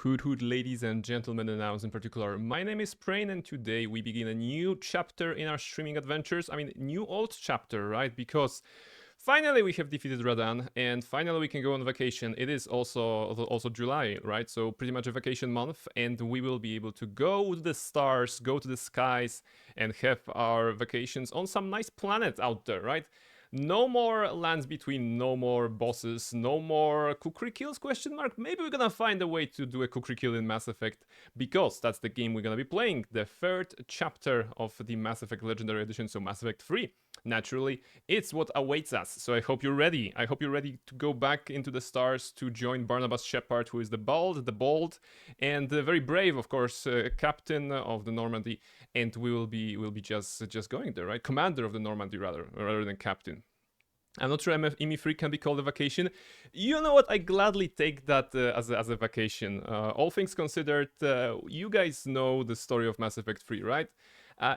Hood, ladies and gentlemen, and nouns in particular. My name is Prain, and today we begin a new chapter in our streaming adventures. I mean, new old chapter, right? Because finally we have defeated Radahn, and finally we can go on vacation. It is also July, right? So pretty much a vacation month, and we will be able to go to the stars, go to the skies, and have our vacations on some nice planet out there, right? No more lands between, no more bosses, no more kukri kills, question mark. Maybe we're gonna find a way to do a kukri kill in Mass Effect, because that's the game we're gonna be playing, the third chapter of the Mass Effect Legendary Edition, so Mass Effect 3. Naturally, it's what awaits us, so I hope you're ready. I hope you're ready to go back into the stars to join Barnabas Shepard, who is the bold, and very brave, of course, captain of the Normandy, and we'll be just going there, right? Commander of the Normandy, rather than captain. I'm not sure MF3 can be called a vacation. You know what? I gladly take that as a vacation. All things considered, you guys know the story of Mass Effect 3, right?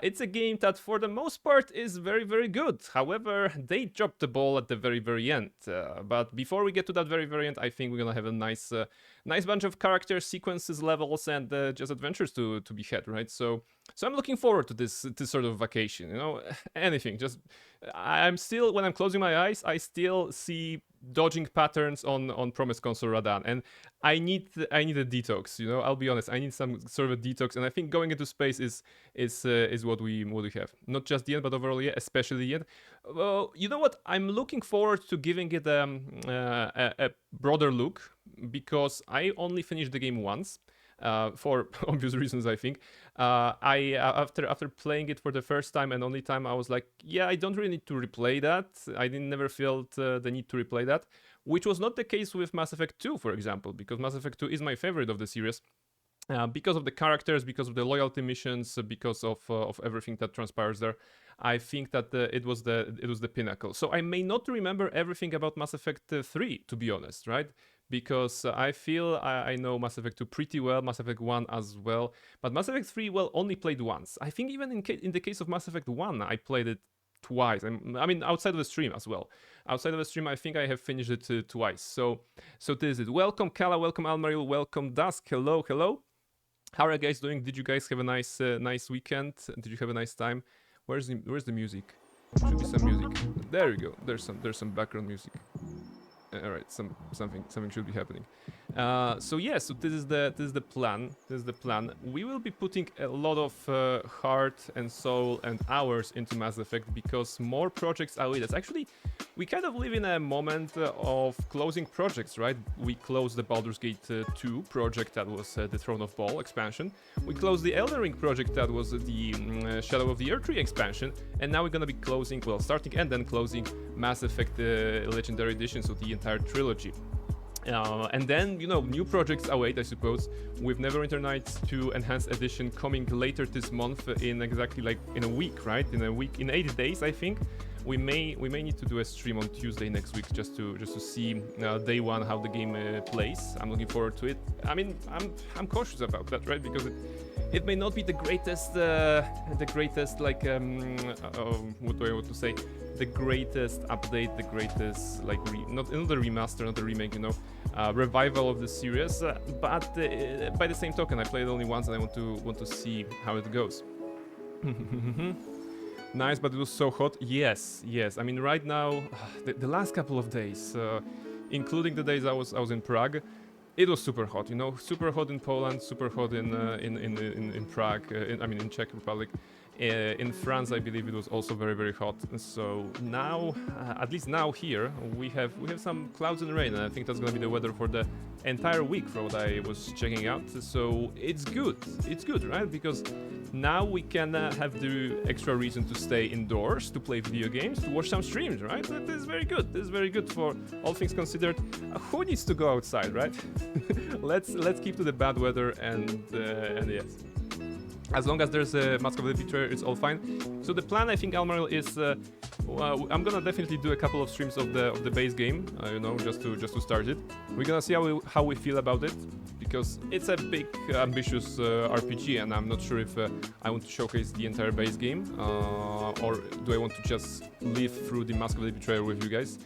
It's a game that, for the most part, is very, very good. However, they dropped the ball at the very, very end. But before we get to that very, very end, I think we're gonna have a nice bunch of characters, sequences, levels, and just adventures to be had, right? So I'm looking forward to this sort of vacation. You know, anything. Just I'm still, when I'm closing my eyes, I still see dodging patterns on Promise Console Radahn, and I need a detox. You know, I'll be honest, I need some sort of a detox, and I think going into space is what we have. Not just the end, but overall, yeah, especially the end. Well, you know what? I'm looking forward to giving it a broader look, because I only finished the game once. For obvious reasons, I think. After playing it for the first time and only time, I was like, yeah, I don't really need to replay that. I never felt the need to replay that, which was not the case with Mass Effect 2, for example, because Mass Effect 2 is my favorite of the series. Because of the characters, because of the loyalty missions, because of everything that transpires there, I think that it was the pinnacle. So I may not remember everything about Mass Effect 3, to be honest, right? Because I feel I know Mass Effect 2 pretty well, Mass Effect 1 as well, but Mass Effect 3, well, only played once. I think even in the case of Mass Effect 1, I played it twice. I mean, outside of the stream as well. Outside of the stream, I think I have finished it twice. So this is it. Welcome Kala, welcome Almaril, welcome Dusk. Hello. How are you guys doing? Did you guys have a nice weekend? Did you have a nice time? Where's the music? Should be some music. There we go. There's some background music. All right, something should be happening. So this is the plan. We will be putting a lot of heart and soul and hours into Mass Effect, because more projects await us. Actually, we kind of live in a moment of closing projects, right? We closed the Baldur's Gate 2 project, that was the Throne of Bhaal expansion. We closed the Elden Ring project, that was the Shadow of the Erdtree expansion, and now we're gonna be closing, well, starting and then closing Mass Effect Legendary Edition, so the entire trilogy. And then, you know, new projects await, I suppose, with Neverwinter Nights 2 Enhanced Edition coming later this month, in exactly like in a week, right? In 80 days, I think. We may need to do a stream on Tuesday next week just to see day one how the game plays. I'm looking forward to it. I mean, I'm cautious about that, right? Because it may not be the greatest like what do I want to say? The greatest update, the greatest like not the remaster, not the remake, you know, revival of the series. But by the same token, I played it only once, and I want to see how it goes. Nice, but it was so hot. Yes. I mean, right now, the last couple of days, including the days I was in Prague, it was super hot. You know, super hot in Poland, super hot in Prague. In Czech Republic. In France, I believe it was also very, very hot. So now, at least now here, we have some clouds and rain, and I think that's gonna be the weather for the entire week, from what I was checking out. So it's good, right? Because now we can have the extra reason to stay indoors, to play video games, to watch some streams, right? That is very good. This is very good for all things considered. Who needs to go outside, right? let's keep to the bad weather, and yes. As long as there's a Mask of the Betrayer, it's all fine. So the plan, I think, Almaril, is I'm gonna definitely do a couple of streams of the base game, you know, just to start it. We're gonna see how we feel about it, because it's a big, ambitious RPG, and I'm not sure if I want to showcase the entire base game, or do I want to just live through the Mask of the Betrayer with you guys,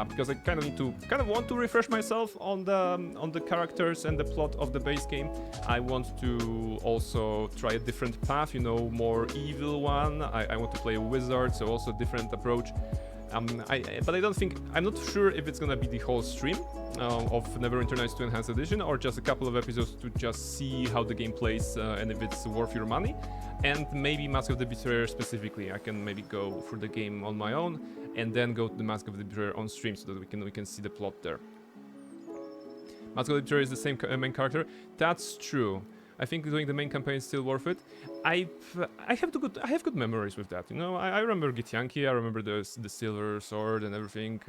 because I kind of want to refresh myself on the characters and the plot of the base game. I want to also try a different path, you know, more evil one. I want to play a wizard, so also different approach. But I'm not sure if it's gonna be the whole stream of Neverwinter Nights 2 Enhanced Edition, or just a couple of episodes to just see how the game plays and if it's worth your money. And maybe Mask of the Betrayer specifically. I can maybe go through the game on my own and then go to the Mask of the Betrayer on stream so that we can see the plot there. Mask of the Betrayer is the same main character. That's true. I think doing the main campaign is still worth it. I have good memories with that. You know, I remember Githyanki, I remember the Silver Sword and everything.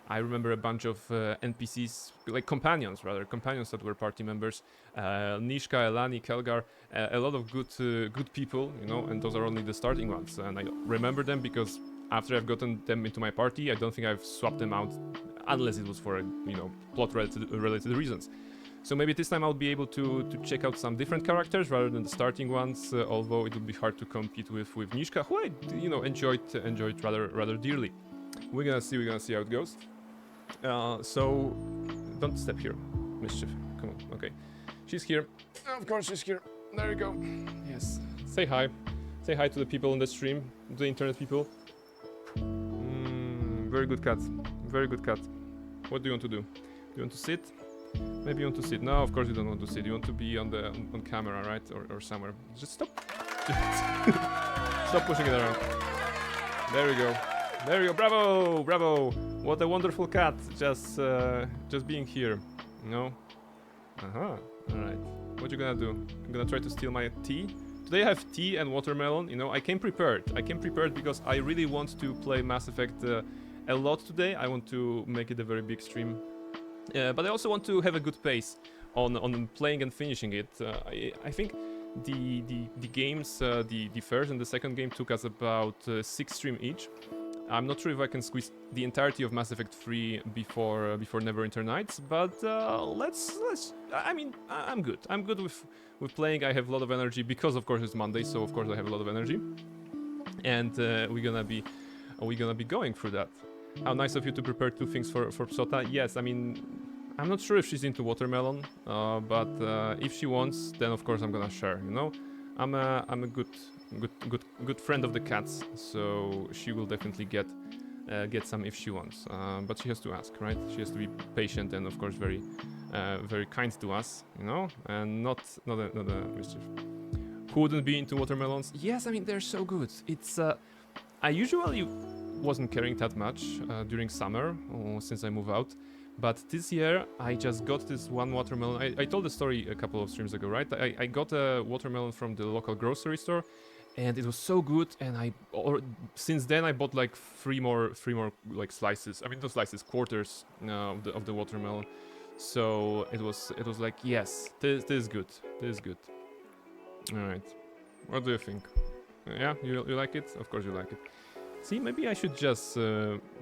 I remember a bunch of NPCs, like companions that were party members. Nishka, Elani, Kelgar, a lot of good people, you know, and those are only the starting ones. And I remember them because after I've gotten them into my party, I don't think I've swapped them out unless it was for, you know, plot-related reasons. So maybe this time I'll be able to check out some different characters rather than the starting ones, although it would be hard to compete with Nishka, who I, you know, enjoyed rather dearly. We're gonna see how it goes. So don't step here, Mischief. Come on, okay. She's here. Of course she's here. There you go. Yes. Say hi. Say hi to the people on the stream, the internet people. Very good cat. Very good cat. What do you want to do? Do you want to sit? Maybe you want to sit. No, of course you don't want to sit. You want to be on camera, right? Or somewhere. Just stop. Stop pushing it around. There we go. There we go. Bravo! Bravo! What a wonderful cat. Just being here. No? All right. What you gonna do? I'm gonna try to steal my tea. Today I have tea and watermelon. You know, I came prepared. Because I really want to play Mass Effect a lot today. I want to make it a very big stream. But I also want to have a good pace on playing and finishing it. I think the games, the first and the second game took us about 6 streams each. I'm not sure if I can squeeze the entirety of Mass Effect 3 before Neverwinter Nights, but let's. I mean, I'm good. I'm good with playing. I have a lot of energy because, of course, it's Monday, so of course I have a lot of energy, and we're gonna be going through that. How nice of you to prepare 2 things for Psota. Yes, I mean, I'm not sure if she's into watermelon, but if she wants, then of course I'm gonna share. You know, I'm a good friend of the cats, so she will definitely get some if she wants. But she has to ask, right? She has to be patient and of course very kind to us, you know, and not a mischief. Who wouldn't be into watermelons? Yes, I mean they're so good. It's I usually wasn't caring that much during summer since I moved out, but this year I just got this one watermelon. I told the story a couple of streams ago, right? I got a watermelon from the local grocery store, and it was so good. And since then I bought like three more like slices. I mean, not slices, quarters of the watermelon. So it was like, yes, this is good. This is good. All right, what do you think? Yeah, you like it? Of course you like it. See, maybe I should just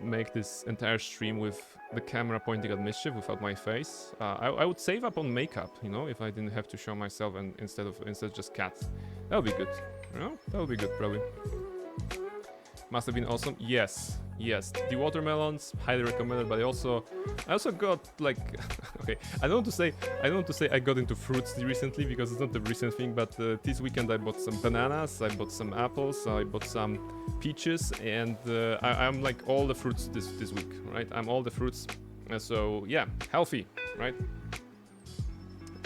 make this entire stream with the camera pointing at Mischief without my face. I would save up on makeup, you know, if I didn't have to show myself and instead just cats. That would be good. You know, that would be good probably. Must have been awesome. Yes. The watermelons, highly recommended. But I also got like, okay, I don't want to say I got into fruits recently because it's not the recent thing. But this weekend I bought some bananas, I bought some apples, I bought some peaches, and I'm like all the fruits this week, right? I'm all the fruits. So yeah, healthy, right?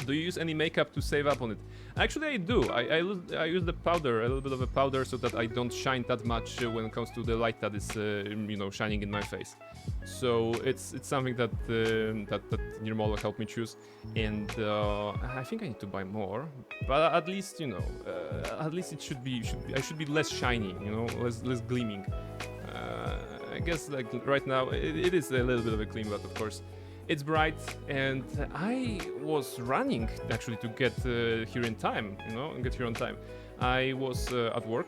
Do you use any makeup to save up on it? Actually, I do. I use the powder, a little bit of a powder, so that I don't shine that much when it comes to the light that is, you know, shining in my face. So it's something that Nirmolo helped me choose, and I think I need to buy more. But at least, you know, at least I should be less shiny, you know, less gleaming. I guess like right now it is a little bit of a gleam, but of course. It's bright, and I was running actually to get here in time, you know, and get here on time. I was at work,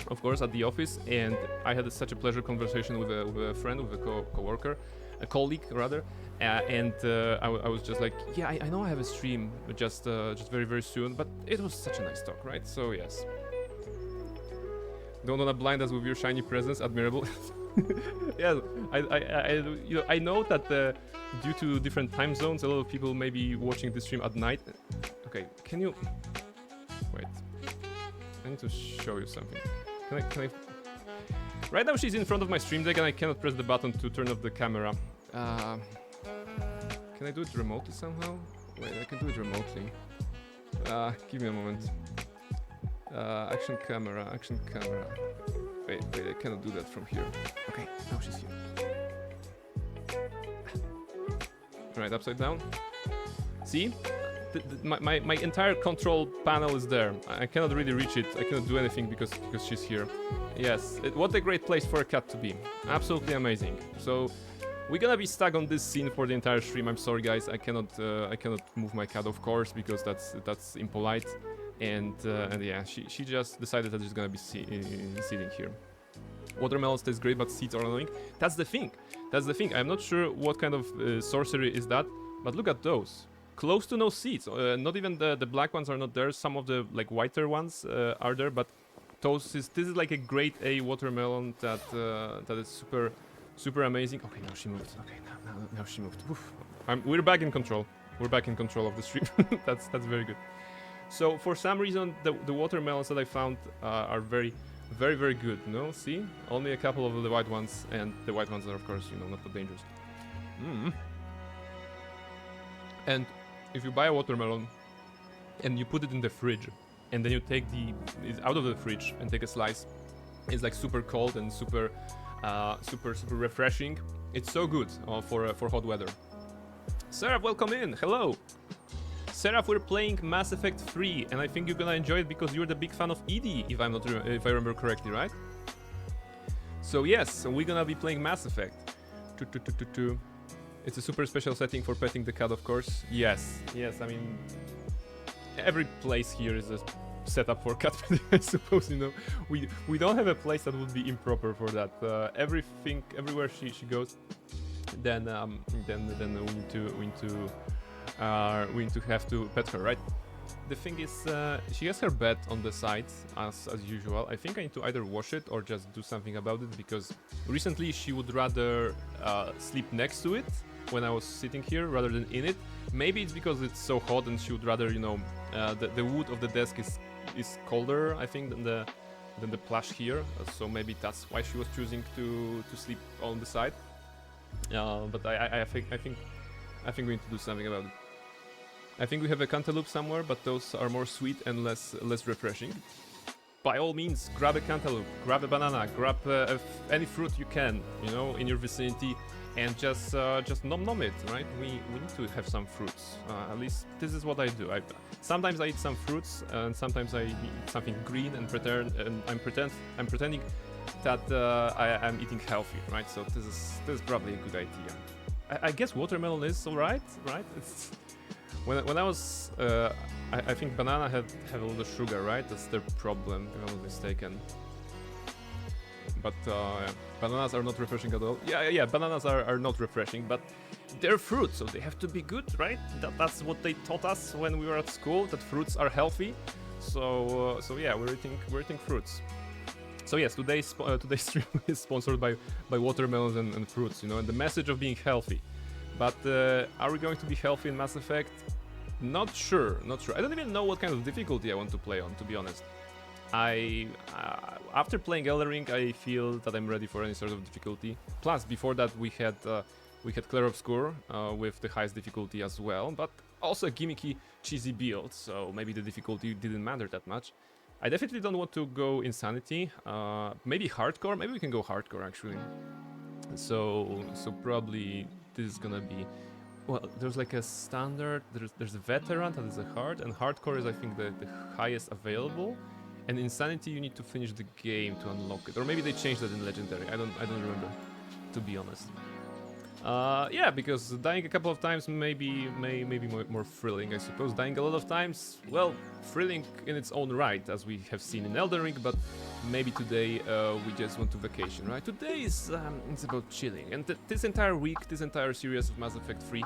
of course, at the office, and I had such a pleasure conversation with a friend, with a co-worker, a colleague rather, and I was just like, yeah, I know I have a stream just very very soon, but it was such a nice talk, right? So yes. Don't wanna blind us with your shiny presence, admirable. Yeah, I know that due to different time zones, a lot of people may be watching this stream at night. Okay, can you wait? I need to show you something. Can I? Right now she's in front of my stream deck and I cannot press the button to turn off the camera. Can I do it remotely somehow? Wait, I can do it remotely. Give me a moment. Action camera. Wait, I cannot do that from here. Okay, now she's here. Right, upside down. See? My entire control panel is there. I cannot really reach it. I cannot do anything because she's here. Yes, what a great place for a cat to be. Absolutely amazing. So we're gonna be stuck on this scene for the entire stream. I'm sorry, guys. I cannot move my cat, of course, because that's impolite. And yeah, she just decided that she's gonna be sitting here. Watermelons taste great, but seeds are annoying. That's the thing. I'm not sure what kind of sorcery is that, but look at those. Close to no seeds. Not even the black ones are not there. Some of the like whiter ones are there, but this is like a grade A watermelon that is super amazing. Okay, now she moved. Okay, now she moved. We're back in control. We're back in control of the stream. That's very good. So for some reason, the watermelons that I found are very good. No, see, only a couple of the white ones, and the white ones are of course not that dangerous. And if you buy a watermelon and you put it in the fridge, and then you take it out of the fridge and take a slice, it's like super cold and super refreshing. It's so good for hot weather. Seraph, welcome in. Hello. Seraph, we're playing Mass Effect 3, and I think you're gonna enjoy it because you're the big fan of EDI, if I remember correctly, right? So yes, we're gonna be playing Mass Effect. It's a super special setting for petting the cat, of course. Yes. I mean, every place here is a setup for cat petting, I suppose. We don't have a place that would be improper for that. Everywhere she goes, then we need to have to pet her, right? The thing is, she has her bed on the side as usual. I think I need to either wash it or just do something about it, because recently she would rather sleep next to it when I was sitting here rather than in it. Maybe it's because it's so hot and she would rather, the wood of the desk is colder, I think, than the plush here. So maybe that's why she was choosing to sleep on the side. But I think we need to do something about it. I think we have a cantaloupe somewhere, but those are more sweet and less refreshing. By all means, grab a cantaloupe, grab a banana, grab any fruit you can, in your vicinity, and just nom it, right? We need to have some fruits. At least this is what I do. Sometimes I eat some fruits, and sometimes I eat something green, and I'm pretending that I'm eating healthy, right? So this is probably a good idea. I guess watermelon is alright, right? It's when I was I think banana have a lot of sugar, right? That's their problem, if I'm not mistaken. But bananas are not refreshing at all. Yeah, bananas are not refreshing, but they're fruits, so they have to be good, right? That's what they taught us when we were at school, that fruits are healthy. So yeah, we're eating fruits. So yes, today's stream is sponsored by watermelons and fruits, and the message of being healthy. But are we going to be healthy in Mass Effect? Not sure. I don't even know what kind of difficulty I want to play on, to be honest. After playing Elden Ring, I feel that I'm ready for any sort of difficulty. Plus, before that, we had Clair Obscur with the highest difficulty as well, but also a gimmicky, cheesy build, so maybe the difficulty didn't matter that much. I definitely don't want to go Insanity. Maybe Hardcore. Maybe we can go Hardcore, actually. So probably this is gonna be... Well, there's like a standard, there's a veteran that is a hard, and hardcore is I think the highest available. And Insanity you need to finish the game to unlock it. Or maybe they changed that in Legendary. I don't remember, to be honest. Yeah, because dying a couple of times may be more thrilling, I suppose. Dying a lot of times, well, thrilling in its own right, as we have seen in Elden Ring, but maybe today we just want to vacation, right? Today is it's about chilling, and this entire week, this entire series of Mass Effect 3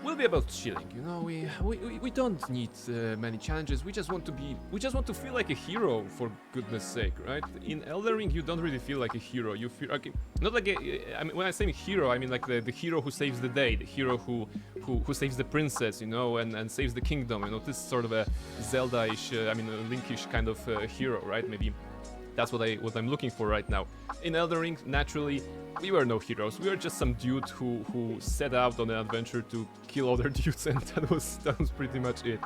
will be about chilling. You know, we don't need many challenges. We just want to feel like a hero, for goodness sake, right? In Elden Ring, you don't really feel like a hero. You feel like not like I mean, when I say hero, I mean like the hero who saves the day, the hero who saves the princess, you know, and saves the kingdom. You know, this sort of a Zelda-ish, I mean, a Link-ish kind of hero, right? Maybe that's what I'm looking for right now. In Elden Ring, naturally, we were no heroes. We were just some dude who set out on an adventure to kill other dudes, and that was pretty much it.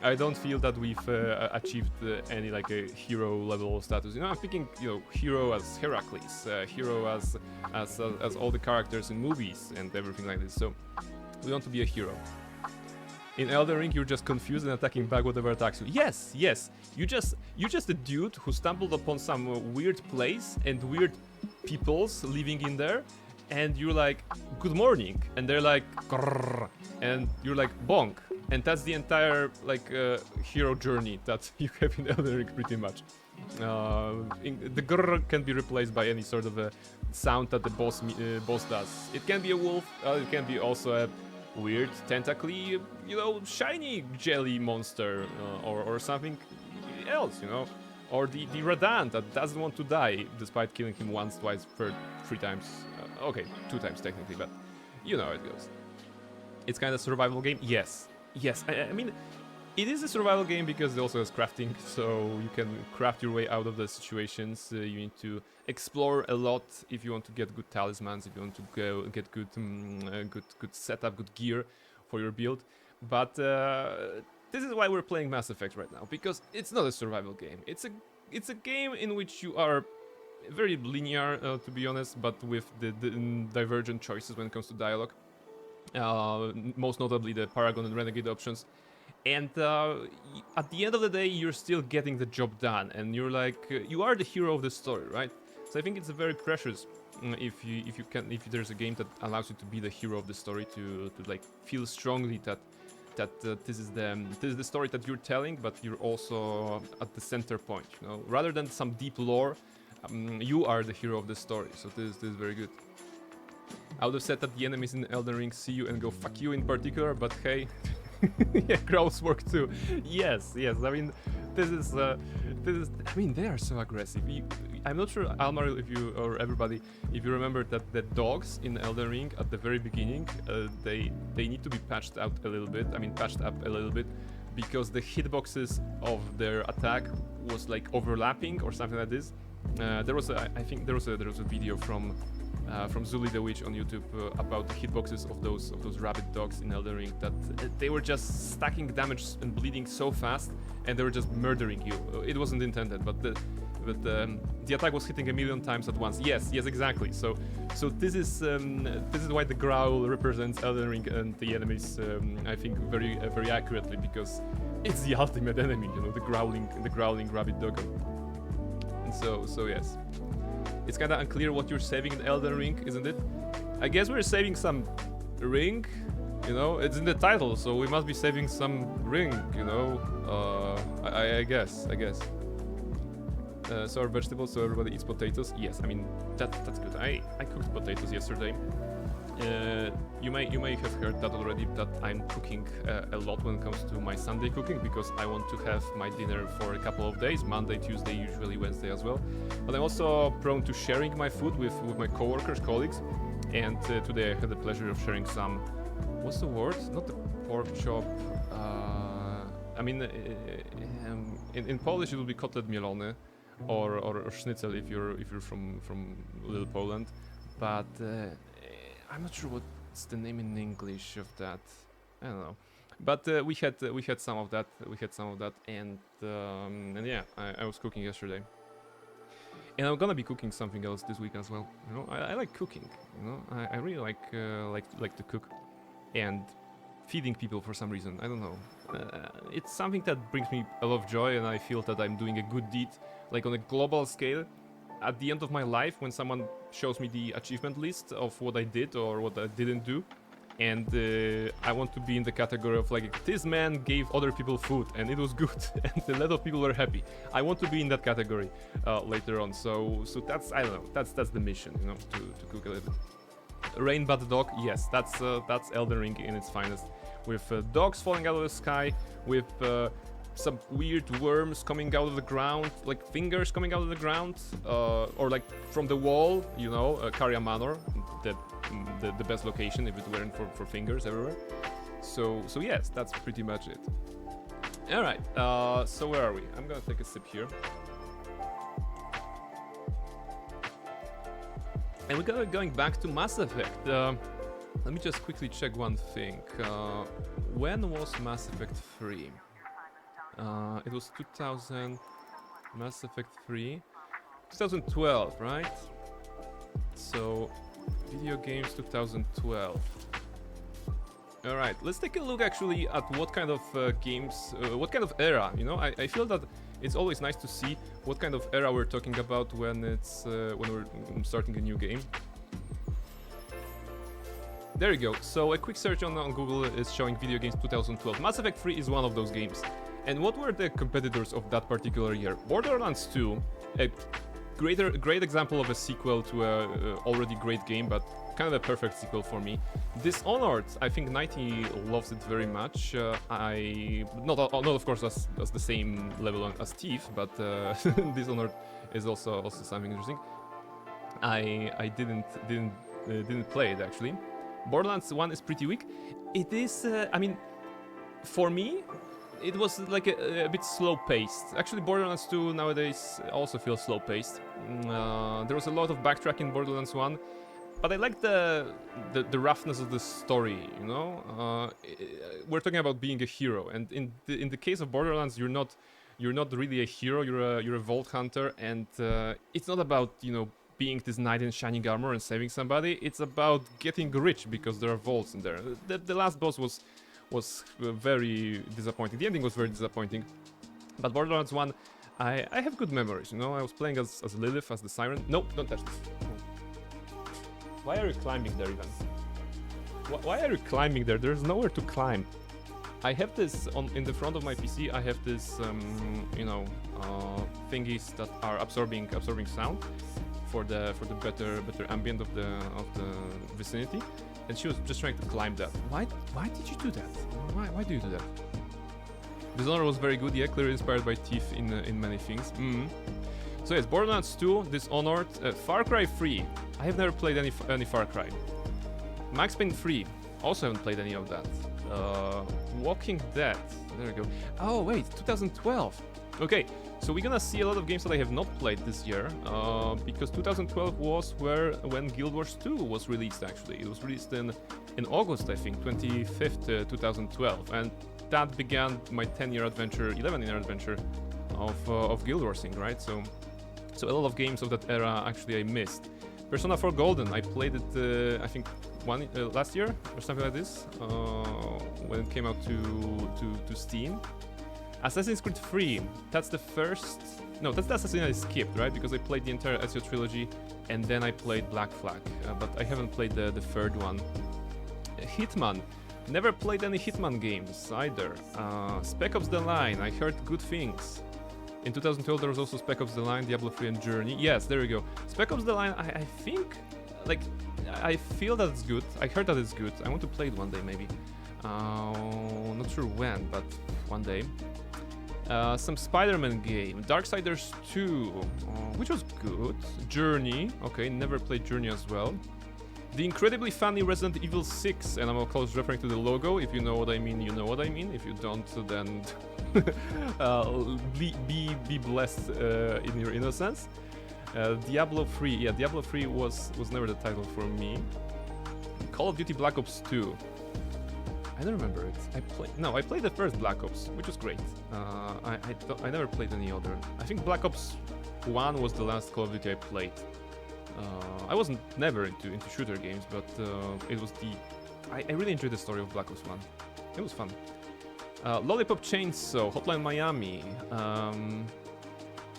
I don't feel that we've achieved any like a hero level status. You know, I'm thinking, you know, hero as Heracles, hero as all the characters in movies and everything like this. So we want to be a hero. In Elden Ring, you're just confused and attacking back whatever attacks you. Yes, yes. You're just a dude who stumbled upon some weird place and weird peoples living in there, and you're like, good morning, and they're like, grrr, and you're like, bonk, and that's the entire like hero journey that you have in Elden Ring, pretty much. The grrr can be replaced by any sort of a sound that the boss does. It can be a wolf. It can be also a weird tentacly, you know, shiny jelly monster, or something else, you know, or the Radahn that doesn't want to die despite killing him once, twice, three times. Okay, 2 times technically, but you know how it goes. It's kind of a survival game. Yes, I mean, it is a survival game because it also has crafting, so you can craft your way out of the situations. You need to explore a lot if you want to get good talismans, if you want to go get good setup, good gear for your build. But this is why we're playing Mass Effect right now, because it's not a survival game. It's a game in which you are very linear, to be honest, but with the divergent choices when it comes to dialogue. Most notably the Paragon and Renegade options. And at the end of the day, you're still getting the job done, and you're like, you are the hero of the story, right? So I think it's very precious if there's a game that allows you to be the hero of the story, to like feel strongly that this is the story that you're telling, but you're also at the center point, you know, rather than some deep lore. You are the hero of the story, so this is very good. I would have said that the enemies in Elden Ring see you and go fuck you in particular, but hey, yeah, growls work too. Yes. I mean, this is. I mean, they are so aggressive. I'm not sure, Almar, if you or everybody, if you remember that the dogs in Elden Ring at the very beginning, they need to be patched out a little bit. I mean, patched up a little bit, because the hitboxes of their attack was like overlapping or something like this. I think there was a video from Zully the Witch on YouTube about the hitboxes of those rabid dogs in Elden Ring, that they were just stacking damage and bleeding so fast, and they were just murdering you. It wasn't intended, but the attack was hitting a million times at once. Yes, exactly. So this is why the growl represents Elden Ring and the enemies. I think very accurately, because it's the ultimate enemy. You know, the growling rabid dog. And so yes. It's kind of unclear what you're saving in Elden Ring, isn't it? I guess we're saving some ring, you know? It's in the title, so we must be saving some ring, you know? I guess. So our vegetables, so everybody eats potatoes. Yes, I mean, that's good. I cooked potatoes yesterday. You may have heard that already, that I'm cooking a lot when it comes to my Sunday cooking, because I want to have my dinner for a couple of days, Monday, Tuesday, usually Wednesday as well. But I'm also prone to sharing my food with my colleagues, and today I had the pleasure of sharing some, what's the word? Not the pork chop, I mean, in Polish it will be kotlet mielony, or schnitzel if you're from Little Poland, but I'm not sure what's the name in English of that. I don't know. But we had some of that. And yeah, I was cooking yesterday. And I'm gonna be cooking something else this week as well. You know, I like cooking. You know, I really like to cook and feeding people for some reason. I don't know. It's something that brings me a lot of joy, and I feel that I'm doing a good deed, like on a global scale. at the end of my life when someone shows me the achievement list of what I did or what I didn't do. And I want to be in the category of like, this man gave other people food and it was good and a lot of people were happy. I want to be in that category later on. So that's, I don't know, that's the mission, you know, to cook a little bit. Rain Bad Dog, yes, that's Elden Ring in its finest. With dogs falling out of the sky, with some weird worms coming out of the ground, like fingers coming out of the ground, or like from the wall, you know, Caria Manor, the best location if it weren't for fingers everywhere. So yes, that's pretty much it. All right, so where are we? I'm gonna take a sip here. And we're going back to Mass Effect. Let me just quickly check one thing. When was Mass Effect 3? It was 2000, Mass Effect 3, 2012, right? So, video games 2012. Alright, let's take a look actually at what kind of games, what kind of era, you know? I feel that it's always nice to see what kind of era we're talking about when it's when we're starting a new game. There you go. So a quick search on Google is showing video games 2012. Mass Effect 3 is one of those games. And what were the competitors of that particular year? Borderlands 2, a great example of a sequel to a already great game, but kind of a perfect sequel for me. Dishonored, I think 90 loves it very much. Not of course as the same level as Thief, but Dishonored is also something interesting. I didn't play it actually. Borderlands 1 is pretty weak. It is, I mean, for me, it was like a bit slow-paced. Actually, Borderlands 2 nowadays also feels slow-paced. There was a lot of backtracking in Borderlands 1, but I like the roughness of the story. You know, we're talking about being a hero, and in the case of Borderlands, you're not really a hero. You're a vault hunter, and it's not about, you know, being this knight in shining armor and saving somebody. It's about getting rich because there are vaults in there. The last boss was very disappointing. The ending was very disappointing. But Borderlands 1, I have good memories, you know. I was playing as Lilith, as the Siren. No, don't touch this. Why are you climbing there even? Why are you climbing there? There's nowhere to climb. I have this in the front of my PC. I have this, you know, thingies that are absorbing sound for the better ambient of the vicinity. And she was just trying to climb that. Why did you do that? Why do you do that? Dishonored was very good, yeah, clearly inspired by Thief in many things. So yes, Borderlands 2, Dishonored, Far Cry 3. I have never played any Far Cry. Max Payne 3, also haven't played any of that. Walking Dead, there we go. Oh wait, 2012. Okay, so we're gonna see a lot of games that I have not played this year, because 2012 was when Guild Wars 2 was released. Actually, it was released in August, I think, 25th, 2012, and that began my 10-year adventure, 11-year adventure of Guild Warsing, right? So a lot of games of that era actually I missed. Persona 4 Golden, I played it, I think last year or something like this, when it came out to Steam. Assassin's Creed 3, that's the first... No, that's the Assassin I skipped, right? Because I played the entire Ezio trilogy and then I played Black Flag, but I haven't played the third one. Hitman, never played any Hitman games either. Spec Ops The Line, I heard good things. In 2012 there was also Spec Ops The Line, Diablo 3 and Journey. Yes, there we go. Spec Ops The Line, I think, like, I feel that it's good. I heard that it's good. I want to play it one day maybe. Not sure when, but one day. Some Spider-Man game, Darksiders 2, which was good. Journey, okay, never played Journey as well. The incredibly funny Resident Evil 6, and I'm of course referring to the logo. If you know what I mean, you know what I mean. If you don't, then be blessed in your innocence. Diablo 3, yeah, Diablo 3 was never the title for me. Call of Duty Black Ops 2. I don't remember it. I played the first Black Ops, which was great. I never played any other. I think Black Ops 1 was the last Call of Duty I played. I wasn't never into shooter games, but it was I really enjoyed the story of Black Ops 1. It was fun. Lollipop Chainsaw, Hotline Miami,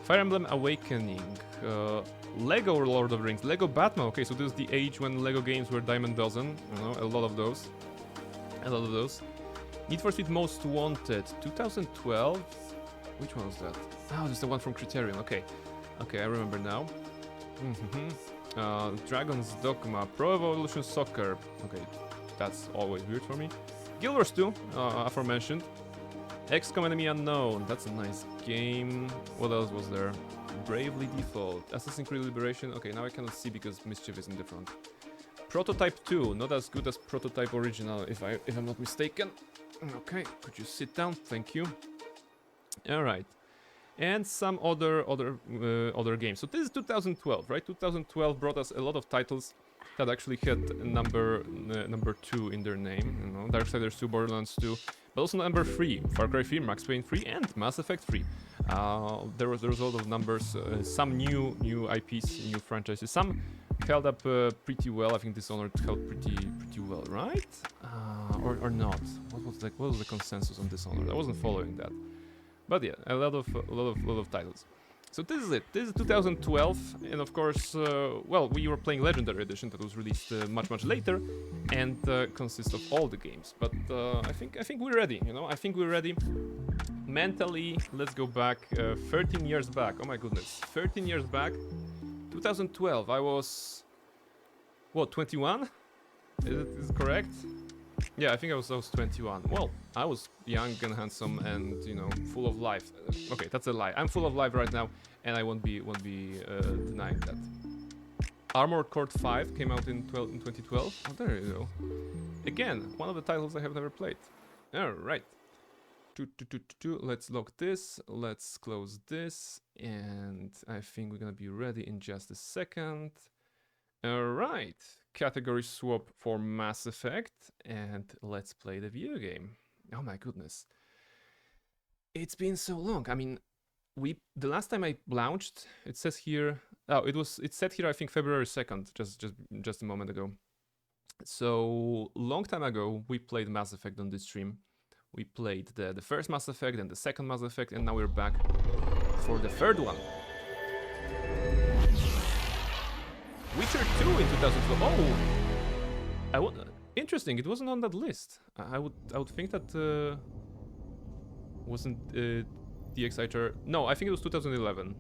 Fire Emblem Awakening, Lego Lord of the Rings, Lego Batman. Okay, so this is the age when Lego games were dime a dozen. You know, a lot of those. A lot of those. Need for Speed Most Wanted, 2012. Which one was that? Oh, this is the one from Criterion. Okay, okay, I remember now. Dragon's Dogma, Pro Evolution Soccer. Okay, that's always weird for me. Guild Wars 2, aforementioned. XCOM Enemy Unknown, that's a nice game. What else was there? Bravely Default, Assassin's Creed Liberation. Okay, now I cannot see because Mischief is in the front. Prototype 2, not as good as Prototype Original, if I'm not mistaken. Okay, could you sit down? Thank you. All right, and some other games. So this is 2012, right? 2012 brought us a lot of titles that actually had number 2 in their name. You know, Darksiders 2, Borderlands 2, but also number 3, Far Cry 3, Max Payne 3, and Mass Effect 3. There was a lot of numbers, some new IPs, new franchises. Some held up pretty well. I think Dishonored held pretty well, right? Or not? What was the consensus on Dishonored? I wasn't following that. But yeah, a lot of titles. So this is it. This is 2012, and of course, well, we were playing Legendary Edition that was released much later, and consists of all the games. But I think we're ready. You know, I think we're ready. Mentally, let's go back 13 years back. Oh my goodness, 13 years back. 2012. I was what, 21? Is it correct? Yeah, I think I was 21. Well, I was young and handsome and, you know, full of life. Okay, that's a lie. I'm full of life right now, and I won't be denying that. Armored Core 5 came out in 2012. Oh, there you go. Again, one of the titles I have never played. All right. Let's lock this. Let's close this, and I think we're gonna be ready in just a second. All right. Category swap for Mass Effect, and let's play the video game. Oh my goodness, it's been so long. I mean, the last time I launched, it says here, oh, it said here I think February 2nd, just a moment ago. So long time ago we played Mass Effect on this stream. We played the first Mass Effect and the second Mass Effect, and now we're back for the third one. Witcher 2 in 2012. Oh, interesting. It wasn't on that list. I would think that wasn't the Exciter. No, I think it was 2011.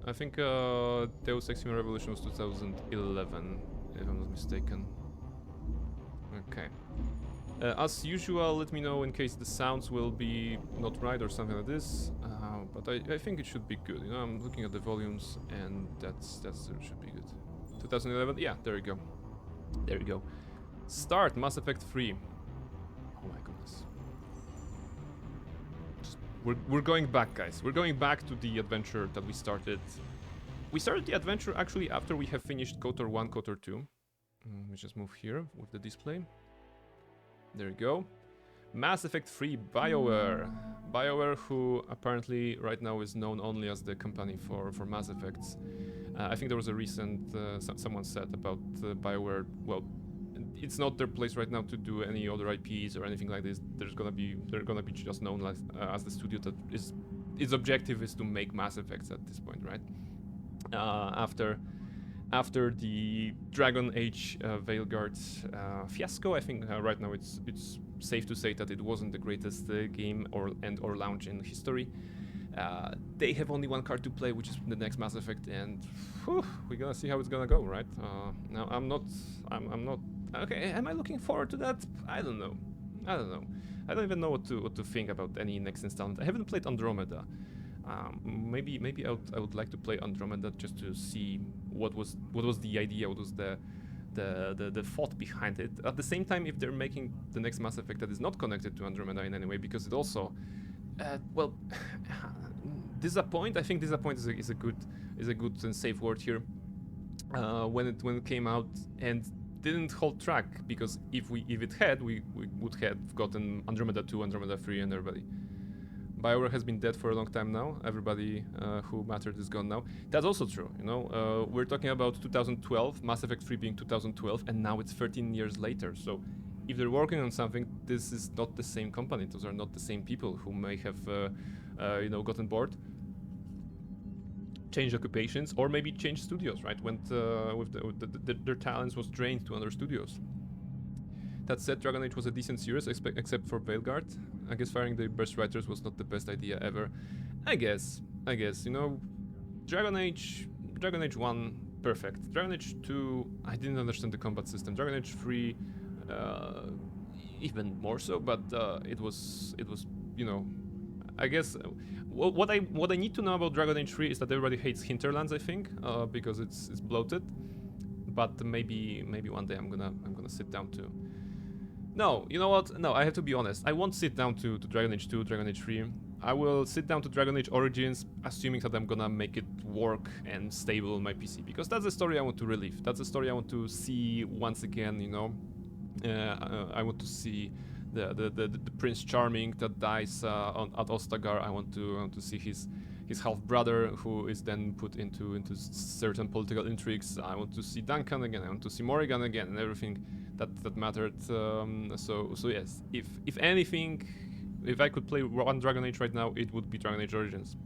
I think Deus Ex Human Revolution was 2011, if I'm not mistaken. Okay. As usual, let me know in case the sounds will be not right or something like this. But I think it should be good. You know, I'm looking at the volumes, and that should be good. 2011, yeah, there you go. There you go. Start Mass Effect 3. Oh my goodness. We're going back, guys. We're going back to the adventure that we started. We started the adventure actually after we have finished KOTOR 1, KOTOR 2. Let me just move here with the display. There you go. Mass Effect 3, BioWare. BioWare, who apparently right now is known only as the company for Mass Effects. I think there was a recent, someone said about BioWare, well, it's not their place right now to do any other IPs or anything like this. They're gonna be just known as the studio that its objective is to make Mass Effects at this point, right? After the Dragon Age Veilguard fiasco, I think right now it's safe to say that it wasn't the greatest game or launch in history. They have only one card to play, which is the next Mass Effect, and whew, we're gonna see how it's gonna go, right? Now I'm not. Okay, am I looking forward to that? I don't know. I don't even know what to think about any next installment. I haven't played Andromeda. Maybe I would like to play Andromeda just to see what was the idea, what was the thought behind it. At the same time, if they're making the next Mass Effect that is not connected to Andromeda in any way, because it also, well, disappoint. I think disappoint is a good and safe word here. When it came out and didn't hold track, because if it had, we would have gotten Andromeda 2, Andromeda 3, and everybody. BioWare has been dead for a long time now. Everybody who mattered is gone now. That's also true, you know. We're talking about 2012, Mass Effect 3 being 2012, and now it's 13 years later. So if they're working on something, this is not the same company. Those are not the same people who may have, you know, gotten bored. change occupations, or maybe change studios, right? Went their talents was drained to other studios. That said, Dragon Age was a decent series, except for Veilguard. I guess firing the best writers was not the best idea ever. I guess, you know, Dragon Age 1, perfect. Dragon Age 2, I didn't understand the combat system. Dragon Age 3, even more so, but it was, you know, I guess what I need to know about Dragon Age 3 is that everybody hates Hinterlands, I think, because it's bloated. But maybe one day I'm gonna sit down to. No, you know what? No, I have to be honest. I won't sit down to Dragon Age 2, Dragon Age 3. I will sit down to Dragon Age Origins, assuming that I'm gonna make it work and stable on my PC, because that's the story I want to relive. That's the story I want to see once again. You know, I want to see the Prince Charming that dies at Ostagar. I want to see his half brother, who is then put into certain political intrigues. I want to see Duncan again. I want to see Morrigan again, and everything that mattered. So yes, if anything, if I could play one Dragon Age right now, it would be Dragon Age Origins.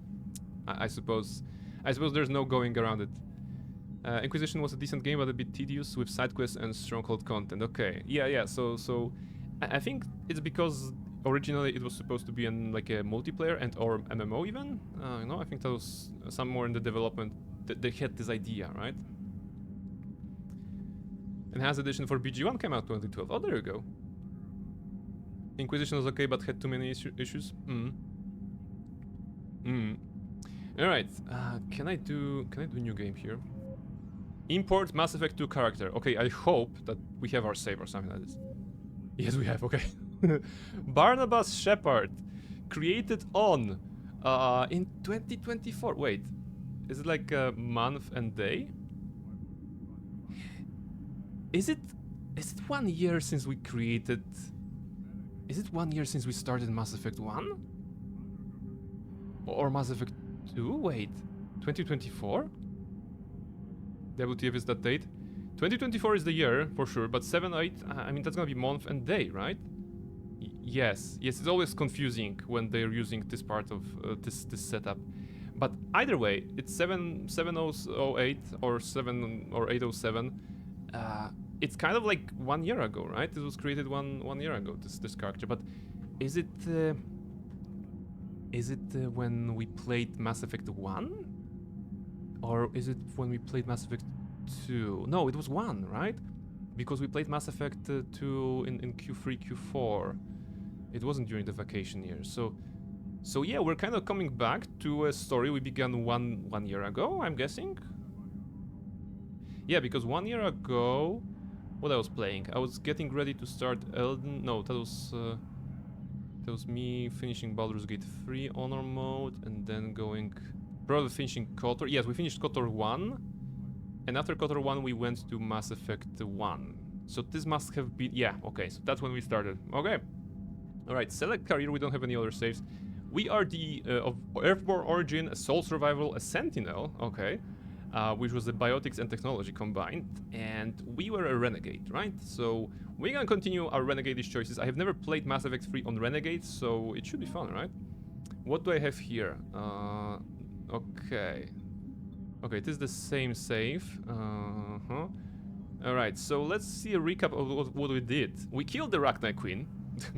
I suppose there's no going around it. Inquisition was a decent game, but a bit tedious with side quests and Stronghold content. Okay, yeah. So I think it's because originally it was supposed to be like a multiplayer and or MMO even. You know, I think that was somewhere in the development that they had this idea, right? Enhanced edition for BG1 came out 2012. Oh, there you go. Inquisition was okay, but had too many issues. All right. Can I do new game here? Import Mass Effect 2 character. Okay, I hope that we have our save or something like this. Yes, we have. Okay. Barnabas Shepard, created on in 2024. Wait, is it like a month and day? Is it 1 year since we created? Is it 1 year since we started Mass Effect 1? Or Mass Effect 2? Wait, 2024? WTF is that date? 2024 is the year, for sure, but 7-8, I mean, that's gonna be month and day, right? Yes, it's always confusing when they're using this part of this setup. But either way, it's 7008 or 807. It's kind of like 1 year ago, right? It was created one year ago, this character. But is it when we played Mass Effect 1? Or is it when we played Mass Effect 2? No, it was 1, right? Because we played Mass Effect 2 in Q3, Q4. It wasn't during the vacation year. So yeah, we're kind of coming back to a story we began one year ago, I'm guessing. Yeah, because 1 year ago, what I was playing, I was getting ready to start Elden. No, that was me finishing Baldur's Gate 3 Honor mode, and then going, probably finishing KOTOR. Yes, we finished KOTOR 1, and after KOTOR 1 we went to Mass Effect 1. So this must have been, yeah, okay, so that's when we started. Okay. Alright, select career, we don't have any other saves. We are the of Earthborn origin, a soul survival, a sentinel, okay, which was the biotics and technology combined, and we were a renegade, right? So we're gonna continue our renegade-ish choices. I have never played Mass Effect 3 on renegades, so it should be fun, right? What do I have here? Okay, it is the same save. Alright, so let's see a recap of what we did. We killed the Rachni Queen.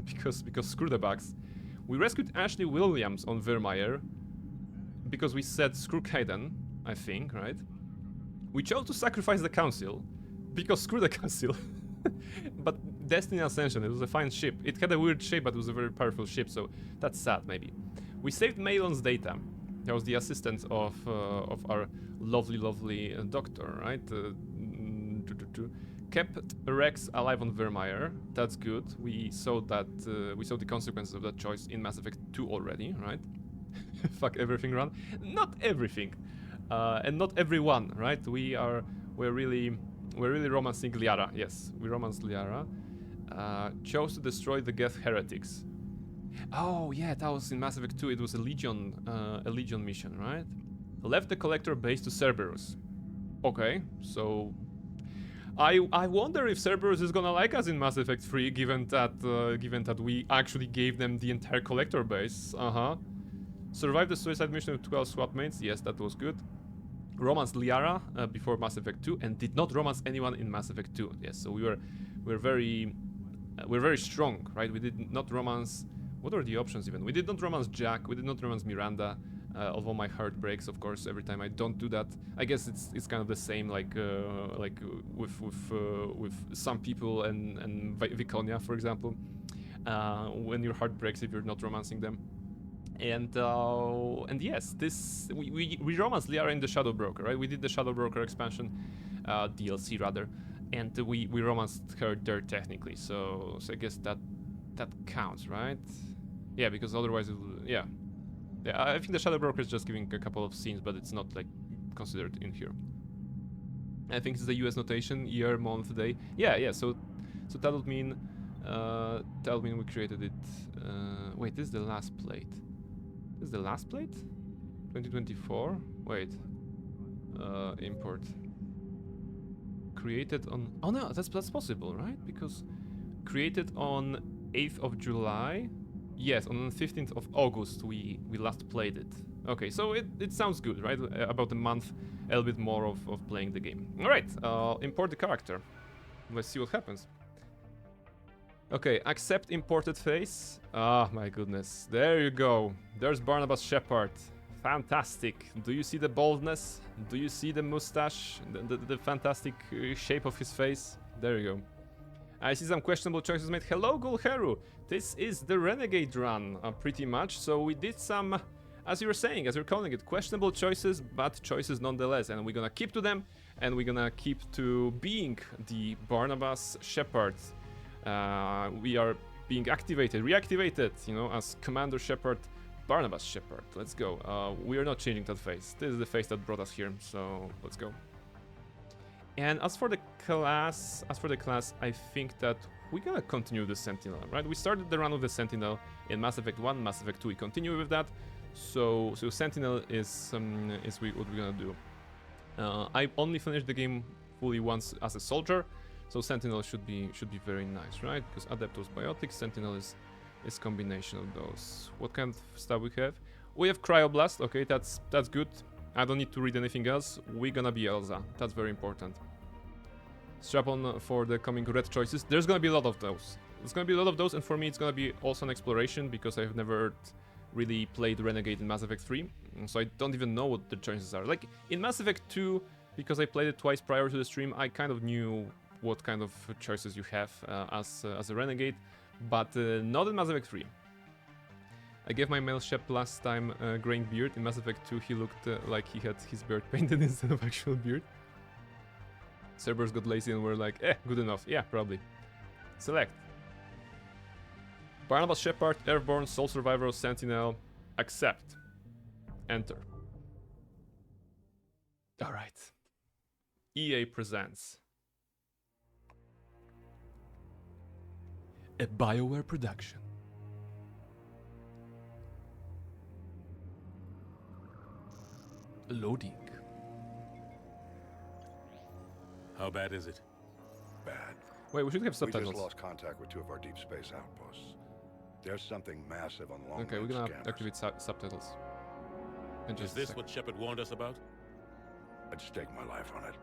because screw the bugs. We rescued Ashley Williams on Vermeer because we said screw Kaiden, I think, right? We chose to sacrifice the Council because screw the Council. But Destiny Ascension, it was a fine ship. It had a weird shape, but it was a very powerful ship, so that's sad, maybe. We saved Malon's data. That was the assistant of our lovely doctor, right? Kept Rex alive on Vermeer. That's good. We saw that. We saw the consequences of that choice in Mass Effect 2 already, right? Fuck everything, run. Not everything, and not everyone, right? We're really romancing Liara. Yes, we romance Liara. Chose to destroy the Geth heretics. Oh yeah, that was in Mass Effect 2. It was a Legion mission, right? Left the Collector base to Cerberus. Okay, so. I wonder if Cerberus is gonna like us in Mass Effect 3, given that we actually gave them the entire Collector base. Survived the suicide mission with 12 swap mates. Yes, that was good. romanced Liara before Mass Effect 2 and did not romance anyone in Mass Effect 2. Yes, so we're very strong, right? We did not romance. What are the options even? We did not romance Jack. We did not romance Miranda. Although my heart breaks, of course, every time I don't do that. I guess it's kind of the same, like with some people and Viconia, for example, when your heart breaks if you're not romancing them. And yes, this we romanced Liara in the Shadow Broker, right? We did the Shadow Broker expansion, DLC rather, and we romanced her there technically. So I guess that counts, right? Yeah, because otherwise, yeah, I think the Shadow Broker is just giving a couple of scenes, but it's not like considered in here. I think it's the US notation, year, month, day. Yeah. So that would mean we created it. Wait, this is the last plate. This is the last plate? 2024? Wait. Import. Created on... Oh no, that's possible, right? Because created on 8th of July. Yes, on the 15th of August we last played it. Okay, so it sounds good, right? About a month, a little bit more of playing the game. Alright, import the character. Let's see what happens. Okay, accept imported face. Ah, my goodness. There you go. There's Barnabas Shepard. Fantastic. Do you see the baldness? Do you see the mustache? The fantastic shape of his face? There you go. I see some questionable choices made. Hello, Gulheru. This is the Renegade run, pretty much. So we did some, as you were saying, as you're calling it, questionable choices, but choices nonetheless. And we're gonna keep to them, and we're gonna keep to being the Barnabas Shepard. We are being reactivated, you know, as Commander Shepard, Barnabas Shepard. Let's go. We are not changing that face. This is the face that brought us here, so let's go. And as for the class, I think that we're gonna continue the Sentinel, right? We started the run with the Sentinel in Mass Effect 1, Mass Effect 2. We continue with that. So Sentinel is what we're gonna do. I only finished the game fully once as a soldier. So Sentinel should be very nice, right? Because Adeptus Biotics, Sentinel is combination of those. What kind of stuff we have? We have Cryoblast. Okay, that's good. I don't need to read anything else. We're gonna be Elza. That's very important. Strap on for the coming red choices. There's gonna be a lot of those. There's gonna be a lot of those, and for me, it's gonna be also an exploration because I've never really played Renegade in Mass Effect 3, so I don't even know what the choices are. Like in Mass Effect 2, because I played it twice prior to the stream, I kind of knew what kind of choices you have as a Renegade, but not in Mass Effect 3. I gave my male Shep last time graying beard. In Mass Effect 2 he looked like he had his beard painted instead of actual beard. Cerberus got lazy and were like, good enough. Yeah, probably. Select. Barnabas Shepard, Airborne, Soul Survivor, Sentinel. Accept. Enter. Alright. EA presents a BioWare production. Loading. How bad is it? Bad. Wait, we should have We subtitles. just lost contact with two of our deep space outposts. There's something massive on long Okay, we're gonna activate subtitles. And Is just this what Shepard warned us about? I'd stake my life on it.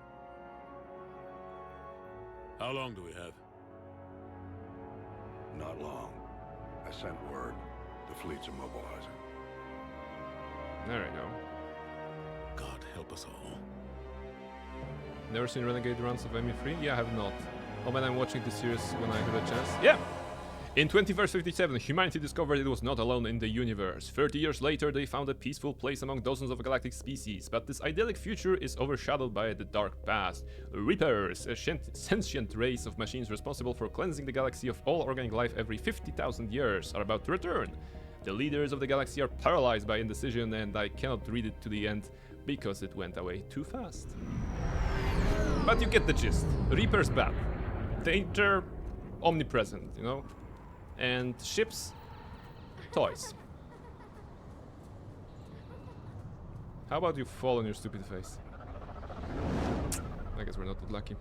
How long do we have? Not long. I sent word. The fleet's immobilizing. There we go. God help us all. Never seen Renegade runs of ME3? Yeah, I have not. Oh man, I'm watching the series when I have a chance. Yeah! In 2057, humanity discovered it was not alone in the universe. 30 years later, they found a peaceful place among dozens of galactic species, but this idyllic future is overshadowed by the dark past. Reapers, a sentient race of machines responsible for cleansing the galaxy of all organic life every 50,000 years, are about to return. The leaders of the galaxy are paralyzed by indecision, and I cannot read it to the end because it went away too fast. But you get the gist. Reapers bad. Danger omnipresent, you know? And ships, toys. How about you fall on your stupid face? I guess we're not that lucky.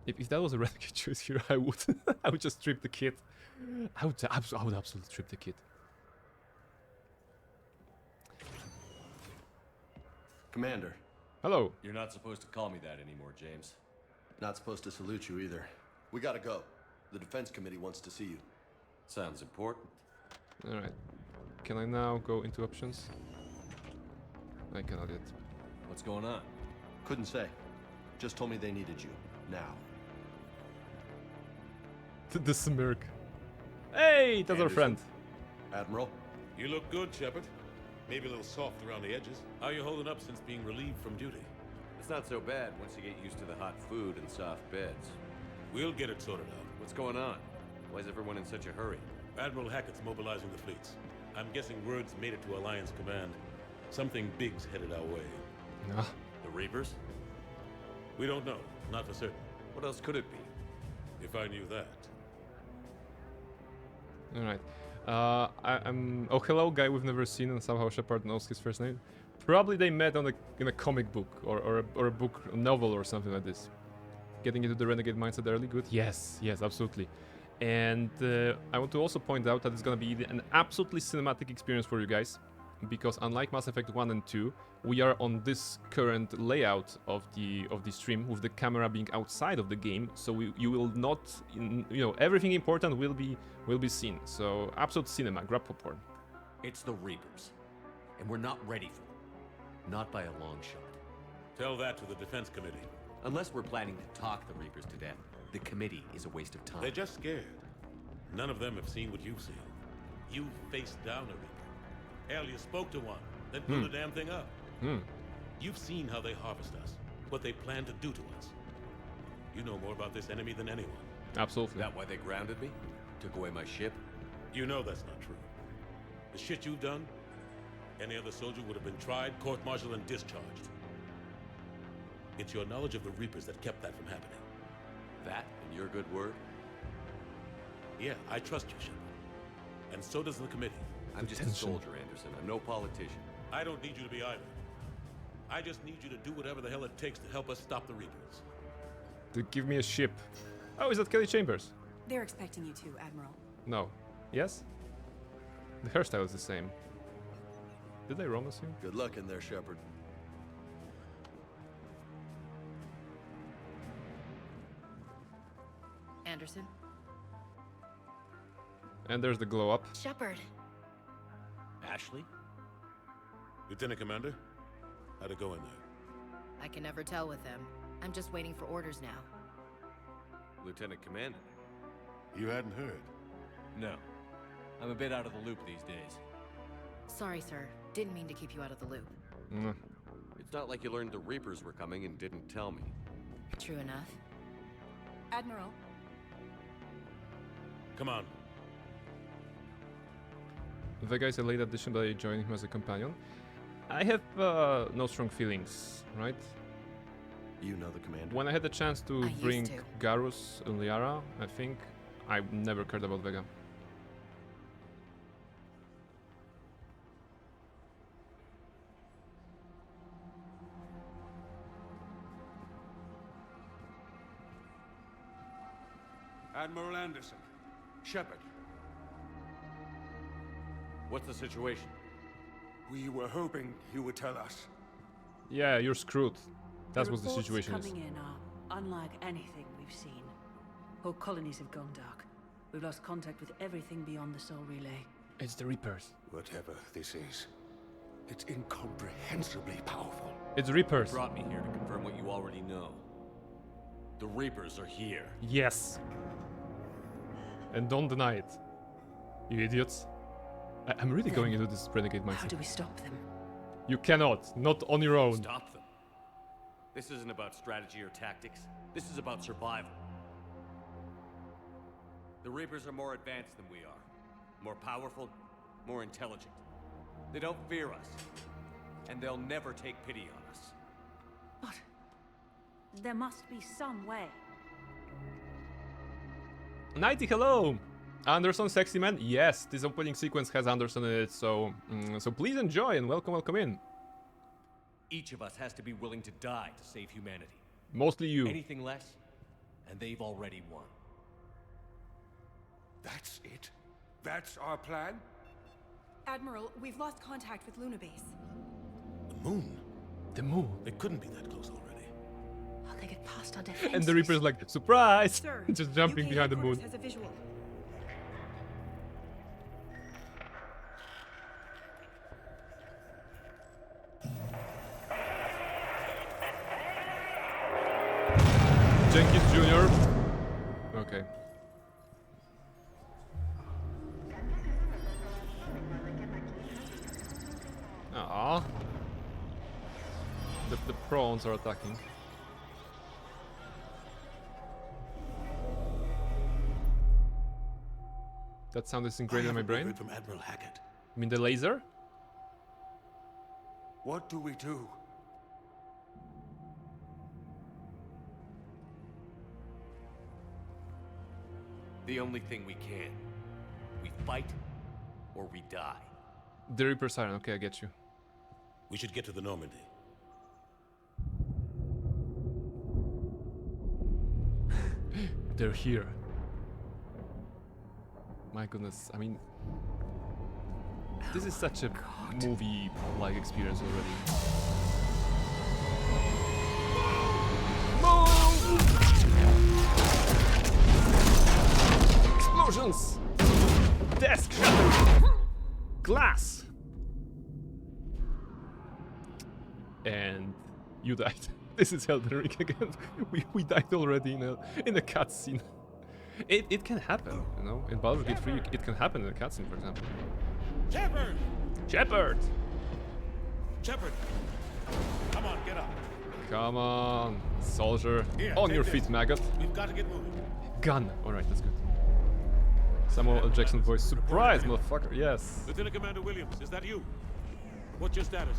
If that was a renegade choice here, I would I would just strip the kit. I would absolutely strip the kit. Commander, Hello. You're not supposed to call me that anymore, James. Not supposed to salute you either. We gotta go. The defense committee wants to see you. Sounds important. Alright. Can I now go into options? I cannot yet. What's going on? Couldn't say. Just told me they needed you. Now. The smirk. Hey, that's our friend. Admiral? You look good, Shepard. Maybe a little soft around the edges. How you holding up since being relieved from duty? It's not so bad once you get used to the hot food and soft beds. We'll get it sorted out. What's going on? Why is everyone in such a hurry? Admiral Hackett's mobilizing the fleets. I'm guessing word's made it to Alliance Command. Something big's headed our way. Ah, The Reapers? We don't know. Not for certain. What else could it be? If I knew that. alright. I'm... Oh, hello, guy we've never seen, and somehow Shepard knows his first name. Probably they met on in a comic book, or a book, a novel, or something like this. Getting into the Renegade mindset early, good? Yes, yes, absolutely. And I want to also point out that it's gonna be an absolutely cinematic experience for you guys, because unlike Mass Effect 1 and 2, we are on this current layout of the stream with the camera being outside of the game, so you will not, everything important will be seen. So absolute cinema. Grab popcorn. It's the Reapers. And we're not ready for them. Not by a long shot. Tell that to the Defense Committee. Unless we're planning to talk the Reapers to death, the committee is a waste of time. They're just scared. None of them have seen what you've seen. You faced down a Reaper. Hell, you spoke to one, then blew the damn thing up. You've seen how they harvest us, what they plan to do to us. You know more about this enemy than anyone. Absolutely. That why they grounded me? Took away my ship? You know that's not true. The shit you've done, any other soldier would have been tried, court-martialed, and discharged. It's your knowledge of the Reapers that kept that from happening. That and your good word? Yeah, I trust you, Shepard. And so does the committee. I'm just a Attention. soldier, Anderson. I'm no politician. I don't need you to be either. I just need you to do whatever the hell it takes to help us stop the Reapers. To give me a ship. Oh, is that Kelly Chambers? They're expecting you to, Admiral. No. Yes? The hairstyle is the same. Did they romance you? Good luck in there, Shepard. Anderson? And there's the glow up. Shepard. Ashley? Lieutenant Commander, how'd it go in there? I can never tell with them. I'm just waiting for orders now. Lieutenant Commander? You hadn't heard. No. I'm a bit out of the loop these days. Sorry, sir. Didn't mean to keep you out of the loop. Mm. It's not like you learned the Reapers were coming and didn't tell me. True enough. Admiral? Come on. Vega is a late addition, but I joined him as a companion. I have no strong feelings, right? You know the commander. When I had the chance to I used bring to. Garrus and Liara, I think I never cared about Vega. Admiral Anderson. Shepard. What's the situation? We were hoping you would tell us. Yeah, you're screwed. That's what the reports situation is. coming in are unlike anything we've seen. Whole colonies have gone dark. We've lost contact with everything beyond the Soul Relay. It's the Reapers. Whatever this is, it's incomprehensibly powerful. It's Reapers. Brought me here to confirm what you already know. The Reapers are here. Yes. And don't deny it. You idiots. I'm really going into this renegade How mindset. do we stop them? You cannot. Not on your own. Stop them. This isn't about strategy or tactics. This is about survival. The Reapers are more advanced than we are. More powerful, more intelligent. They don't fear us. And they'll never take pity on us. But there must be some way. Nighty, hello! Anderson, sexy man? Yes, this opening sequence has Anderson in it, so so please enjoy and welcome in. Each of us has to be willing to die to save humanity. Mostly you. Anything less, and they've already won. That's it? That's our plan? Admiral, we've lost contact with Luna Base. The moon? The moon. They couldn't be that close already. How they get past our defenses? And the Reaper's like, surprise! Sir, Just jumping UK behind the moon. headquarters has a visual. Jenkins Jr. Okay. Ah. The prawns are attacking. That sound is ingrained in my brain. Heard from Admiral Hackett. You mean the laser? What do we do? The only thing we can. We fight or we die. The Reaper siren. Okay, I get you. We should get to the Normandy. They're here. My goodness, I mean, this is such a movie-like experience already. Move! Explosions! Desk shattered! Glass! And you died. This is Elden Ring again. We died already in a cutscene. It can happen, you know. In Baldur's Gate 3, it can happen in a cutscene, for example. Shepard! Shepard! Shepard! Come on, get up. Come on, soldier. Here, On take your this. feet, maggot. We've got to get moving. Gun. Alright, that's good. Samuel L. Jackson voice. Surprise, motherfucker. Yes. Lieutenant Commander Williams, is that you? What's your status?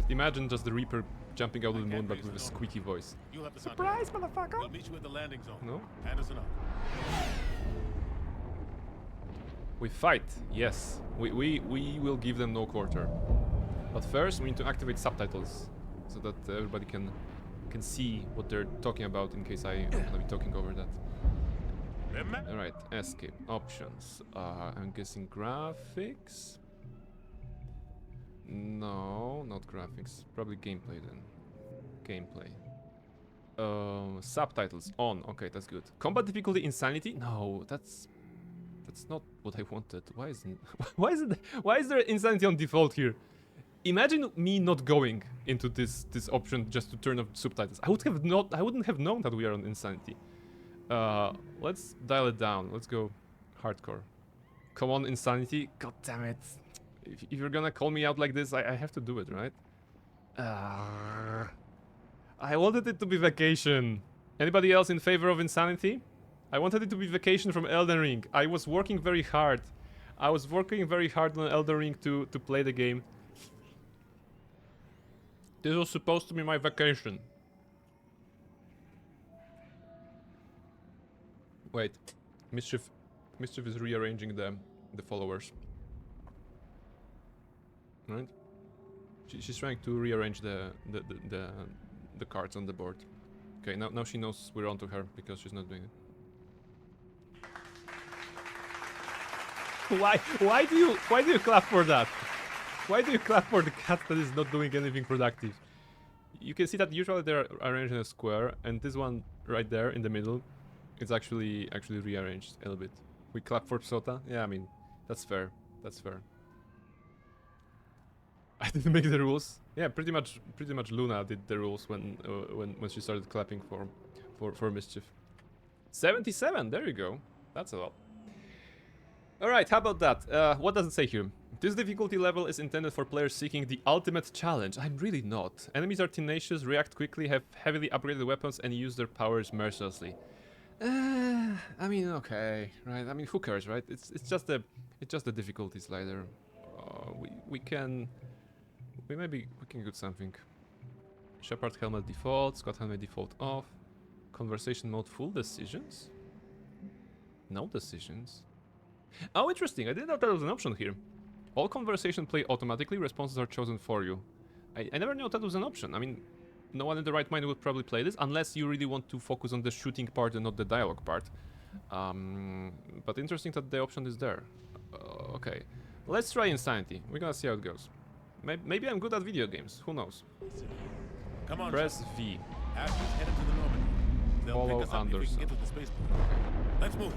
Imagine just the Reaper jumping out of the moon, but with a squeaky voice. You'll have the Surprise, contact. motherfucker! We'll meet you at the landing zone. No? Hand us a knock. We fight, yes. We will give them no quarter. But first, we need to activate subtitles so that everybody can see what they're talking about in case I'm gonna be talking over that. Alright, escape options. I'm guessing graphics. No, not graphics. Probably gameplay then. Gameplay. Subtitles on. Okay, that's good. Combat difficulty insanity? No, that's not what I wanted. Why is there insanity on default here? Imagine me not going into this option just to turn off subtitles. I wouldn't have known that we are on insanity. Let's dial it down. Let's go hardcore. Come on, insanity. God damn it. If you're gonna call me out like this, I have to do it, right? I wanted it to be vacation. Anybody else in favor of insanity? I wanted it to be vacation from Elden Ring. I was working very hard. I was working very hard on Elden Ring to play the game. This was supposed to be my vacation. Wait, Mischief is rearranging the followers. Right? She's trying to rearrange the cards on the board. Okay, now she knows we're onto her because she's not doing it. Why do you clap for that? Why do you clap for the cat that is not doing anything productive? You can see that usually they're arranged in a square, and this one right there in the middle is actually rearranged a little bit. We clap for Psota? Yeah, I mean, that's fair. That's fair. I didn't make the rules. Yeah, pretty much Luna did the rules when she started clapping for Mischief. 77, there you go. That's a lot. Alright, how about that? What does it say here? This difficulty level is intended for players seeking the ultimate challenge. I'm really not. Enemies are tenacious, react quickly, have heavily upgraded weapons, and use their powers mercilessly. I mean, okay, right? I mean, who cares, right? It's just the difficulty slider. We can do something. Shepard helmet default, Scott helmet default off. Conversation mode full decisions? No decisions. Oh, interesting. I didn't know there was an option here. All conversation play automatically, responses are chosen for you. I never knew that was an option. I mean, no one in the right mind would probably play this, unless you really want to focus on the shooting part and not the dialogue part. But interesting that the option is there. Okay, let's try Insanity. We're gonna see how it goes. Maybe I'm good at video games. Who knows? Come on, Press V. Ashby's headed to the Normandy. They'll Follow pick us up if we Anderson. can get to the spaceport. Let's move.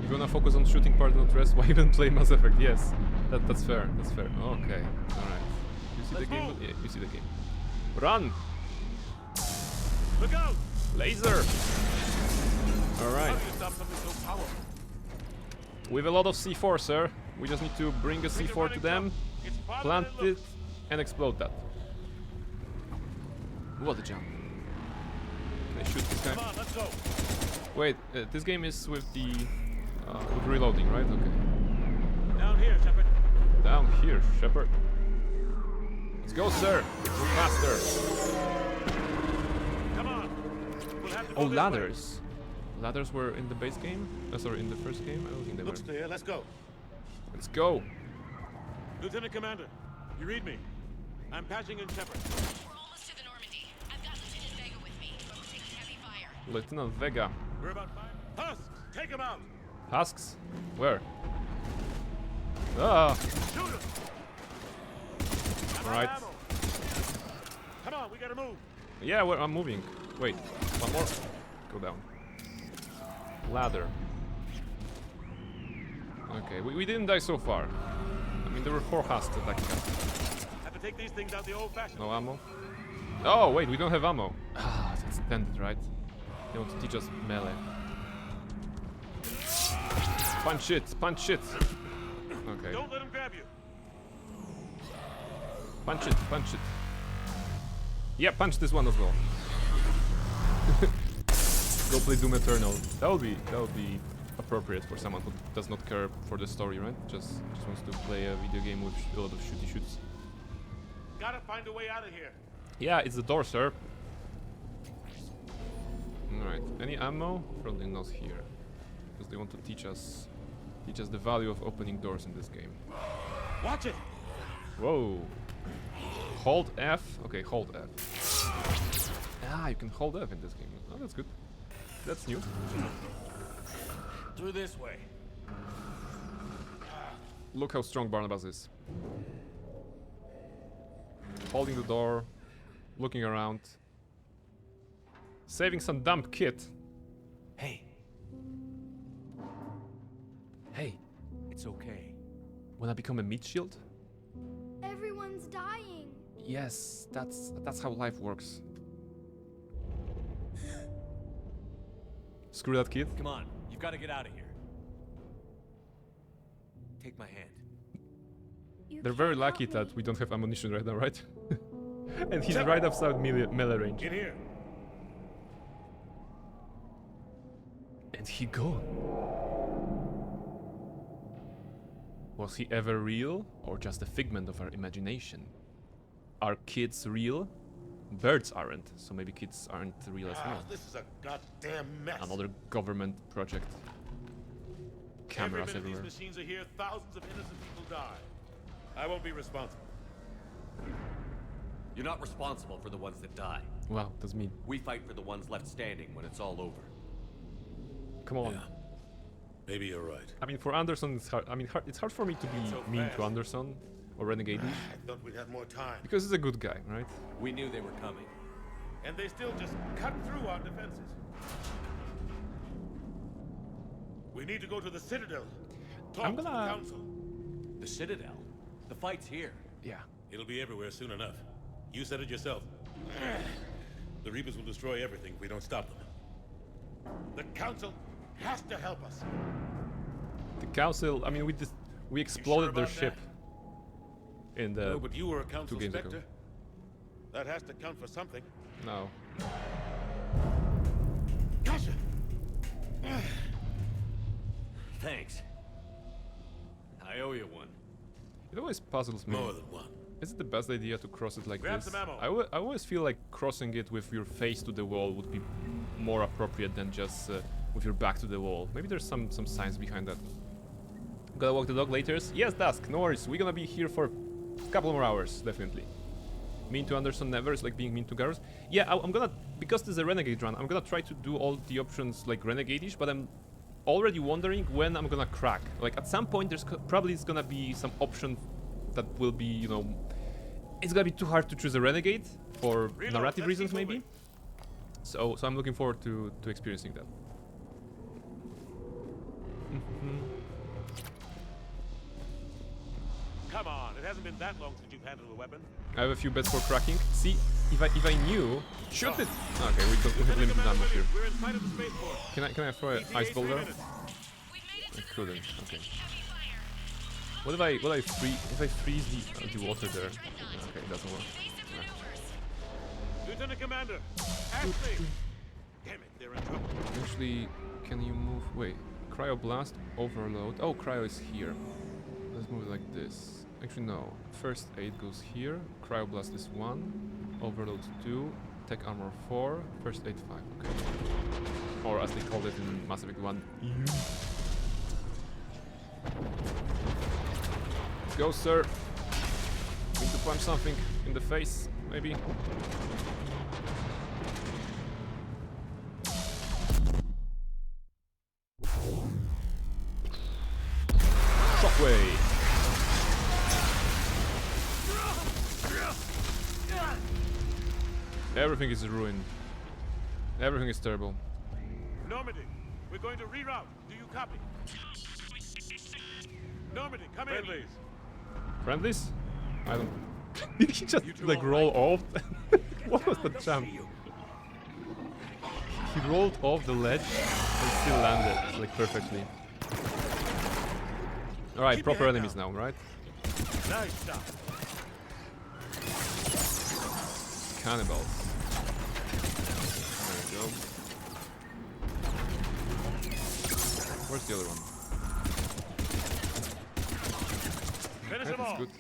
You're gonna focus on shooting part, not rest. Why even play Mass Effect? Yes, that's fair. That's fair. Okay, all right. You see Let's the game? move. Yeah, you see the game. Run, Look out! laser. All How right. do you stop something so powerful? We have a lot of C4, sir. We just need to bring a Make it C4 to running them, jump. It's farther plant than it, looks. and explode that. What a jump! Can I shoot this Come guy? on, let's go. Wait, this game is with the with reloading, right? Okay. Down here, Shepard. Down here, Shepard. Let's go, sir. Move faster. Come on. We'll have to go Oh, this ladders. Ladders were in the base game? Sorry, in the first game? I don't think they way. Looks were. clear. Let's go. Let's go. Lieutenant Commander, you read me? I'm patching in Shepard. We're almost to the Normandy. I've got Lieutenant Vega with me, but we're taking heavy fire. Lieutenant Vega. We're about 5. Husks, take him out. Husks? Where? Ah! Shoot him. I'm out of Right. ammo. Come on, we gotta move. Yeah, well, I'm moving. Wait, one more. Go down. Ladder. Okay, we didn't die so far. I mean, there were 4 Husks attacking us. Have to take these things out the old-fashioned. No ammo? Oh, wait, we don't have ammo. Ah, that's intended, right? They want to teach us melee. Punch it, punch it. Okay. Don't let him grab you. Punch it, punch it. Yeah, punch this one as well. Go play Doom Eternal. That would be appropriate for someone who does not care for the story, right? Just wants to play a video game with a lot of shooty shoots. Gotta find a way out of here. Yeah, it's the door, sir. Alright, any ammo? Probably not here. Because they want to teach us the value of opening doors in this game. Watch it. Whoa. Hold F? Okay, hold F. Ah, you can hold F in this game. Oh, that's good. That's new. Through this way. Look how strong Barnabas is. Holding the door, looking around, saving some dumb kid. Hey, Hey, it's okay. wanna become a meat shield? Everyone's dying. Yes, that's how life works. Screw that kid. Come on, you've got to get out of here. Take my hand. You They're very can't lucky help that me. we don't have ammunition right now, right? And he's right outside melee range. In here. And he gone. Was he ever real, or just a figment of our imagination? Are kids real? Birds aren't, so maybe kids aren't real as well. This is a goddamn mess. Another government project. Cameras Every minute everywhere. these machines are here, thousands of innocent people die. I won't be responsible. You're not responsible for the ones that die. Wow, that's mean. We fight for the ones left standing when it's all over. Come on. Yeah. Maybe you're right. I mean, for Anderson, it's hard. I mean, it's hard for me to be So mean fast. to Anderson or Renegade I thought we'd have more time. because he's a good guy, right? We knew they were coming. And they still just cut through our defenses. We need to go to the Citadel. Talk I'm to the gonna- Council. The Citadel. The fight's here. Yeah. It'll be everywhere soon enough. You said it yourself. The Reapers will destroy everything if we don't stop them. The Council has to help us. The council. I mean, we exploded their about ship. In the No, but you were a Council games ago. Spectre. That has to count for something. no. Gotcha! Thanks. I owe you one. It always puzzles me. More than one. Is it the best idea to cross it like Grab this? some ammo. I always feel like crossing it with your face to the wall would be more appropriate than just with your back to the wall. Maybe there's some science behind that. Gotta walk the dog later? Yes, Dusk, no worries. We're gonna be here for a couple more hours, definitely. Mean to Anderson never is like being mean to Garrus. Yeah, I'm gonna, because this is a Renegade run, I'm gonna try to do all the options like Renegade-ish, but I'm already wondering when I'm gonna crack. Like at some point there's probably is gonna be some option that will be, you know, it's gonna be too hard to choose a renegade for Reload, narrative let's reasons, keep maybe. moving. So I'm looking forward to experiencing that. Come on, it hasn't been that long since you've handled a weapon. I have a few bets for cracking. See, if I knew, shoot it. Okay, we have limited ammo here. We're in sight of the spaceport. Can I throw an ETA ice 3 boulder? minutes. We've made it I to the couldn't. limit. Okay. Taking heavy fire. What if I freeze the water there? Okay, it doesn't work. Evasive maneuvers. Lieutenant Commander, Ashley. Damn it, they're in trouble. Actually, can you move? Wait, cryoblast overload. Oh, cryo is here. Let's move it like this. Actually, no. First aid goes here. Cryoblast is 1. Overload 2. Tech armor 4. First aid 5. Okay. Or as they called it in Mass Effect 1. Let's go, sir. Need to punch something in the face, maybe. Shockwave. Everything is ruined. Everything is terrible. Normandy, we're going to reroute. Do you copy? Normandy, come in, please. Friendlies? I don't. Did he just You two like all roll off? What was the jump? He rolled off the ledge and still landed like perfectly. Alright, Keep your proper head enemies down. now, right? Nice shot. Cannibals. There we go. Where's the other one? Finish That them is all. good.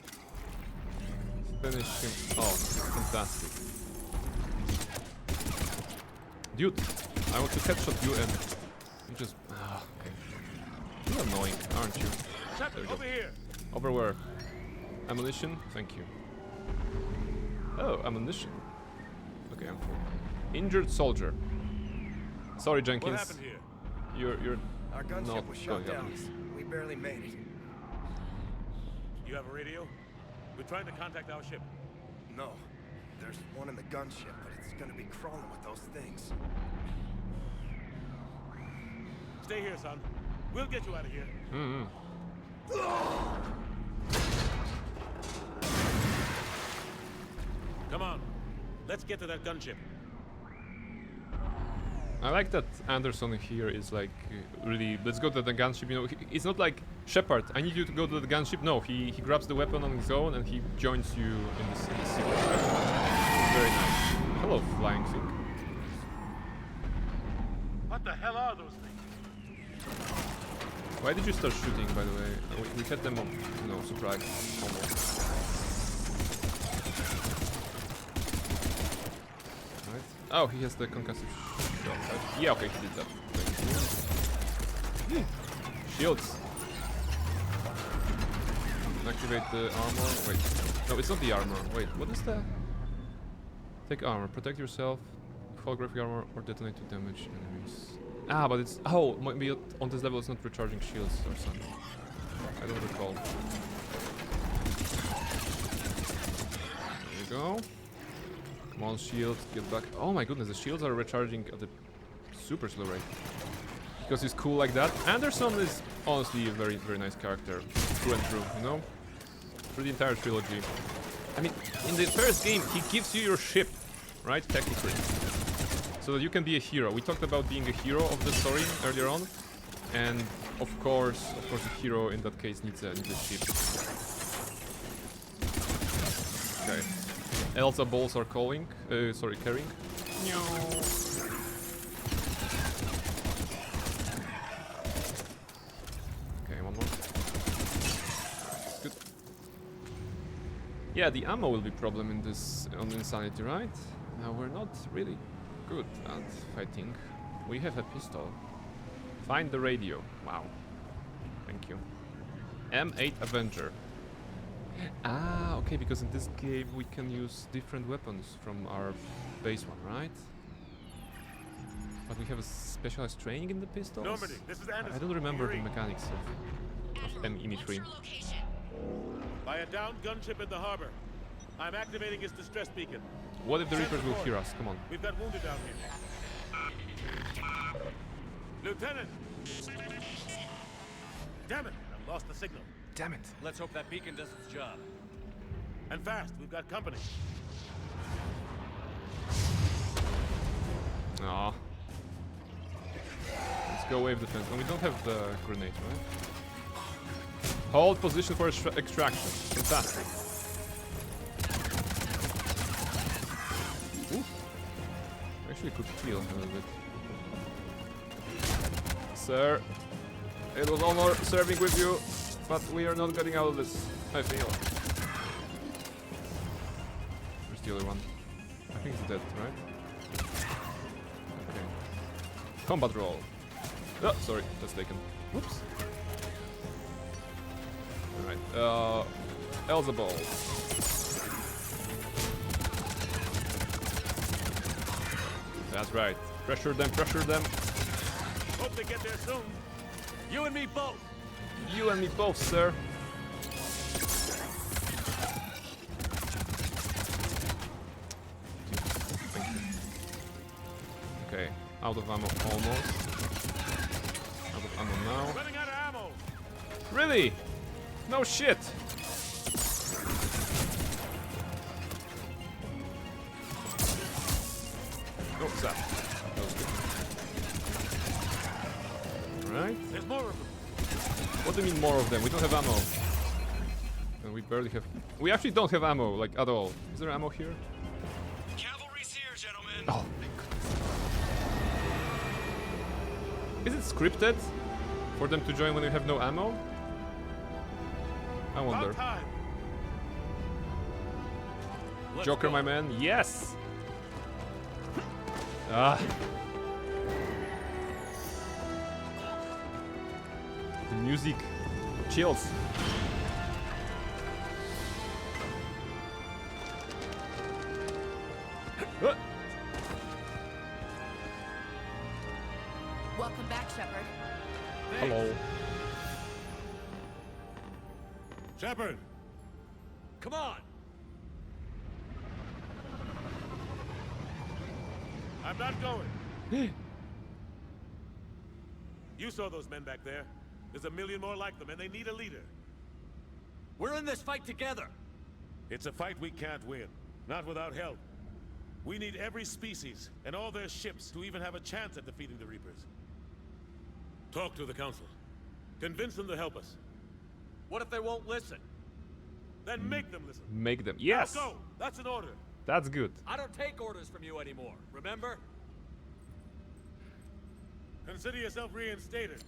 Finish him. Oh, fantastic. Dude, I want to headshot you and you just... Ah, okay. You're annoying, aren't you? Shut There we go. over here. Over where? Ammunition? Thank you. Oh, ammunition. Okay, I'm full. Injured soldier. Sorry, What Jenkins. happened here? You're Our not gunship was shot going up down. this. We barely made it. You have a radio? We're trying to contact our ship. No. There's one in the gunship, but it's gonna be crawling with those things. Stay here, son. We'll get you out of here. Mm-hmm. Come on. Let's get to that gunship. I like that Anderson here is like really, let's go to the gunship, you know, it's not like Shepard, I need you to go to the gunship. No, he grabs the weapon on his own and he joins you in this sequence. Right? Very nice. Hello, flying thing. What the hell are those things? Why did you start shooting, by the way? We had them on, you know, surprise, almost. Right. Oh, he has the concussive shot, right? Yeah, okay, he did that. Shields. Activate the armor. Wait, no, it's not the armor. Wait, what is that? Take armor. Protect yourself. Holographic armor or detonate to damage enemies. Ah, but it's... Oh, maybe on this level it's not recharging shields or something. I don't recall. There you go. Come on, shield, get back. Oh my goodness, the shields are recharging at a super slow rate. Because he's cool like that. Anderson is honestly a very, very nice character. Through and through, you know? Through the entire trilogy. I mean, in the first game, he gives you your ship, right? Technically. So that you can be a hero. We talked about being a hero of the story earlier on. And of course, a hero in that case needs a ship. Okay. Elsa balls are calling. Sorry, carrying. Okay, one more. Good. Yeah, the ammo will be a problem in this on Insanity, right? Now we're not really good at fighting. We have a pistol. Find the radio. Wow. Thank you. M8 Avenger. Ah, okay, because in this game we can use different weapons from our base one, right? But we have a specialized training in the pistols? Normandy, this is Anderson. I don't remember the Yuri. mechanics of Admiral, what's M-E3. your location? By a downed gunship in the harbor. I'm activating its distress beacon. What if the Reapers will hear us? Come on. We've got wounded down here. Lieutenant! Damn it! I lost the signal. Damn it. Let's hope that beacon does its job. And fast, we've got company. Aw. Let's go wave defense. And we don't have the grenade, right? Hold position for extraction. Fantastic. Ooh. Actually could heal a little bit. Sir, it was honor serving with you, but we are not getting out of this, I feel. Where's the other one? I think he's dead, right? Okay. Combat roll. Oh, sorry, that's taken. Whoops. Alright, Elza Ball. That's right. Pressure them, pressure them. Hope they get there soon. You and me both! You and me both, sir. Thank you. Okay, out of ammo almost. Out of ammo now. Running out of ammo. Really? No shit. Oh, zap. That was good. Alright. There's more of them. What do you mean more of them? We don't have ammo. And we barely have... We actually don't have ammo, like, at all. Is there ammo here? Cavalry's here, gentlemen! Oh, my goodness. Is it scripted? For them to join when you have no ammo? I wonder. About time. Let's Joker, go. my man. Yes! Ah. The music chills. Ah. Welcome back, Shepard. Hello. Shepard. Come on! I'm not going. You saw those men back there. There's a million more like them, and they need a leader. We're in this fight together! It's a fight we can't win. Not without help. We need every species and all their ships to even have a chance at defeating the Reapers. Talk to the Council. Convince them to help us. What if they won't listen? Then make them listen. Make them. Yes! Now go! That's an order. That's good. I don't take orders from you anymore, remember? Consider yourself reinstated.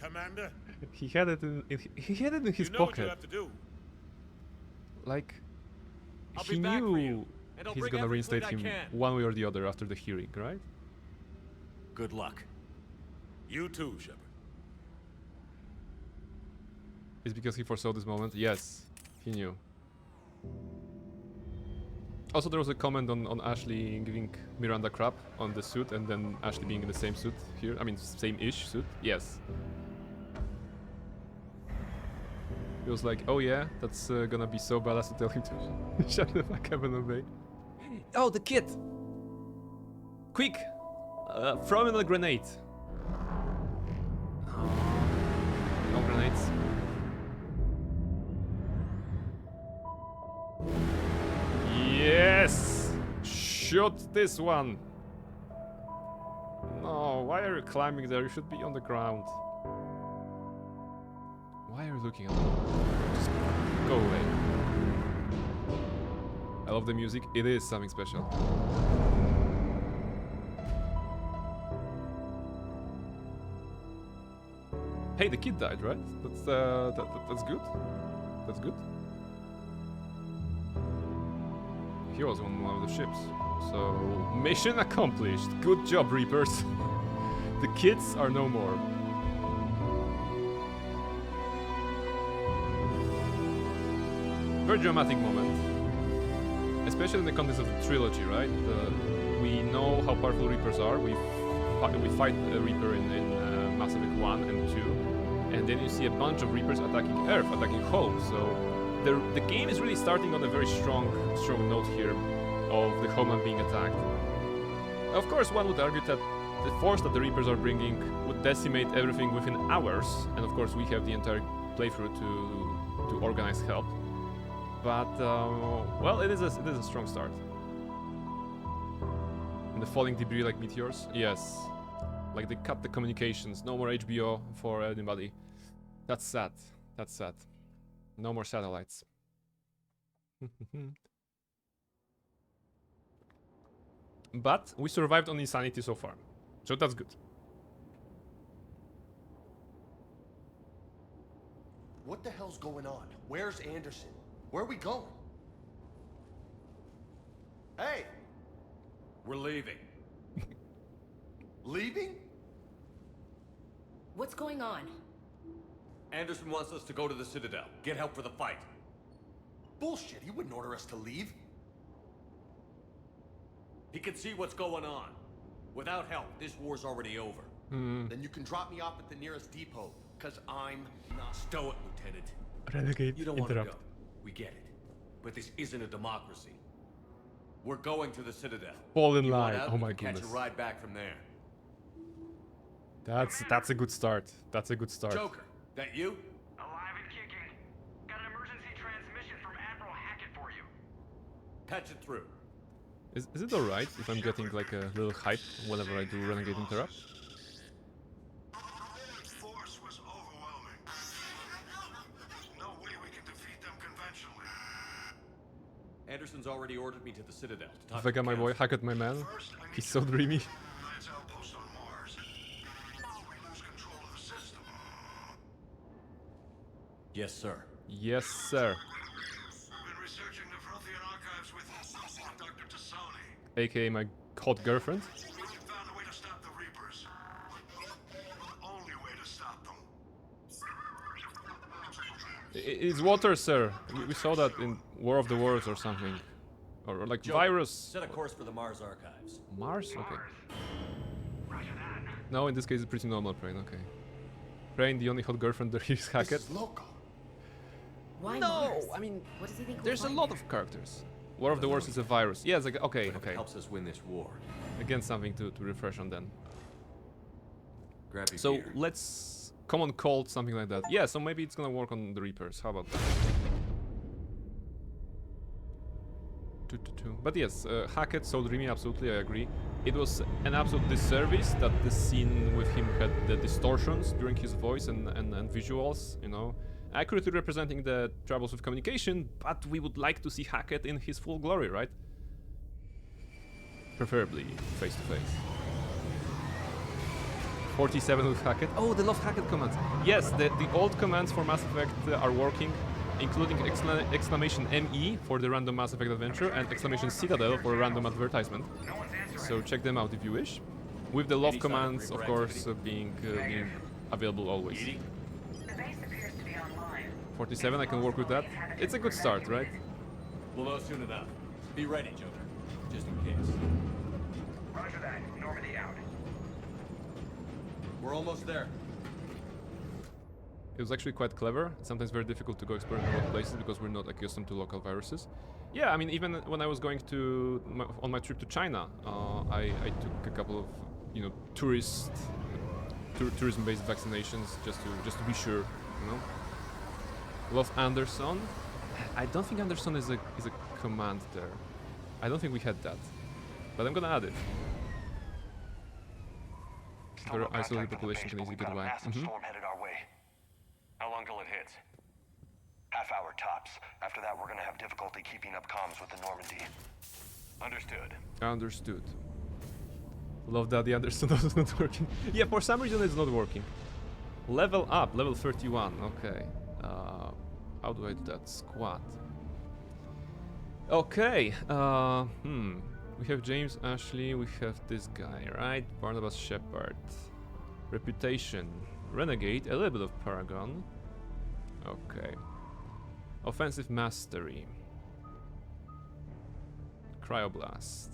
Commander, He had it in his you know what pocket. you have to do. Like, I'll he be back for knew you, and I'll he's bring gonna every reinstate fleet I him can. one way or the other after the hearing, right? Good luck. You too, Shepard. It's because he foresaw this moment? Yes, he knew. Also, there was a comment on Ashley giving Miranda crap on the suit, and then Ashley being in the same suit here. I mean, same-ish suit. Yes. He was like, oh yeah, that's gonna be so badass to tell him to shut the fuck up and obey. Oh, the kid! Quick! Throw in a grenade. No grenades. Yes! Shoot this one! No, why are you climbing there? You should be on the ground. Why are you looking at me? Just go away. I love the music. It is something special. Hey, the kid died, right? That's good. That's good. He was on one of the ships. So, mission accomplished. Good job, Reapers. The kids are no more. Very dramatic moment. Especially in the context of the trilogy, right? We know how powerful Reapers are. We fight a Reaper in Mass Effect 1 and 2. And then you see a bunch of Reapers attacking Earth, attacking home. So, the game is really starting on a very strong note here of the homeland being attacked. Of course, one would argue that the force that the Reapers are bringing would decimate everything within hours, and of course we have the entire playthrough to organize help. But well, it is a strong start. And the falling debris like meteors, yes, like they cut the communications. No more HBO for anybody. That's sad. That's sad. No more satellites. But we survived on insanity so far, so that's good. What the hell's going on? Where's Anderson? Where are we going? Hey! We're leaving. Leaving? What's going on? Anderson wants us to go to the Citadel, get help for the fight. Bullshit, he wouldn't order us to leave. He can see what's going on. Without help, this war's already over. Then you can drop me off at the nearest depot, because I'm not... Stow it, Lieutenant. Renegade You don't want to go. interrupt. We get it. But this isn't a democracy. We're going to the Citadel. Fall in You want line. out, Oh my you can goodness. catch a ride back from there. That's a good start. That's a good start. Joker, that you? Alive and kicking. Got an emergency transmission from Admiral Hackett for you. Patch it through. Is it alright if I'm getting like a little hype whenever I do Renegade interrupt? Force was overwhelming. There's no way we can defeat them conventionally. Anderson's already ordered me to the Citadel to talk Vega, to my boy, Council. Hackett, my man. First, I need He's so dreamy. Alliance outpost on Mars. We lose control of the system. Yes, sir. Yes, sir. We've been researching the Frothian archives with Dr. Tassoni. AKA my hot girlfriend. We found a way to stop the Reapers. The only way to stop them. It's water, sir. We saw that in War of the Worlds or something. Or like Joker, virus. Set a course for the Mars archives. Mars? Okay. Roger that. No, in this case it's pretty normal, Brain, okay. Brain, the only hot girlfriend there is Hackett. This is local. Why No, Mars? I mean, What does he think? there's a we'll lot find of characters. War of the Worlds is a virus. Yes, okay, But if okay. it helps us win this war. Again, something to refresh on then. Grab your So gear. let's common cold, something like that. Yeah, so maybe it's gonna work on the Reapers. How about that? But yes, Hackett sold Remy, absolutely, I agree. It was an absolute disservice that the scene with him had the distortions during his voice and visuals, you know, accurately representing the troubles with communication, but we would like to see Hackett in his full glory, right? Preferably face to face. 47 with Hackett. Oh, the love Hackett commands. Yes, the old commands for Mass Effect are working, including exclamation ME for the random Mass Effect adventure and exclamation Citadel for a random advertisement. So check them out if you wish. With the love Any sign of commands, of Reaper course, being available always. Edie? 47, I can work with that. It's a good start, right? We'll know soon enough. Be ready, Joker. Just in case. Roger that. Normandy out. We're almost there. It was actually quite clever. It's sometimes very difficult to go explore in remote places because we're not accustomed to local viruses. Yeah, I mean, even when I was going to on my trip to China, I took a couple of, you know, tourism-based vaccinations just to be sure, you know. Love Anderson. I don't think Anderson is a command there. I don't think we had that, but I'm gonna add it. Very isolated population can easily get by. Storm headed our way. How long till it hits? Half hour tops. After that, we're gonna have difficulty keeping up comms with the Normandy. Understood. Understood. Love that the Anderson is not working. Yeah, for some reason it's not working. Level up, level 31. Okay. How do I do that? Squad. Okay. We have James Ashley. We have this guy, right? Barnabas Shepard. Reputation. Renegade. A little bit of Paragon. Okay. Offensive Mastery. Cryoblast.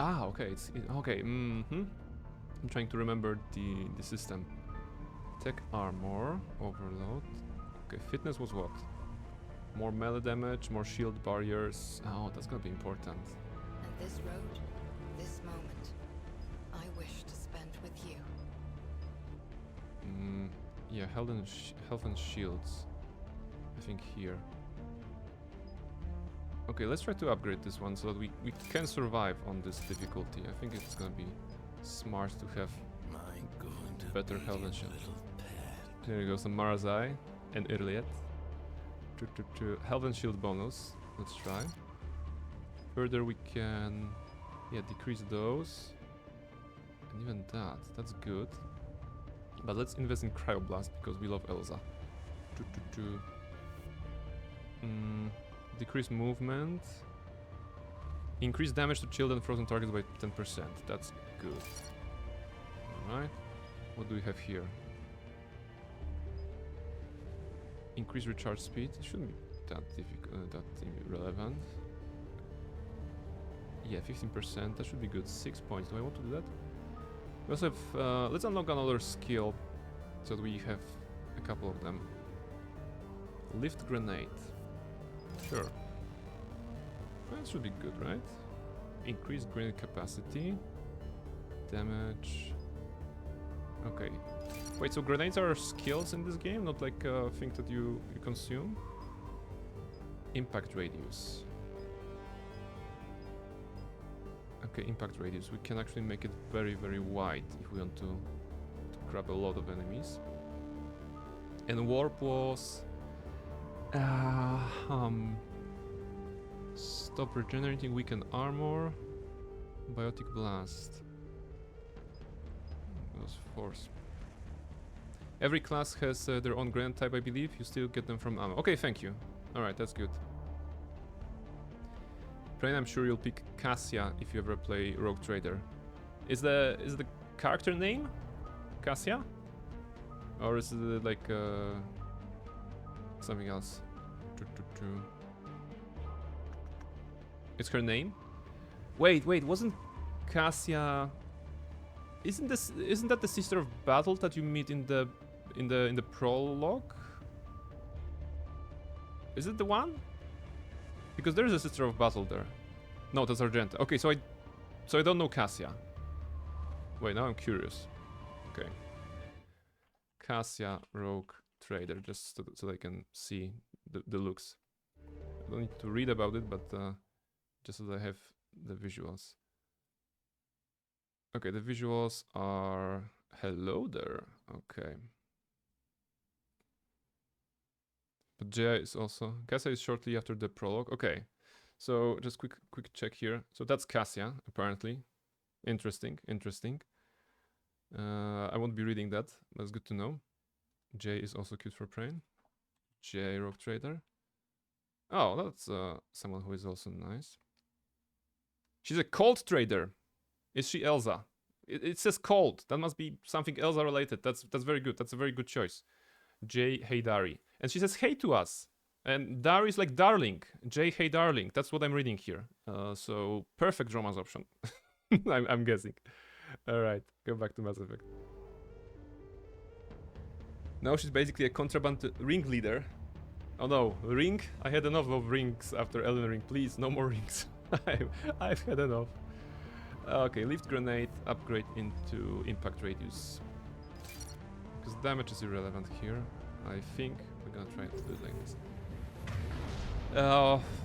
Okay, it's okay. I'm trying to remember the system. Tech armor, overload. Okay, fitness was what? More melee damage, more shield barriers. Oh, that's gonna be important. And this road, this moment, I wish to spend with you. Yeah, health and shields. I think here. Okay, let's try to upgrade this one so that we can survive on this difficulty. I think it's gonna be smart to have better health and shield. There goes some Marazai and Irliet. Health and shield bonus. Let's try. Further we can decrease those. And even that. That's good. But let's invest in Cryoblast because we love Elsa. Decrease movement. Increase damage to chilled and frozen targets by 10%. That's good. Alright. What do we have here? Increase recharge speed. It shouldn't be that difficult, that irrelevant. Yeah, 15%. That should be good. 6 points. Do I want to do that? We also have. Let's unlock another skill so that we have a couple of them. Lift grenade. Sure. That should be good, right? Increase grenade capacity. Damage. Okay. Wait, so grenades are skills in this game, not like a thing that you consume? Impact radius. Okay, impact radius. We can actually make it very, very wide if we want to grab a lot of enemies. And warp was... stop regenerating weakened armor. Biotic blast. Those force. Every class has their own grenade type, I believe. You still get them from ammo. Okay, thank you. Alright, that's good. Brain, I'm sure you'll pick Cassia if you ever play Rogue Trader. Is the character name Cassia? Or is it like something else? It's her name? Wait, wasn't Cassia... Isn't that the sister of Battle that you meet in the prologue? Is it the one? Because there's a sister of Battle there. No, that's Argenta. Okay, so I don't know Cassia. Wait, now I'm curious. Okay. Cassia Rogue Trader, just so I can see the looks. I don't need to read about it, but just so that I have the visuals. Okay, the visuals are... Hello there. Okay. But Jaya is also... Cassia is shortly after the prologue. Okay. So, just quick check here. So that's Cassia, apparently. Interesting. I won't be reading that. That's good to know. Jay is also cute for Prain. Jay Rogue Trader. Oh, that's someone who is also nice. She's a Colt Trader. Is she Elsa? It says Colt. That must be something Elsa related. That's very good. That's a very good choice. Jay, hey Dari. And she says hey to us. And Dari is like darling. Jay, hey darling. That's what I'm reading here. So perfect romance option. I'm guessing. Alright, go back to Mass Effect. Now she's basically a contraband ringleader. Oh no, ring? I had enough of rings after Elden Ring. Please, no more rings. I've had enough. Okay, lift grenade, upgrade into impact radius. Because damage is irrelevant here. I think we're gonna try to do it like this.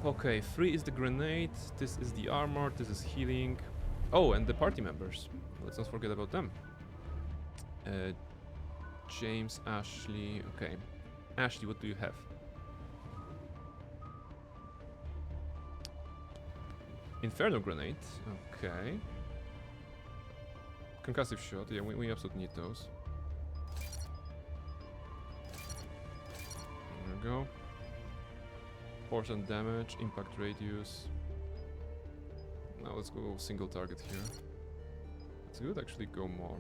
Okay, 3 is the grenade, this is the armor, this is healing. Oh, and the party members. Let's not forget about them. James, Ashley, okay. Ashley, what do you have? Inferno grenade, okay. Concussive shot, yeah, we absolutely need those. There we go. Force and damage, impact radius. Now let's go single target here. It's good, actually go more.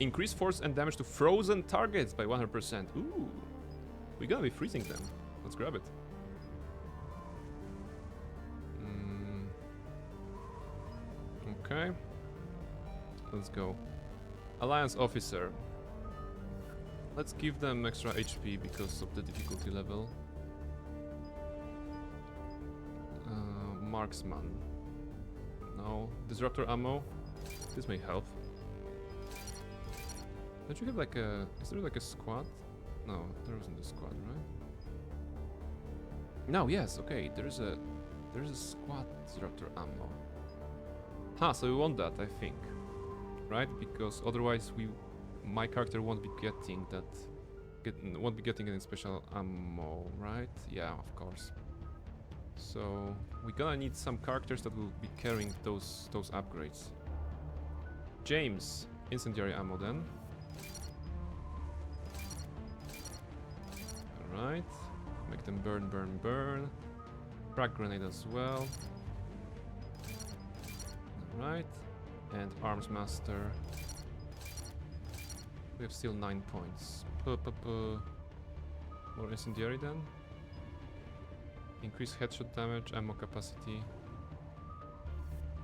Increase force and damage to frozen targets by 100%. Ooh, we're gonna be freezing them. Let's grab it. Okay. Let's go. Alliance officer. Let's give them extra HP because of the difficulty level. Marksman. No. Disruptor ammo. This may help. Don't you have like a... Is there like a squad? No, there isn't a squad, right? No, yes, okay. There's a squad disruptor ammo. So we want that, I think. Right? Because otherwise my character won't be getting that... won't be getting any special ammo, right? Yeah, of course. So we're gonna need some characters that will be carrying those upgrades. James, incendiary ammo then. Alright. Make them burn, burn, burn. Frag grenade as well. Alright. And arms master. We have still 9 points. More incendiary then. Increase headshot damage, ammo capacity.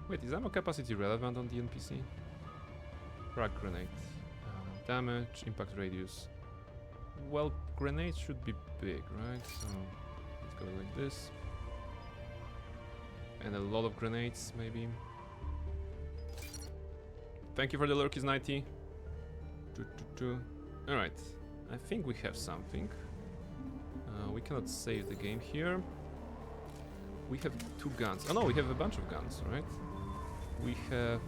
Wait, is ammo capacity relevant on the NPC? Frag grenade. Damage, impact radius. Well, grenades should be big, right? So let's go like this. And a lot of grenades, maybe. Thank you for the lurkies, 90. Alright, I think we have something. We cannot save the game here. We have 2 guns. Oh no, we have a bunch of guns, right? We have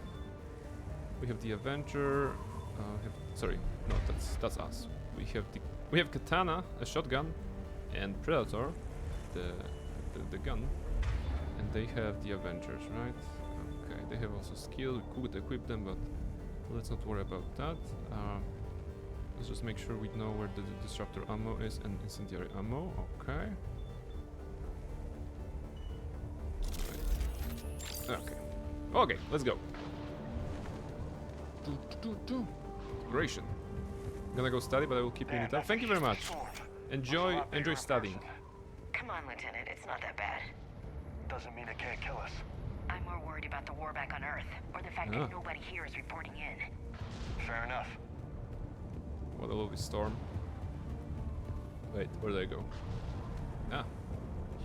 the Avenger. Sorry, no, that's us. We have Katana, a shotgun, and Predator, the gun, and they have the Avengers, right? Okay, they have also skill. We could equip them, but let's not worry about that. Let's just make sure we know where the disruptor ammo is and incendiary ammo. Okay. Okay. Okay, let's go. Integration. I'm gonna go study, but I will keep you in touch. Thank you very much. Enjoy studying. Come on, Lieutenant. It's not that bad. Doesn't mean it can't kill us. I'm more worried about the war back on Earth, or the fact that nobody here is reporting in. Fair enough. What a lovely storm. Wait, where did I go? Ah,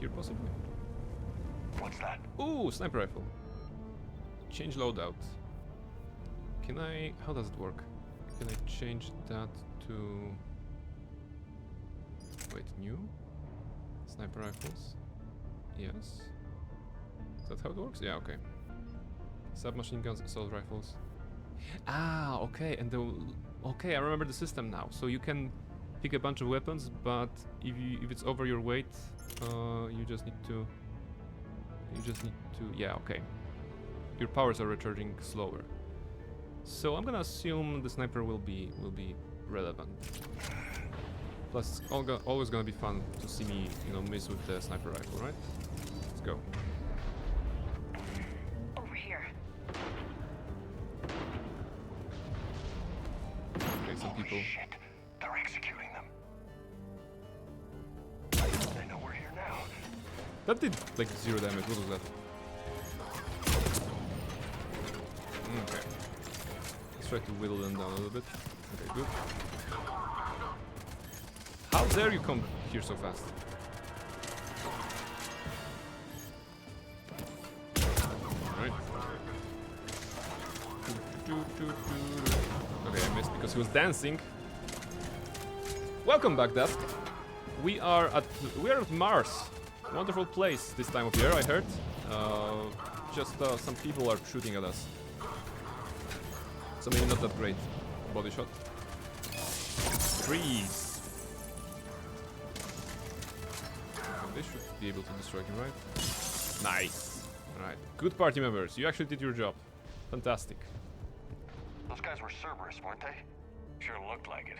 here possibly. What's that? Ooh, sniper rifle. Change loadout. Can I... How does it work? Can I change that to... Wait, new? Sniper rifles? Yes. Is that how it works? Yeah, okay. Submachine guns, assault rifles. Ah, okay, and the... Okay, I remember the system now. So you can pick a bunch of weapons, but if it's over your weight, you just need to... Yeah, okay. Your powers are recharging slower. So I'm gonna assume the sniper will be relevant. Plus, it's always gonna be fun to see me, miss with the sniper rifle, right? Let's go. Over here. Okay, some people. Shit, they're executing them. They know we're here now. That did like 0 damage. What was that? Okay. Let's try to whittle them down a little bit. Okay, good. How dare you come here so fast? Alright. Okay, I missed because he was dancing. Welcome back, Dusk. We are at Mars. Wonderful place this time of year, I heard. Just some people are shooting at us. So maybe not that great. Body shot. Freeze! They should be able to destroy him, right? Nice! Alright, good party members. You actually did your job. Fantastic. Those guys were Cerberus, weren't they? Sure looked like it.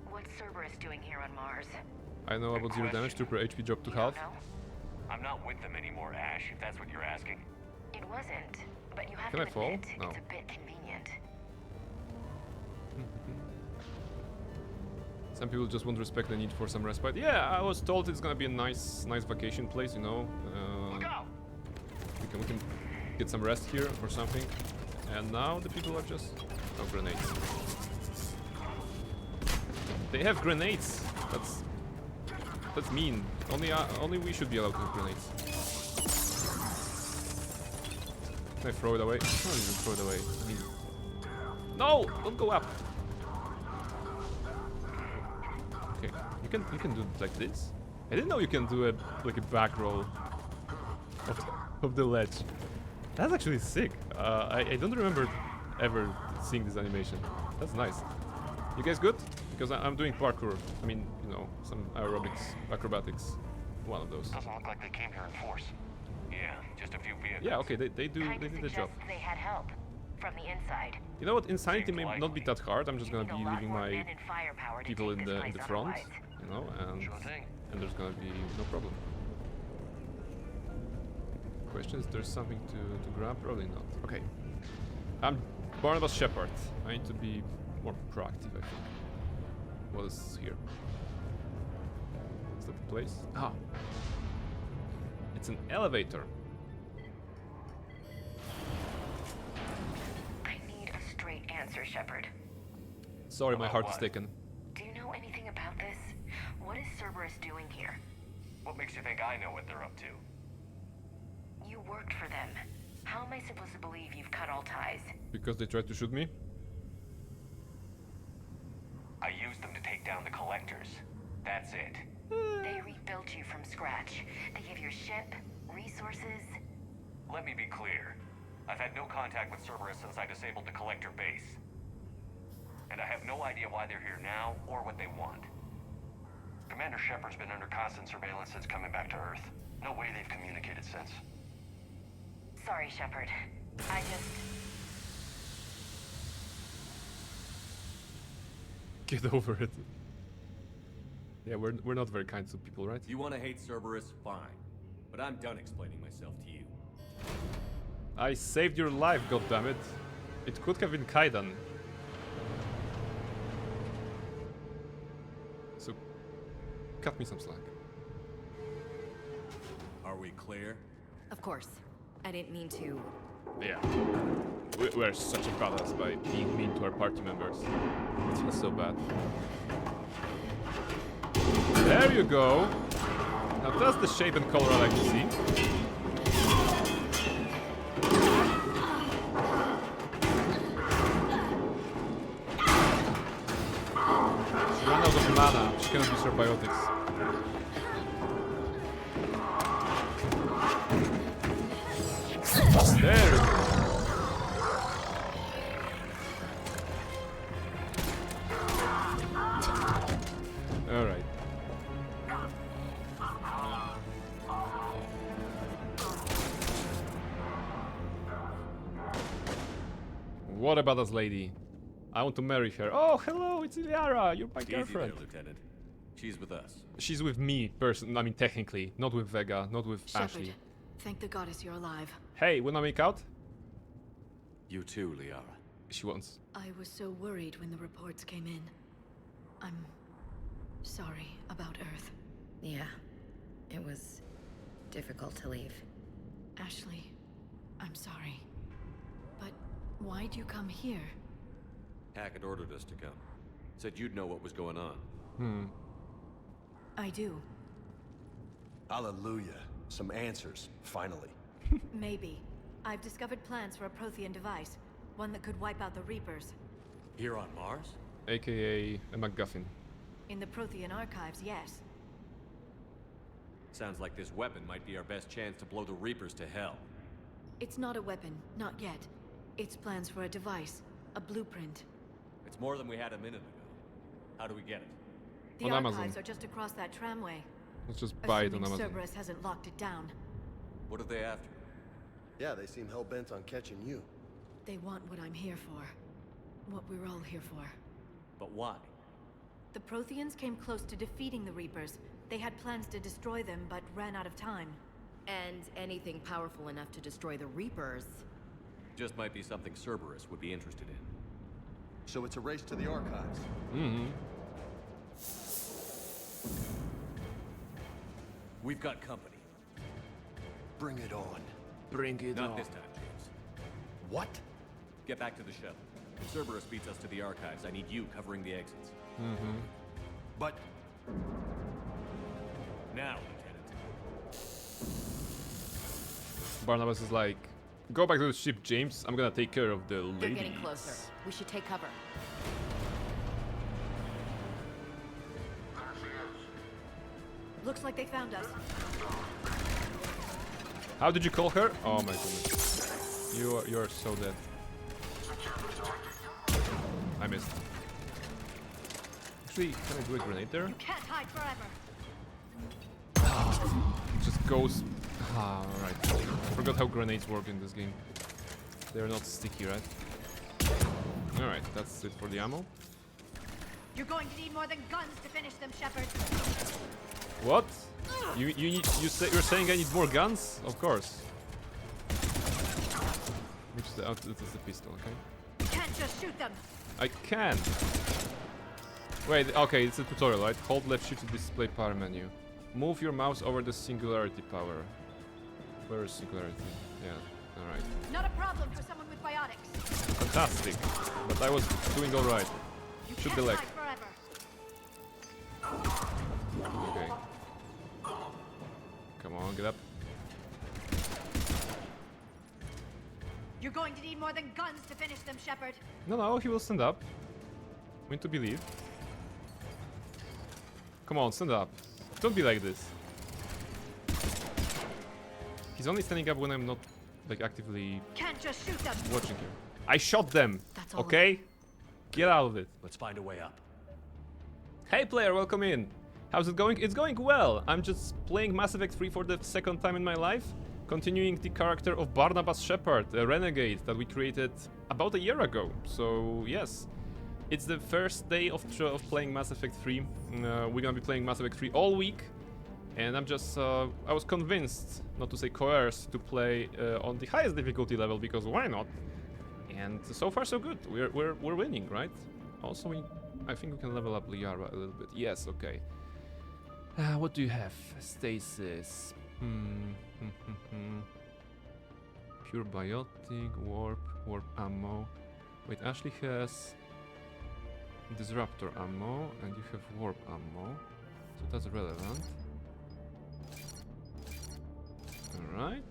What's Cerberus doing here on Mars? I know about 0 damage, trooper HP drop to You half. don't know? I'm not with them anymore, Ash, if that's what you're asking. It wasn't, but you have Can to I fall? admit No. it's a bit convenient. Some people just won't respect the need for some respite. Yeah, I was told it's gonna be a nice vacation place, Look out! We can get some rest here or something. And now the people are just... No grenades. They have grenades. That's mean. Only we should be allowed to have grenades. Can I throw it away? I can't even throw it away. I mean, no! Don't go up. Okay, you can do it like this. I didn't know you can do like a back roll of the ledge. That's actually sick. I don't remember ever seeing this animation. That's nice. You guys good? Because I'm doing parkour. I mean, you know, some aerobics, acrobatics. One of those. Doesn't look like they came here in force. Yeah, just a few vehicles. Yeah, okay, they did the job. They had help from the inside. You know what? Insanity Seems may not be likely. that hard. I'm just gonna You be need a lot leaving more my men and firepower to people take in this the place front, otherwise. you know, and Sure thing. there's gonna be no problem. Question is, there's something to grab? Probably not. Okay. I'm Barnabas Shepard. I need to be more proactive, I think. What is here? Is that the place? Ah. It's an elevator. I need a straight answer, Shepard. Sorry, my About heart is what? taken. Do you know anything about this? What is Cerberus doing here? What makes you think I know what they're up to? You worked for them. How am I supposed to believe you've cut all ties? Because they tried to shoot me? I used them to take down the collectors. That's it. They rebuilt you from scratch. They gave you a ship, resources. Let me be clear. I've had no contact with Cerberus since I disabled the collector base. And I have no idea why they're here now or what they want. Commander Shepard's been under constant surveillance since coming back to Earth. No way they've communicated since. Sorry, Shepard. I just... Get over it. Yeah, we're not very kind to people, right? You want to hate Cerberus? Fine. But I'm done explaining myself to you. I saved your life, goddammit. It could have been Kaidan. So, cut me some slack. Are we clear? Of course. I didn't mean to. Yeah. We're such a badass by being mean to our party members. It feels so bad. There you go. Now that's the shape and color I like to see. She ran out of mana. She cannot use her biotics. There we go. All right. What about this lady? I want to marry her. Oh, hello, it's Iliara. You're my Easy girlfriend. there, Lieutenant. She's with us. She's with me, I mean, technically, not with Vega, not with Ashley. Thank the goddess you're alive. Hey, wanna make out? You too, Liara. She wants. I was so worried when the reports came in. I'm sorry about Earth. Yeah, it was difficult to leave. Ashley, I'm sorry. But why'd you come here? Hackett ordered us to come. Said you'd know what was going on. I do. Hallelujah. Some answers, finally. Maybe. I've discovered plans for a Prothean device. One that could wipe out the Reapers. Here on Mars? AKA a MacGuffin. In the Prothean archives, yes. Sounds like this weapon might be our best chance to blow the Reapers to hell. It's not a weapon, not yet. It's plans for a device, a blueprint. It's more than we had a minute ago. How do we get it? The On archives Amazon. are just across that tramway. Let's just buy it on Assuming Amazon. Cerberus hasn't locked it down. What are they after? Yeah, they seem hell-bent on catching you. They want what I'm here for. What we're all here for. But why? The Protheans came close to defeating the Reapers. They had plans to destroy them, but ran out of time. And anything powerful enough to destroy the Reapers. Just might be something Cerberus would be interested in. So it's a race to the archives. We've got company. Bring it on. Bring it Not this time, James. What? Get back to the shuttle. If Cerberus beats us to the archives, I need you covering the exits. But Now, Lieutenant. Barnabas is like, go back to the ship, James. I'm gonna take care of the ladies. They're getting closer. We should take cover. Looks like they found us. How did you call her? Oh my goodness. You are so dead. I missed. Actually, can I do a grenade there? You can't hide forever. It just goes. Ah, alright. I forgot how grenades work in this game. They're not sticky, right? Alright, that's it for the ammo. You're going to need more than guns to finish them, Shepard. What? You're saying I need more guns? Of course. Which is the this is the pistol, okay? You can't just shoot them. I can. Wait, okay, it's a tutorial, right? Hold left shift to display power menu. Move your mouse over the singularity power. Where is singularity? Yeah, alright. Not a problem for someone with biotics. Fantastic. But I was doing alright. Shoot the leg. Okay. Come on, get up. You're going to need more than guns to finish them, Shepard. No, he will stand up. I'm going to believe. Come on, stand up. Don't be like this. He's only standing up when I'm not, like, actively Can't just shoot them. watching him. I shot them. That's all. Okay? Get out of it. Let's find a way up. Hey player, welcome in. How's it going? It's going well. I'm just playing Mass Effect 3 for the second time in my life. Continuing the character of Barnabas Shepard, a renegade that we created about a year ago. So, yes. It's the first day of playing Mass Effect 3. We're gonna be playing Mass Effect 3 all week. And I'm just, I was convinced, not to say coerced, to play on the highest difficulty level, because why not? And so far so good. We're winning, right? Also, I think we can level up Liara a little bit. Yes, okay. What do you have? Stasis. Pure biotic, warp ammo. Wait, Ashley has disruptor ammo, and you have warp ammo, so that's relevant. Alright.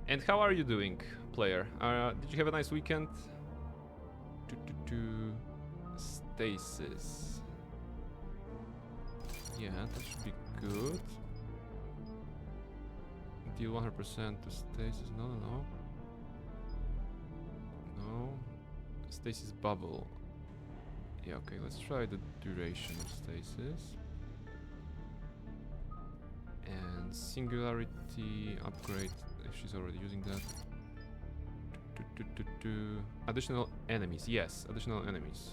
And how are you doing, player? Did you have a nice weekend? Stasis. Yeah, that should be good. Deal 100% to stasis. No. Stasis bubble. Yeah, okay, let's try the duration of stasis. And singularity upgrade, if she's already using that. Additional enemies, yes, additional enemies.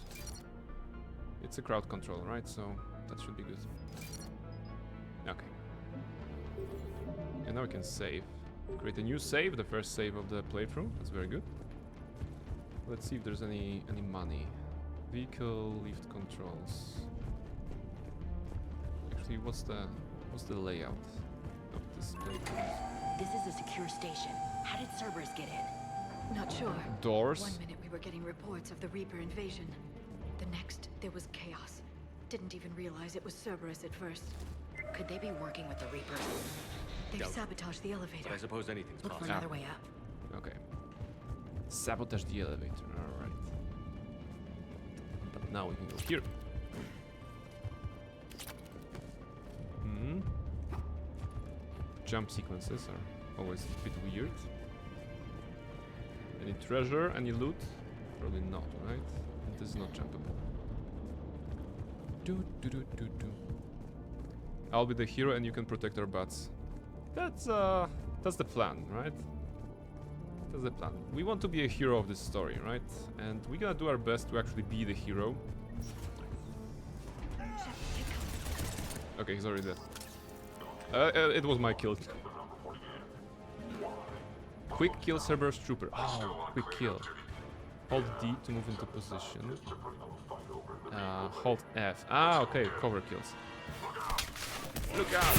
It's a crowd control, right? So that should be good. Okay. And now we can save. Create a new save, the first save of the playthrough. That's very good. Let's see if there's any money. Vehicle lift controls. Actually, what's the layout of this playthrough? This is a secure station. How did Cerberus get in? Not sure. Doors. 1 minute we were getting reports of the Reaper invasion. The next, there was chaos. Didn't even realize it was Cerberus at first. Could they be working with the Reapers? They Doubt it. sabotaged the elevator. But I suppose anything's Look for possible. another way up. Okay. Sabotage the elevator. Alright. But now we can go here. Jump sequences are always a bit weird. Any treasure? Any loot? Probably not, right? And this is not jumpable. I'll be the hero and you can protect our butts. That's the plan, right? That's the plan. We want to be a hero of this story, right? And we're gonna do our best to actually be the hero. Okay, he's already dead. It was my kill. Quick kill Cerberus Trooper. Oh, quick kill. Hold D to move into position. Hold F. Ah, okay, cover kills. Look out!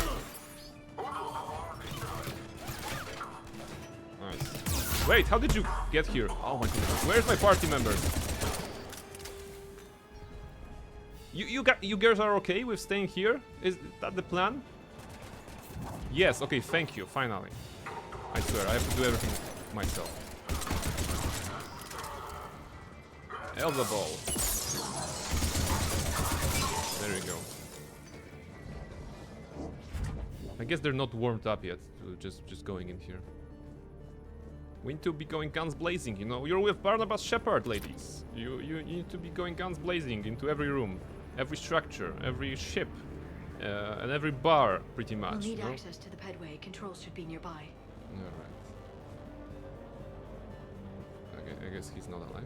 Nice. Wait, how did you get here? Oh my goodness. Where's my party members? You girls are okay with staying here? Is that the plan? Yes, okay, thank you, finally. I swear, I have to do everything myself. Elder Ball. There you go. I guess they're not warmed up yet, so just going in here. We need to be going guns blazing, you know? You're with Barnabas Shepard, ladies. You need to be going guns blazing into every room, every structure, every ship, and every bar, pretty much. We'll need you know? access to the pedway. Controls should be nearby. Alright. Okay, I guess he's not alive.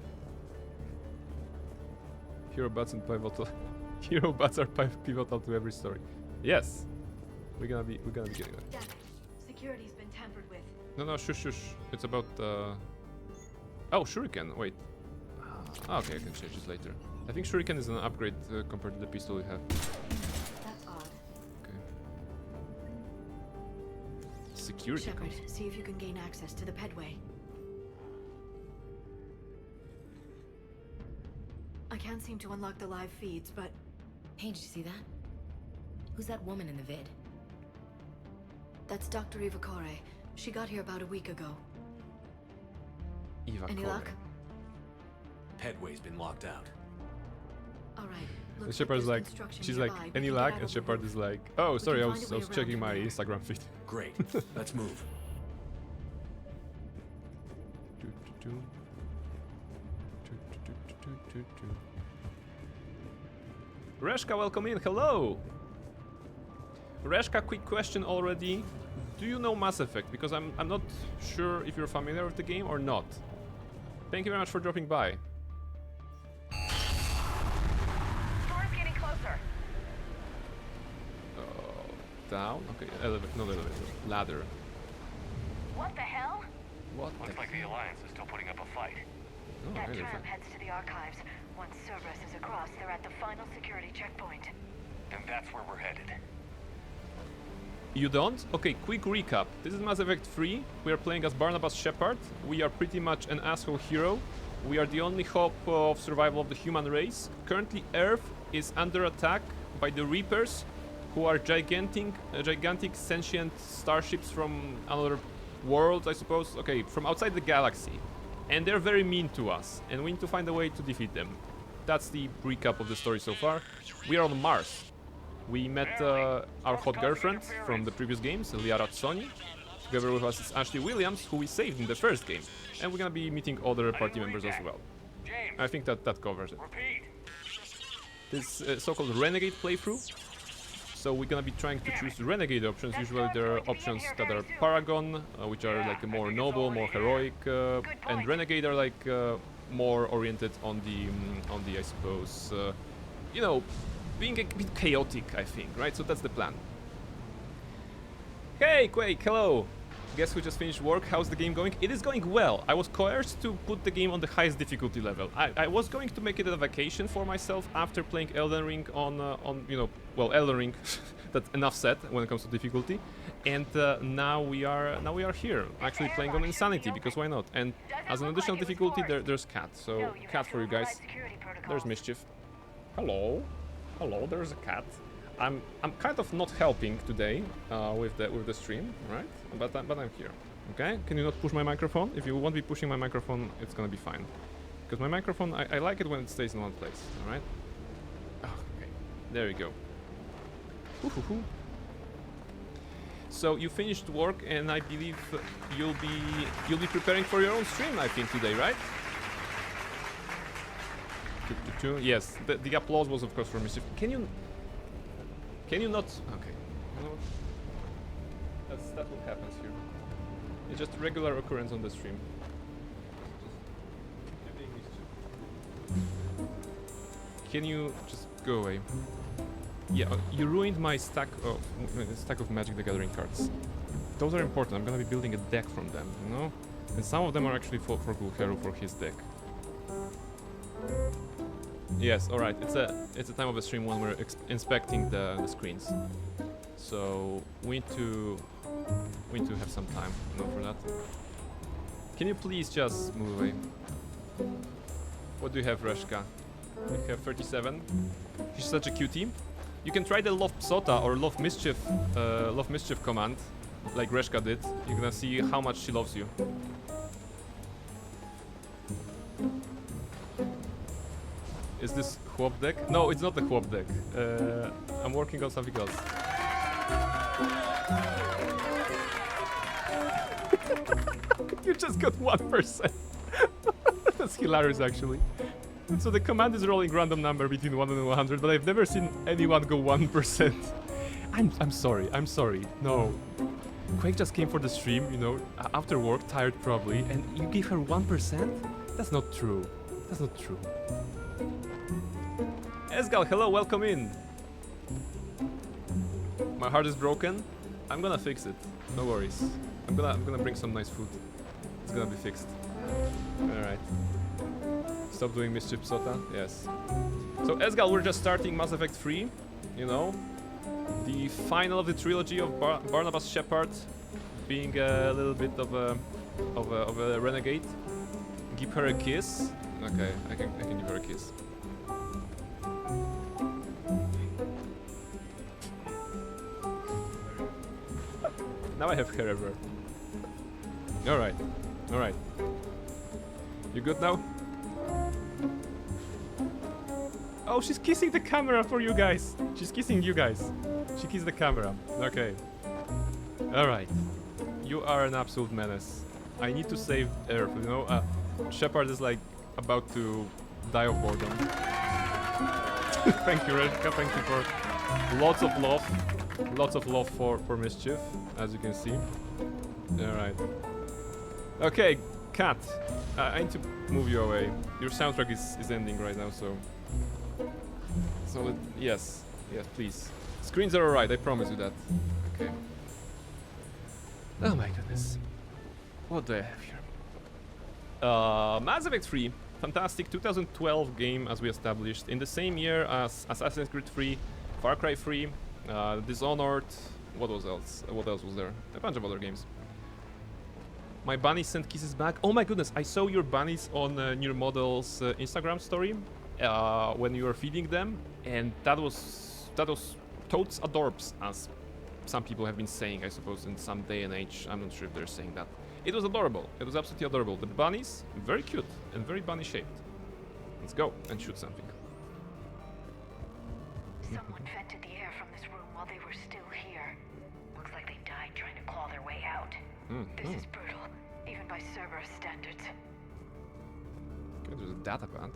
Hero bots and pivotal. Hero bots are pivotal to every story. Yes, we're gonna be getting that. Damn it. Security's been tampered with. No, shush. It's about oh, Shuriken. Wait. Okay, I can change this later. I think Shuriken is an upgrade compared to the pistol we have. That's odd. Okay. Security. Shepard, see if you can gain access to the pedway. I can't seem to unlock the live feeds, but... Hey, did you see that? Who's that woman in the vid? That's Dr. Eva Kore. She got here about a week ago. Eva Any Kore. luck? Pedway's been locked out. All right. And Looks Shepard's there's like, construction she's nearby. like, We any can lag? get out And of the Shepard loop. is like, oh, We sorry, I can was find a way around checking from my there. Instagram feed. Great. Let's move. Reshka, welcome in. Hello. Reshka, quick question already. Do you know Mass Effect? Because I'm not sure if you're familiar with the game or not. Thank you very much for dropping by. Storm's getting closer. Down? Okay, elevator, not elevator, ladder. What the hell? What Looks the like the Alliance is still putting up a fight. Oh, That okay, they're tram fine. heads to the archives. Once Cerberus is across, they're at the final security checkpoint. And that's where we're headed. You don't? Okay, quick recap. This is Mass Effect 3. We are playing as Barnabas Shepard. We are pretty much an asshole hero. We are the only hope of survival of the human race. Currently, Earth is under attack by the Reapers, who are gigantic sentient starships from another world, I suppose. Okay, from outside the galaxy. And they're very mean to us, and we need to find a way to defeat them. That's the recap of the story so far. We are on Mars. We met our hot girlfriend from the previous games, Liara Tsoni. Together with us is Ashley Williams, who we saved in the first game. And we're gonna be meeting other party members as well. I think that covers it. This so-called Renegade playthrough. So we're gonna be trying to choose Renegade options. Usually there are options that are Paragon, which are like more noble, more heroic, and Renegade are like more oriented on the I suppose, you know, being a bit chaotic, I think, right? So that's the plan. Hey, Quake, hello! Guess who just finished work? How's the game going? It is going well. I was coerced to put the game on the highest difficulty level. I was going to make it a vacation for myself after playing Elden Ring on you know, well, Elden Ring. That's enough said when it comes to difficulty. And now we are here, actually playing on Insanity, because why not? And as an additional difficulty, there's Cat. So Cat for you guys. There's Mischief. Hello. Hello, there's a cat. I'm kind of not helping today with the stream, right? But I'm here. Okay? Can you not push my microphone? If you won't be pushing my microphone, it's gonna be fine. Because my microphone, I like it when it stays in one place. All right? Oh, okay. There we go. Ooh. So you finished work, and I believe you'll be preparing for your own stream, I think, today, right? Yes, the applause was of course for Mischief. Can you not? Okay. You know what? That's what happens here. It's just a regular occurrence on the stream. Can you just go away? Yeah, you ruined my stack of Magic the Gathering cards. Those are important. I'm gonna be building a deck from them, you know? And some of them are actually for Gulharu for his deck. Yes, alright. It's a time of the stream when we're inspecting the screens. So we need to have some time, you know, for that. Can you please just move away? What do you have, Reshka? We have 37. She's such a cutie. You can try the Love Psota or Love Mischief command, like Greshka did. You're gonna see how much she loves you. Is this Chłop deck? No, it's not the Chłop deck. I'm working on something else. You just got 1%. That's hilarious, actually. So the command is rolling random number between 1 and 100, but I've never seen anyone go 1%. I'm sorry. No. Quake just came for the stream, you know, after work, tired probably, and you gave her 1%? That's not true. That's not true. Esgal, hello, welcome in. My heart is broken. I'm gonna fix it. No worries. I'm gonna bring some nice food. It's gonna be fixed. Alright. Stop doing mischief, Sota. Yes. So Esgal, we're just starting Mass Effect 3. You know, the final of the trilogy of Barnabas Shepard, being a little bit of a renegade. Give her a kiss. Okay, I can give her a kiss. Now I have hair everywhere. Alright. Alright. You good now? Oh, she's kissing the camera for you guys. She's kissing you guys. She kissed the camera. Okay. Alright. You are an absolute menace. I need to save Earth, you know? Shepard is like about to die of boredom. Thank you, Redka. Thank you for lots of love. Lots of love for Mischief, as you can see. Alright. Okay, Cat. I need to move you away. Your soundtrack is ending right now, so... yes, please. Screens are alright, I promise you that. Okay. Oh my goodness. What do I have here? Mass Effect 3. Fantastic 2012 game, as we established. In the same year as Assassin's Creed 3, Far Cry 3, Dishonored... What else was there? A bunch of other games. My bunny sent kisses back. Oh my goodness, I saw your bunnies on Near Model's Instagram story when you were feeding them, and that was totes adorbs, as some people have been saying, I suppose, in some day and age. I'm not sure if they're saying that. It was adorable. It was absolutely adorable. The bunnies, very cute and very bunny shaped. Let's go and shoot something. Someone vented the air from this room while they were still here. Looks like they died trying to claw their way out. This is brutal, even by Cerberus standards. Okay, there's a data pad.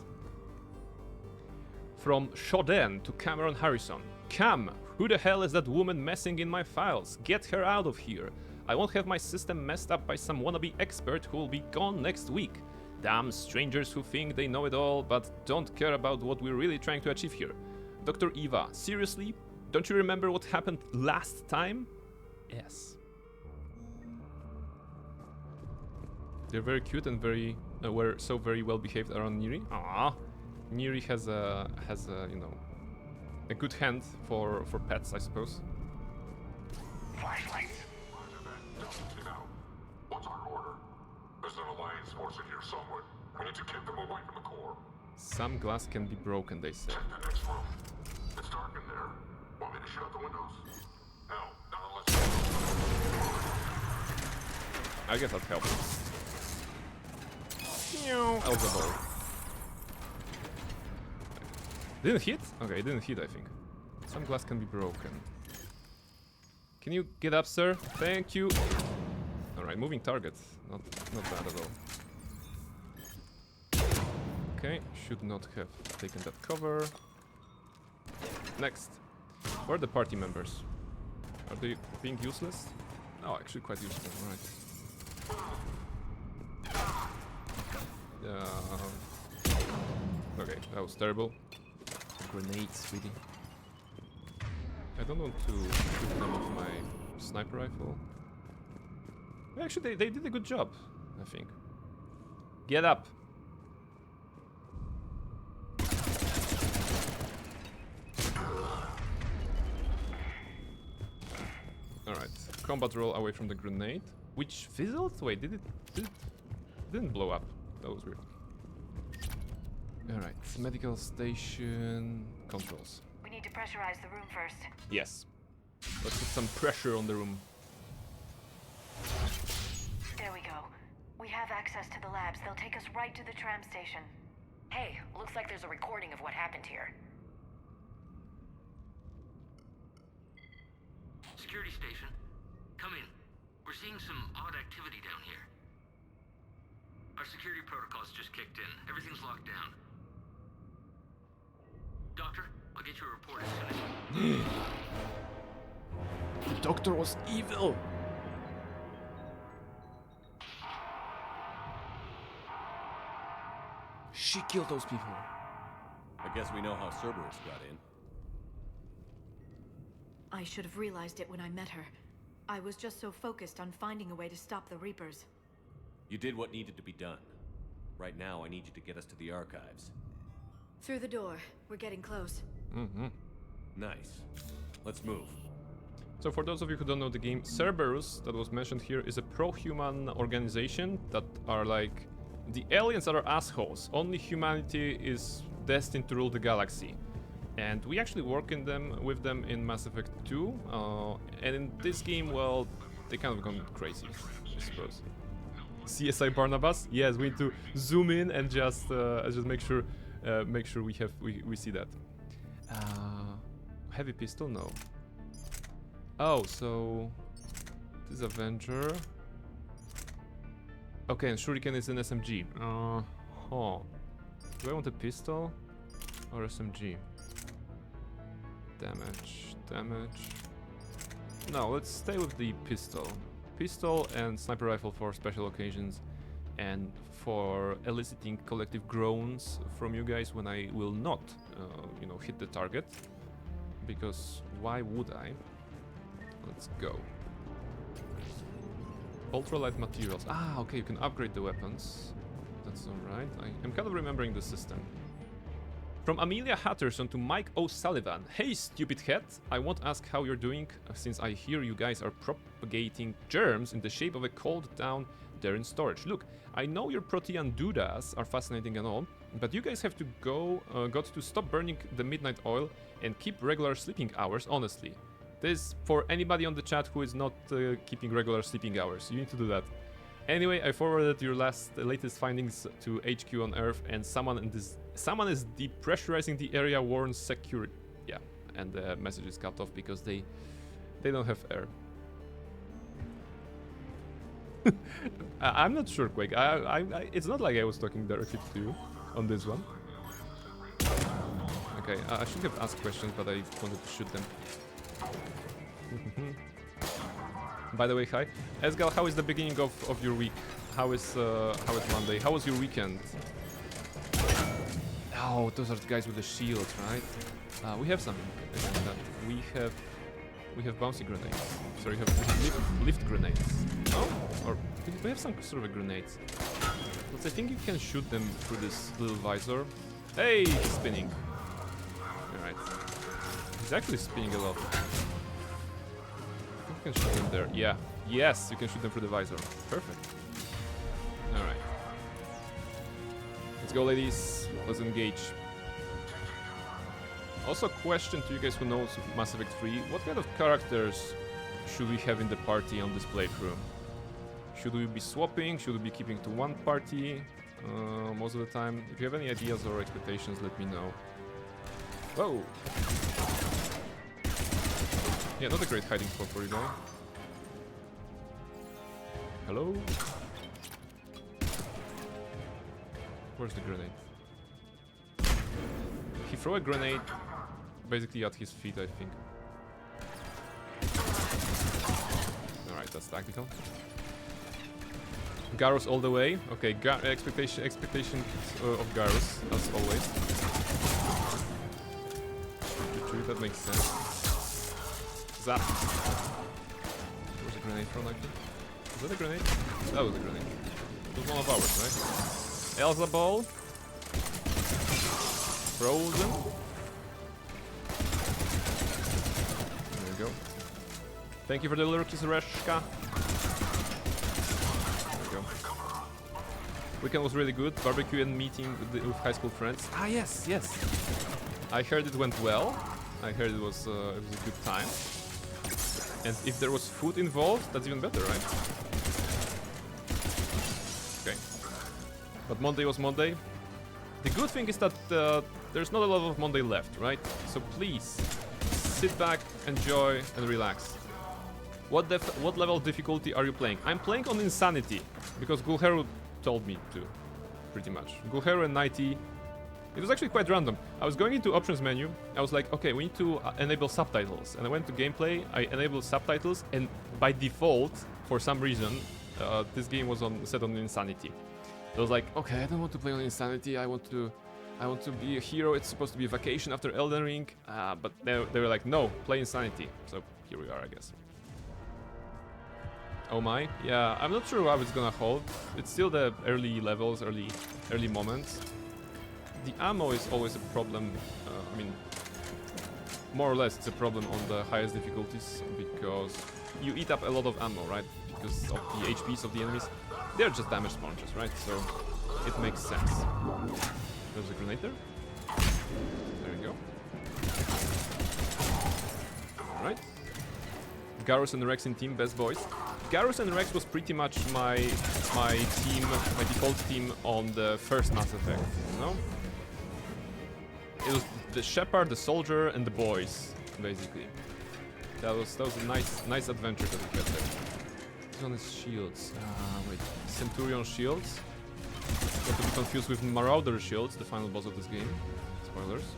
From Shoden to Cameron Harrison. Cam, who the hell is that woman messing in my files? Get her out of here. I won't have my system messed up by some wannabe expert who will be gone next week. Damn strangers who think they know it all, but don't care about what we're really trying to achieve here. Dr. Eva, seriously? Don't you remember what happened last time? Yes. They're very cute and were so very well behaved around Neri. Aww. Neri has a you know, a good hand for pets, I suppose. Flashlights. What's our order? There's an Alliance force in here somewhere. We need to keep them away from the core. Some glass can be broken, they say. Check the next room. It's dark in there. Want me to shut the windows? No, not unless... I guess that helps. Elzeball. Didn't hit? Okay, it didn't hit, I think. Some glass can be broken. Can you get up, sir? Thank you. Alright, moving target. Not bad at all. Okay, should not have taken that cover. Next. Where are the party members? Are they being useless? No, actually quite useful, alright. Okay, that was terrible. Grenades, really. I don't want to shoot them with my sniper rifle. Actually, they did a good job, I think. Get up! Alright, combat roll away from the grenade, which fizzled? Wait, didn't blow up. That was weird. Alright, medical station controls. We need to pressurize the room first. Yes. Let's put some pressure on the room. There we go. We have access to the labs. They'll take us right to the tram station. Hey, looks like there's a recording of what happened here. Security station. Come in. We're seeing some odd activity down here. Our security protocols just kicked in. Everything's locked down. Doctor, I'll get you a report as soon as... The doctor was evil! She killed those people. I guess we know how Cerberus got in. I should have realized it when I met her. I was just so focused on finding a way to stop the Reapers. You did what needed to be done. Right now, I need you to get us to the archives. Through the door. We're getting close. Nice. Let's move. So for those of you who don't know the game, Cerberus, that was mentioned here, is a pro-human organization that are like... The aliens are assholes. Only humanity is destined to rule the galaxy. And we actually work with them in Mass Effect 2. And in this game, well, they kind of gone crazy, I suppose. CSI Barnabas? Yes, we need to zoom in and just make sure we see that. Heavy pistol? No. Oh, so this is Avenger. Okay, and Shuriken is an SMG. Do I want a pistol or SMG? Damage. No, let's stay with the pistol. Pistol and sniper rifle for special occasions and for eliciting collective groans from you guys when I will not, hit the target. Because why would I? Let's go. Ultralight materials. Ah, okay, you can upgrade the weapons. That's alright. I'm kind of remembering the system. From Amelia Hatterson to Mike O'Sullivan. Hey, stupid head! I won't ask how you're doing, since I hear you guys are propagating germs in the shape of a cold down there in storage. Look, I know your protean doodas are fascinating and all, but you guys have to got to stop burning the midnight oil and keep regular sleeping hours, honestly. This for anybody on the chat who is not keeping regular sleeping hours. You need to do that. Anyway, I forwarded your latest findings to HQ on Earth, and someone is depressurizing the area, warns security. Yeah, and the message is cut off because they don't have air. I'm not sure, Quake. It's not like I was talking directly to you on this one. Okay, I should have asked questions, but I wanted to shoot them. By the way, hi. Esgal, how is the beginning of your week? How is Monday? How was your weekend? Oh, those are the guys with the shield, right? We have something. We have bouncy grenades. Sorry, we have lift grenades. Oh, or we have some sort of a grenades. But I think you can shoot them through this little visor. Hey, he's spinning. Alright. He's actually spinning a lot. You can shoot them there. Yeah. Yes, you can shoot them through the visor. Perfect. Alright. Let's go, ladies. Let's engage. Also, question to you guys who knows Mass Effect 3. What kind of characters should we have in the party on this playthrough? Should we be swapping? Should we be keeping to one party most of the time? If you have any ideas or expectations, let me know. Whoa! Yeah, not a great hiding spot for you guys. Hello? Where's the grenade? He threw a grenade basically at his feet, I think. Alright, that's tactical. Garrus all the way. Okay, expectation of Garrus, as always. That makes sense. Zap. Where's a grenade from, like that? Was that a grenade? That was a grenade. It was one of ours, right? Elsa Ball. Frozen. There we go. Thank you for the lurkies, Reshka. There we go. Weekend was really good. Barbecue and meeting with high school friends. Ah, yes, yes. I heard it went well. I heard it was a good time. And if there was food involved, that's even better, right? Okay. But Monday was Monday. The good thing is that there's not a lot of Monday left, right? So please, sit back, enjoy, and relax. What level of difficulty are you playing? I'm playing on Insanity, because Gulheru told me to, pretty much. Gulheru and 90. It was actually quite random. I was going into options menu. I was like, okay, we need to enable subtitles. And I went to gameplay, I enabled subtitles, and by default, for some reason, this game was set on Insanity. I was like, okay, I don't want to play on Insanity. I want to be a hero. It's supposed to be a vacation after Elden Ring. But they were like, no, play Insanity. So here we are, I guess. Oh my, yeah, I'm not sure how it's gonna hold. It's still the early levels, early moments. The ammo is always a problem. I mean, more or less it's a problem on the highest difficulties because you eat up a lot of ammo, right? Because of the HPs of the enemies. They're just damage sponges, right? So it makes sense. There's a grenade there. There we go. Alright. Garrus and Rex in team, best boys. Garrus and Rex was pretty much my default team on the first Mass Effect, you know? It was the Shepard, the soldier, and the boys, basically. That was a nice adventure that we had there. This one is shields. Wait, Centurion shields. Not to be confused with Marauder shields, the final boss of this game. Spoilers.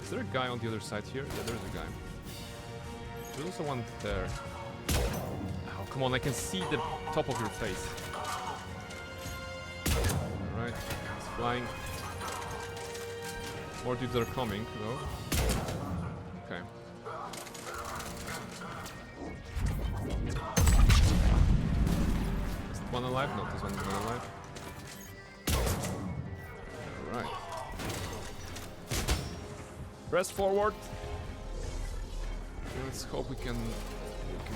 Is there a guy on the other side here? Yeah, there's a guy. There's also one there. Oh, come on, I can see the top of your face. Alright, it's flying. More dudes are coming, though. Okay. Is one alive? No, this one is not alive. Alright. Press forward. Let's hope we can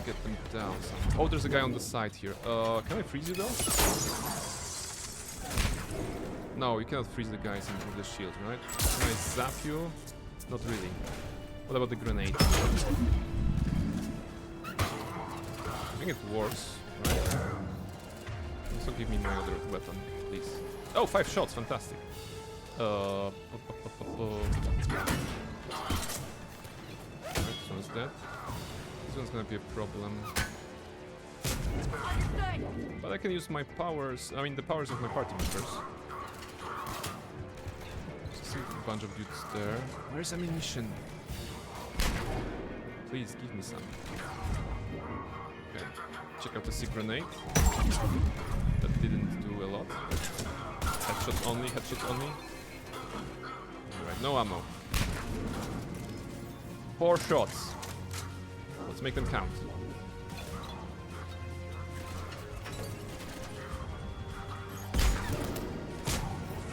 get them down. Oh, there's a guy on the side here. Can I freeze you though? No, you cannot freeze the guys with the shield, right? Can I zap you? Not really. What about the grenade? I think it works, right? Also give me my other weapon, please. Oh, 5 shots, fantastic. This one's dead. This one's gonna be a problem. But I can use my powers, I mean the powers of my party members. See a bunch of dudes there. Where's ammunition? Please give me some. Okay, check out the sea grenade. That didn't do a lot. Headshots only, headshots only. Alright, no ammo. 4 shots. Let's make them count.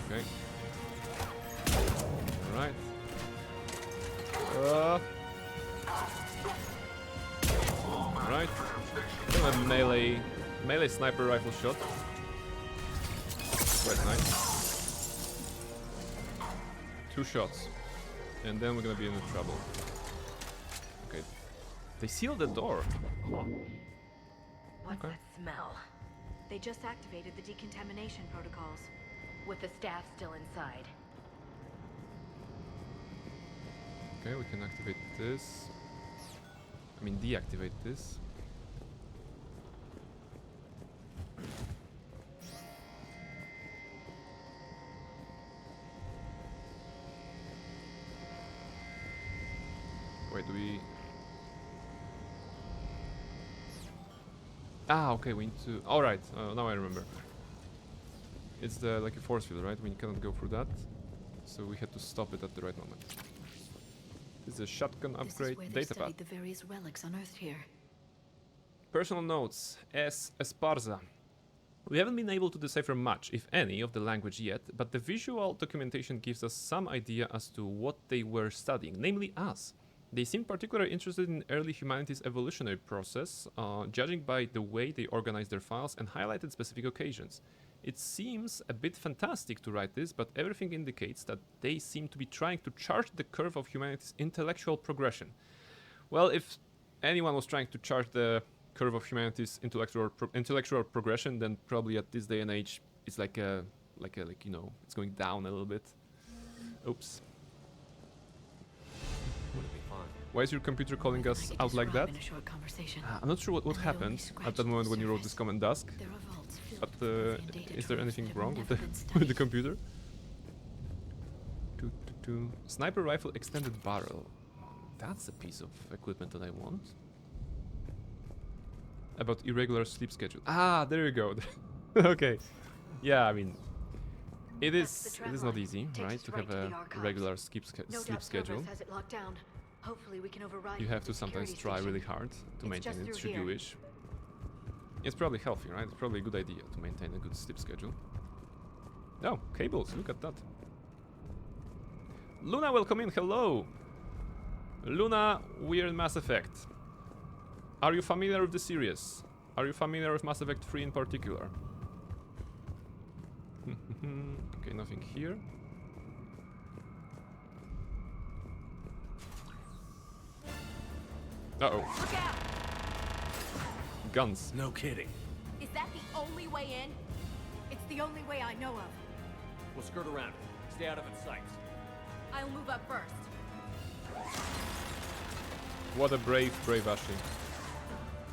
Okay. Alright. Alright. A melee sniper rifle shot. Quite nice. 2 shots. And then we're gonna be in trouble. Okay. They sealed the door. Huh. What's that smell? They just activated the decontamination protocols. With the staff still inside. Okay, we can activate this. I mean, deactivate this. Wait, do we... Ah, okay, we need to... Alright, now I remember. It's like a force field, right? We cannot go through that. So we had to stop it at the right moment. This is a shotgun upgrade datapad. The various relics unearthed here. Personal notes. S. Esparza. We haven't been able to decipher much, if any, of the language yet, but the visual documentation gives us some idea as to what they were studying, namely us. They seem particularly interested in early humanity's evolutionary process, judging by the way they organize their files and highlighted specific occasions. It seems a bit fantastic to write this, but everything indicates that they seem to be trying to chart the curve of humanity's intellectual progression. Well, if anyone was trying to chart the curve of humanity's intellectual progression, then probably at this day and age, it's like you know, it's going down a little bit. Oops. Why is your computer calling us out like that? I'm not sure what happened at that moment when you wrote this comment, Dusk. But is there anything wrong with the computer? Sniper rifle extended barrel. That's a piece of equipment that I want. About irregular sleep schedule. Ah, there you go. Okay. Yeah, I mean, it is not easy, right, to have a regular sleep schedule. You have to sometimes try really hard to maintain it, should you wish. It's probably healthy, right? It's probably a good idea to maintain a good sleep schedule. Oh, cables, look at that. Luna, welcome in, hello! Luna, we're in Mass Effect. Are you familiar with the series? Are you familiar with Mass Effect 3 in particular? Okay, nothing here. Uh-oh. Guns. No kidding. Is that the only way in? It's the only way I know of. We'll skirt around it. Stay out of its sights. I'll move up first. What a brave Ashley.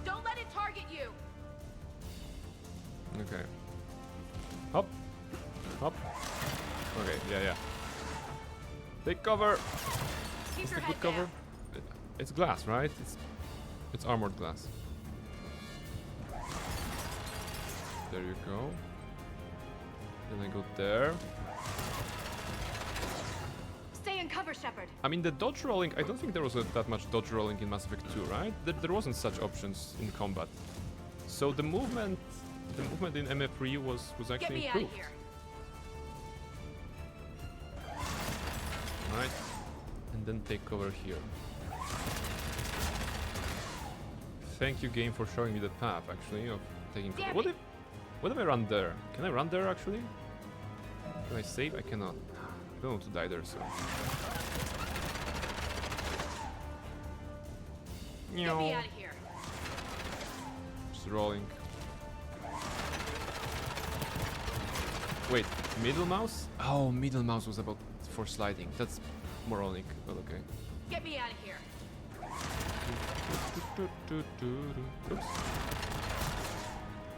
Don't let it target you. Okay. Hop. Hop. Okay, yeah. Take cover. Keep Is your that head good cover? down. It's glass, right? It's armored glass. There you go. Then I go there. Stay in cover, Shepard. I mean, the dodge rolling, I don't think there was that much dodge rolling in Mass Effect 2, right? There wasn't such options in combat. So the movement in MF3 was actually Get me improved. out of here. Right. And then take cover here. Thank you, game, for showing me the path, actually, of taking cover. What if I run there? Can I run there, actually? Can I save? I cannot. I don't want to die there, so... Get me out of here. Just rolling. Wait, middle mouse? Oh, middle mouse was about for sliding. That's moronic, but okay. Get me out of here. Oops.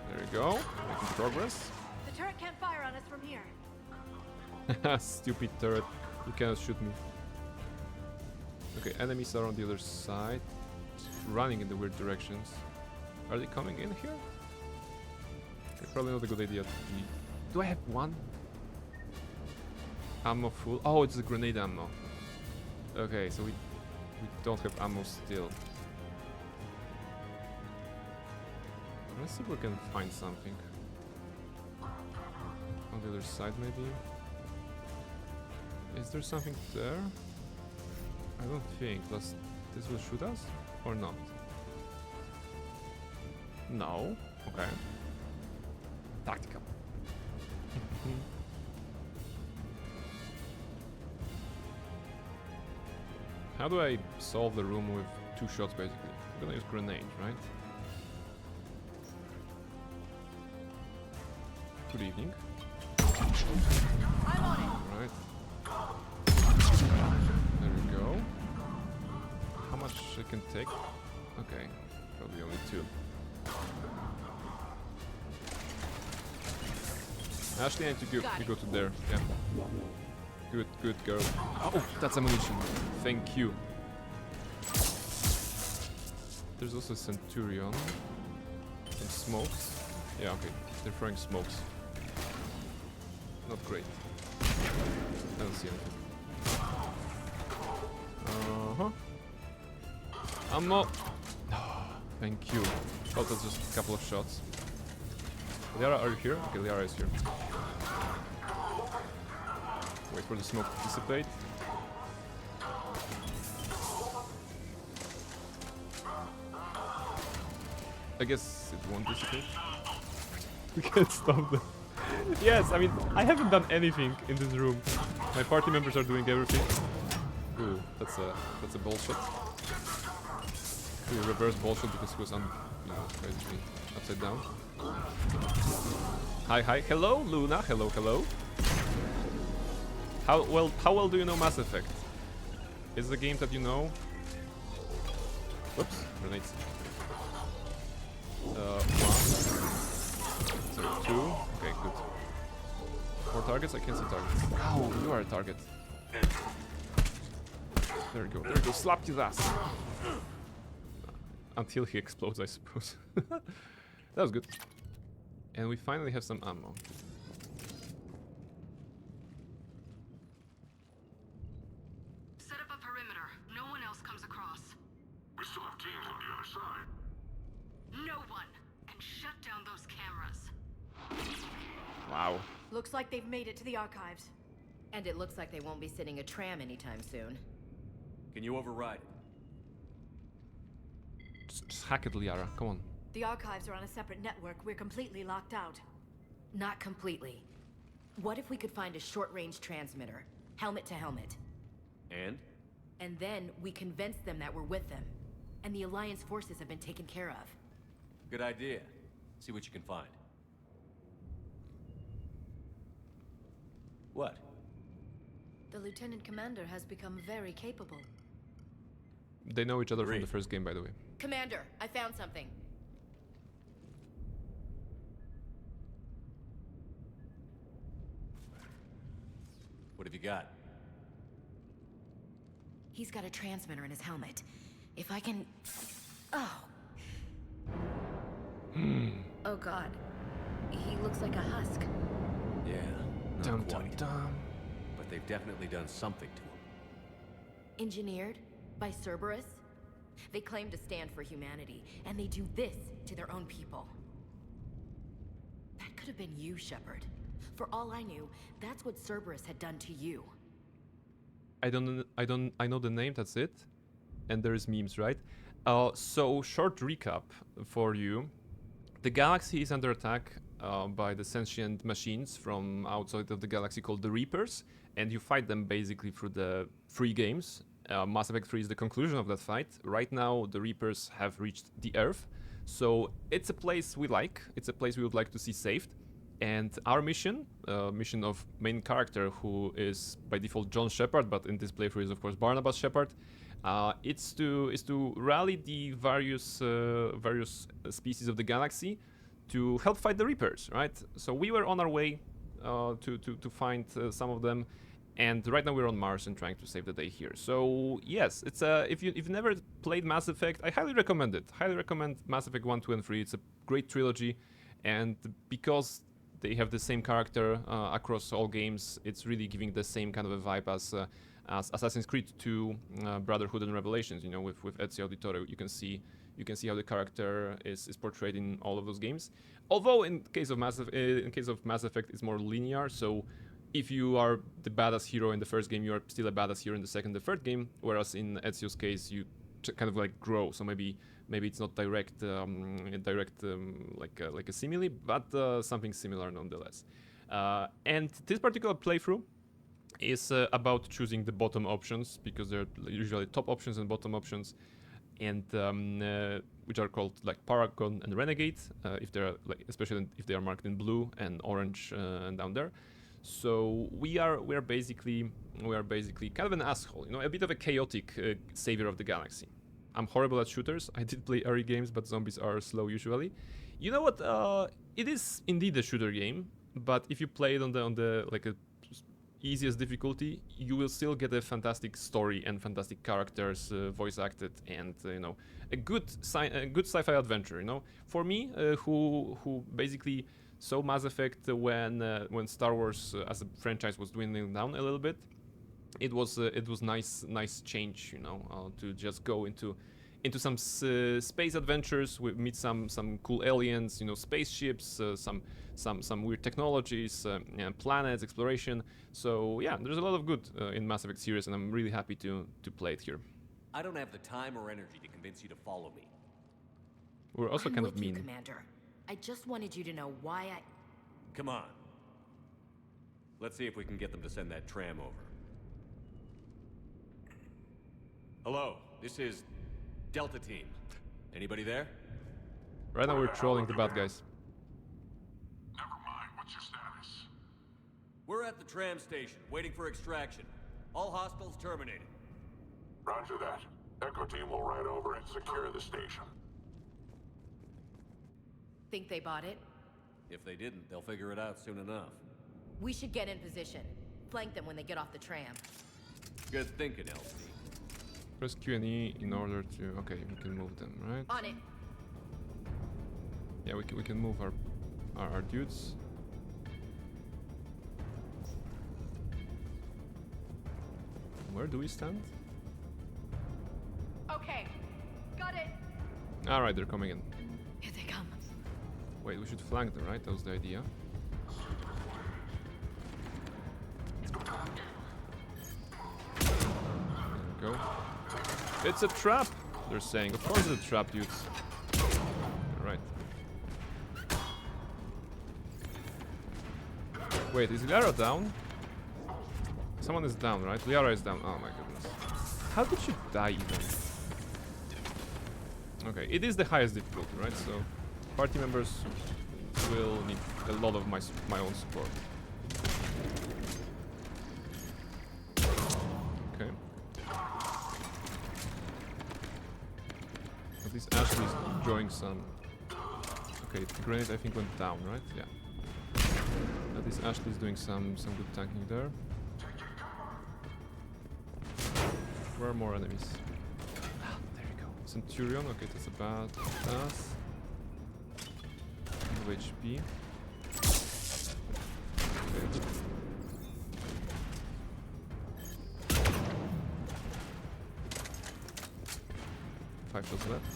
There you go. Making progress. The turret can't fire on us from here. Stupid turret. You cannot shoot me. Okay, enemies are on the other side. Just running in the weird directions. Are they coming in here? Okay, probably not a good idea to be... Do I have one? Ammo full? Oh, it's the grenade ammo. Okay, so we don't have ammo still. Let's see if we can find something. On the other side, maybe? Is there something there? I don't think. This will shoot us? Or not? No. Okay. Tactical. How do I solve the room with 2 shots, basically? I'm gonna use grenade, right? Good evening. I'm on it. Right. There we go. How much I can take? Okay, probably only 2. Ashley, I need to go to there. Yeah. Good girl. Oh, that's ammunition. Thank you. There's also a Centurion. Some smokes. Yeah, okay. They're throwing smokes. Not great. I don't see anything. Ammo! Thank you. Oh, that's just a couple of shots. Liara, are you here? Okay, Liara is here. Wait for the smoke to dissipate. I guess it won't dissipate. We can't stop them. Yes, I mean, I haven't done anything in this room. My party members are doing everything. Ooh, that's a bullshit. Ooh, reverse bullshit because he was basically upside down. Hi, hello, Luna, hello. How well do you know Mass Effect? Is it a game that you know? Whoops, grenades. 1. So 2. Okay, good. More targets? I can't see targets. Oh, you are a target. There we go, slap his ass. Until he explodes, I suppose. That was good. And we finally have some ammo. Set up a perimeter. No one else comes across. We still have teams on the other side. No one. And shut down those cameras. Wow. Looks like they've made it to the archives. And it looks like they won't be sitting a tram anytime soon. Can you override it? Just hack it, Liara. Come on. The archives are on a separate network. We're completely locked out. Not completely. What if we could find a short-range transmitter, helmet to helmet? And? And then we convince them that we're with them. And the Alliance forces have been taken care of. Good idea. See what you can find. What? The Lieutenant Commander has become very capable. They know each other from the first game, by the way. Commander, I found something. What have you got? He's got a transmitter in his helmet. If I can... Oh. Oh god. He looks like a husk. Yeah, not Dum quite. dum dum. But they've definitely done something to him. Engineered by Cerberus? They claim to stand for humanity, and they do this to their own people. That could have been you, Shepard. For all I knew, that's what Cerberus had done to you. I know the name, that's it. And there's memes, right? So, short recap for you. The galaxy is under attack by the sentient machines from outside of the galaxy called the Reapers, and you fight them basically through the 3 games. Mass Effect 3 is the conclusion of that fight. Right now, the Reapers have reached the Earth, so it's a place we like. It's a place we would like to see saved. And our mission, mission of main character, who is by default John Shepard, but in this playthrough is of course Barnabas Shepard, is to rally the various species of the galaxy to help fight the Reapers, right? So we were on our way to find some of them, and right now we're on Mars and trying to save the day here. So yes, it's if you've never played Mass Effect, I highly recommend it. Highly recommend Mass Effect 1, 2, and 3. It's a great trilogy, and because they have the same character across all games, it's really giving the same kind of a vibe as Assassin's Creed 2, Brotherhood and Revelations. You know, with Ezio Auditore, you can see how the character is portrayed in all of those games. Although in case of Mass Effect, it's more linear. So if you are the badass hero in the first game, you are still a badass hero in the second, the third game. Whereas in Ezio's case, you kind of like grow. So maybe it's not direct like a simile, but something similar nonetheless. And this particular playthrough is about choosing the bottom options, because there are usually top options and bottom options, and which are called like Paragon and Renegade, if they're like, especially if they are marked in blue and orange and down there. So we are basically kind of an asshole, you know, a bit of a chaotic savior of the galaxy. I'm horrible at shooters. I did play RE games, but zombies are slow usually. You know what? It is indeed a shooter game, but if you play it on the like a easiest difficulty, you will still get a fantastic story and fantastic characters, voice acted, and you know, a good sci-fi adventure. You know, for me, who basically saw Mass Effect when Star Wars as a franchise was dwindling down a little bit. It was nice change, you know, to just go into some space adventures, meet some cool aliens, you know, spaceships, some weird technologies, planets, exploration. So yeah, there's a lot of good in Mass Effect series, and I'm really happy to play it here. I don't have the time or energy to convince you to follow me. We're also I'm kind of with you, mean. Commander. I just wanted you to know why I... Come on. Let's see if we can get them to send that tram over. Hello, this is Delta Team. Anybody there? Right now we're trolling the bad guys. Never mind. What's your status? We're at the tram station, waiting for extraction. All hostiles terminated. Roger that. Echo team will ride over and secure the station. Think they bought it? If they didn't, they'll figure it out soon enough. We should get in position. Flank them when they get off the tram. Good thinking, Elsie. Press Q and E in order to... Okay, we can move them, right? On it. Yeah, we can move our dudes. Where do we stand? Okay. Got it. Alright, they're coming in. Here they come. Wait, we should flank them, right? That was the idea. There we go. It's a trap! They're saying. Of course it's a trap, dudes. Alright. Wait, is Liara down? Someone is down, right? Liara is down. Oh my goodness. How did she die even? Okay, it is the highest difficulty, right? So party members will need a lot of my own support. Okay. At least Ashley's enjoying some... Okay, the grenade I think went down, right? Yeah. At least Ashley's doing some good tanking there. Where are more enemies? Ah, there we go. Centurion, okay, that's a bad pass. 2 HP. Okay. Five shots left.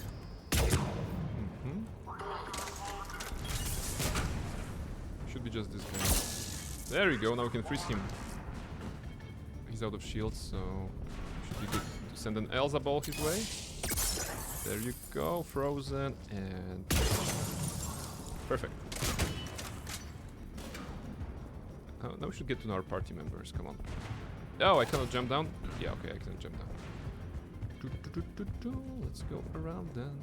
Should be just this guy. There we go, now we can freeze him. He's out of shields, so should be good to send an Elsa ball his way. There you go, frozen, and perfect. Now we should get to our party members, come on. Oh, I cannot jump down? Yeah, okay, I can jump down. Let's go around then.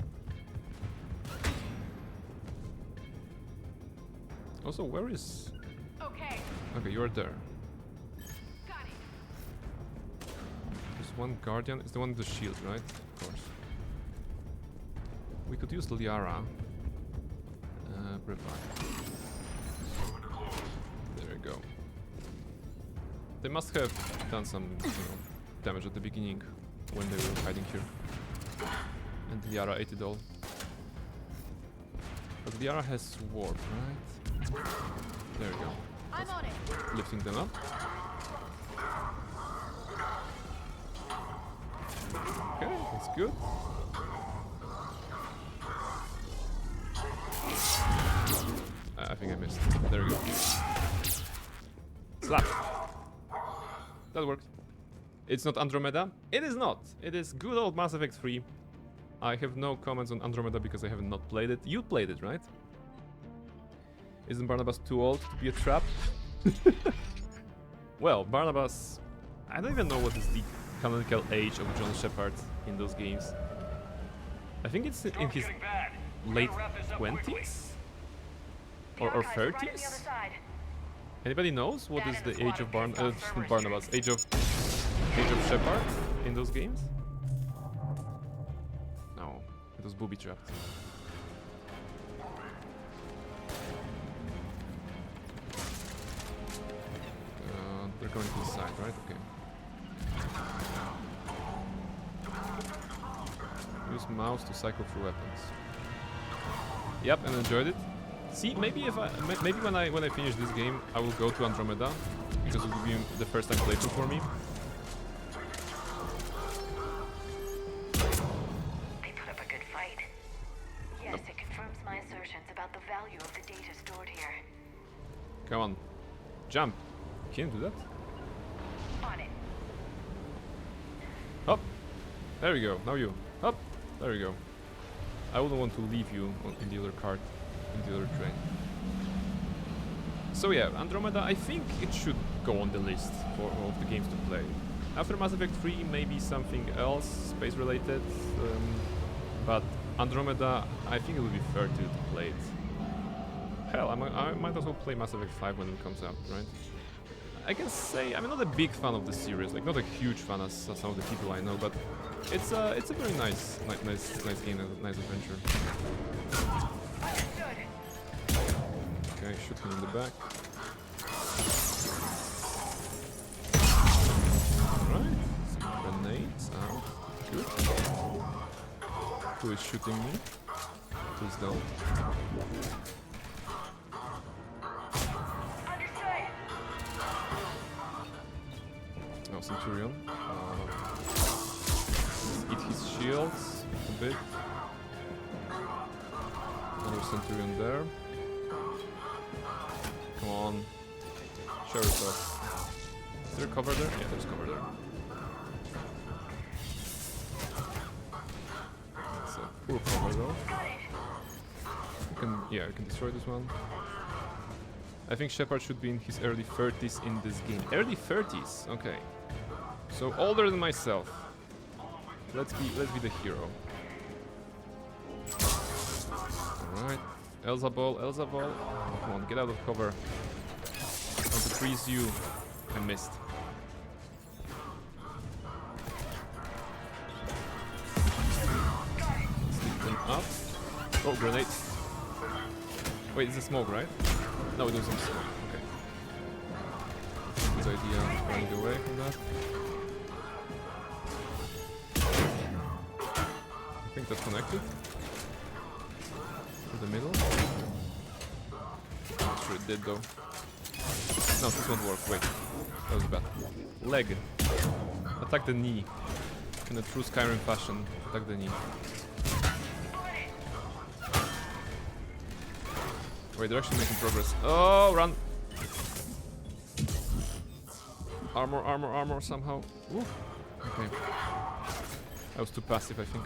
Also, where is... Okay. Okay, you're there. Got it. There's one guardian. It's the one with the shield, right? Of course. We could use Liara. Revive. There you go. They must have done some, damage at the beginning when they were hiding here. And Liara ate it all. But Liara has warp, right? There we go. I'm on it. Lifting them up. Okay, that's good. I think I missed. There we go. Slap! That worked. It's not Andromeda? It is not! It is good old Mass Effect 3. I have no comments on Andromeda because I have not played it. You played it, right? Isn't Barnabas too old to be a trap? Well, Barnabas... I don't even know what is the canonical age of John Shepard in those games. I think it's in his late 20s? Or 30s? Anybody knows what is the age of Barnabas? Age of Shepard in those games? No, it was booby trapped. They're going to the side, right? Okay. Use mouse to cycle through weapons. Yep, and enjoyed it. See, maybe when I finish this game, I will go to Andromeda because it will be the first time playthrough for me. They put up a good fight. Yes, it confirms my assertions about the value of the data stored here. Come on, jump. Can't do that. On it. Hop. There we go. Now you. Hop. There we go. I wouldn't want to leave you in the other cart, in the other train. So yeah, Andromeda, I think it should go on the list for all of the games to play. After Mass Effect 3, maybe something else, space-related, but Andromeda, I think it would be fair to play it. Hell, I might as well play Mass Effect 5 when it comes out, right? I can say I'm not a big fan of the series, like not a huge fan as some of the people I know, but it's a very nice game, a nice adventure. Okay, shoot him in the back. Alright, some grenades out. Good. Who is shooting me? Please don't. No, Centurion. Eat his shields a bit. Another Centurion there. Come on. Show yourself. Is there cover there? Yeah, there's cover there. It's a poor cover though. You can destroy this one. I think Shepard should be in his early 30s in this game. Early 30s? Okay. So older than myself. Let's be the hero. Alright. Elza Ball. Come on, get out of cover. I want to freeze you. I missed. Stick them up. Oh, grenade. Wait, it's a smoke, right? No, it was some smoke. Okay. Good idea. Running away from that. I think that's connected. To the middle. Not sure it did though. No, this won't work. Wait. That was bad. Leg. Attack the knee. In a true Skyrim fashion. Attack the knee. Wait, they're actually making progress. Oh, run! Armor somehow. Ooh. Okay. I was too passive, I think.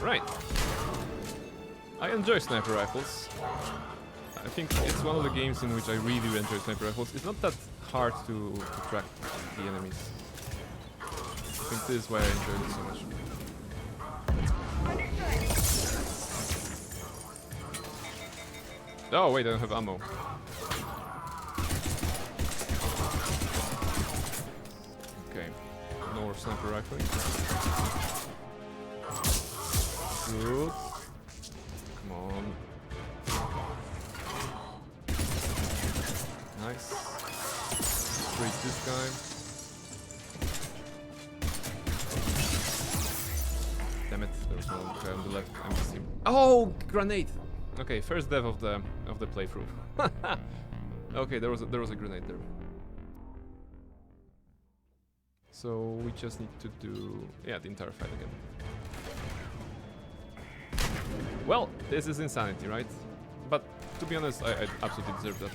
Right. I enjoy sniper rifles. I think it's one of the games in which I really enjoy sniper rifles. It's not that hard to track the enemies. I think this is why I enjoyed it so much. Oh wait, I don't have ammo. Okay, no more sniper rifling. Good. Come on. Nice. Raise this guy. Damn it, there's no guy on the left. I missed him. Oh, grenade! Okay, first death of the playthrough. Okay, there was a grenade there. So we just need to do the entire fight again. Well, this is insanity, right? But to be honest, I absolutely deserve that.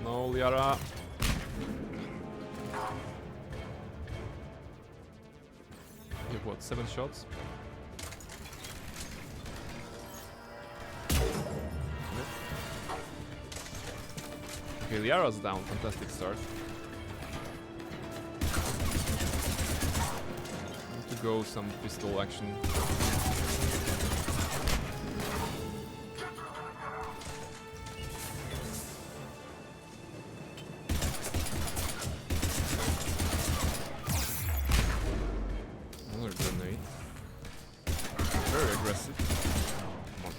No, Liara. You have what, 7 shots? Okay, Liara's down. Fantastic start. Need to go some pistol action. Another grenade. Very aggressive. Come on.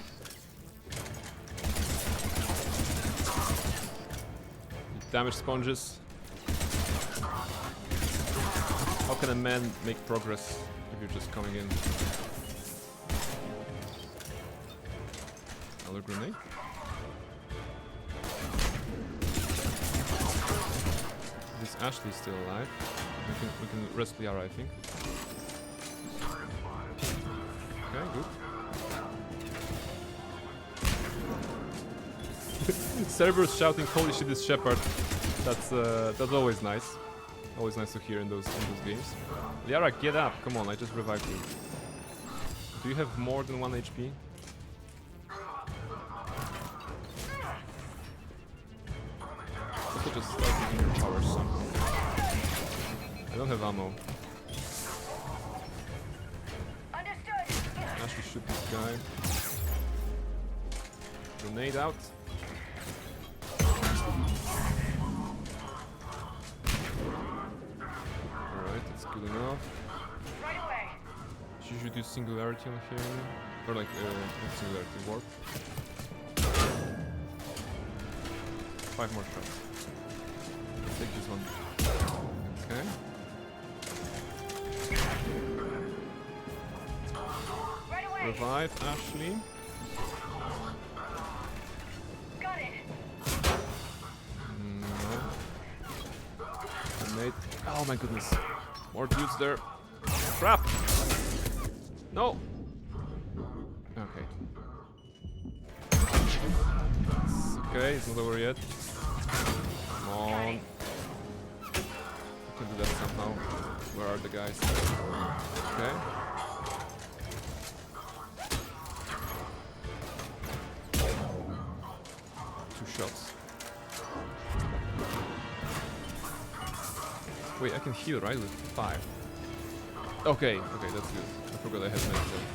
Damage sponges. How can a man make progress if you're just coming in? Another grenade. This Ashley's still alive. We can rest Liara, I think. Okay, good. Cerberus shouting, "Holy shit, this Shepard!" That's always nice. Always nice to hear in those games. Liara, get up! Come on, I just revived you. Do you have more than 1 HP? Also just start using your powers somehow. I don't have ammo. Ashley, shoot this guy. Grenade out. Alright, that's good enough. You should use singularity on here. Or like, not singularity, warp. 5 more shots. Let's take this one. Okay. Revive Ashley. Got it. No. Grenade. Oh my goodness. More dudes there. Crap! No! Okay. It's okay, it's not over yet. Come on. We can do that somehow. Where are the guys? Okay. Shots. Wait, I can heal, right? With 5. Okay, okay, that's good. I forgot I had medicine.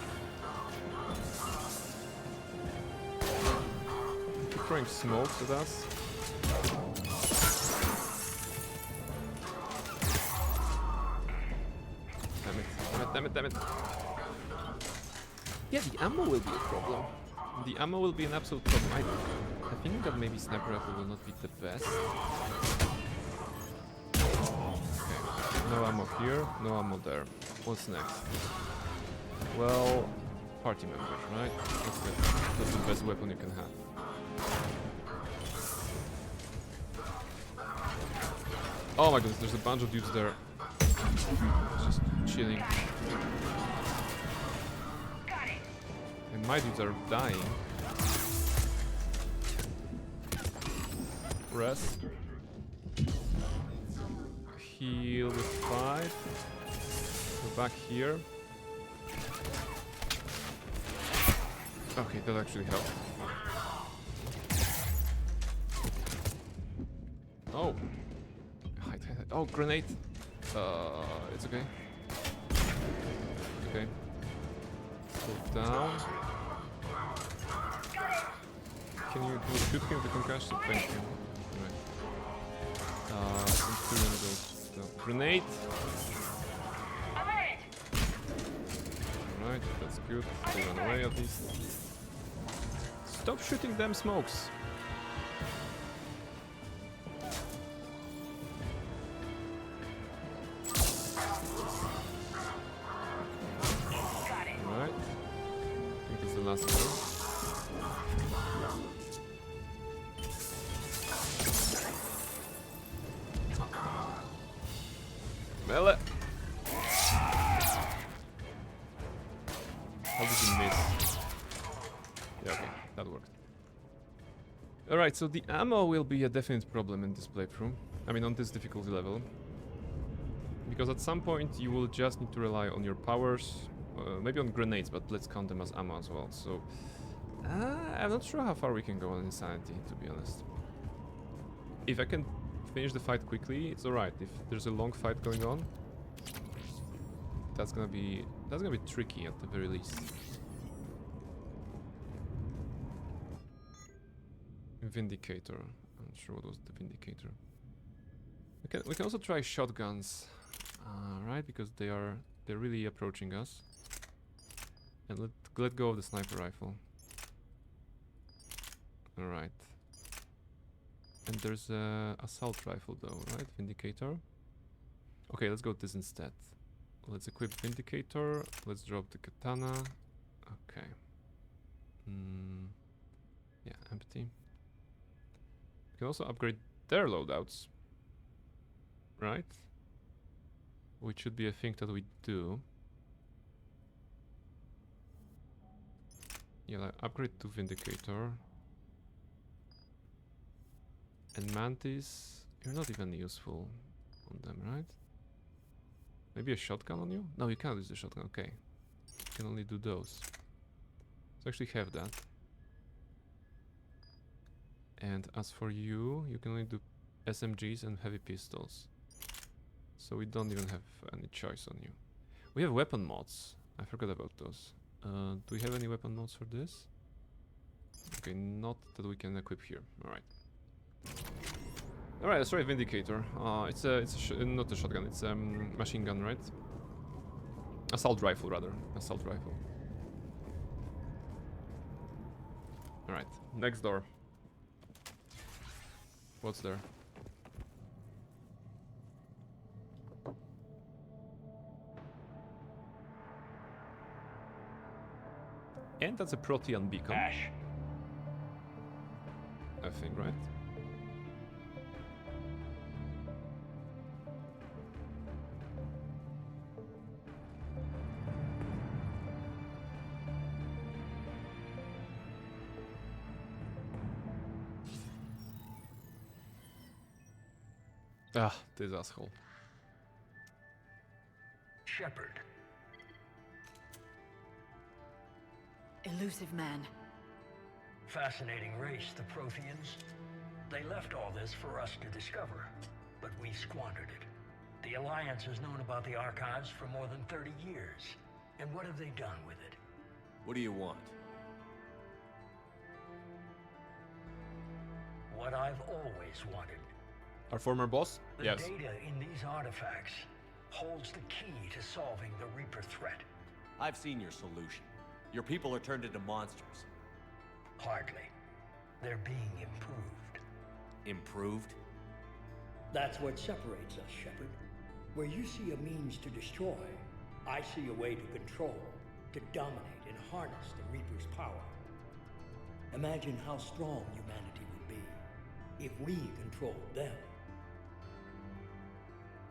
Keep throwing smokes at us. Damn it, damn it, damn it, damn it. Yeah, the ammo will be a problem. The ammo will be an absolute problem. I think that maybe sniper rifle will not be the best. Okay, no ammo here, no ammo there. What's next? Well, party members, right? That's the best weapon you can have. Oh my goodness, there's a bunch of dudes there. Just chilling. And my dudes are dying. Rest. Heal with 5. Go back here. Okay, that actually helped. Oh. Oh, grenade. It's okay. It's okay. Go down. Can you shoot him with the concussion? Thank you. Grenade. Alright, that's good. They run away at least. Stop shooting them smokes. Alright. I think that's the last one. Melee. How did you miss? Yeah, okay, that worked. Alright, so the ammo will be a definite problem in this playthrough. I mean, on this difficulty level. Because at some point you will just need to rely on your powers. Maybe on grenades, but let's count them as ammo as well. So, I'm not sure how far we can go on insanity, to be honest. If I can finish the fight quickly, it's alright. If there's a long fight going on, that's gonna be tricky at the very least. Vindicator. I'm not sure what was the Vindicator. We can also try shotguns, right? Because they're really approaching us. And let go of the sniper rifle. All right. And there's a assault rifle though, right? Vindicator. Okay, let's go with this instead. Let's equip Vindicator. Let's drop the katana. Okay. Yeah, empty. We can also upgrade their loadouts. right? Which should be a thing that we do. Yeah, like upgrade to Vindicator. And Mantis, you're not even useful on them, right? Maybe a shotgun on you? No, you can't use the shotgun, okay. You can only do those. So actually have that. And as for you, you can only do SMGs and heavy pistols. So we don't even have any choice on you. We have weapon mods. I forgot about those. Do we have any weapon mods for this? Okay, not that we can equip here. Alright. Alright, let's try Vindicator. It's not a shotgun, it's a machine gun, right? Assault rifle, rather. Assault rifle. Alright, next door. What's there? And that's a Protean beacon. Ash. I think, right? Ah, this asshole. Shepard. Elusive man. Fascinating race, the Protheans. They left all this for us to discover, but we squandered it. The Alliance has known about the archives for more than 30 years. And what have they done with it? What do you want? What I've always wanted. Our former boss? The Yes. data in these artifacts holds the key to solving the Reaper threat. I've seen your solution. Your people are turned into monsters. Hardly. They're being improved. Improved? That's what separates us, Shepard. Where you see a means to destroy, I see a way to control, to dominate and harness the Reaper's power. Imagine how strong humanity would be if we controlled them.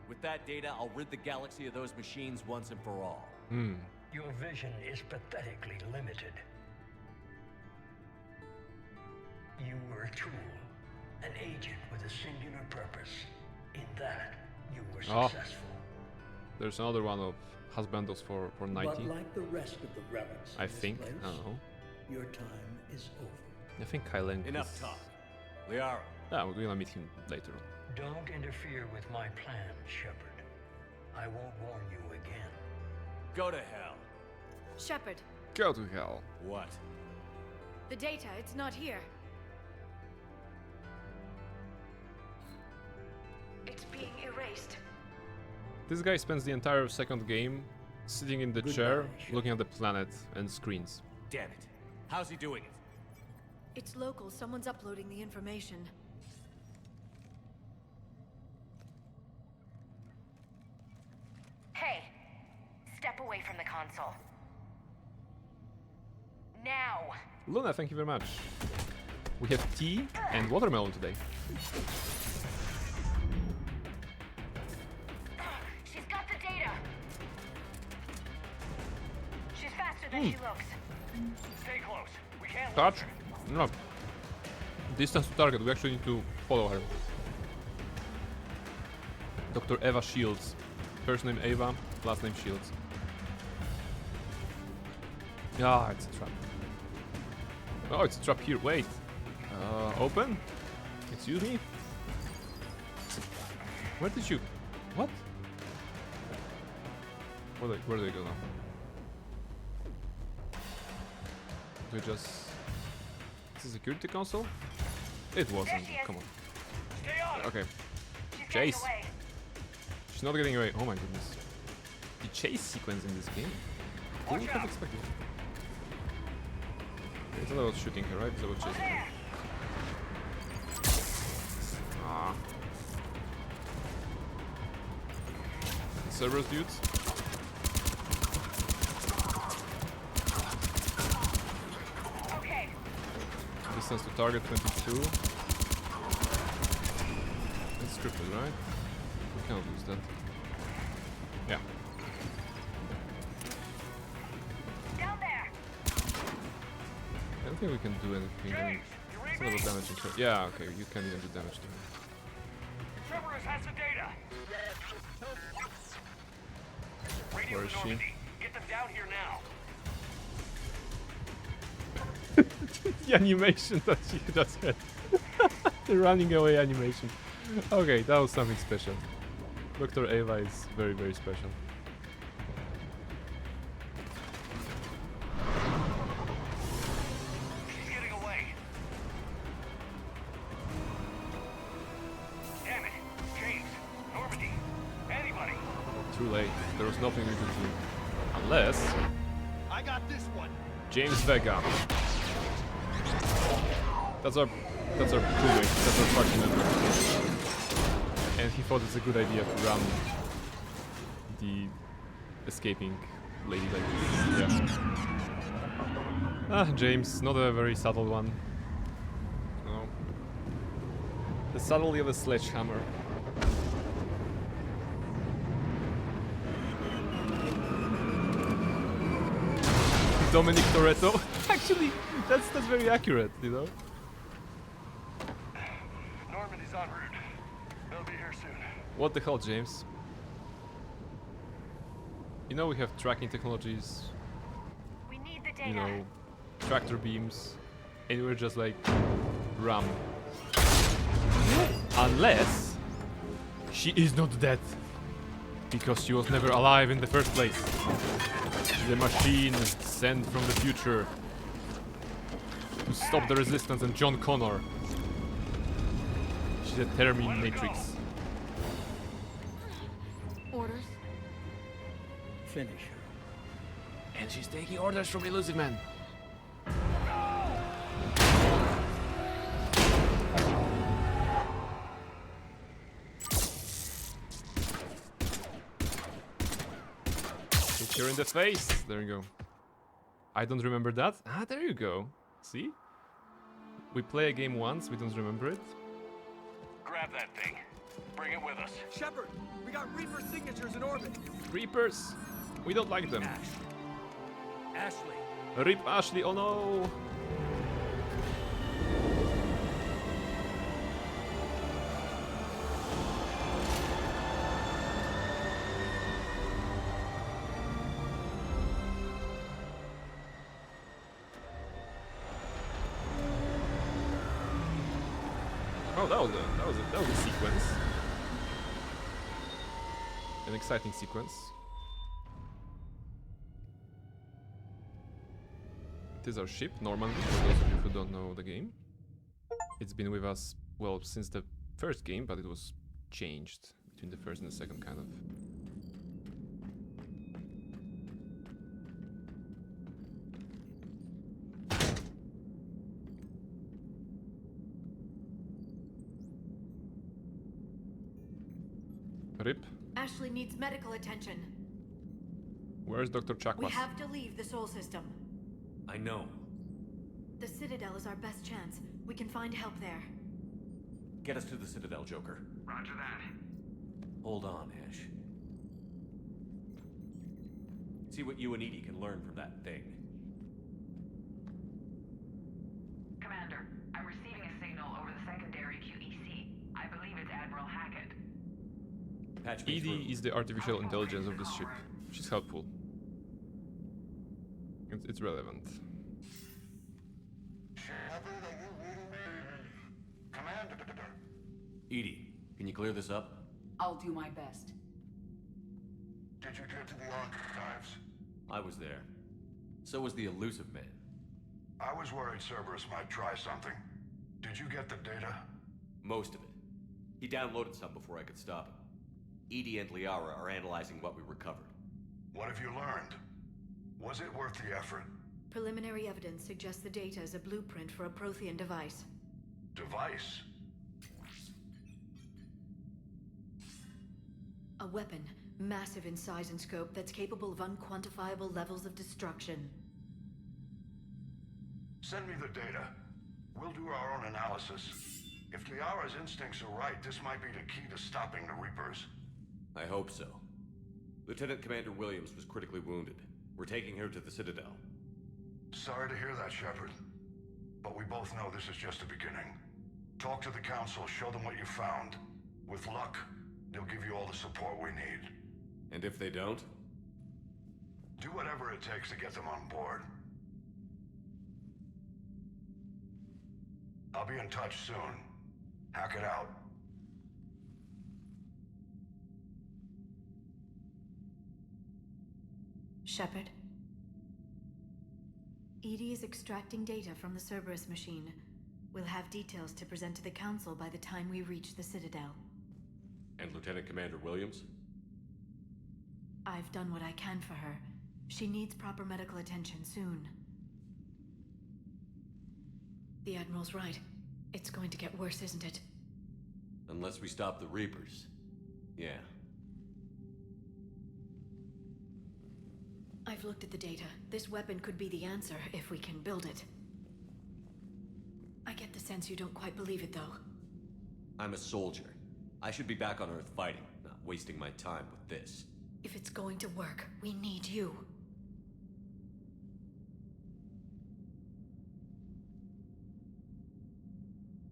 With that data, I'll rid the galaxy of those machines once and for all. Your vision is pathetically limited. You were a tool, an agent with a singular purpose. In that, you were successful. There's another one of husbandos for 90. But like the rest of the relics I in this think. place, I don't know. your time is over. I think Kylen. Enough talk. Liara. Yeah, we're gonna meet him later on. Don't interfere with my plan, Shepard. I won't warn you again. Go to hell. Shepard, Go to hell. What? the data, it's not here. It's being erased. This guy spends the entire second game sitting in the chair, looking at the planet and screens. Damn it. How's he doing it? It's local, someone's uploading the information. Hey, step away from the console. Now! Luna, thank you very much. We have tea and watermelon today. She's got the data! She's faster than she looks. Stay close. We can't Touch? No. Distance to target, we actually need to follow her. Dr. Eva Shields. First name Eva, last name Shields. Ah, it's a trap. Oh, it's a trap here. Wait. Open? Excuse me? Where did you... What? Where do they go now? Do we just... It's a security console? It wasn't. Come on. Stay on. Okay. She's Chase. getting away. She's not getting away. Oh my goodness. The chase sequence in this game. Who would have expected? It's not about shooting her, right? It's about chasing her. Ah. Cerberus dudes. Okay. Distance to target 22. It's scripted, right? cannot use that. Yeah. Down there. I don't think we can do anything. I mean, it's not about damaging her. Yeah, okay, you can't even do damage to her. Cerberus has the data. Radio Where is to she? Normandy. Get them down here now. The animation that she just had. The running away animation. Okay, that was something special. Dr. Ava is very, very special. She's getting away. Damn it. James, Normandy, anybody. Too late. There was nothing we could do. Unless... I got this one. James Vega. That's our crewmate. That's our party member. And he thought it's a good idea to run the escaping lady like this. Yeah. Ah, James, not a very subtle one. No. The subtlety of a sledgehammer. Dominic Toretto. Actually, that's very accurate, you know. Normandy's en route. They'll be here soon. What the hell, James? You know we have tracking technologies, We need the data. you know, tractor beams, and we're just like, ram. Unless she is not dead, because she was never alive in the first place. The machine sent from the future to stop the resistance and John Connor. She's a Terminatrix. Orders? Finish her. And she's taking orders from Illusive Man. Hit her in the face. There you go. I don't remember that. Ah, there you go. See? We play a game once, we don't remember it. Grab that thing. Bring it with us. Shepard, we got Reaper signatures in orbit. Reapers! We don't like them. Ashley. Rip Ashley, oh no! Oh, that was a sequence. An exciting sequence. It is our ship, Normandy, for those of you who don't know the game. It's been with us, well, since the first game, but it was changed between the first and the second, kind of. Rip, Ashley needs medical attention. where's Dr. Chakwas? We have to leave the Sol system. I know. The Citadel is our best chance. We can find help there. Get us to the Citadel, Joker. Roger that. Hold on, Ash. See what you and Edie can learn from that thing. Commander, I'm receiving a signal over the secondary QEC. I believe it's Admiral Hackett. Patch me Edie through. is the artificial intelligence of this ship. She's helpful. It's relevant. Shepard, are you reading me? Commander. Edie, can you clear this up? I'll do my best. Did you get to the archives? I was there. So was the Elusive Man. I was worried Cerberus might try something. Did you get the data? Most of it. He downloaded some before I could stop him. Edie and Liara are analyzing what we recovered. What have you learned? Was it worth the effort? Preliminary evidence suggests the data is a blueprint for a Prothean device. Device? A weapon, massive in size and scope, that's capable of unquantifiable levels of destruction. Send me the data. We'll do our own analysis. If Liara's instincts are right, this might be the key to stopping the Reapers. I hope so. Lieutenant Commander Williams was critically wounded. We're taking her to the Citadel. Sorry to hear that, Shepard. But we both know this is just the beginning. Talk to the Council, show them what you found. With luck, they'll give you all the support we need. And if they don't? Do whatever it takes to get them on board. I'll be in touch soon. Hack it out. Shepard. EDI is extracting data from the Cerberus machine. We'll have details to present to the Council by the time we reach the Citadel. And Lieutenant Commander Williams? I've done what I can for her. She needs proper medical attention soon. The Admiral's right. It's going to get worse, isn't it? Unless we stop the Reapers. Yeah. I've looked at the data. This weapon could be the answer if we can build it. I get the sense you don't quite believe it, though. I'm a soldier. I should be back on Earth fighting, not wasting my time with this. If it's going to work, we need you.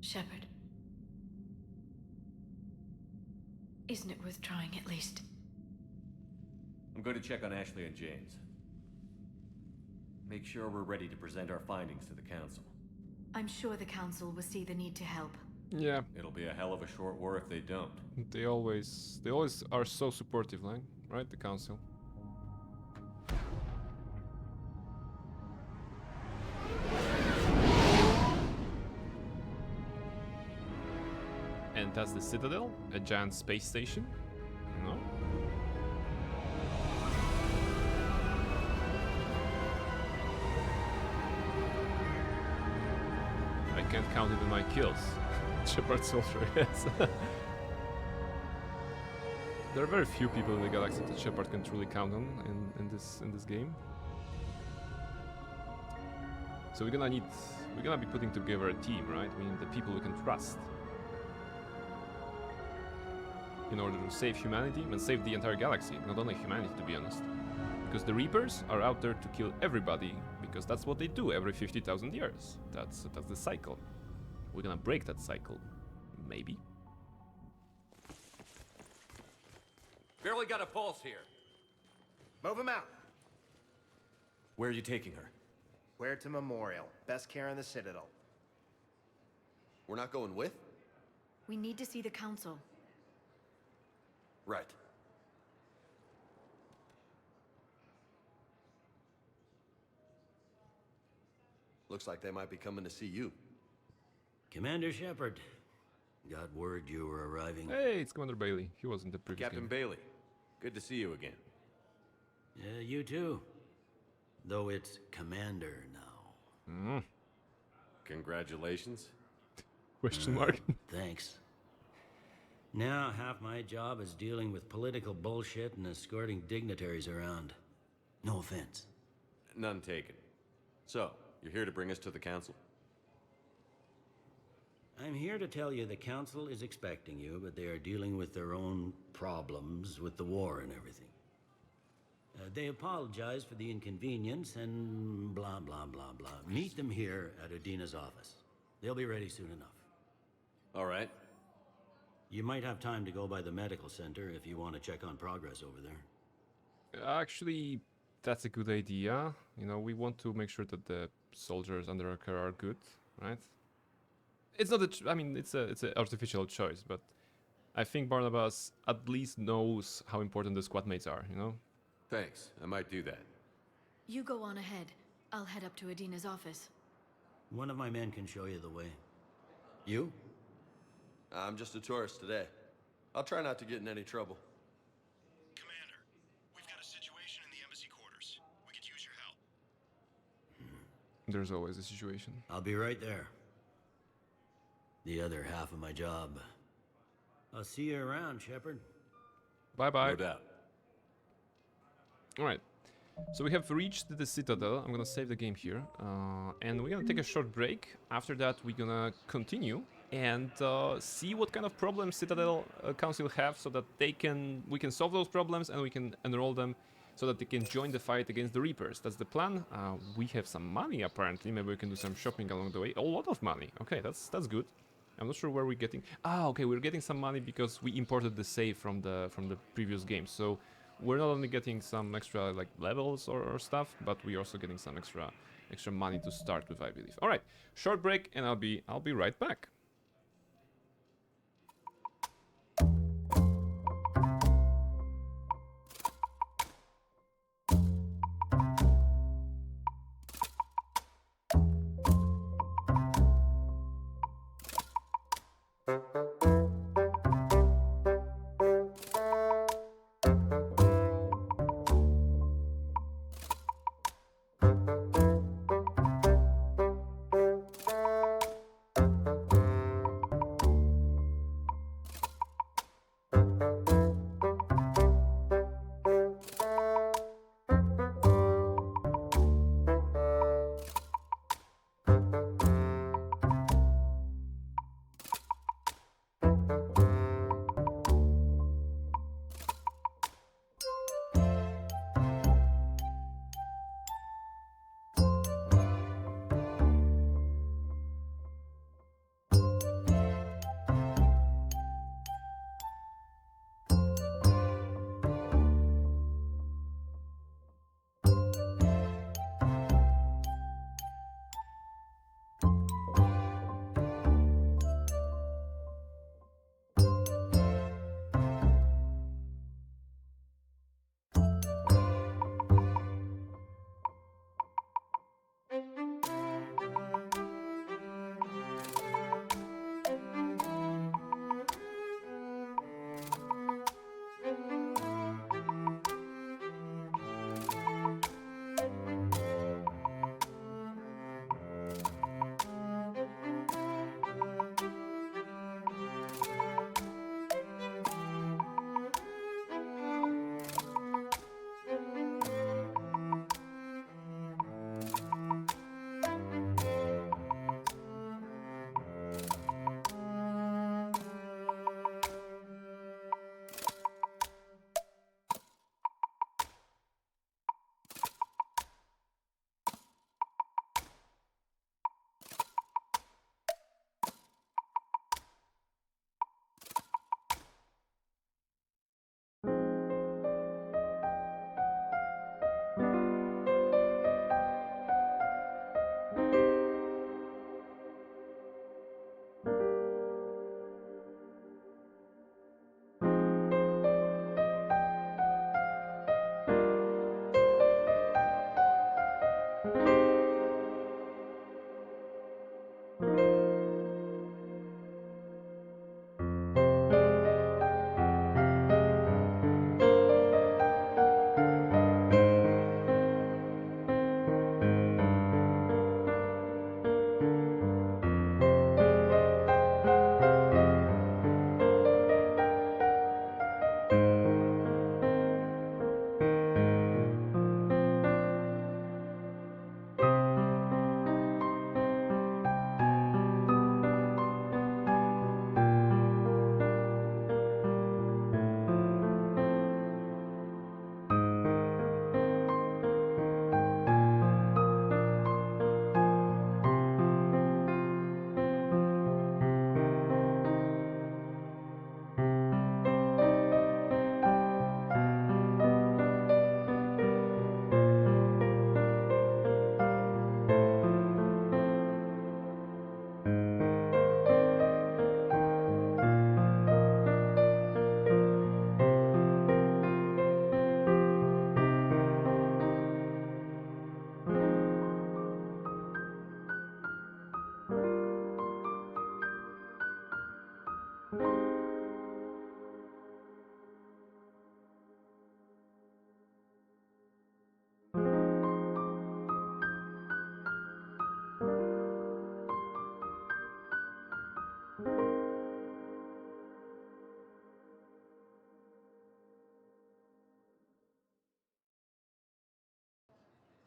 Shepard. Isn't it worth trying, at least? I'm going to check on Ashley and James. Make sure we're ready to present our findings to the Council. I'm sure the Council will see the need to help. Yeah. It'll be a hell of a short war if they don't. They always are so supportive, like, right? The Council. And that's the Citadel, a giant space station. No? I can't count even my kills. Shepard soldier, yes. There are very few people in the galaxy that Shepard can truly count on in this game. So we're gonna be putting together a team, right? We need the people we can trust in order to save humanity and save the entire galaxy, not only humanity, to be honest. Because the Reapers are out there to kill everybody, because that's what they do every 50,000 years. That's the cycle. We're gonna break that cycle, maybe. Barely got a pulse here. Move him out. Where are you taking her? Where to Memorial. Best care in the Citadel. We're not going with? We need to see the Council. Right. Looks like they might be coming to see you. Commander Shepard, got word you were arriving. Hey, it's Commander Bailey. He was in the previous Captain game. Bailey, good to see you again. You too. Though it's Commander now. Congratulations. Question mark. Thanks. Now half my job is dealing with political bullshit and escorting dignitaries around. No offense. None taken. So, you're here to bring us to the Council? I'm here to tell you the Council is expecting you, but they are dealing with their own problems with the war and everything. They apologize for the inconvenience and blah, blah, blah, blah. Meet them here at Udina's office. They'll be ready soon enough. All right. You might have time to go by the medical center if you want to check on progress over there. Actually, that's a good idea. You know, we want to make sure that the soldiers under our care are good, right? It's not I mean, it's an artificial choice, but I think Barnabas at least knows how important the squad mates are, you know? Thanks. I might do that. You go on ahead. I'll head up to Udina's office. One of my men can show you the way. You? I'm just a tourist today. I'll try not to get in any trouble. Commander, we've got a situation in the embassy quarters. We could use your help. There's always a situation. I'll be right there. The other half of my job. I'll see you around, Shepard. Bye-bye. No doubt. Alright. So we have reached the Citadel. I'm gonna save the game here. And we're gonna take a short break. After that, we're gonna continue and see what kind of problems Citadel Council have, so that we can solve those problems and we can enroll them so that they can join the fight against the Reapers. That's the plan. We have some money apparently. Maybe we can do some shopping along the way. A lot of money. Okay, that's good. I'm not sure where we're getting. Okay, we're getting some money because we imported the save from the previous game. So we're not only getting some extra like levels or stuff, but we're also getting some extra money to start with, I believe. All right, short break, and I'll be right back.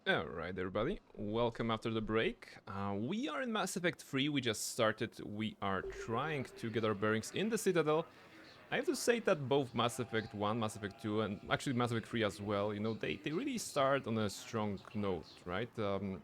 Alright, everybody, welcome after the break. We are in Mass Effect 3, we just started. We are trying to get our bearings in the Citadel. I have to say that both Mass Effect 1, Mass Effect 2, and actually Mass Effect 3 as well, you know, they really start on a strong note, right?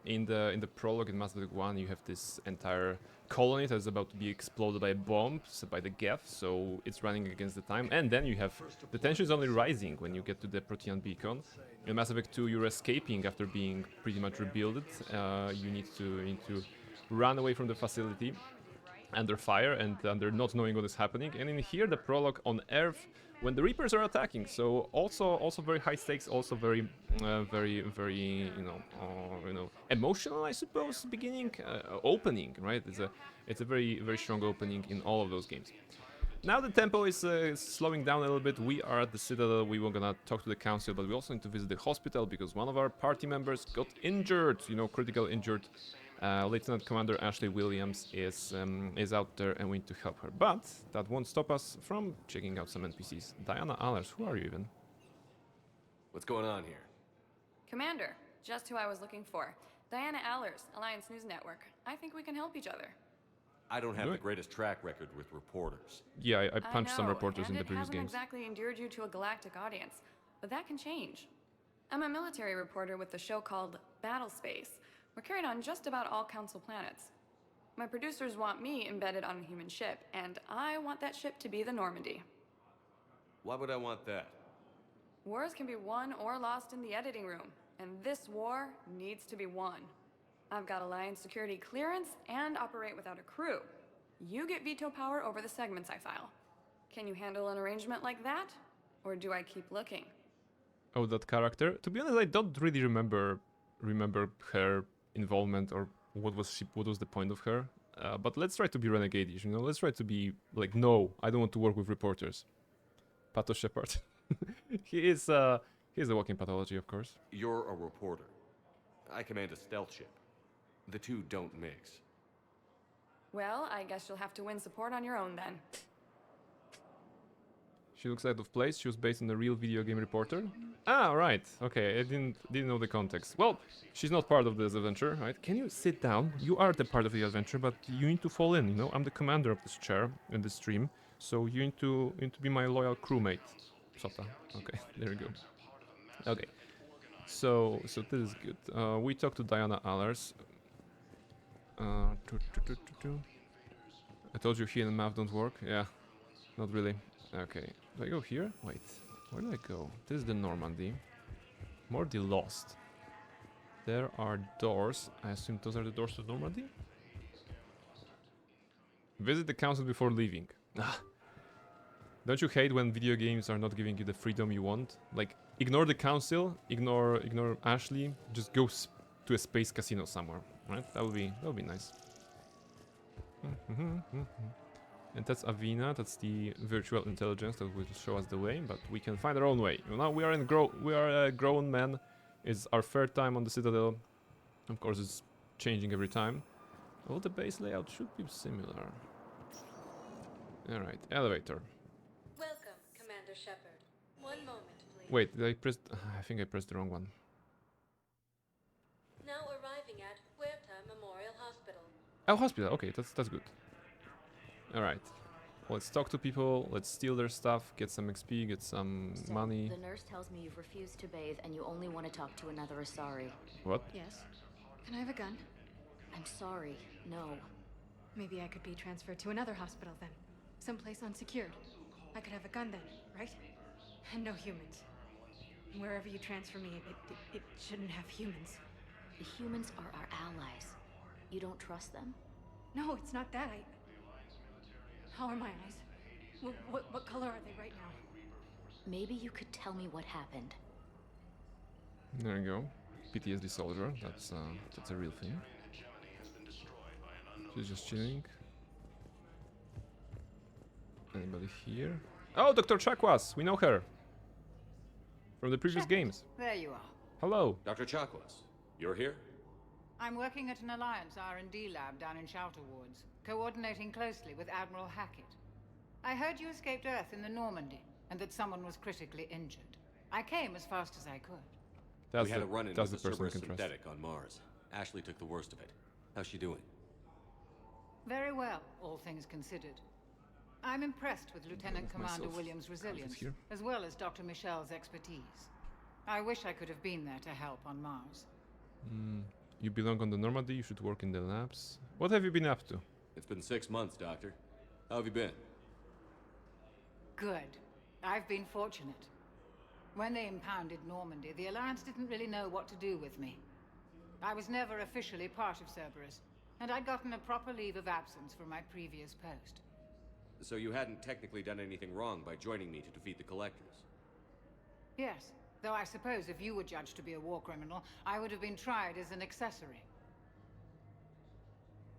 In the prologue in Mass Effect 1, you have this entire colony that is about to be exploded by a bomb set by the Geth, so it's running against the time. And then you have the tension is only rising when you get to the Protean beacon. In Mass Effect 2, you're escaping after being pretty much rebuilded. You need to run away from the facility under fire and under not knowing what is happening. And in here, the prologue on Earth, when the Reapers are attacking. So also very high stakes, also very emotional, I suppose. Beginning, opening, right? It's a very strong opening in all of those games. Now the tempo is slowing down a little bit. We are at the Citadel. We were gonna talk to the Council, but we also need to visit the hospital because one of our party members got injured. You know, critical injured. Lieutenant Commander Ashley Williams is out there, and we need to help her. But that won't stop us from checking out some NPCs. Diana Allers, who are you even? What's going on here? Commander, just who I was looking for. Diana Allers, Alliance News Network. I think we can help each other. I don't have the greatest track record with reporters. Yeah, I punched some reporters in the previous games. It hasn't exactly endeared you to a galactic audience, but that can change. I'm a military reporter with a show called Battlespace. We're carried on just about all Council planets. My producers want me embedded on a human ship, and I want that ship to be the Normandy. Why would I want that? Wars can be won or lost in the editing room, and this war needs to be won. I've got Alliance security clearance and operate without a crew. You get veto power over the segments I file. Can you handle an arrangement like that? Or do I keep looking? Oh, that character? To be honest, I don't really remember her involvement or what was the point of her. But let's try to be renegade-ish, you know? Let's try to be like, no, I don't want to work with reporters. Pato Shepard. He's a walking pathology, of course. You're a reporter. I command a stealth ship. The two don't mix. Well, I guess you'll have to win support on your own then. She looks out of place. She was based on a real video game reporter. Ah, right. Okay, I didn't know the context. Well, she's not part of this adventure, right? Can you sit down? You are the part of the adventure, but you need to fall in, you know? I'm the commander of this chair in this stream, so you need to be my loyal crewmate. Sota. Okay, there we go. Okay. So this is good. We talked to Diana Allers. I told you he and math don't work. Yeah, not really. Okay, do I go here? Wait, where do I go? This is the Normandy. Mordy lost. There are doors. I assume those are the doors to Normandy? Visit the council before leaving. Don't you hate when video games are not giving you the freedom you want? Like, ignore the council, ignore Ashley, just go to a space casino somewhere, right? That would be nice. And that's Avina, that's the virtual intelligence that will show us the way, but we can find our own way. Now we are grown men. It's our third time on the Citadel. Of course, it's changing every time. Well, the base layout should be similar. Alright, elevator. Welcome, Commander Shepard. One moment, please. Wait, did I press... I think I pressed the wrong one. Now arriving at Huerta Memorial Hospital. Oh, hospital. Okay, that's good. Alright. Let's talk to people, let's steal their stuff, get some XP, get some money. The nurse tells me you've refused to bathe and you only want to talk to another Asari. What? Yes. Can I have a gun? I'm sorry, no. Maybe I could be transferred to another hospital then. Someplace unsecured. I could have a gun then, right? And no humans. Wherever you transfer me, it shouldn't have humans. The humans are our allies. You don't trust them? No, it's not that. How are my eyes? What color are they right now? Maybe you could tell me what happened. There you go. PTSD soldier. That's a real thing. She's just chilling. Anybody here? Oh, Dr. Chakwas! We know her! From the previous games. There you are. Hello! Dr. Chakwas, you're here? I'm working at an Alliance R&D lab down in Shelter Wards, coordinating closely with Admiral Hackett. I heard you escaped Earth in the Normandy, and that someone was critically injured. I came as fast as I could. That's we had the, a run-in that's with the the person we Cerberus can trust. synthetic on Mars. Ashley took the worst of it. How's she doing? Very well, all things considered. I'm impressed with Lieutenant Of Commander myself. Williams' Can't resilience, here. as well as Dr. Michel's expertise. I wish I could have been there to help on Mars. You belong on the Normandy, you should work in the labs. What have you been up to? It's been 6 months, Doctor. How have you been? Good. I've been fortunate. When they impounded Normandy, the Alliance didn't really know what to do with me. I was never officially part of Cerberus, and I'd gotten a proper leave of absence from my previous post. So you hadn't technically done anything wrong by joining me to defeat the Collectors? Yes, though I suppose if you were judged to be a war criminal, I would have been tried as an accessory.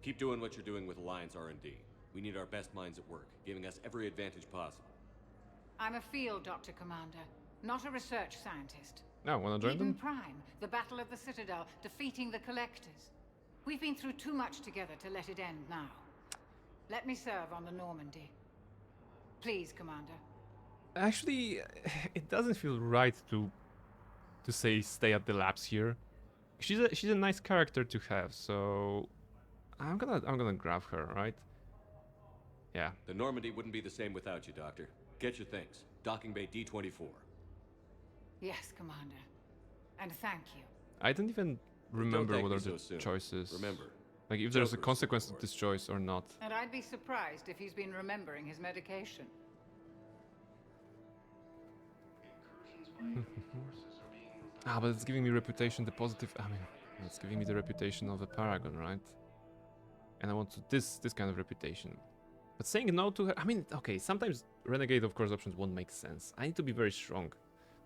Keep doing what you're doing with Alliance R&D. We need our best minds at work, giving us every advantage possible. I'm a field doctor, Commander, not a research scientist. Now, wanna join Eden them? Prime, the Battle of the Citadel, defeating the Collectors. We've been through too much together to let it end now. Let me serve on the Normandy. Please, Commander. Actually, it doesn't feel right to say stay at the labs here. She's a nice character to have, so I'm gonna grab her, right? Yeah. The Normandy wouldn't be the same without you, Doctor. Get your things. Docking Bay D-24. Yes, Commander. And thank you. I don't even remember thank what me are so the soon. choices. Remember, like if there's a Cerberus consequence to support. this choice or not. And I'd be surprised if he's been remembering his medication. Ah, but it's giving me reputation, the positive. I mean, it's giving me the reputation of a paragon, right? And I want to, this kind of reputation. But saying no to her, I mean, okay, sometimes renegade, of course, options won't make sense. I need to be very strong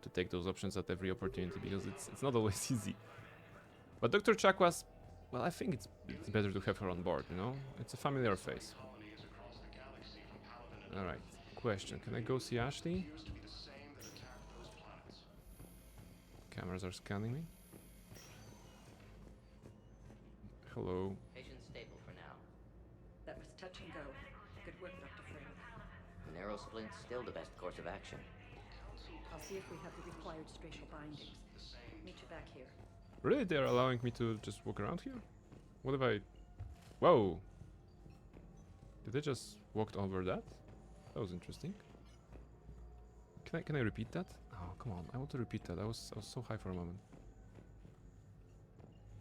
to take those options at every opportunity because it's not always easy. But Dr. Chakwas, well, I think it's better to have her on board, you know? It's a familiar face. Alright, question. Can I go see Ashley? Cameras are scanning me. Hello. Patient stable for now. That was touch and go. Good work, Dr. Frey. Narrow splint's still the best course of action. I'll see if we have the required spatial bindings. Meet you back here. Really? They're allowing me to just walk around here? What if I... Whoa! Did they just walked over that? That was interesting. Can I repeat that? Oh, come on. I want to repeat that. I was so high for a moment.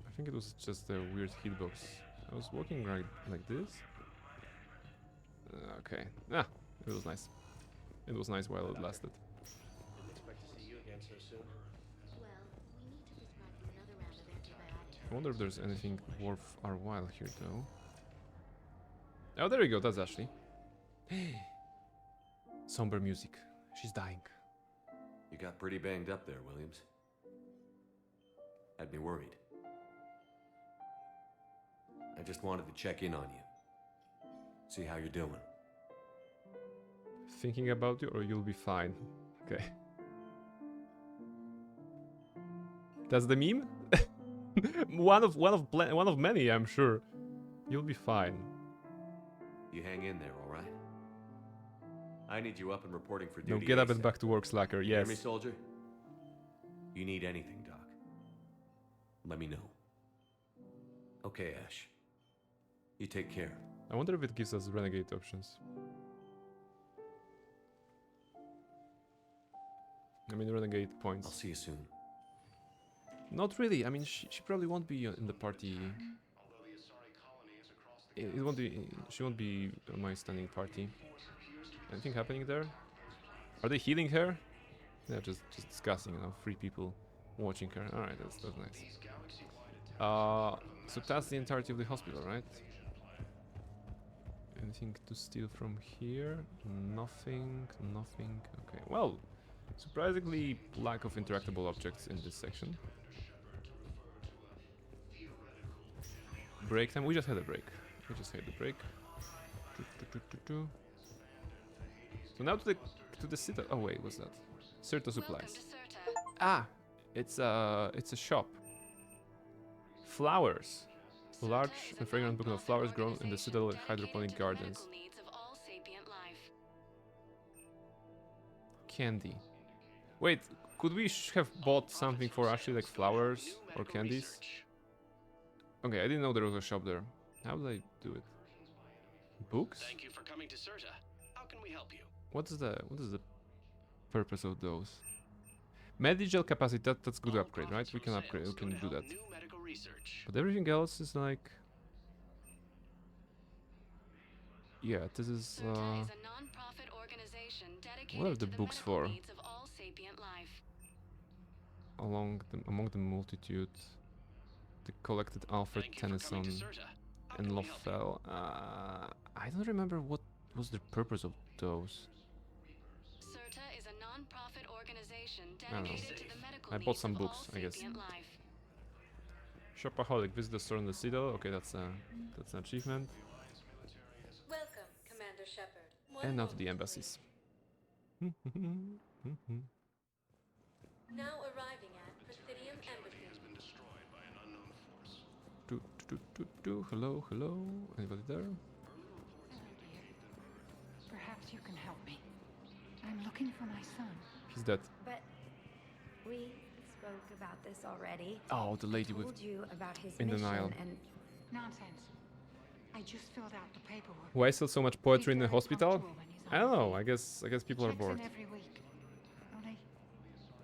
I think it was just a weird hitbox. I was walking right like this. Okay. Ah, it was nice. It was nice while it lasted. Didn't expect to see you again so soon. I wonder if there's anything worth our while here, though. Oh, there we go. That's Ashley. Somber music. She's dying. You got pretty banged up there, Williams. Had me worried. I just wanted to check in on you. See how you're doing. Thinking about you, or you'll be fine. Okay. That's the meme. one of many, I'm sure. You'll be fine. You hang in there, all right? I need you up and reporting for No, duty. get up and ASAP. back to work, slacker. You Yes. hear me, soldier? You need anything, Doc? Let me know. Okay, Ash. You take care. I wonder if it gives us renegade options. I mean, renegade points. I'll see you soon. Not really. I mean, she probably won't be in the party. It won't be. She won't be on my standing party. Anything happening there? Are they healing her? Yeah, just discussing. You know, 3 people watching her. All right, that's nice. So that's the entirety of the hospital, right? Anything to steal from here? Nothing. Nothing. Okay. Well, surprisingly, lack of interactable objects in this section. Break time. We just had a break. We just had the break. So now to the citadel. Oh wait, what's that? Certa supplies. Ah, it's a shop. Flowers. A large and fragrant bouquet of flowers grown in the citadel hydroponic gardens. Candy. Wait, could we have bought something for Ashley, like flowers or candies? Okay, I didn't know there was a shop there. How did I do it? Books? Thank you for coming to CERTA. How can we help you? What is the purpose of those? Medical capacity, that's good upgrade, right? We can upgrade, we can do that. But everything else is like... Yeah, this is... what are the books for? Among the multitude, the collected Alfred Tennyson and Lothel. I don't remember what was the purpose of those. CERTA is a non-profit organization I don't know. dedicated to the medical I bought some books, I guess. Shopaholic, visit the store in the Citadel. Okay, that's an achievement. Welcome, Commander Shepard. And now to the embassies. Now arriving at Presidium Embassy. Hello, hello. Anybody there? Perhaps you can help me. I'm looking for my son. He's dead. But we spoke about this already. Oh, the lady I with told you about his in mission denial. and Nonsense. I just filled out the paperwork. Why still so much poetry in the hospital? I don't know. I guess people are Checks bored. in every week. Only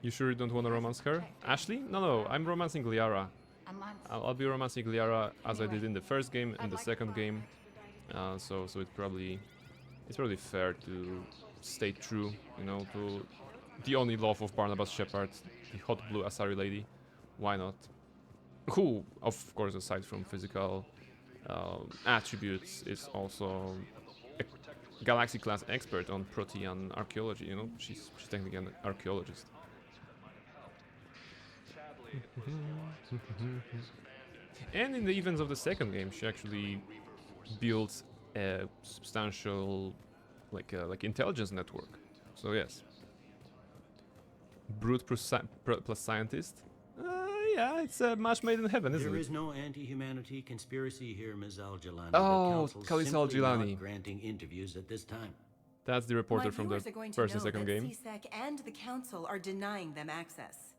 You sure you don't want to romance her? Ashley? No, I'm romancing Liara. a month. I'll be romancing Liara as I did in the first game and the second game. So it's probably fair to stay true, you know, to the only love of Barnabas Shepard, the hot blue Asari lady. Why not? Who, of course, aside from physical attributes, is also a Galaxy-class expert on Protean archaeology. You know, she's technically an archaeologist. And in the events of the second game, she actually built a substantial, like intelligence network. So yes, brute plus scientist. Yeah, it's a match made in heaven, isn't it? There is no anti-humanity conspircy here, Ms. Al-Jilani. Oh, The Khalisah Council's Al-Jilani. simply not granting interviews at this time. That's the reporter My from the viewers are going to first and know second that game. CSEC and the Council are denying them access.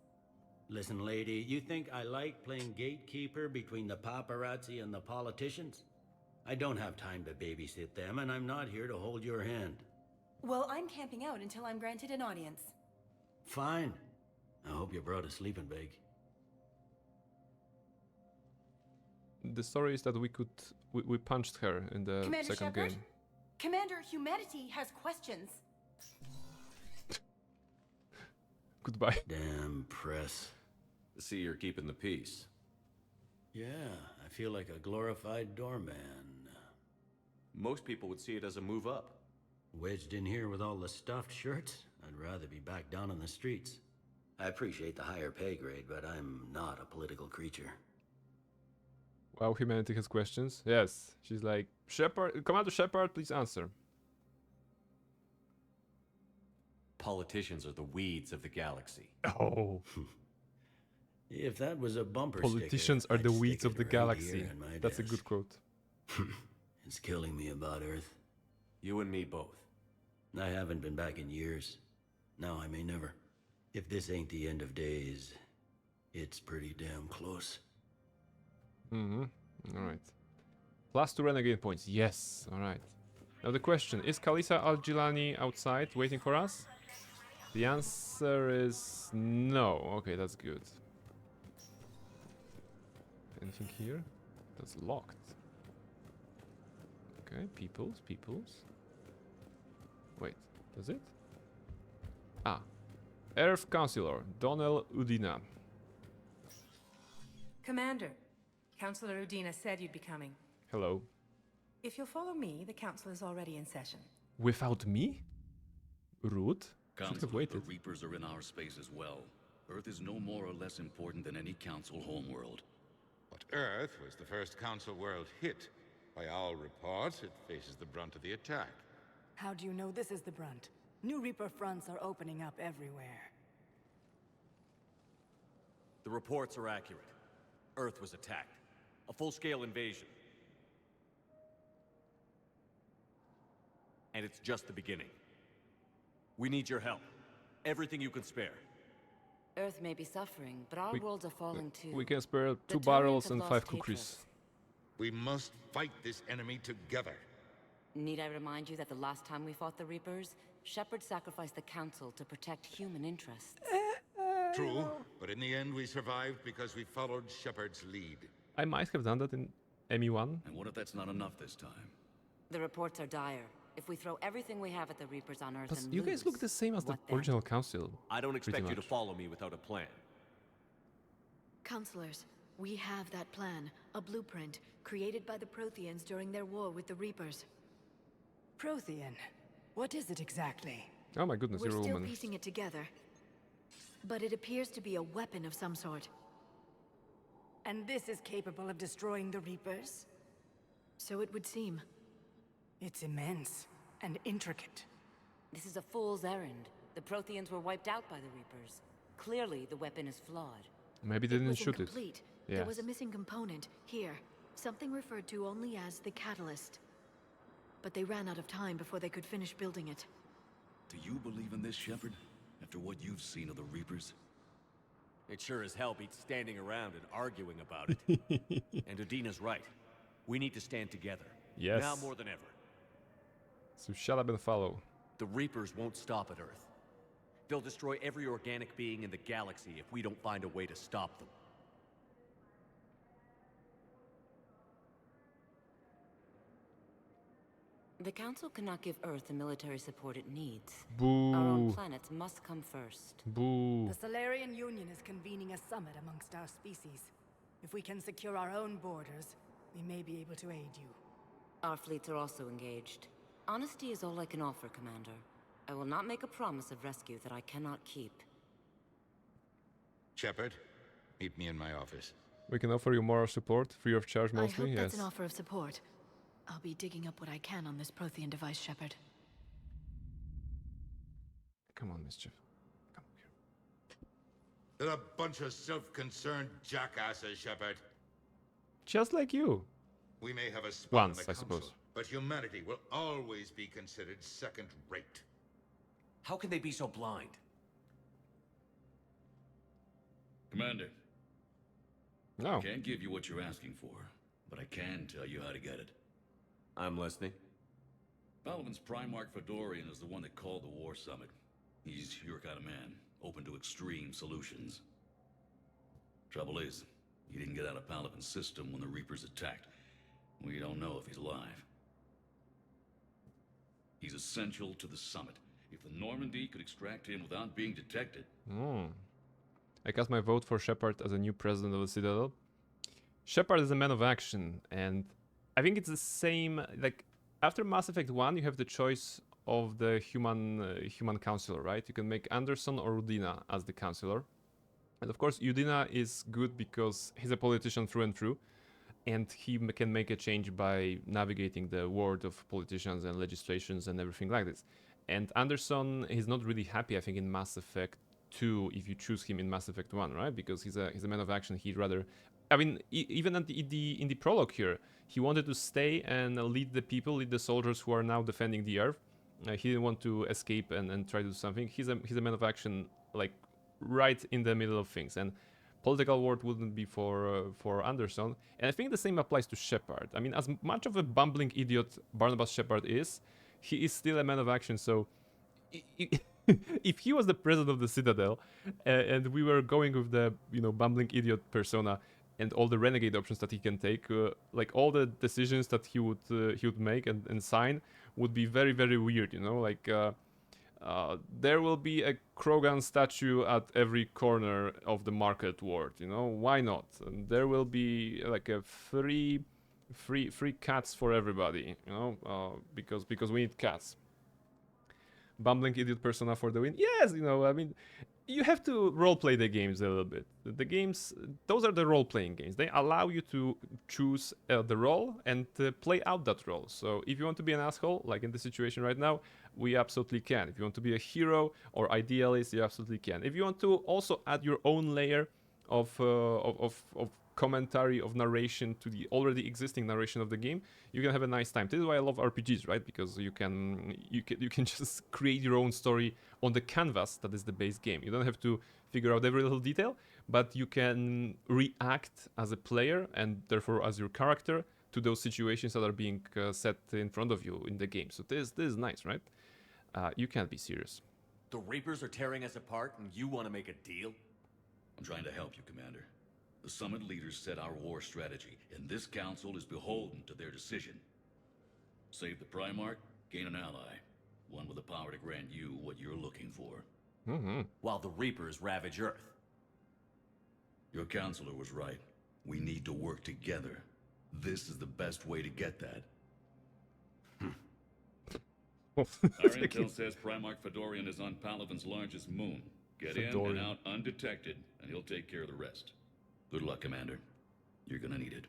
Listen, lady, you think I like playing gatekeeper between the paparazzi and the politicians? I don't have time to babysit them, and I'm not here to hold your hand. Well, I'm camping out until I'm granted an audience. Fine. I hope you brought a sleeping bag. The story is that we punched her in the Commander second Shepard? game. Commander, humanity has questions. Goodbye. Damn press. See, you're keeping the peace. Yeah, I feel like a glorified doorman. Most people would see it as a move up. Wedged in here with all the stuffed shirts, I'd rather be back down on the streets. I appreciate the higher pay grade, but I'm not a political creature. Wow, humanity has questions. Yes, she's like, Shepard, Commander Shepard, please answer. Politicians are the weeds of the galaxy. Oh. If that was a bumper Politicians sticker, are the I'd weeds stick of the it right galaxy. here in my That's a desk. good quote. It's killing me about Earth. You and me both. I haven't been back in years. Now I may never. If this ain't the end of days, it's pretty damn close. Mm-hmm. Alright. +2 renegade points. Yes. Alright. Now the question, is Khalisah Al-Jilani outside waiting for us? The answer is no. Okay, that's good. Anything here? That's locked. Okay, peoples. Wait, does it? Ah. Earth Councilor, Donnell Udina. Commander, Councilor Udina said you'd be coming. Hello. If you'll follow me, the Council is already in session. Without me? Rude. Should have Council, waited. the Reapers are in our space as well. Earth is no more or less important than any Council homeworld. But Earth was the first Council world hit. By all reports, it faces the brunt of the attack. How do you know this is the brunt? New Reaper fronts are opening up everywhere. The reports are accurate. Earth was attacked. A full-scale invasion. And it's just the beginning. We need your help. Everything you can spare. Earth may be suffering, but our worlds are falling too. We can spare The 2 barrels Turians and have 5 lost kukris. We must fight this enemy together. Need I remind you that the last time we fought the Reapers, Shepard sacrificed the Council to protect human interests? True, but in the end we survived because we followed Shepard's lead. I might have done that in ME1. And what if that's not enough this time? The reports are dire. If we throw everything we have at the Reapers on Earth But and you guys look the same as the original council. I don't expect you to much. follow me without a plan. Counselors, we have that plan, a blueprint, created by the Protheans during their war with the Reapers. Prothean? What is it exactly? Oh my goodness, We're you're a still woman. piecing it together. But it appears to be a weapon of some sort. And this is capable of destroying the Reapers? So it would seem. It's immense and intricate. This is a fool's errand. The Protheans were wiped out by the Reapers. Clearly, the weapon is flawed. Maybe they It didn't was shoot it. incomplete. There was a missing component, here. Something referred to only as the catalyst. But they ran out of time before they could finish building it. Do you believe in this, Shepard? After what you've seen of the Reapers? It sure as hell beats standing around and arguing about it. And Udina's right. We need to stand together. Yes. Now more than ever. So shut up and follow. The Reapers won't stop at Earth. They'll destroy every organic being in the galaxy if we don't find a way to stop them. The Council cannot give Earth the military support it needs. Boo. Our own planets must come first. Boo. The Solarian Union is convening a summit amongst our species. If we can secure our own borders, we may be able to aid you. Our fleets are also engaged. Honesty is all I can offer, Commander. I will not make a promise of rescue that I cannot keep. Shepard, meet me in my office. We can offer you moral support, free of charge I mostly, hope yes. that's an offer of support. I'll be digging up what I can on this Prothean device, Shepard. Come on, Mischief. They're a bunch of self-concerned jackasses, Shepard. Just like you. We may have a spot Once, in the I council, suppose. but humanity will always be considered second-rate. How can they be so blind? Commander. No. I can't give you what you're asking for, but I can tell you how to get it. I'm listening. Palaven's Primarch Fedorian is the one that called the War Summit. He's your kind of man, open to extreme solutions. Trouble is, he didn't get out of Palaven's system when the Reapers attacked. We don't know if he's alive. He's essential to the summit. If the Normandy could extract him without being detected... I cast my vote for Shepard as a new president of the Citadel. Shepard is a man of action, and I think it's the same, like, after Mass Effect 1, you have the choice of the human counselor, right? You can make Anderson or Udina as the counselor. And of course, Udina is good because he's a politician through and through, and he can make a change by navigating the world of politicians and legislations and everything like this. And Anderson, he's not really happy, I think, in Mass Effect 2 if you choose him in Mass Effect 1, right? Because he's a man of action. He'd rather... I mean, even in the prologue here, he wanted to stay and lead the people, lead the soldiers who are now defending the Earth. He didn't want to escape and try to do something. He's a man of action, like, right in the middle of things. And political world wouldn't be for Anderson. And I think the same applies to Shepard. I mean, as much of a bumbling idiot Barnabas Shepard is, he is still a man of action. So if he was the president of the Citadel and we were going with the, bumbling idiot persona and all the renegade options that he can take, like all the decisions that he would make and sign would be very, very weird, like there will be a Krogan statue at every corner of the market world, why not? And there will be like a free cats for everybody, because we need cats. Bumbling idiot persona for the win. Yes, I mean, you have to roleplay the games a little bit. The games, those are the role-playing games. They allow you to choose the role and play out that role. So if you want to be an asshole, like in the situation right now, we absolutely can. If you want to be a hero or idealist, you absolutely can. If you want to also add your own layer of commentary of narration to the already existing narration of the game, you can have a nice time. This is why I love RPGs, right? Because you can just create your own story on the canvas that is the base game. You don't have to figure out every little detail, but you can react as a player and therefore as your character to those situations that are being set in front of you in the game. So this is nice, right? You can't be serious. The Reapers are tearing us apart, and you want to make a deal? I'm trying to help you, Commander. The Summit leaders set our war strategy, and this council is beholden to their decision. Save the Primarch, gain an ally. One with the power to grant you what you're looking for. While the Reapers ravage Earth. Your counselor was right. We need to work together. This is the best way to get that. Our intel says Primarch Fedorian is on Palaven's largest moon. Get in and out undetected, and he'll take care of the rest. Good luck, Commander. You're gonna need it.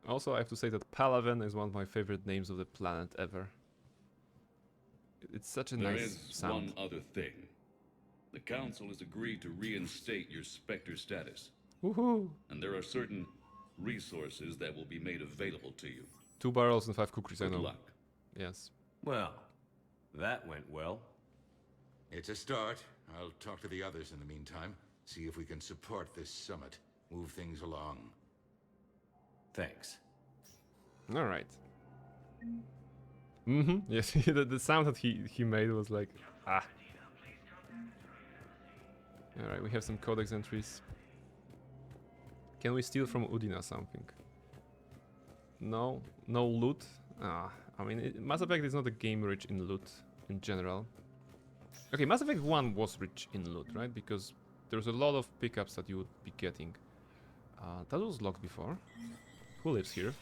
Also, I have to say that Palaven is one of my favorite names of the planet ever. It's such a nice sound. There is one other thing. The Council has agreed to reinstate your Spectre status. Woohoo! And there are certain resources that will be made available to you. 2 barrels and 5 cookies, I know. Good luck. Yes. Well, that went well. It's a start. I'll talk to the others in the meantime. See if we can support this summit. Move things along. Thanks. All right. Yes, the sound that he made was like, ah. All right, we have some codex entries. Can we steal from Udina something? No, no loot. Ah, I mean, Mass Effect is not a game rich in loot in general. Okay, Mass Effect 1 was rich in loot, right? Because there's a lot of pickups that you would be getting. That was locked before. Who lives here?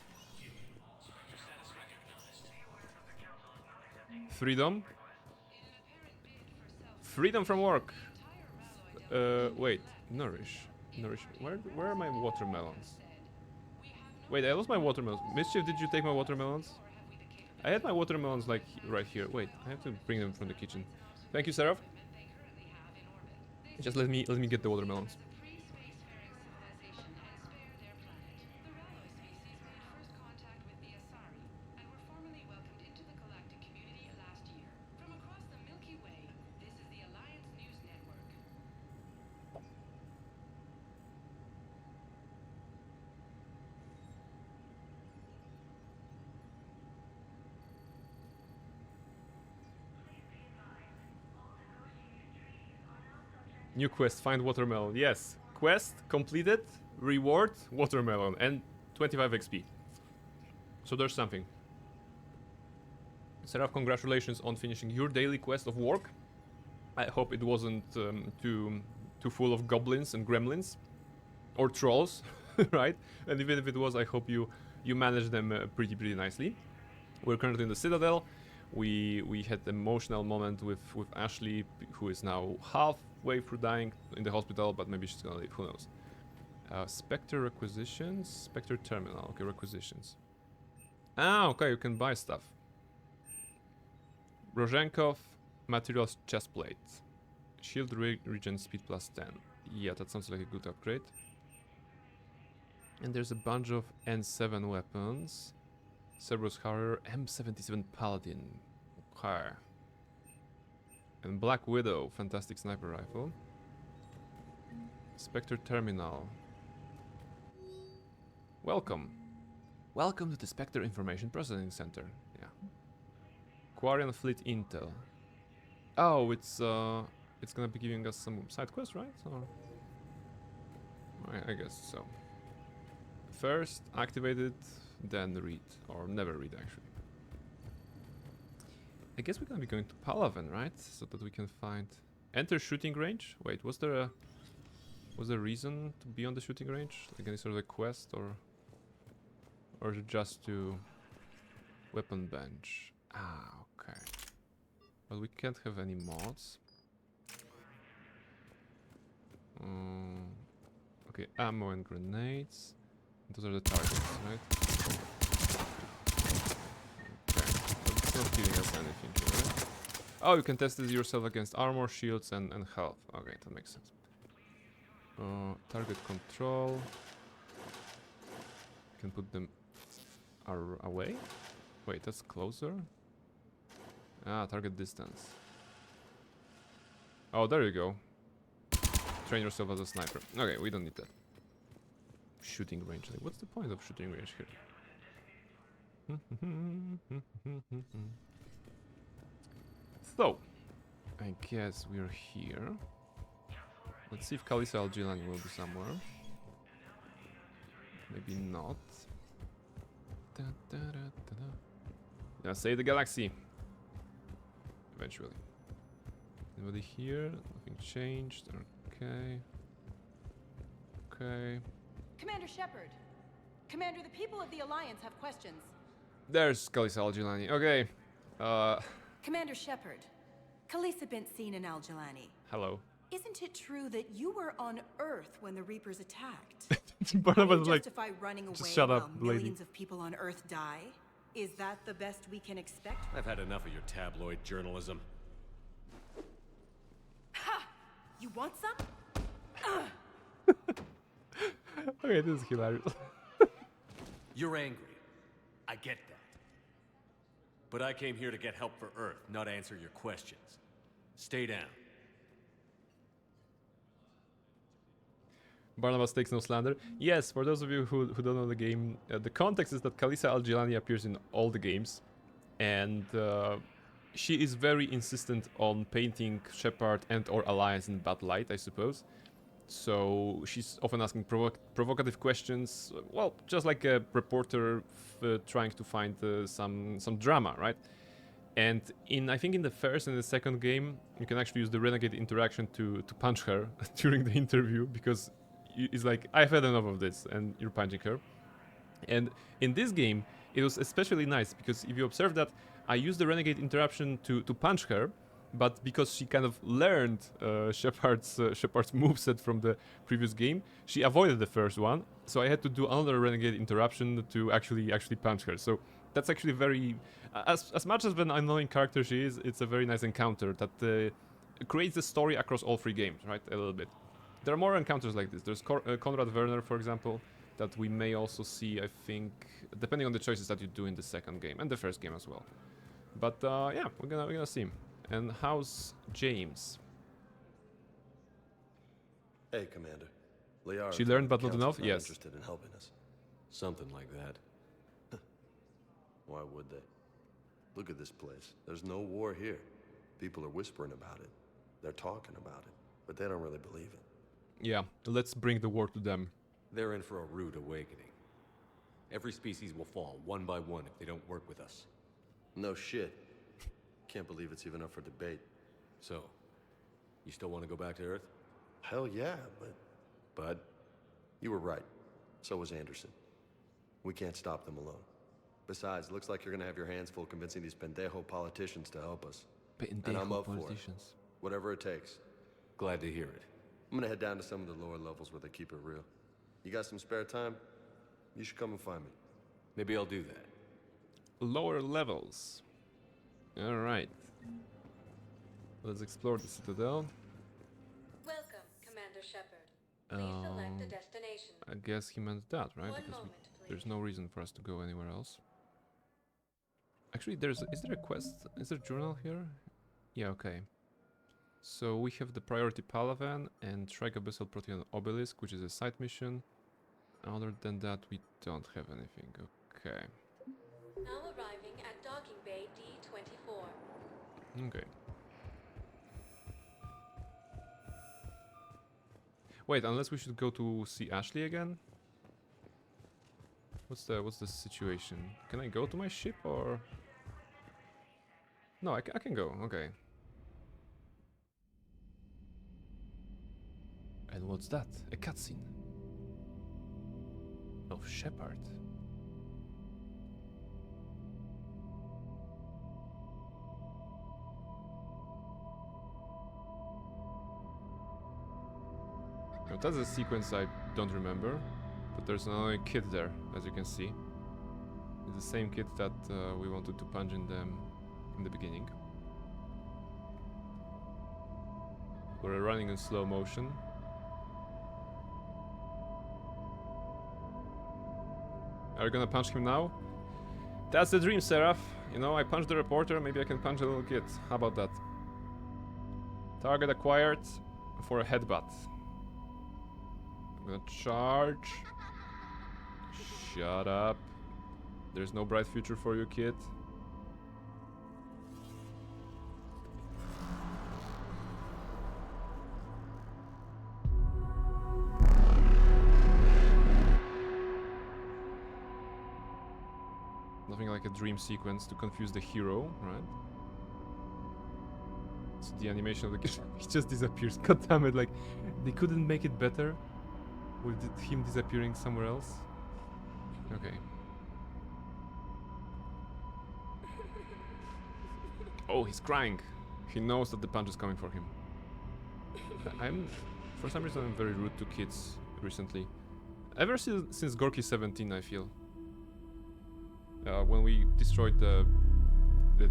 Freedom? Freedom from work! Wait, Nourish. Where are my watermelons? Wait, I lost my watermelons. Mischief, did you take my watermelons? I had my watermelons like right here. Wait, I have to bring them from the kitchen. Thank you, Seraph. Just let me get the watermelons. New quest, find watermelon. Yes, quest completed, reward, watermelon, and 25 XP. So there's something. Seraph, congratulations on finishing your daily quest of work. I hope it wasn't too full of goblins and gremlins. Or trolls, right? And even if it was, I hope you managed them pretty nicely. We're currently in the Citadel. We had an emotional moment with Ashley, who is now halfway through dying in the hospital, but maybe she's gonna live, who knows. Spectre requisitions, Spectre terminal, okay, requisitions. Ah, okay, you can buy stuff. Rozhenkov, materials chestplate. Shield regen speed plus 10. Yeah, that sounds like a good upgrade. And there's a bunch of N7 weapons. Cerberus Harrier, M77 Paladin. Okay. And Black Widow, fantastic sniper rifle. Spectre Terminal. Welcome. Welcome to the Spectre Information Processing Center. Yeah. Quarian Fleet Intel. Oh, it's gonna be giving us some side quests, right? Or I guess so. First, activate it, then read. Or never read, actually. I guess we're gonna be going to Palaven, right? So that we can find... Enter shooting range? Wait, was there a reason to be on the shooting range? Like any sort of a quest, or is it just to... Weapon bench? Ah, okay. But we can't have any mods. Okay, ammo and grenades. Those are the targets, right? Okay, but it's not giving us anything here, right? Oh, you can test it yourself against armor, shields, and health. Okay, that makes sense. Target control. Can put them away. Wait, that's closer. Ah, target distance. Oh, there you go. Train yourself as a sniper. Okay, we don't need that. Shooting range. Like, what's the point of shooting range here? So, I guess we're here. Let's see if Kalisa Al Jilani will be somewhere. Maybe not. Yeah, save the galaxy. Eventually. Anybody here? Nothing changed. Okay. Okay. Commander Shepard. Commander, the people of the Alliance have questions. There's Kalisa Al Jilani. Okay. Commander Shepard. Kalisa bint seen in Al Jilani. Hello. Isn't it true that you were on Earth when the Reapers attacked? Barnabas Can you like, justify running away just shut while up, lady. millions of people on Earth die? Is that the best we can expect? I've had enough of your tabloid journalism. Ha! You want some? Okay, this is hilarious. You're angry. I get that. But I came here to get help for Earth, not answer your questions. Stay down. Barnabas takes no slander. Yes, for those of you who don't know the game, the context is that Kalisa Al Jilani appears in all the games, and she is very insistent on painting Shepard and or Alliance in bad light, I suppose. So she's often asking provocative questions, well, just like a reporter trying to find some drama, right? And I think in the first and the second game, you can actually use the Renegade interaction to punch her during the interview, because it's like, I've had enough of this, and you're punching her. And in this game, it was especially nice, because if you observe that, I used the Renegade interruption to punch her, but because she kind of learned Shepard's moveset from the previous game, she avoided the first one, so I had to do another Renegade interruption to actually punch her. So that's actually very... As much as an annoying character she is, it's a very nice encounter that creates the story across all three games, right? A little bit. There are more encounters like this. There's Konrad Werner, for example, that we may also see, I think, depending on the choices that you do in the second game and the first game as well. But yeah, we're gonna see him. And how's James? Hey, Commander. Liara, She learned but not enough? not Yes. interested in helping us. Something like that. Why would they? Look at this place. There's no war here. People are whispering about it. They're talking about it, but they don't really believe it. Yeah, let's bring the war to them. They're in for a rude awakening. Every species will fall, one by one, if they don't work with us. No shit. Can't believe it's even up for debate. So, you still want to go back to Earth? Hell yeah, but you were right. So was Anderson. We can't stop them alone. Besides, looks like you're gonna have your hands full convincing these pendejo politicians to help us. And I'm up for it. Whatever it takes. Glad to hear it. I'm gonna head down to some of the lower levels where they keep it real. You got some spare time? You should come and find me. Maybe I'll do that. Lower levels. Alright. Let's explore the Citadel. Welcome, Commander Shepard. Please select a destination. I guess he meant that, right? One Because moment, there's no reason for us to go anywhere else. Actually, is there a quest? Is there a journal here? Yeah, okay. So we have the Priority Palaven and Strike Abyssal Protean Obelisk, which is a side mission. Other than that, we don't have anything. Okay. Now arriving at Docking Bay D-24. Okay. Wait, unless we should go to see Ashley again? What's the situation? Can I go to my ship or... No, I can go, okay. And what's that? A cutscene of Shepard. Now, that's a sequence I don't remember, but there's another kid there, as you can see. It's the same kid that we wanted to punch in the beginning. We're running in slow motion. Are you gonna punch him now? That's the dream, Seraph. You know, I punched the reporter, maybe I can punch a little kid. How about that? Target acquired for a headbutt. I'm gonna charge. Shut up. There's no bright future for you, kid. Nothing like a dream sequence to confuse the hero, right? So the animation of the kid, he just disappears. God damn it, like, they couldn't make it better with him disappearing somewhere else. Okay. Oh, he's crying. He knows that the punch is coming for him. For some reason, I'm very rude to kids recently. Ever since Gorky 17, I feel. When we destroyed the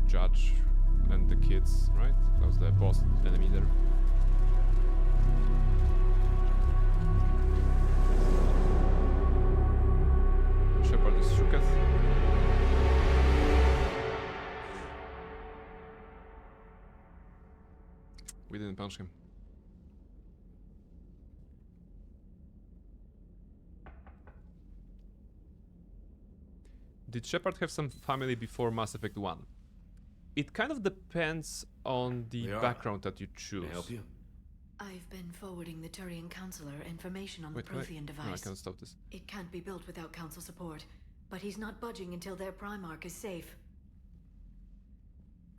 judge and the kids, right? That was the boss enemy there. Shepard is shooketh. We didn't punch him. Did Shepard have some family before Mass Effect 1? It kind of depends on the background that you choose. Can I help you? I've been forwarding the Turian Councilor information on the Prothean device. No, I can't stop this. It can't be built without Council support, but he's not budging until their Primarch is safe.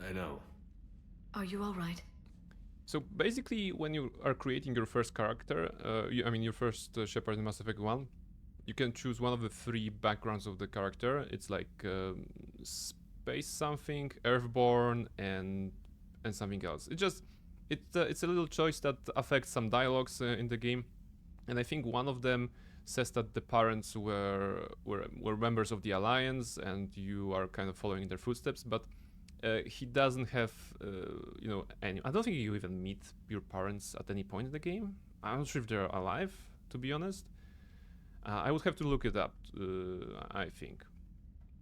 I know. Are you alright? So basically, when you are creating your first character, your first Shepard in Mass Effect 1, you can choose one of the three backgrounds of the character. It's like space something, Earthborn, and something else. It's a little choice that affects some dialogues in the game, and I think one of them says that the parents were members of the Alliance, and you are kind of following in their footsteps. But he doesn't have, any. I don't think you even meet your parents at any point in the game. I'm not sure if they're alive, to be honest. I would have to look it up, I think.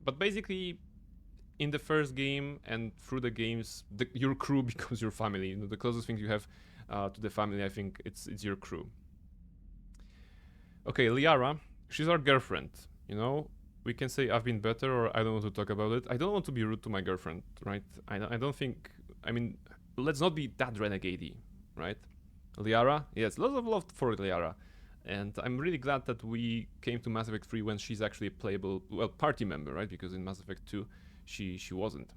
But basically, in the first game and through the games, your crew becomes your family. You know, the closest thing you have to the family, I think, it's your crew. Okay, Liara, she's our girlfriend. You know, we can say I've been better, or I don't want to talk about it. I don't want to be rude to my girlfriend, right? I don't think. I mean, let's not be that renegade-y, right? Liara, yes, lots of love for Liara. And I'm really glad that we came to Mass Effect 3 when she's actually a playable, party member, right? Because in Mass Effect 2, she wasn't.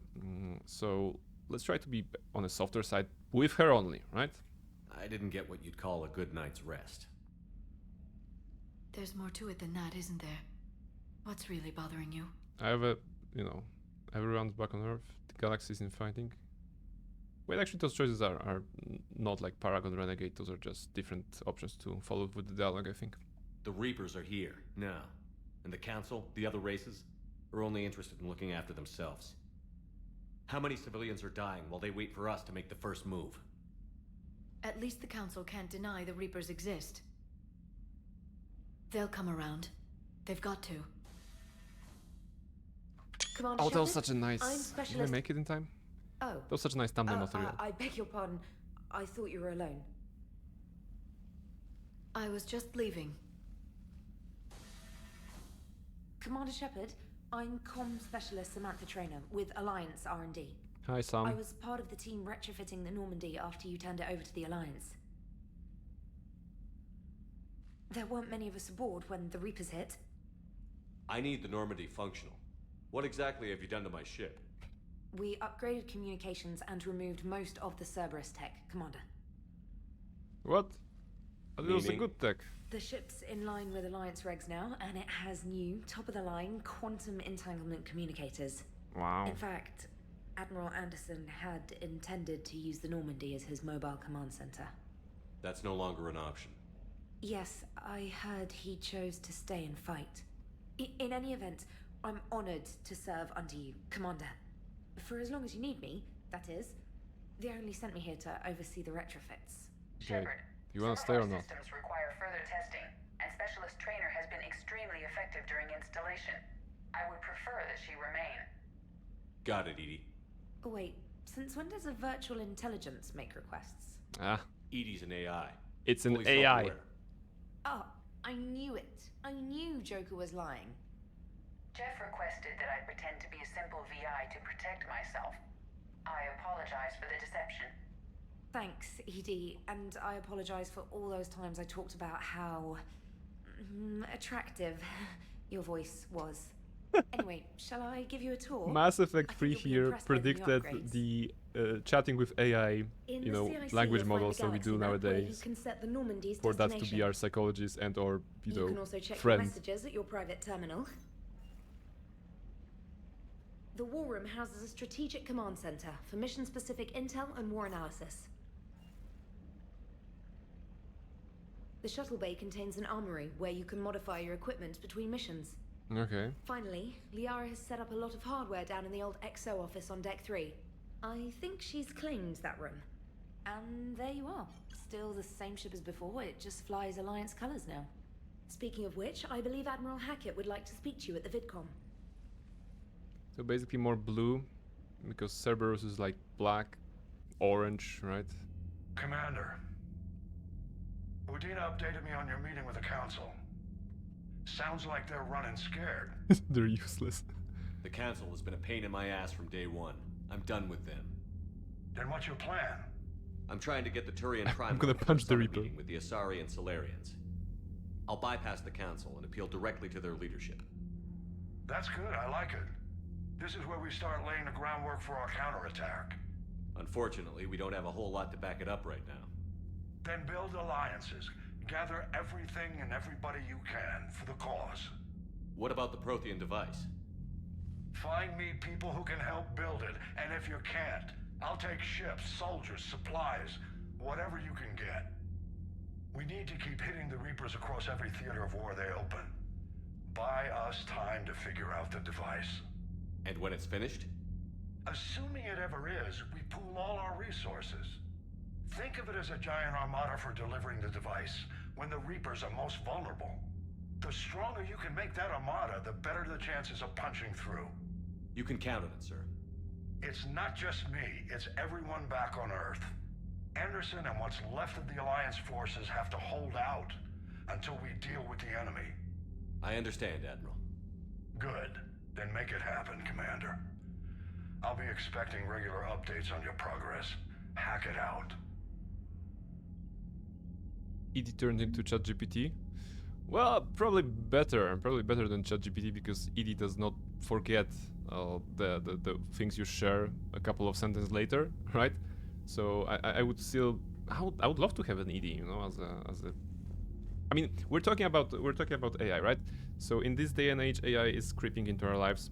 So let's try to be on a softer side with her only, right? I didn't get what you'd call a good night's rest. There's more to it than that, isn't there? What's really bothering you? I have everyone's back on Earth. The galaxy's in fighting. Wait, actually, those choices are not like Paragon Renegade. Those are just different options to follow with the dialogue, I think. The Reapers are here, now. And the Council, the other races, are only interested in looking after themselves. How many civilians are dying while they wait for us to make the first move? At least the Council can't deny the Reapers exist. They'll come around. They've got to. Commander Oh, that was Shepard, such a nice... I'm Did I Specialist... make it in time? Oh. That was such a nice thumbnail material. I beg your pardon. I thought you were alone. I was just leaving. Commander Shepard, I'm Comm Specialist Samantha Traynor with Alliance R&D. Hi, Sam. I was part of the team retrofitting the Normandy after you turned it over to the Alliance. There weren't many of us aboard when the Reapers hit. I need the Normandy functional. What exactly have you done to my ship? We upgraded communications and removed most of the Cerberus tech, Commander. What? It was a good tech. The ship's in line with Alliance regs now, and it has new, top-of-the-line, quantum entanglement communicators. Wow. In fact, Admiral Anderson had intended to use the Normandy as his mobile command center. That's no longer an option. Yes, I heard he chose to stay and fight. In any event, I'm honored to serve under you, Commander. For as long as you need me, that is. They only sent me here to oversee the retrofits. Okay. You want to stay or not? Systems require further testing, and Specialist Traynor has been extremely effective during installation. I would prefer that she remain. Got it, Edie. Oh, wait, since when does a virtual intelligence make requests? Ah, Edie's an AI. it's an Fully AI. self-aware. Oh, I knew it. I knew Joker was lying. Jeff requested that I pretend to be a simple VI to protect myself. I apologize for the deception. Thanks, Edie, and I apologize for all those times I talked about how attractive your voice was. Anyway, shall I give you a tour? Mass Effect I think 3 you'll be here impressed by the new predicted upgrades. the chatting with AI, In you the know, CIC, language you'll find models the that we do Galaxy map where nowadays. You can set the Normandy's For that to be destination. our psychologist and or, you You know, can also check your friend. messages at your private terminal. The War Room houses a strategic command center for mission-specific intel and war analysis. The shuttle bay contains an armory where you can modify your equipment between missions. Okay. Finally, Liara has set up a lot of hardware down in the old XO office on Deck 3. I think she's claimed that room. And there you are. Still the same ship as before, it just flies Alliance colors now. Speaking of which, I believe Admiral Hackett would like to speak to you at the VidCon. So basically more blue, because Cerberus is like black, orange, right? Commander, Udina updated me on your meeting with the Council. Sounds like they're running scared. They're useless. The Council has been a pain in my ass from day one. I'm done with them. Then what's your plan? I'm trying to get the Turian Prime I'm gonna for a punch the summit Reaper. meeting with the Asari and Solarians. I'll bypass the Council and appeal directly to their leadership. That's good, I like it. This is where we start laying the groundwork for our counterattack. Unfortunately, we don't have a whole lot to back it up right now. Then build alliances. Gather everything and everybody you can for the cause. What about the Prothean device? Find me people who can help build it, and if you can't, I'll take ships, soldiers, supplies, whatever you can get. We need to keep hitting the Reapers across every theater of war they open. Buy us time to figure out the device. And when it's finished? Assuming it ever is, we pool all our resources. Think of it as a giant armada for delivering the device, when the Reapers are most vulnerable. The stronger you can make that armada, the better the chances of punching through. You can count on it, sir. It's not just me, it's everyone back on Earth. Anderson and what's left of the Alliance forces have to hold out until we deal with the enemy. I understand, Admiral. Good. Then make it happen, Commander. I'll be expecting regular updates on your progress. Hack it out. EDI turned into ChatGPT. Well, probably better than ChatGPT, because EDI does not forget the things you share a couple of sentences later, right? So I would still, I would love to have an EDI, you know, as a. I mean, we're talking about AI, right? So in this day and age, AI is creeping into our lives,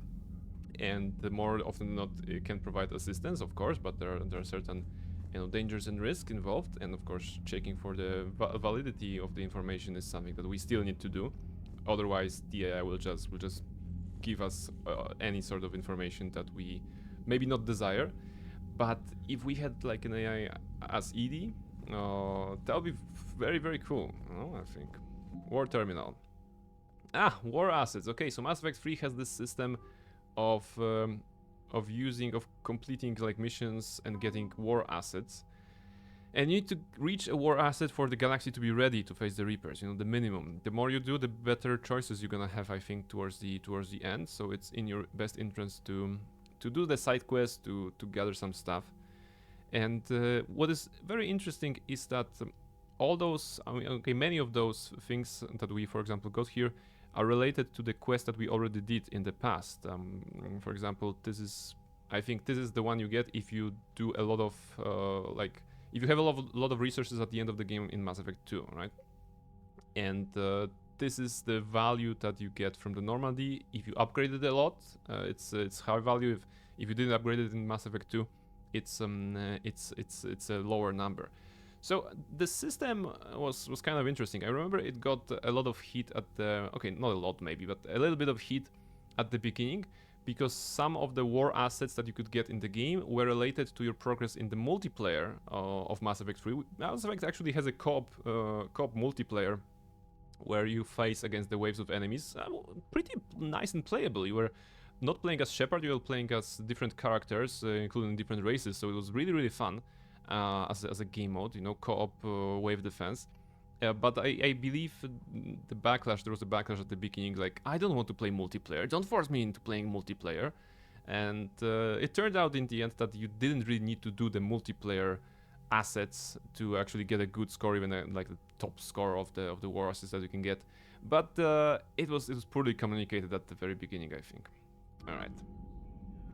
and the more often than not, it can provide assistance, of course, but there are certain, you know, dangers and risks involved, and of course, checking for the validity of the information is something that we still need to do. Otherwise, the AI will just give us any sort of information that we maybe not desire. But if we had like an AI as EDI, that would be very, very cool, you know, I think. War Terminal. War assets. Okay, so Mass Effect 3 has this system of completing like missions and getting war assets. And you need to reach a war asset for the galaxy to be ready to face the Reapers, you know, the minimum. The more you do, the better choices you're gonna have, I think, towards the end. So it's in your best interest to do the side quest, to gather some stuff. And what is very interesting is that all those, I mean, okay, many of those things that we, for example, got here are related to the quest that we already did in the past. For example, I think this is the one you get if you do a lot of, if you have a lot of resources at the end of the game in Mass Effect 2, right? And this is the value that you get from the Normandy. If you upgrade it a lot, it's high value. If you didn't upgrade it in Mass Effect 2, it's a lower number. So the system was kind of interesting. I remember it got a lot of heat at the, okay, not a lot maybe, but a little bit of heat at the beginning, because some of the war assets that you could get in the game were related to your progress in the multiplayer of Mass Effect 3. Mass Effect actually has a co-op multiplayer where you face against the waves of enemies. Pretty nice and playable. You were not playing as Shepard, you were playing as different characters, including different races, so it was really, really fun as a game mode, you know, co-op wave defense. But I believe the backlash, there was a backlash at the beginning, like, I don't want to play multiplayer, don't force me into playing multiplayer. And it turned out in the end that you didn't really need to do the multiplayer assets to actually get a good score, even like the top score of the war assets that you can get. But it was poorly communicated at the very beginning, I think. All right.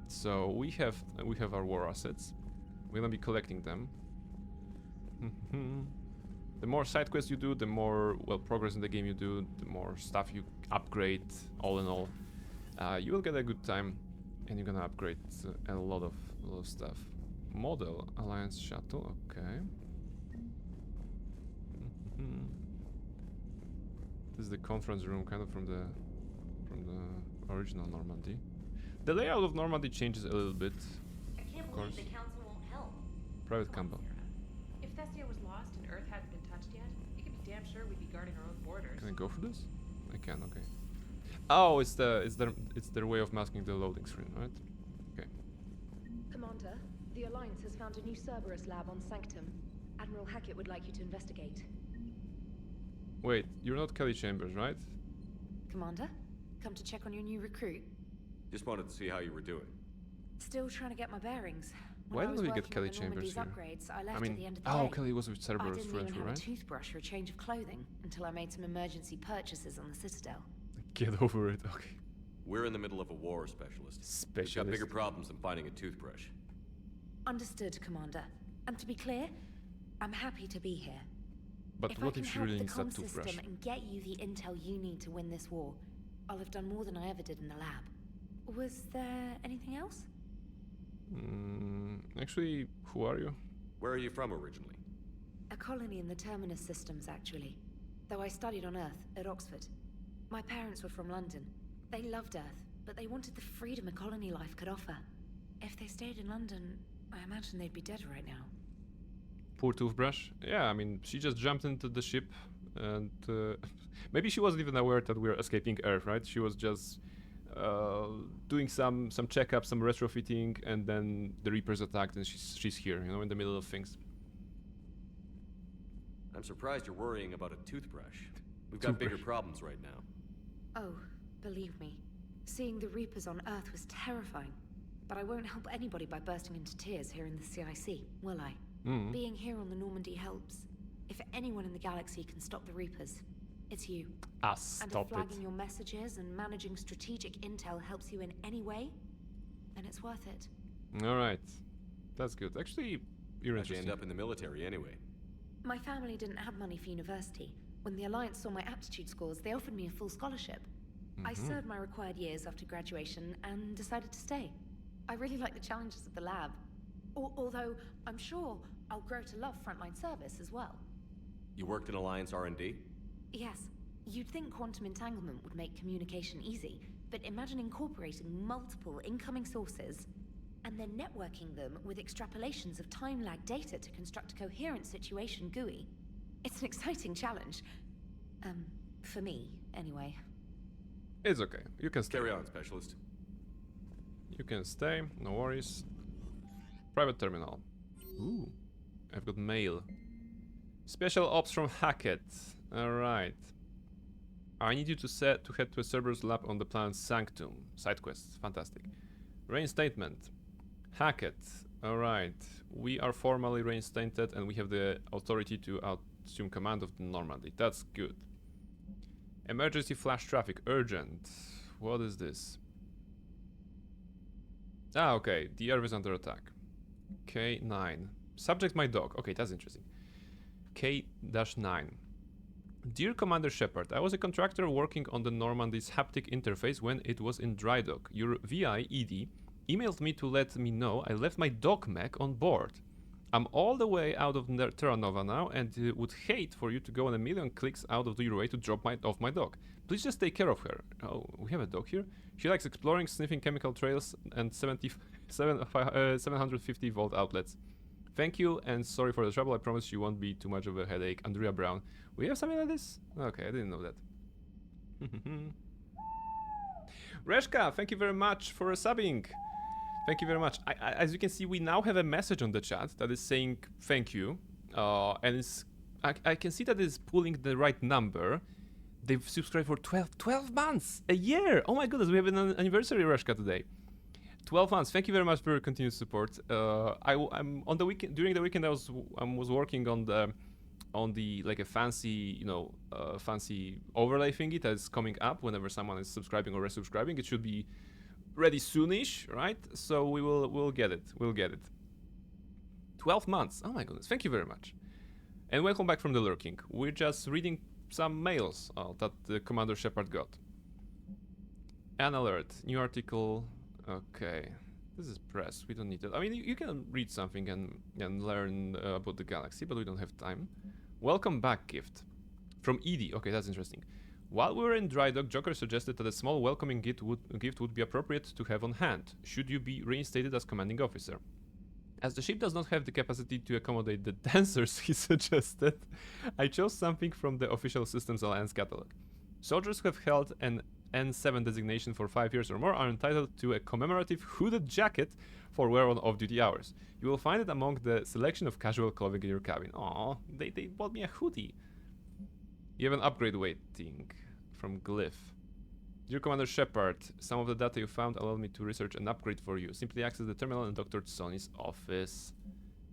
So we have our war assets. We're gonna be collecting them. The more side quests you do, the more progress in the game you do, the more stuff you upgrade. All in all, you will get a good time, and you're gonna upgrade a lot of stuff. Model Alliance shuttle, okay. This is the conference room, kind of from the original Normandy. The layout of Normandy changes a little bit. I can't believe the council won't help. Private Campbell. If Thestia was lost and Earth hadn't been touched yet, you can be damn sure we'd be guarding our own borders. Can I go for this? I can. Okay. Oh, it's their way of masking the loading screen, right? Okay. Commander, the Alliance has found a new Cerberus lab on Sanctum. Admiral Hackett would like you to investigate. Wait, you're not Kelly Chambers, right? Commander, come to check on your new recruit. Just wanted to see how you were doing. Still trying to get my bearings. Why didn't we get Kelly Chambers here? Upgrades, I left I mean, at the end of the day. Kelly was with Cerberus, I didn't even have right? a toothbrush or a change of clothing until I made some emergency purchases on the Citadel. Get over it, okay. We're in the middle of a war, Specialist. We've got bigger problems than finding a toothbrush. Understood, Commander. And to be clear, I'm happy to be here. But what if she really needs that toothbrush? System and get you the intel you need to win this war, I'll have done more than I ever did in the lab. Was there anything else? Actually, who are you? Where are you from originally? A colony in the Terminus systems, actually. Though I studied on Earth, at Oxford. My parents were from London. They loved Earth, but they wanted the freedom a colony life could offer. If they stayed in London, I imagine they'd be dead right now. Poor toothbrush. Yeah, I mean, she just jumped into the ship, and maybe she wasn't even aware that we're escaping Earth, right? She was just doing some checkup, some retrofitting, and then the Reapers attacked, and she's here, you know, in the middle of things. I'm surprised you're worrying about a toothbrush. We've got bigger problems right now. Oh, believe me, seeing the Reapers on Earth was terrifying. But I won't help anybody by bursting into tears here in the CIC, will I? Being here on the Normandy helps. If anyone in the galaxy can stop the Reapers, it's you. Stop and if flagging your messages and managing strategic intel helps you in any way, then it's worth it. Alright. That's good. Actually, you're interesting. How'd you end up in the military anyway? My family didn't have money for university. When the Alliance saw my aptitude scores, they offered me a full scholarship. I served my required years after graduation and decided to stay. I really like the challenges of the lab. Although, I'm sure I'll grow to love frontline service as well. You worked in Alliance R&D? Yes. You'd think quantum entanglement would make communication easy, but imagine incorporating multiple incoming sources and then networking them with extrapolations of time-lag data to construct a coherent situation GUI. It's an exciting challenge. For me, anyway. It's okay. You can stay. Carry on, Specialist. You can stay, no worries. Private terminal. Ooh, I've got mail. Special ops from Hackett. Alright. I need you to head to a Cerberus lab on the planet Sanctum. Side quests, fantastic. Reinstatement. Hackett. Alright. We are formally reinstated and we have the authority to assume command of the Normandy. That's good. Emergency flash traffic. Urgent. What is this? Okay. The Earth is under attack. K9. Subject my dog. Okay, that's interesting. K-9. Dear Commander Shepard, I was a contractor working on the Normandy's haptic interface when it was in dry dock. Your VI, ED, emailed me to let me know I left my dog mech on board. I'm all the way out of Terra Nova now and would hate for you to go on a million clicks out of your way to drop off my dog. Please just take care of her. Oh, we have a dog here? She likes exploring, sniffing chemical trails and 750 volt outlets. Thank you and sorry for the trouble. I promise you won't be too much of a headache. Andrea Brown. We have something like this? Okay, I didn't know that. Reshka, thank you very much for subbing. Thank you very much. As you can see, we now have a message on the chat that is saying thank you. And it's, I can see that it's pulling the right number. They've subscribed for 12 months, a year. Oh my goodness, we have an anniversary, Reshka, today. 12 months. Thank you very much for your continued support. I'm on the weekend. During the weekend, I was working on the like a fancy, fancy overlay thingy that is coming up whenever someone is subscribing or resubscribing. It should be ready soonish, right? So we'll get it. We'll get it. 12 months. Oh my goodness. Thank you very much. And welcome back from the lurking. We're just reading some mails that Commander Shepard got. An alert. New article. Okay, this is press. We don't need that. I mean, you can read something and learn about the galaxy, but we don't have time. Welcome back gift from Edie. Okay, that's interesting. While we were in dry dock, Joker suggested that a small welcoming gift would be appropriate to have on hand, should you be reinstated as commanding officer. As the ship does not have the capacity to accommodate the dancers he suggested, I chose something from the official Systems Alliance catalog. Soldiers who have held an N7 designation for 5 years or more are entitled to a commemorative hooded jacket for wear on off-duty hours. You will find it among the selection of casual clothing in your cabin. Aww, they bought me a hoodie. You have an upgrade waiting from Glyph. Dear Commander Shepard, some of the data you found allowed me to research an upgrade for you. Simply access the terminal in Dr. Sony's office.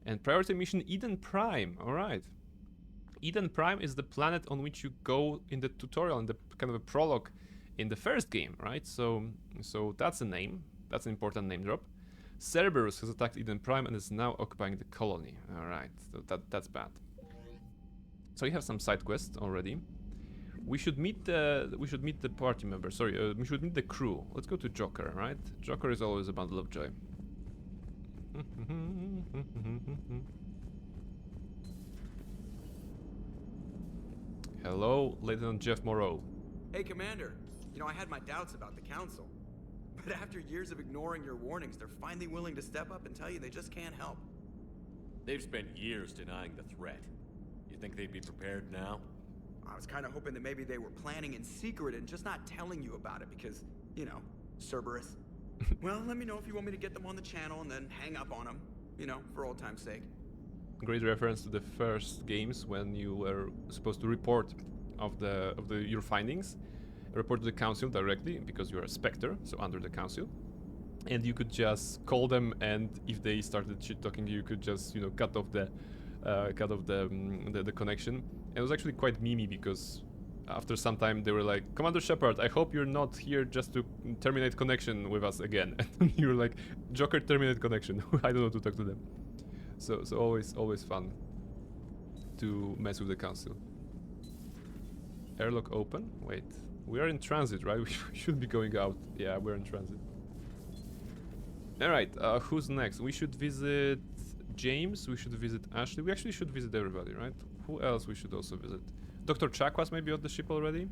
And priority mission Eden Prime. Alright. Eden Prime is the planet on which you go in the tutorial, in the kind of a prologue in the first game, right? So that's a name. That's an important name drop. Cerberus has attacked Eden Prime and is now occupying the colony. Alright, so that's bad. So you have some side quests already. We should meet the party members. Sorry, we should meet the crew. Let's go to Joker, right? Joker is always a bundle of joy. Hello, Lieutenant Jeff Moreau. Hey, Commander. You know, I had my doubts about the Council. But after years of ignoring your warnings, they're finally willing to step up and tell you they just can't help. They've spent years denying the threat. You think they'd be prepared now? I was kind of hoping that maybe they were planning in secret and just not telling you about it because, you know, Cerberus. Well, let me know if you want me to get them on the channel and then hang up on them, you know, for old time's sake. Great reference to the first games when you were supposed to report your findings. Report to the council directly because you're a Spectre, so under the council, and you could just call them, and if they started shit talking, you could just cut off the connection. And it was actually quite memey because after some time they were like, Commander Shepard, I hope you're not here just to terminate connection with us again. And you're like, Joker, terminate connection. I don't know to talk to them. So always fun to mess with the council. Airlock open. Wait. We are in transit, right? We should be going out. Yeah, we're in transit. Alright, who's next? We should visit James, we should visit Ashley. We actually should visit everybody, right? Who else we should also visit? Dr. Chakwas may be on the ship already.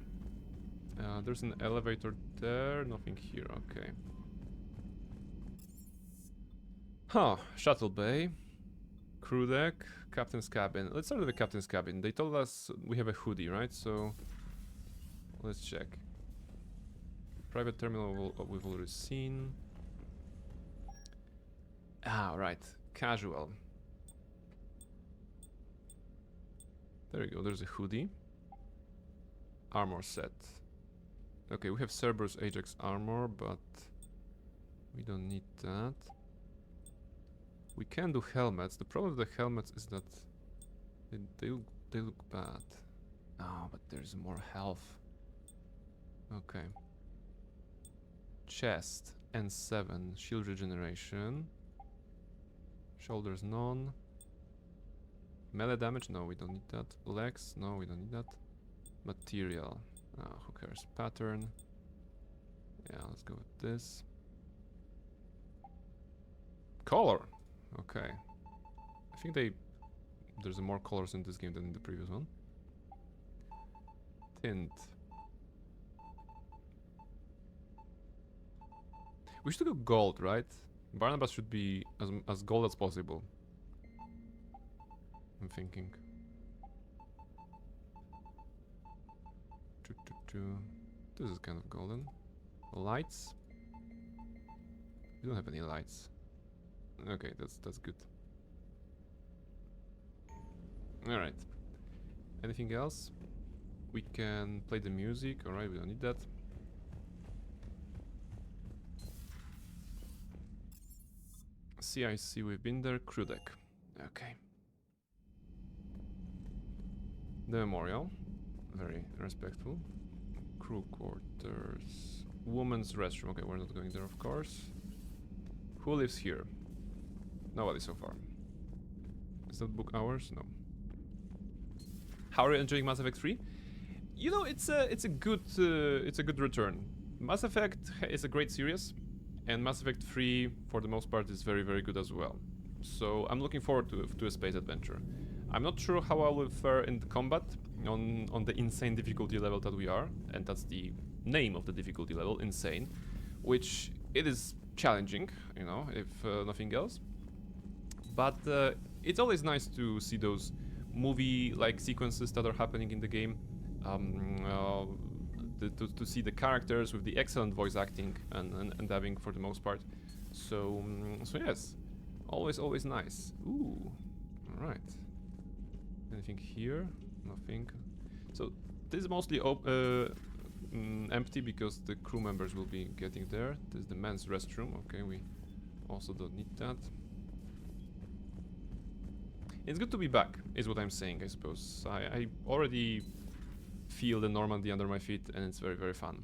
There's an elevator there, nothing here, okay. Huh, shuttle bay. Crew deck, captain's cabin. Let's start with the captain's cabin. They told us we have a hoodie, right? So let's check. Private terminal we've already seen. Ah, right. Casual. There you go. There's a hoodie. Armor set. Okay, we have Cerberus Ajax armor, but we don't need that. We can do helmets. The problem with the helmets is that they look bad. Oh, but there's more health. Okay. Chest N7 shield regeneration. Shoulders none. Melee damage, no, we don't need that. Legs, no, we don't need that. Material, who cares? Pattern. Yeah, let's go with this. Color. Okay. I think there's more colors in this game than in the previous one. Tint. We should go gold, right? Barnabas should be as gold as possible. I'm thinking. This is kind of golden. Lights? We don't have any lights. Okay, that's good. Alright. Anything else? We can play the music. Alright, we don't need that. CIC, we've been there. Crew deck. Okay. The memorial. Very respectful. Crew quarters. Woman's restroom. Okay, we're not going there, of course. Who lives here? Nobody so far. Is that book hours? No. How are you enjoying Mass Effect 3? You know, it's a good return. Mass Effect is a great series, and Mass Effect 3, for the most part, is very, very good as well. So I'm looking forward to a space adventure. I'm not sure how I will fare in the combat on the insane difficulty level that we are, and that's the name of the difficulty level, insane, which it is challenging, you know, if nothing else. But it's always nice to see those movie-like sequences that are happening in the game. To see the characters with the excellent voice acting and dubbing for the most part. So yes, always nice. Ooh, all right. Anything here? Nothing. So this is mostly empty because the crew members will be getting there. This is the men's restroom. Okay, we also don't need that. It's good to be back, is what I'm saying, I suppose. I already feel the Normandy under my feet, and it's very, very fun.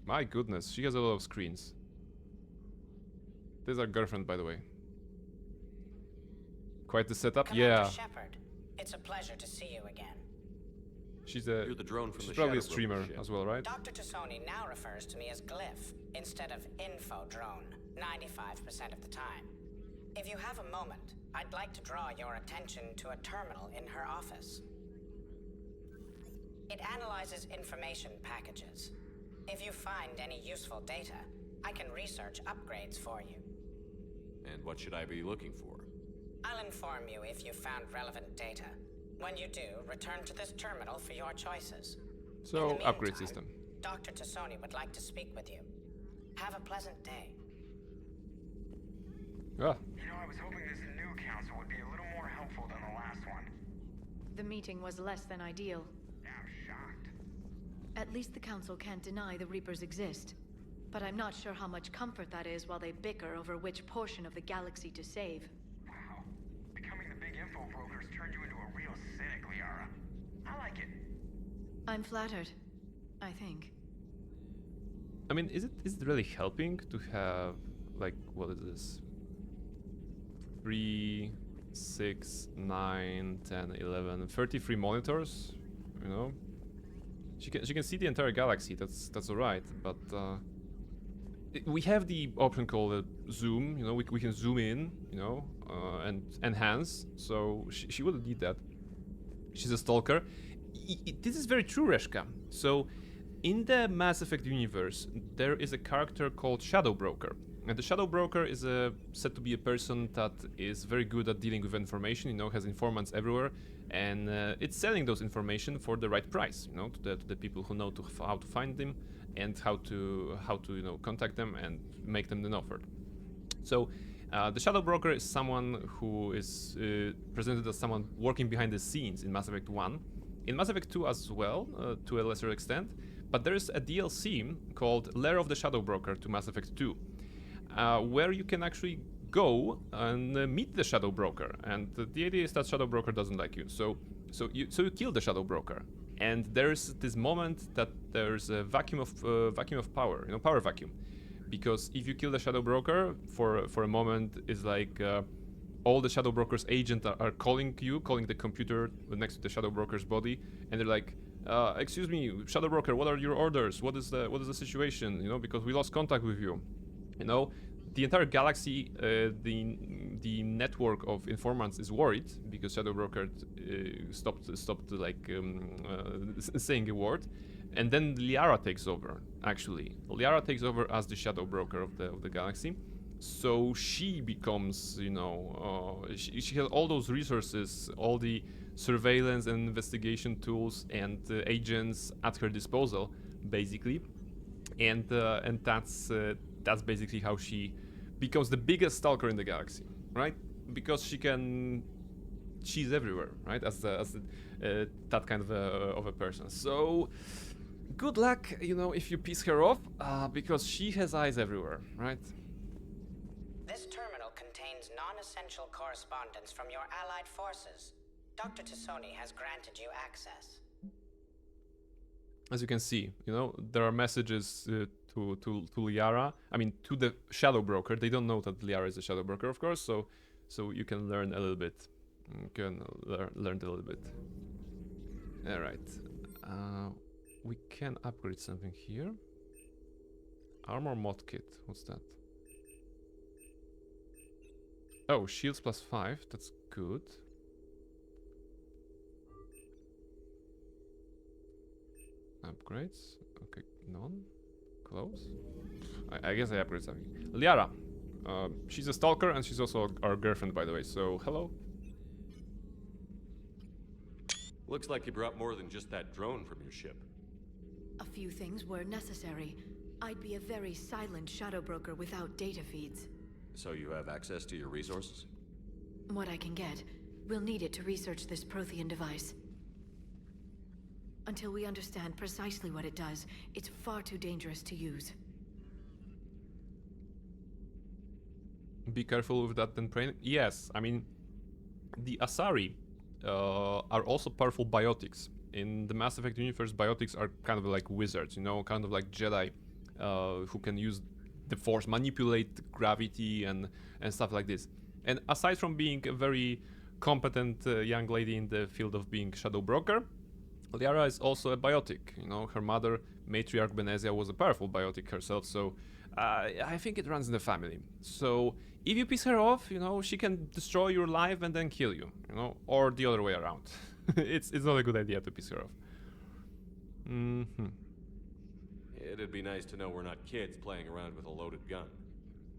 My goodness, she has a lot of screens. This is our girlfriend, by the way. Quite the setup, Commander yeah. Shepard, it's a pleasure to see you again. She's You're the drone from she's the probably a Shadow streamer Broker ship. as well, right? Dr. Tassoni now refers to me as Glyph instead of Info Drone 95% of the time. If you have a moment, I'd like to draw your attention to a terminal in her office. It analyzes information packages. If you find any useful data, I can research upgrades for you. And what should I be looking for? I'll inform you if you found relevant data. When you do, return to this terminal for your choices. So, upgrade system. Dr. Tassoni would like to speak with you. Have a pleasant day. Ah. You know, I was hoping this new council would be a little more helpful than the last one. The meeting was less than ideal. I'm shocked. At least the council can't deny the Reapers exist. But I'm not sure how much comfort that is while they bicker over which portion of the galaxy to save. Wow. Becoming the big info brokers turned you into a real cynic, Liara. I like it. I'm flattered, I think. I mean, is it really helping to have, like, what is this? 3, 6, 9, 10, 11, 33 monitors, you know? She can see the entire galaxy, that's alright, but we have the option called zoom, you know, we can zoom in, you know, and enhance, so she wouldn't need that. She's a stalker. This is very true, Reshka. So, in the Mass Effect universe, there is a character called Shadow Broker. And the Shadow Broker is said to be a person that is very good at dealing with information, you know, has informants everywhere, and it's selling those information for the right price, you know, to the people who know how to find them and how to you know, contact them and make them an offer. So the Shadow Broker is someone who is presented as someone working behind the scenes in Mass Effect 1, in Mass Effect 2 as well, to a lesser extent, but there's a DLC called Lair of the Shadow Broker to Mass Effect 2. Where you can actually go and meet the Shadow Broker, and the idea is that Shadow Broker doesn't like you, so you kill the Shadow Broker, and there's this moment that there's a vacuum of power, you know, power vacuum, because if you kill the Shadow Broker for a moment, it's like all the Shadow Broker's agents are calling the computer next to the Shadow Broker's body, and they're like, excuse me, Shadow Broker, what are your orders? What is the situation? You know, because we lost contact with you. You know, the entire galaxy, the network of informants is worried because Shadow Broker stopped like saying a word, And then Liara takes over, actually. Liara takes over as the Shadow Broker of the galaxy. So she becomes, you know, she has all those resources, all the surveillance and investigation tools and agents at her disposal, basically. And that's basically how she becomes the biggest stalker in the galaxy, right? Because she's everywhere, right? As that kind of a person. So good luck, you know, if you piss her off, because she has eyes everywhere, right? This terminal contains non-essential correspondence from your allied forces. Dr. Tassoni has granted you access. As you can see, you know, there are messages to Liara. I mean, to the Shadow Broker. They don't know that Liara is a Shadow Broker, of course. So you can learn a little bit. You can learn a little bit. All right. We can upgrade something here. Armor mod kit. What's that? Oh, shields +5. That's good. Upgrades. Okay, none. Close. I guess I upgrade something. Liara. She's a stalker and she's also our girlfriend, by the way. So, hello. Looks like you brought more than just that drone from your ship. A few things were necessary. I'd be a very silent Shadow Broker without data feeds. So you have access to your resources? What I can get. We'll need it to research this Prothean device. Until we understand precisely what it does, it's far too dangerous to use. Be careful with that then, Prain. Yes, I mean, the Asari are also powerful biotics. In the Mass Effect universe, biotics are kind of like wizards, you know, kind of like Jedi who can use the Force, manipulate gravity and stuff like this. And aside from being a very competent young lady in the field of being Shadow Broker, Liara is also a biotic. You know, her mother, Matriarch Benezia, was a powerful biotic herself, so I think it runs in the family. So if you piss her off, you know, she can destroy your life and then kill you, you know, or the other way around. it's not a good idea to piss her off. Mm-hmm. It'd be nice to know we're not kids playing around with a loaded gun.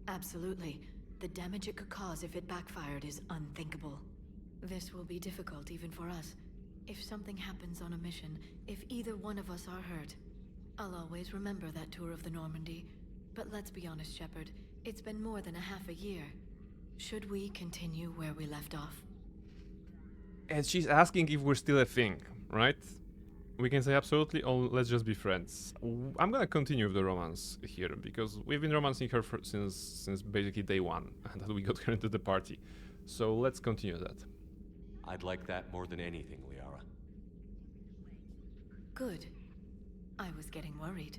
Absolutely. The damage it could cause if it backfired is unthinkable. This will be difficult even for us. If something happens on a mission, if either one of us are hurt, I'll always remember that tour of the Normandy. But let's be honest, Shepard. It's been more than a half a year. Should we continue where we left off? And she's asking if we're still a thing, right? We can say absolutely, or let's just be friends. I'm gonna continue with the romance here, because we've been romancing her since basically day one, that we got her into the party. So let's continue that. I'd like that more than anything, Liara. Good. I was getting worried.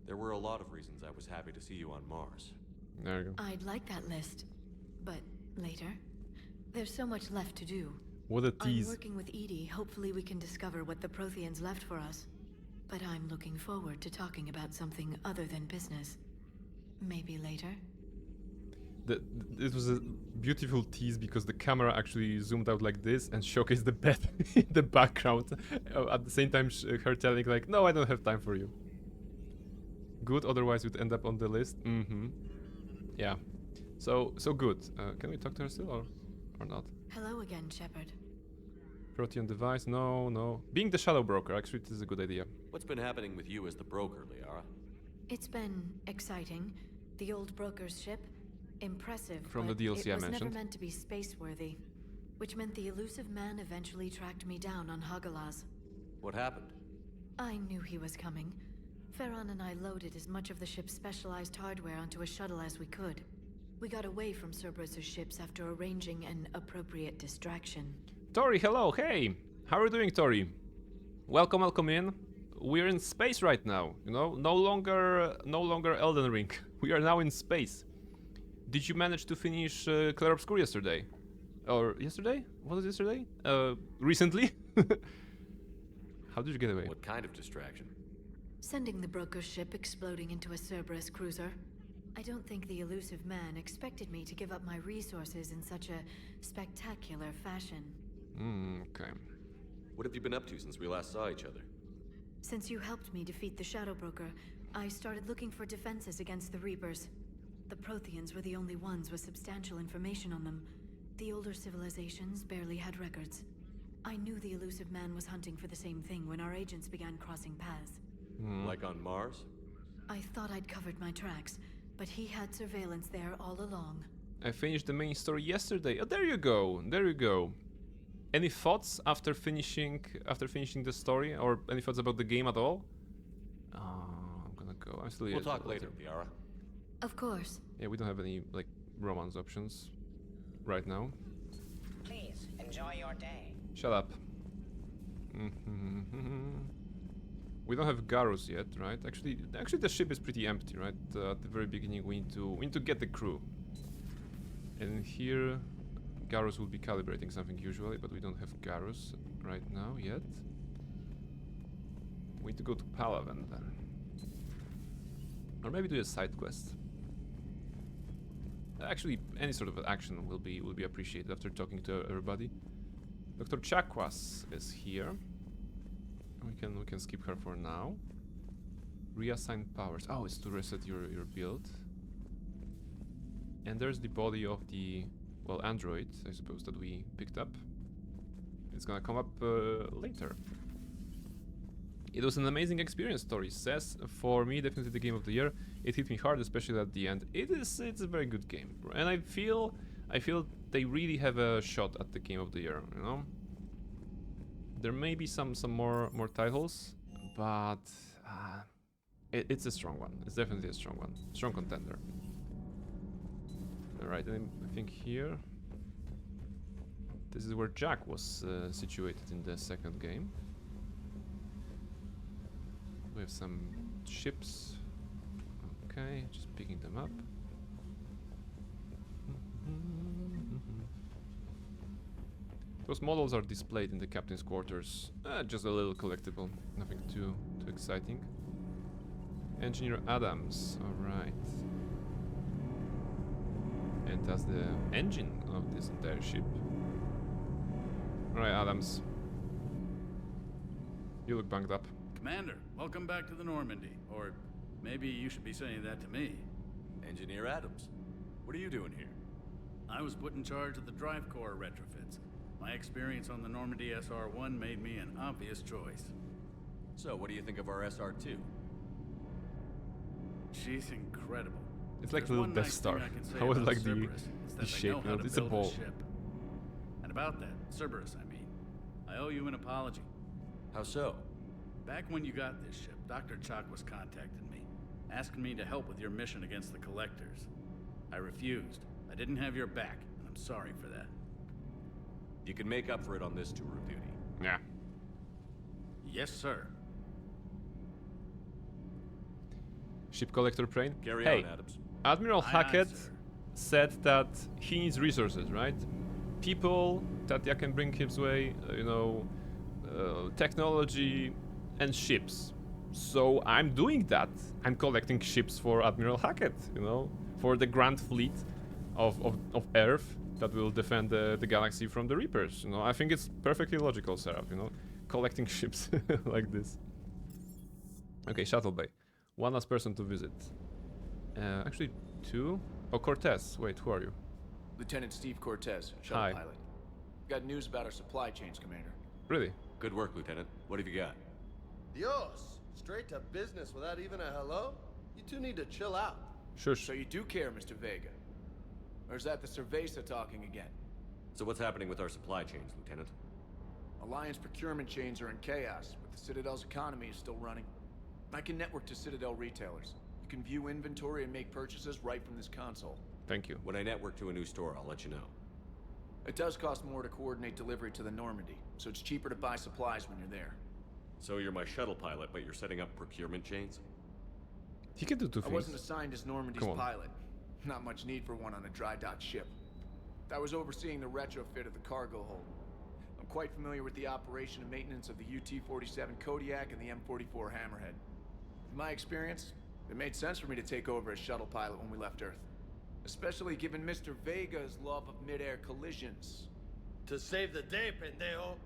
There were a lot of reasons I was happy to see you on Mars. There you go. I'd like that list, but later. There's so much left to do. What a tease. I'm working with EDI. Hopefully we can discover what the Protheans left for us. But I'm looking forward to talking about something other than business. Maybe later? It was a beautiful tease because the camera actually zoomed out like this and showcased the bed in the background. At the same time, her telling like, no, I don't have time for you. Good, otherwise you'd end up on the list. Mm-hmm. Yeah. So good. Can we talk to her still or not? Hello again, Shepard. Prothean device, no. Being the Shadow Broker, actually, this is a good idea. What's been happening with you as the broker, Liara? It's been exciting. The old broker's ship, impressive, From but the DLC it was I mentioned. never meant to be space-worthy, which meant the elusive man eventually tracked me down on Hagalaz. What happened? I knew he was coming. Farron and I loaded as much of the ship's specialized hardware onto a shuttle as we could. We got away from Cerberus' ships after arranging an appropriate distraction. Tori, hello, hey! How are you doing, Tori? Welcome in. We're in space right now, you know? No longer Elden Ring. We are now in space. Did you manage to finish Clair Obscur yesterday? Or yesterday? Was it yesterday? Recently? How did you get away? What kind of distraction? Sending the broker's ship exploding into a Cerberus cruiser. I don't think the elusive man expected me to give up my resources in such a spectacular fashion. Okay. What have you been up to since we last saw each other? Since you helped me defeat the Shadow Broker, I started looking for defenses against the Reapers. The Protheans were the only ones with substantial information on them. The older civilizations barely had records. I knew the elusive man was hunting for the same thing when our agents began crossing paths. Like on Mars? I thought I'd covered my tracks, but he had surveillance there all along. I finished the main story yesterday. Oh, there you go. There you go. Any thoughts after finishing the story, or any thoughts about the game at all? I'm gonna go. I'm still. We'll talk later, Liara. Of course. Yeah, we don't have any like romance options right now. Please enjoy your day. Shut up. We don't have Garrus yet, right? Actually, the ship is pretty empty, right? At the very beginning, we need to get the crew. And here, Garrus will be calibrating something usually, but we don't have Garrus right now yet. We need to go to Palaven then, or maybe do a side quest. Actually, any sort of action will be appreciated after talking to everybody. Dr. Chakwas is here. We can skip her for now. Reassign powers. Oh, it's to reset your build. And there's the body of the, well, android, I suppose, that we picked up. It's gonna come up later. It was an amazing experience, Tori says. For me, definitely the game of the year. It hit me hard, especially at the end. It's a very good game, and I feel they really have a shot at the game of the year. You know, there may be some more titles, but it's a strong one. It's definitely a strong one, strong contender. All right, and I think here, this is where Jack was situated in the second game. We have some ships. Okay, just picking them up. Those models are displayed in the captain's quarters. Just a little collectible, nothing too exciting. Engineer Adams, alright. And that's the engine of this entire ship. Alright, Adams. You look banged up. Commander, welcome back to the Normandy. Or maybe you should be saying that to me. Engineer Adams, what are you doing here? I was put in charge of the drive core retrofits. My experience on the Normandy SR-1 made me an obvious choice. So, what do you think of our SR-2? She's incredible. It's like a little Death Star. I would like the shape. No, it's a ball. And about that, Cerberus, I mean, I owe you an apology. How so? Back when you got this ship, Dr. Chakwas contacted me, asking me to help with your mission against the Collectors. I refused. I didn't have your back, and I'm sorry for that. You can make up for it on this tour of duty. Yeah. Yes, sir. Ship collector Prain. Carry on, Adams. Admiral Hackett said that he needs resources, right? People that can bring his way, you know, technology and ships. So I'm doing that. I'm collecting ships for Admiral Hackett, you know, for the Grand Fleet of Earth that will defend the galaxy from the Reapers. You know, I think it's perfectly logical, Seraph, you know, collecting ships like this. Okay, Shuttle Bay. One last person to visit. Actually, two? Oh, Cortez. Wait, who are you? Lieutenant Steve Cortez, shuttle Hi. pilot. Got news about our supply chains, Commander. Really? Good work, Lieutenant. What have you got? Dios! Straight to business without even a hello? You two need to chill out. Shush. So you do care, Mr. Vega? Or is that the Cerveza talking again? So what's happening with our supply chains, Lieutenant? Alliance procurement chains are in chaos, but the Citadel's economy is still running. I can network to Citadel retailers. You can view inventory and make purchases right from this console. Thank you. When I network to a new store, I'll let you know. It does cost more to coordinate delivery to the Normandy, so it's cheaper to buy supplies when you're there. So you're my shuttle pilot, but you're setting up procurement chains? He can do two things. I wasn't assigned as Normandy's pilot. Not much need for one on a dry dock ship. I was overseeing the retrofit of the cargo hold. I'm quite familiar with the operation and maintenance of the UT-47 Kodiak and the M44 Hammerhead. In my experience, it made sense for me to take over as shuttle pilot when we left Earth. Especially given Mr. Vega's love of mid-air collisions. To save the day, pendejo.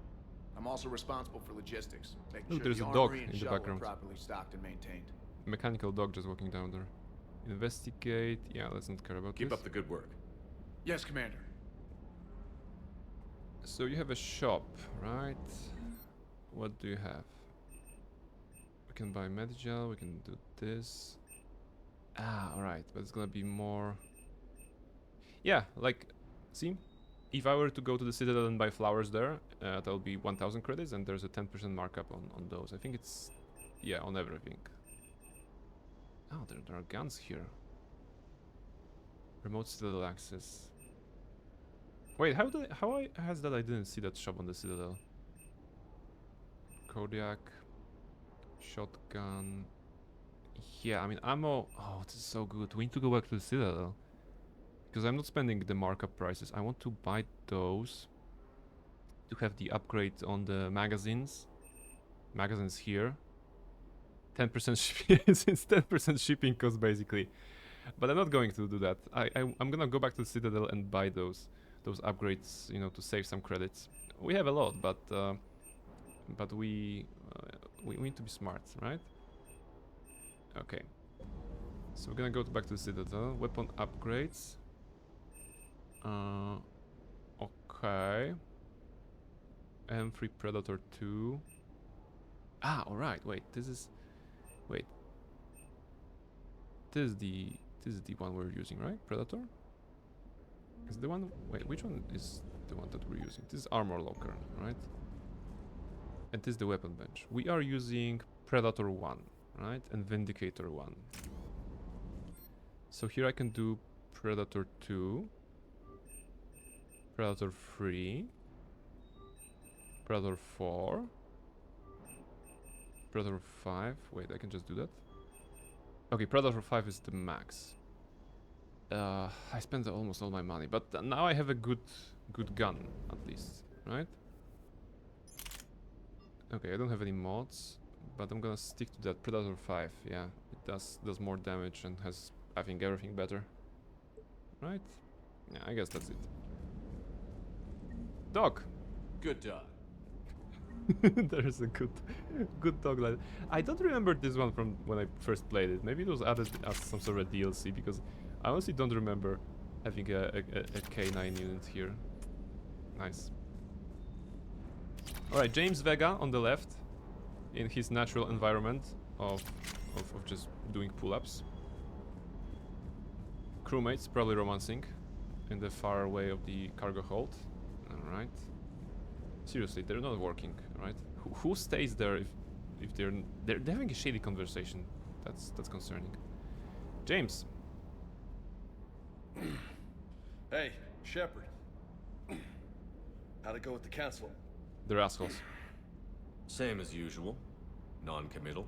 I'm also responsible for logistics, making Look, sure there's the a dog armory and in the shuttle are background. properly stocked and maintained. Mechanical dog just walking down there. Investigate. Yeah, let's not care about Keep this. up the good work. Yes, Commander. So you have a shop, right? What do you have? We can buy Medigel, we can do this. Ah, alright, but it's gonna be more... Yeah, like, see? If I were to go to the Citadel and buy flowers there, that'll be 1000 credits and there's a 10% markup on those. I think it's... yeah, on everything. Oh, there are guns here. Remote Citadel access. Wait, how has that I didn't see that shop on the Citadel? Kodiak, shotgun. Yeah, I mean ammo. Oh, this is so good. We need to go back to the Citadel because I'm not spending the markup prices. I want to buy those to have the upgrade on the magazines. Magazines here. 10% shipping. It's 10% shipping cost basically, but I'm not going to do that. I'm gonna go back to the Citadel and buy those upgrades, you know, to save some credits. We have a lot, but we need to be smart, right? Okay. So we're gonna go back to the Citadel. Weapon upgrades. Okay. M3 Predator 2. Ah, all right. Wait, this is. Wait. This is the one we're using, right? Predator. Is the one? Wait, which one is the one that we're using? This is Armor Locker, right? And this is the weapon bench. We are using Predator 1, right? And Vindicator 1. So here I can do Predator 2, Predator 3, Predator 4, Predator 5. Wait, I can just do that? Okay, Predator 5 is the max. I spent almost all my money, but now I have a good gun, at least, right? Okay, I don't have any mods, but I'm gonna stick to that Predator 5. Yeah, it does more damage and has, I think, everything better. Right? Yeah, I guess that's it. Dog. Good dog. There's a good dog like that. I don't remember this one from when I first played it. Maybe it was added as some sort of DLC, because I honestly don't remember having a K9 unit here. Nice. Alright, James Vega on the left, in his natural environment of just doing pull-ups. Crewmates probably romancing in the far away of the cargo hold. Alright. Seriously, they're not working, right? Who stays there if they're having a shady conversation? That's concerning. James. Hey, Shepard. How'd it go with the council? They're assholes. Same as usual. Non-committal.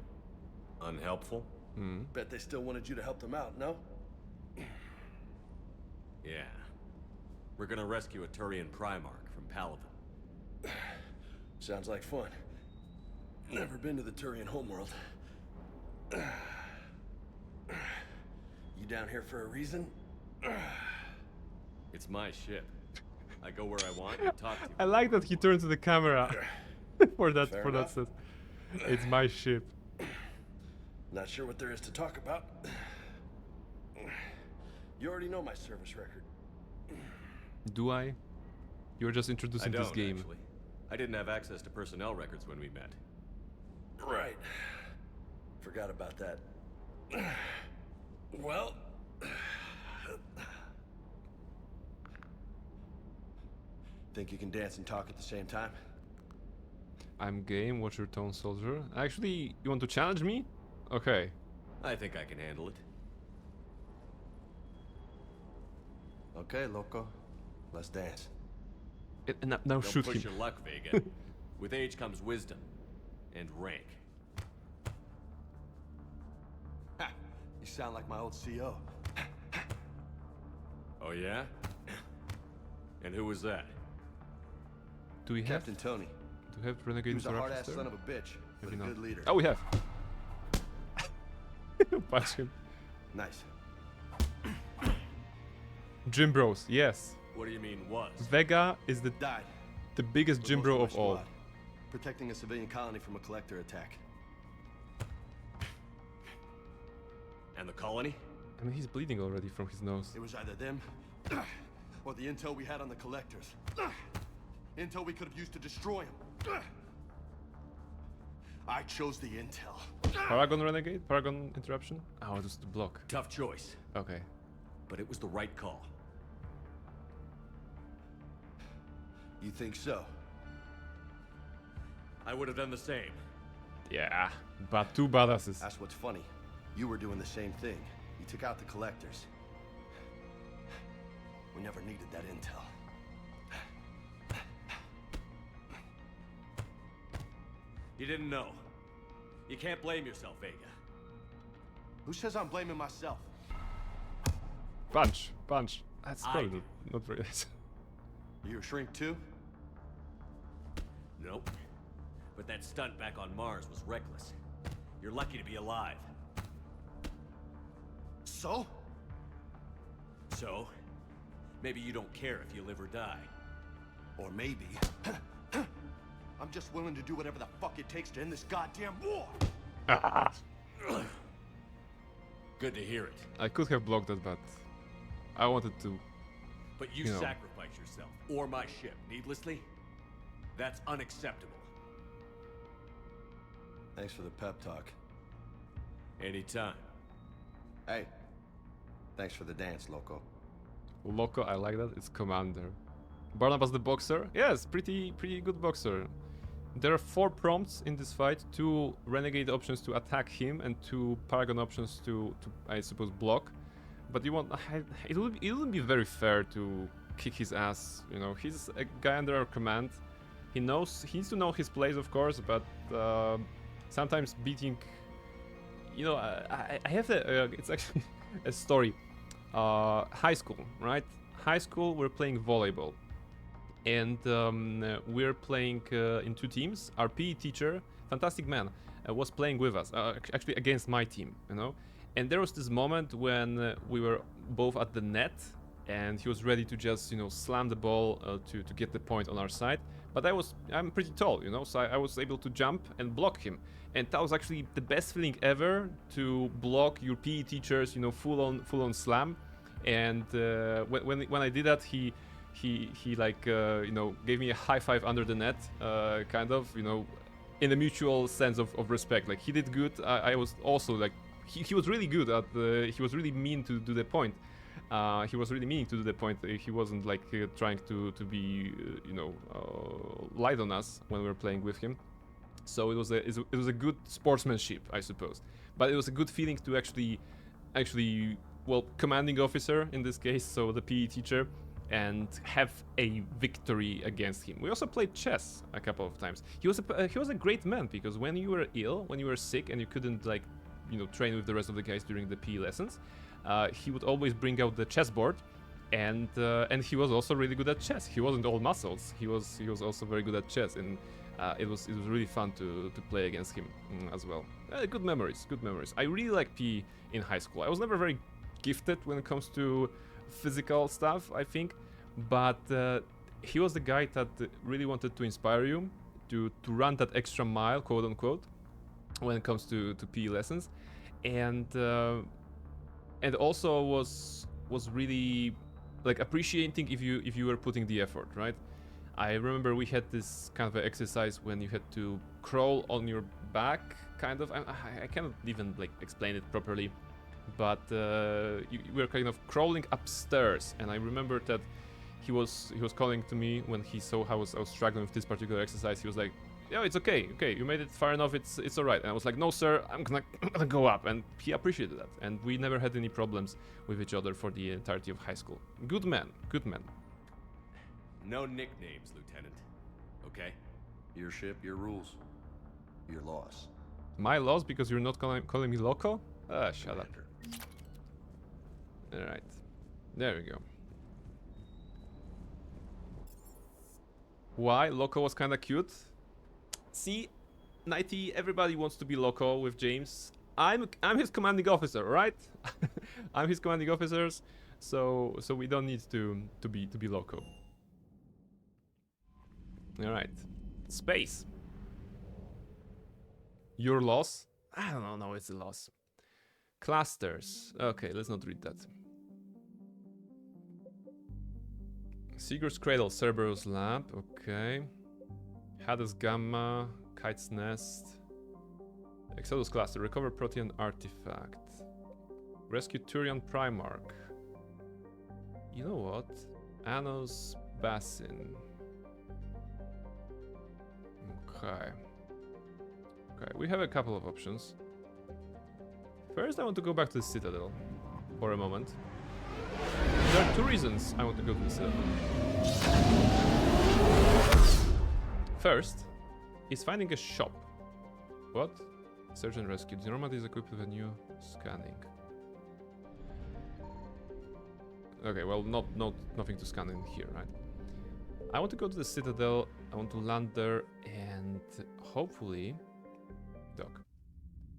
Unhelpful. Bet they still wanted you to help them out, no? Yeah. We're gonna rescue a Turian Primarch from Palaven. Sounds like fun. Never been to the Turian homeworld. You down here for a reason? It's my ship. I go where I want and talk to you. I like that he turned to the camera for that set. It's my ship. Not sure what there is to talk about. You already know my service record. Do I? You're just introducing this game. Actually. I didn't have access to personnel records when we met. Right. Forgot about that. Well... Think you can dance and talk at the same time? I'm game, watch your tone, soldier. Actually, you want to challenge me? Okay. I think I can handle it. Okay, loco. Let's dance. Now Don't shoot push him. your luck, Vega. With age comes wisdom. And rank. Ha! You sound like my old CO. Oh yeah? And who was that? Do we have Captain Tony. Do we have renegade He was a interruptions hard-ass there? son of a bitch, but a Maybe not. good leader. Oh, we have. Punch him. Nice. Gym Bros, yes. What do you mean was? Vega is the biggest For gym most bro my of all. squad. protecting a civilian colony from a collector attack. And the colony? I mean, he's bleeding already from his nose. It was either them or the intel we had on the collectors. Intel we could have used to destroy them. I chose the intel. Paragon Renegade? Paragon Interruption? Oh, it was the block. Tough choice. Okay. But it was the right call. You think so? I would have done the same. Yeah, but two badasses. That's what's funny. You were doing the same thing. You took out the collectors. We never needed that intel. You didn't know. You can't blame yourself, Vega. Who says I'm blaming myself? Punch, punch. That's probably not very nice. You a shrink too? Nope. But that stunt back on Mars was reckless. You're lucky to be alive. So? So? Maybe you don't care if you live or die. Or maybe... I'm just willing to do whatever the fuck it takes to end this goddamn war! Good to hear it. I could have blocked that, but I wanted to. But you sacrifice yourself, or my ship, needlessly? That's unacceptable. Thanks for the pep talk. Anytime. Hey, thanks for the dance, Loco. Loco, I like that. It's Commander. Barnabas the boxer? Yes, pretty good boxer. There are 4 prompts in this fight, 2 renegade options to attack him and 2 paragon options to I suppose block. But you want it wouldn't be very fair to kick his ass, you know. He's a guy under our command. He needs to know his place, of course, but sometimes beating, you know, I have it's actually a story. High school, right? High school, we're playing volleyball. And we're playing in 2 teams. Our PE teacher, fantastic man, was playing with us, actually against my team, you know. And there was this moment when we were both at the net, and he was ready to just, you know, slam the ball to get the point on our side. But I'm pretty tall, you know, so I was able to jump and block him. And that was actually the best feeling ever, to block your PE teacher's, you know, full on slam. And when I did that, he like you know, gave me a high five under the net, kind of, you know, in a mutual sense of respect. Like, he did good. I was also like, he was really good at he was really mean to do the point. He was really meaning to do the point. He wasn't like trying to be you know, light on us when we were playing with him. So it was a good sportsmanship, I suppose. But it was a good feeling to actually well, commanding officer in this case, so the PE teacher, and have a victory against him. We also played chess a couple of times. He was a great man, because when you were ill, when you were sick and you couldn't, like, you know, train with the rest of the guys during the PE lessons, he would always bring out the chessboard, and he was also really good at chess. He wasn't all muscles. He was also very good at chess, and it was really fun to play against him as well. Good memories. I really liked PE in high school. I was never very gifted when it comes to physical stuff, I think, but he was the guy that really wanted to inspire you to run that extra mile, quote unquote, when it comes to PE lessons, and also was really like appreciating if you were putting the effort, right? I remember we had this kind of an exercise when you had to crawl on your back, kind of. I cannot even like explain it properly, but you were kind of crawling upstairs, and I remember that he was calling to me when he saw how I was struggling with this particular exercise. He was like, "Yeah, it's okay, you made it far enough. It's all right." And I was like, "No, sir, I'm gonna go up." And he appreciated that, and we never had any problems with each other for the entirety of high school. Good man. No nicknames, Lieutenant. Okay? Your ship, your rules. Your laws. My laws, because you're not calling me Loco? Shut up. Alright. There we go. Why? Loco was kinda cute. See, 90, everybody wants to be Loco with James. I'm his commanding officer, right? I'm his commanding officers, so we don't need to be Loco. All right, space. Your loss? I don't know, no, it's a loss. Clusters. Okay, let's not read that. Sigurd's Cradle, Cerberus Lab, okay. Hades Gamma, Kite's Nest. Exodus Cluster, Recover Protean Artifact. Rescue Turian Primarch. You know what? Anos Basin. Okay. Okay, we have a couple of options. First, I want to go back to the Citadel for a moment. There are two reasons I want to go to the Citadel. First, is finding a shop. What? Search and rescue. The Normandy is equipped with a new scanning. Okay, well, nothing to scan in here, right? I want to go to the Citadel. I want to land there and hopefully dock.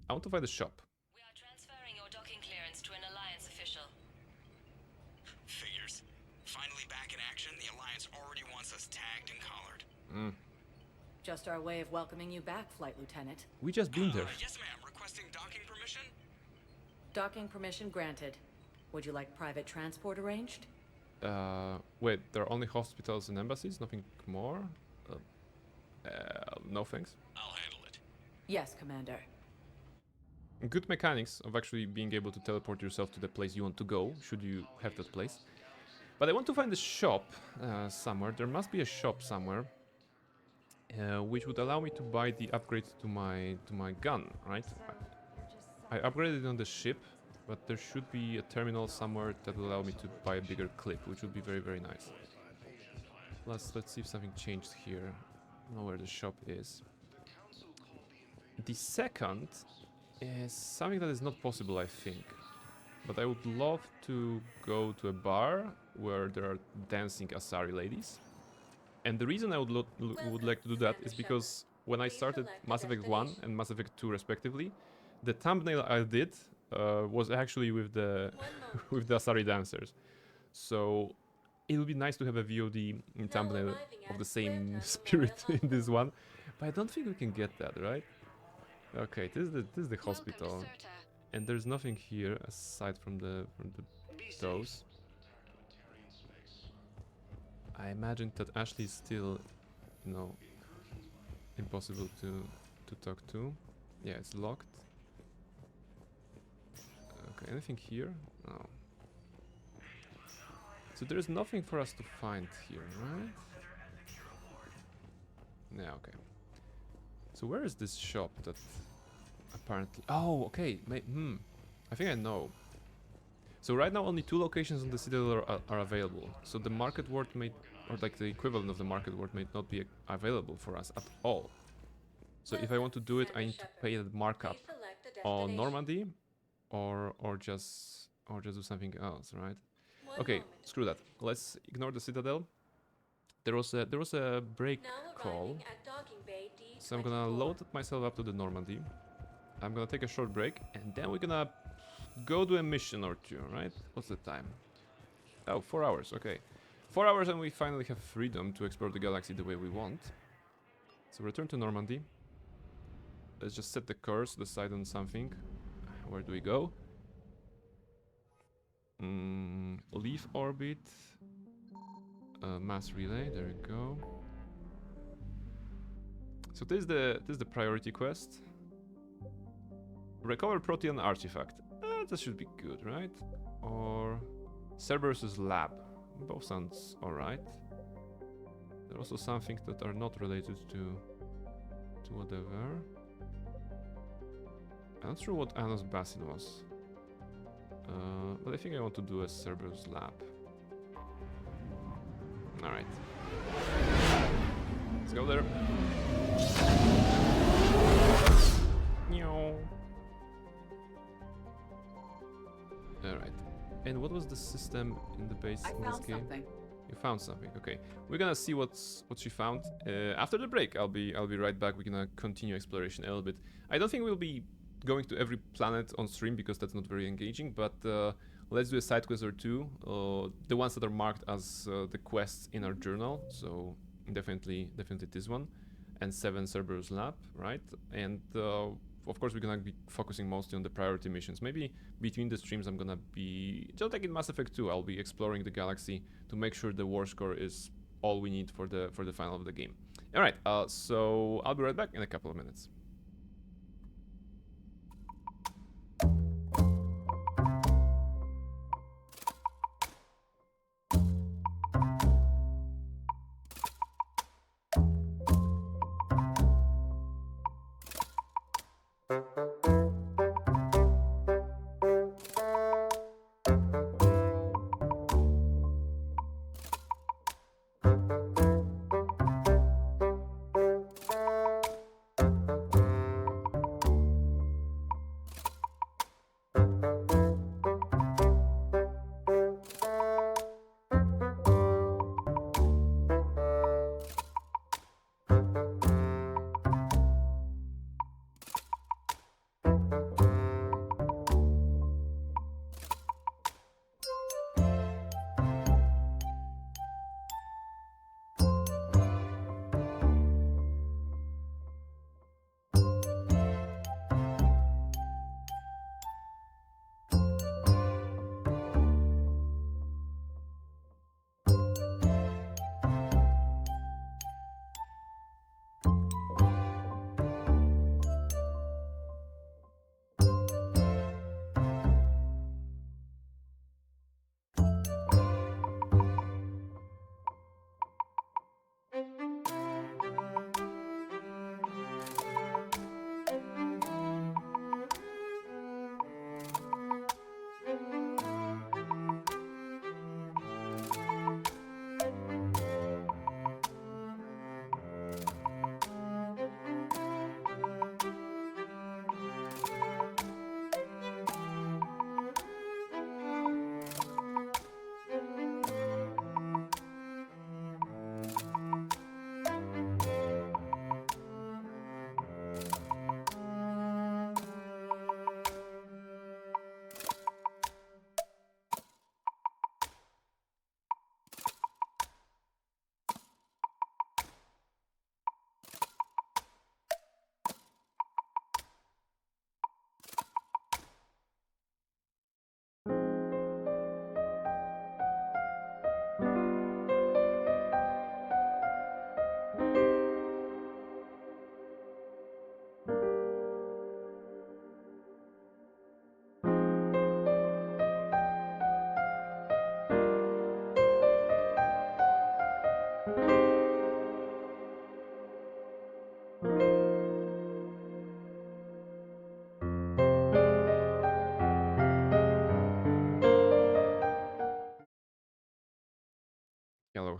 I want to find a shop. We are transferring your docking clearance to an Alliance official. Figures. Finally back in action, the Alliance already wants us tagged and collared. Just our way of welcoming you back, Flight Lieutenant. We just been there. Yes, ma'am. Requesting docking permission? Docking permission granted. Would you like private transport arranged? Wait, there are only hospitals and embassies, nothing more? No thanks. I'll handle it. Yes, Commander. Good mechanics of actually being able to teleport yourself to the place you want to go, should you have that place. But I want to find a shop somewhere. There must be a shop somewhere, which would allow me to buy the upgrade to my gun, right? I upgraded it on the ship, but there should be a terminal somewhere that will allow me to buy a bigger clip, which would be very, very nice. Plus, let's see if something changed here. I don't know where the shop is. The second is something that is not possible, I think. But I would love to go to a bar where there are dancing Asari ladies. And the reason I would like to do that is because when I started Mass Effect 1 and Mass Effect 2 respectively, the thumbnail I did was actually with the with the Asari dancers. So it would be nice to have a VOD thumbnail of the same spirit in this one. But I don't think we can get that, right? Okay, this is the hospital. And there's nothing here aside from the those. I imagine that Ashley is still, you know, impossible to talk to. Yeah, it's locked. Okay, anything here? No. So there's nothing for us to find here, right? Yeah, okay. So where is this shop that apparently... Oh, okay. I think I know. So right now only 2 locations on the Citadel are available. So the market ward may, or like the equivalent of the market ward, may not be available for us at all. So if I want to do it, I need to pay the markup on Normandy, or just do something else, right? Okay, screw that. Let's ignore the Citadel. There was a break call, so I'm gonna load myself up to the Normandy. I'm gonna take a short break, and then we're gonna go do a mission or two, right? What's the time? Oh, 4 hours, okay. 4 hours and we finally have freedom to explore the galaxy the way we want. So return to Normandy. Let's just set the course, decide on something. Where do we go? Leave orbit. Mass relay, there we go. So this is the priority quest. Recover Protean Artifact. That should be good, right? Or Cerberus' lab. Both sounds alright. There are also some things that are not related to whatever. I'm not sure what Anos Basin was. But I think I want to do a Cerberus lab. Alright. Let's go there. Alright. And what was the system in the base in this game? Something. You found something. Okay. We're gonna see what she found. After the break, I'll be right back. We're gonna continue exploration a little bit. I don't think we'll be going to every planet on stream because that's not very engaging, but let's do a side quest or two. The ones that are marked as the quests in our journal. So definitely this one. And 7 Cerberus Lab, right? And of course, we're gonna be focusing mostly on the priority missions. Maybe between the streams, I'm gonna be, just like in Mass Effect 2, I'll be exploring the galaxy to make sure the war score is all we need for the final of the game. All right, so I'll be right back in a couple of minutes.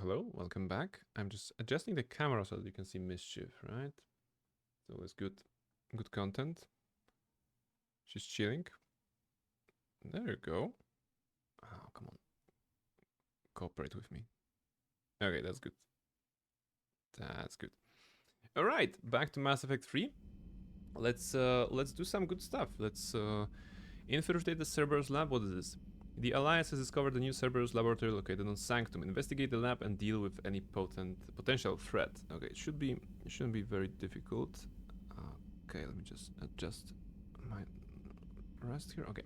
Hello, welcome back. I'm just adjusting the camera so that you can see Mischief, right? It's always good content. She's chilling. There you go. Oh, come on. Cooperate with me. Okay, that's good. That's good. All right, back to Mass Effect 3. Let's do some good stuff. Let's infiltrate the Cerberus lab. What is this? The Alliance has discovered a new Cerberus laboratory located on Sanctum. Investigate the lab and deal with any potential threat. Okay, it shouldn't be very difficult. Okay, let me just adjust my rest here. Okay.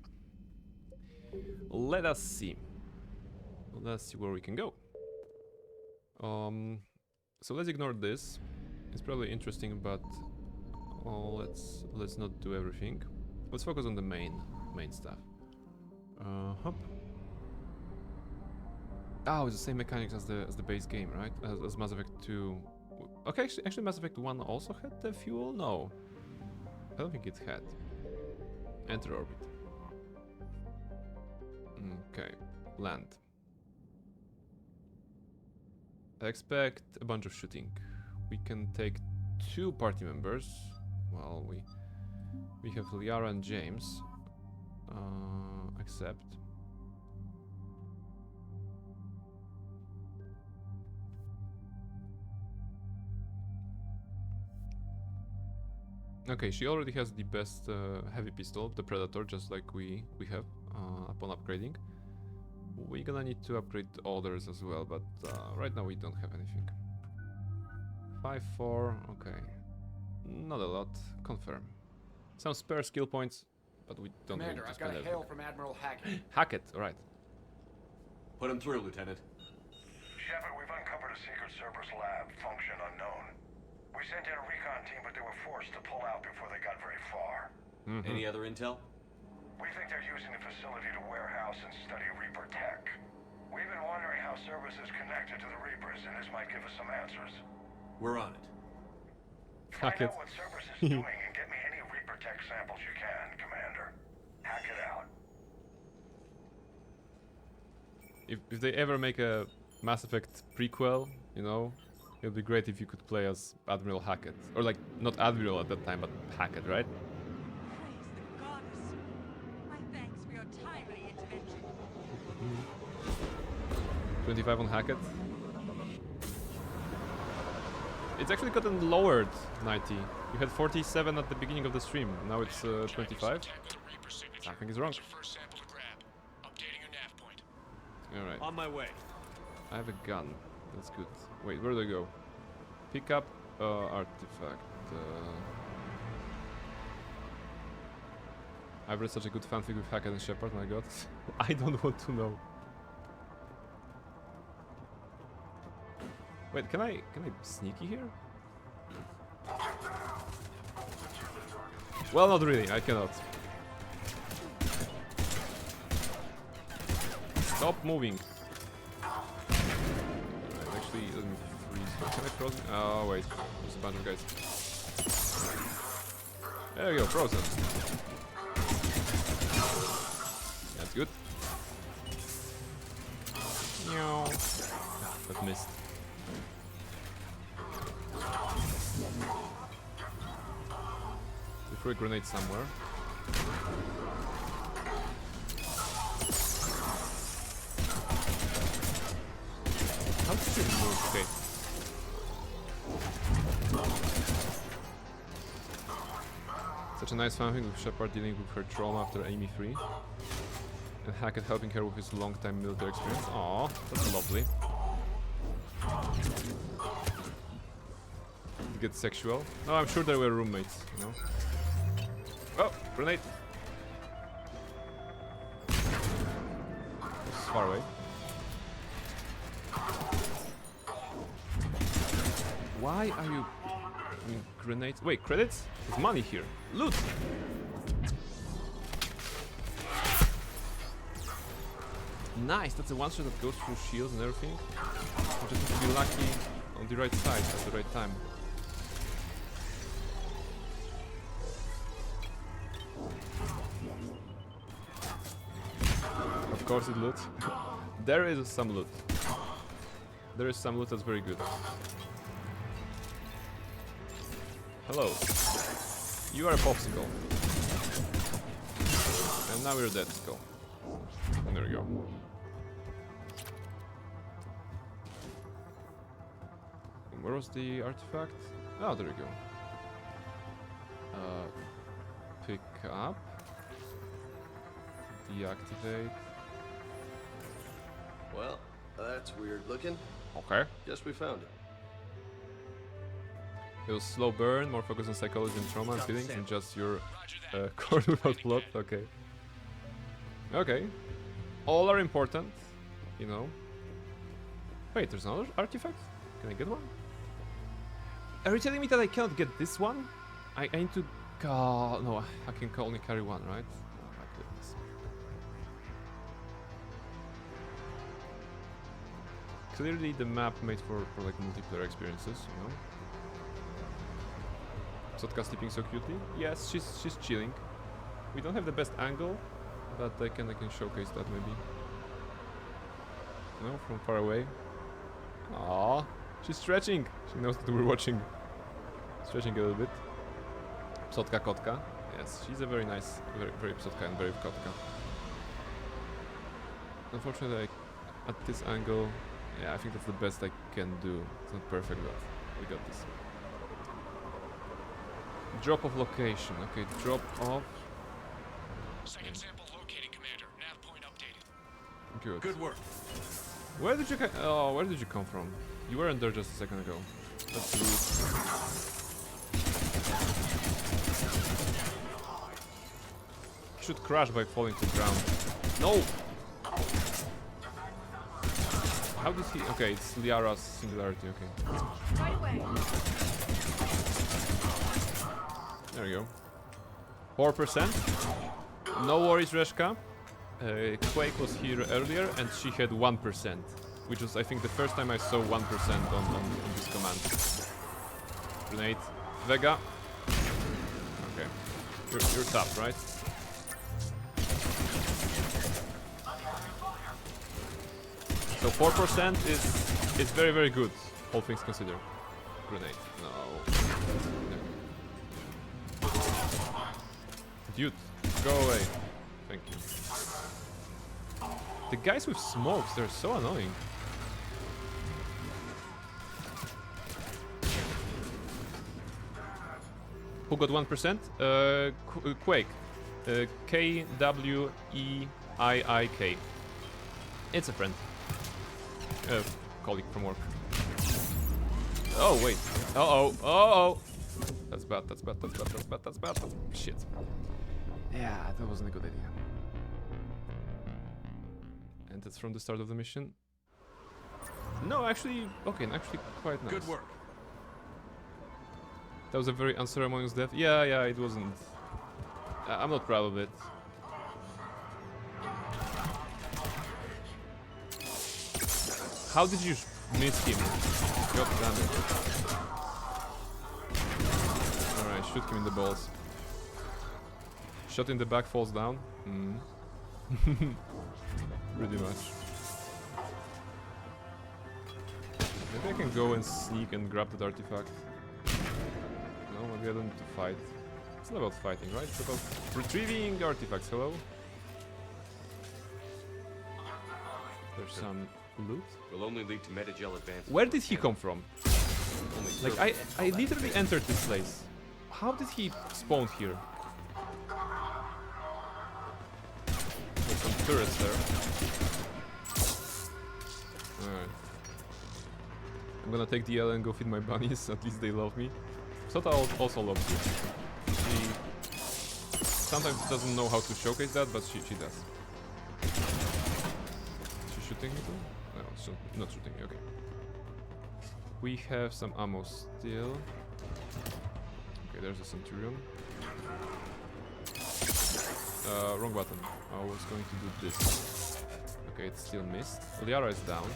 Let us see. Let's see where we can go. So let's ignore this. It's probably interesting, but let's not do everything. Let's focus on the main stuff. Hop. Oh, it's the same mechanics as the base game, right? As Mass Effect 2. Okay, actually Mass Effect 1 also had the fuel? No. I don't think it had. Enter orbit. Okay, land. I expect a bunch of shooting. We can take 2 party members. Well, we have Liara and James. Accept. Okay, she already has the best heavy pistol, the Predator, just like we have upon upgrading. We're gonna need to upgrade others as well, but right now we don't have anything. 5-4, okay. Not a lot. Confirm. Some spare skill points, but we don't Commander, need to I've got spend a everything. hail from Admiral Hackett. Hackett, alright. Put him through, Lieutenant. Shepard, we've uncovered a secret Cerberus lab, function unknown. We sent in a recon team, but they were forced to pull out before they got very far. Any other intel? We think they're using the facility to warehouse and study Reaper tech. We've been wondering how Cerberus is connected to the Reapers, and this might give us some answers. We're on it. Find out what Cerberus is doing and get me any Reaper tech samples you can, Commander. Hack it out. If they ever make a Mass Effect prequel, you know, it would be great if you could play as Admiral Hackett. Or like, not Admiral at that time, but Hackett, right? 25 on Hackett. It's actually gotten lowered, 90. You had 47 at the beginning of the stream, now it's 25. Something is wrong. Alright. On my way. I have a gun. That's good. Wait, where do I go? Pick up artifact. I've read such a good fanfic with Hackett and Shepard, my god. I don't want to know. Wait, can I sneaky here? Well, not really, I cannot. Stop moving. Right, actually, let me freeze. Can I cross? Oh, wait. There's a bunch of guys. There we go, frozen. That's good. No. That missed. We threw a grenade somewhere. How did you move? Okay. Such a nice fanfic with Shepard dealing with her trauma after Amy 3. And Hackett helping her with his long-time military experience. Aww, that's lovely. It gets sexual. No, I'm sure they were roommates, you know. Oh, grenade! It's far away. Why are you... I mean, grenades? Wait, credits? There's money here. Loot! Nice, that's a one-shot that goes through shields and everything. You just have to be lucky on the right side at the right time. Of course it loot. There is some loot. There is some loot that's very good. Hello. You are a popsicle. And now we're dead skull. There we go. Where was the artifact? Oh, there we go. Pick up. Deactivate. Well, that's weird looking. Okay. Guess we found it. It was slow burn, more focus on psychology and trauma and feelings, and just your core without plot. Okay. Okay. All are important, you know. Wait, there's another artifact? Can I get one? Are you telling me that I cannot get this one? I need to... no, I can only carry one, right? Oh my goodness. Clearly the map made for like multiplayer experiences, you know. Sotka sleeping so cutely? Yes, she's chilling. We don't have the best angle, but I can showcase that maybe. No, from far away. Aww, she's stretching. She knows that we're watching. Stretching a little bit. Psotka kotka. Yes, she's a very nice, very psotka and very kotka. Unfortunately, at this angle, yeah, I think that's the best I can do. It's not perfect, but we got this. Drop of location. Okay, drop off. Second sample located, Commander. Nav point updated. Good. Good work. Where did you come from? You weren't there just a second ago. That's rude. He should crash by falling to the ground. No! How does he... Okay, it's Liara's singularity, okay. Right away. There you go. 4%. No worries, Reshka. Quake was here earlier and she had 1%. Which was, I think, the first time I saw 1% on this command. Grenade. Vega. Okay. You're top, right? So 4% is very, very good, all things considered. Grenade. No. Dude, go away. Thank you. The guys with smokes, they're so annoying. Who got 1%? Quake. K-W-E-I-I-K. It's a friend. Colleague from work. Oh, wait. Uh-oh. Uh-oh. That's bad, that's bad, that's bad, that's bad, that's bad. Shit. Yeah, that wasn't a good idea. And that's from the start of the mission. No, actually, okay, actually quite nice. Good work. That was a very unceremonious death. Yeah, it wasn't. I'm not proud of it. How did you miss him? God damn it. Alright, shoot him in the balls. Shot in the back falls down. Pretty much. Maybe I can go and sneak and grab that artifact. No, maybe I don't need to fight. It's not about fighting, right? It's about retrieving artifacts. Hello? There's some loot. Will only lead to Metagel advance. Where did he come from? Like, I literally entered this place. How did he spawn here? There's some turrets there. Alright. I'm gonna take the L and go feed my bunnies, at least they love me. Sota also loves you. She sometimes doesn't know how to showcase that, but she does. She's shooting me too? No, so not shooting me, okay. We have some ammo still. Okay, there's a Centurion. Wrong button. I was going to do this. Okay, it's still missed. Liara is down.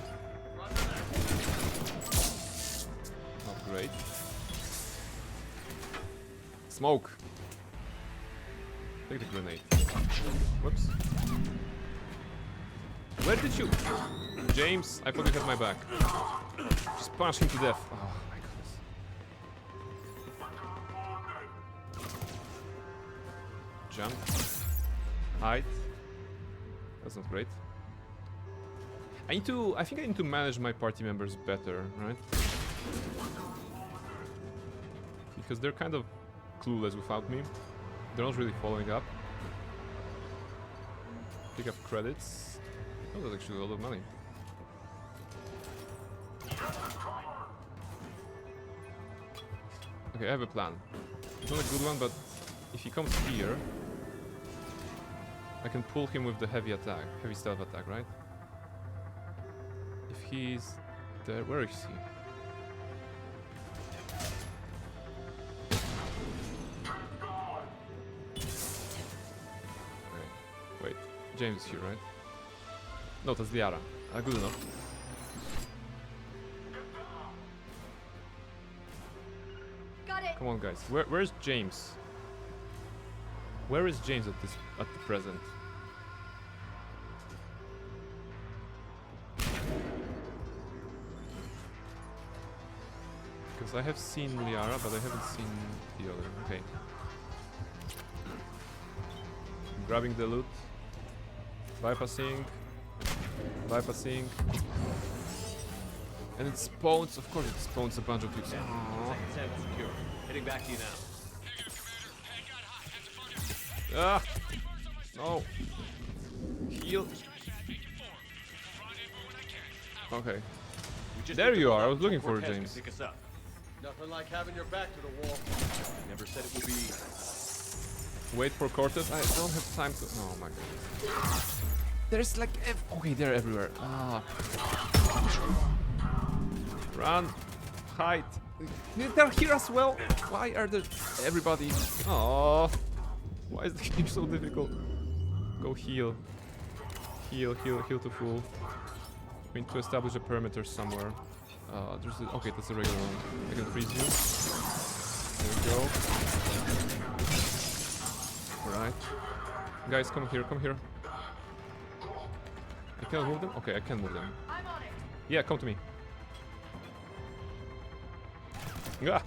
Not great. Smoke! Take the grenade. Whoops. Where did you... James, I thought you had my back. Just punch him to death. Oh my goodness. Jump. Hide. That's not great. I think I need to manage my party members better, right? Because they're kind of clueless without me. They're not really following up. Pick up credits. Oh, that's actually a lot of money. Okay, I have a plan. It's not a good one, but if he comes here, I can pull him with the heavy attack, heavy stealth attack, right? If he's there, where is he? Okay, wait, James is here, right? No, that's Liara. Good enough. Got it. Come on, guys. Where's James? Where is James at the present? Because I have seen Liara, but I haven't seen the other. Okay. I'm grabbing the loot. Bypassing. Bypassing. And it spawns, of course it spawns a bunch of people. Secure. Heading back to you now. Ah! No! Heal! Okay. There you are, I was looking for James. Pick us up. Nothing like having your back to the wall. Never said it would be easy. Wait for Cortez. I don't have time to. Oh my god. There's like. Okay, they're everywhere. Ah. Run. Hide. They're here as well. Why are there. Everybody. Oh. Why is the game so difficult? Go heal. Heal to full. We need to establish a perimeter somewhere. There's a, okay, that's a regular one. I can freeze you. There we go. Alright. Guys, come here, come here. I can't move them? Okay, I can move them. Yeah, come to me. Ah.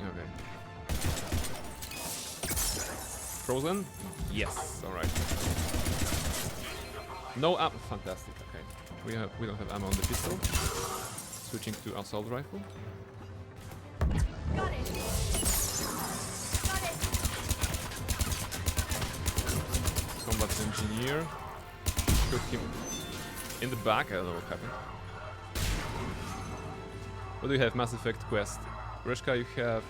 Okay. Frozen? Yes, alright. No ammo. Fantastic, okay. We don't have ammo on the pistol. Switching to assault rifle. Got it. Got it. Combat engineer. Shoot him in the back. I don't know what happened. What do you have? Mass Effect quest. Reshka, you have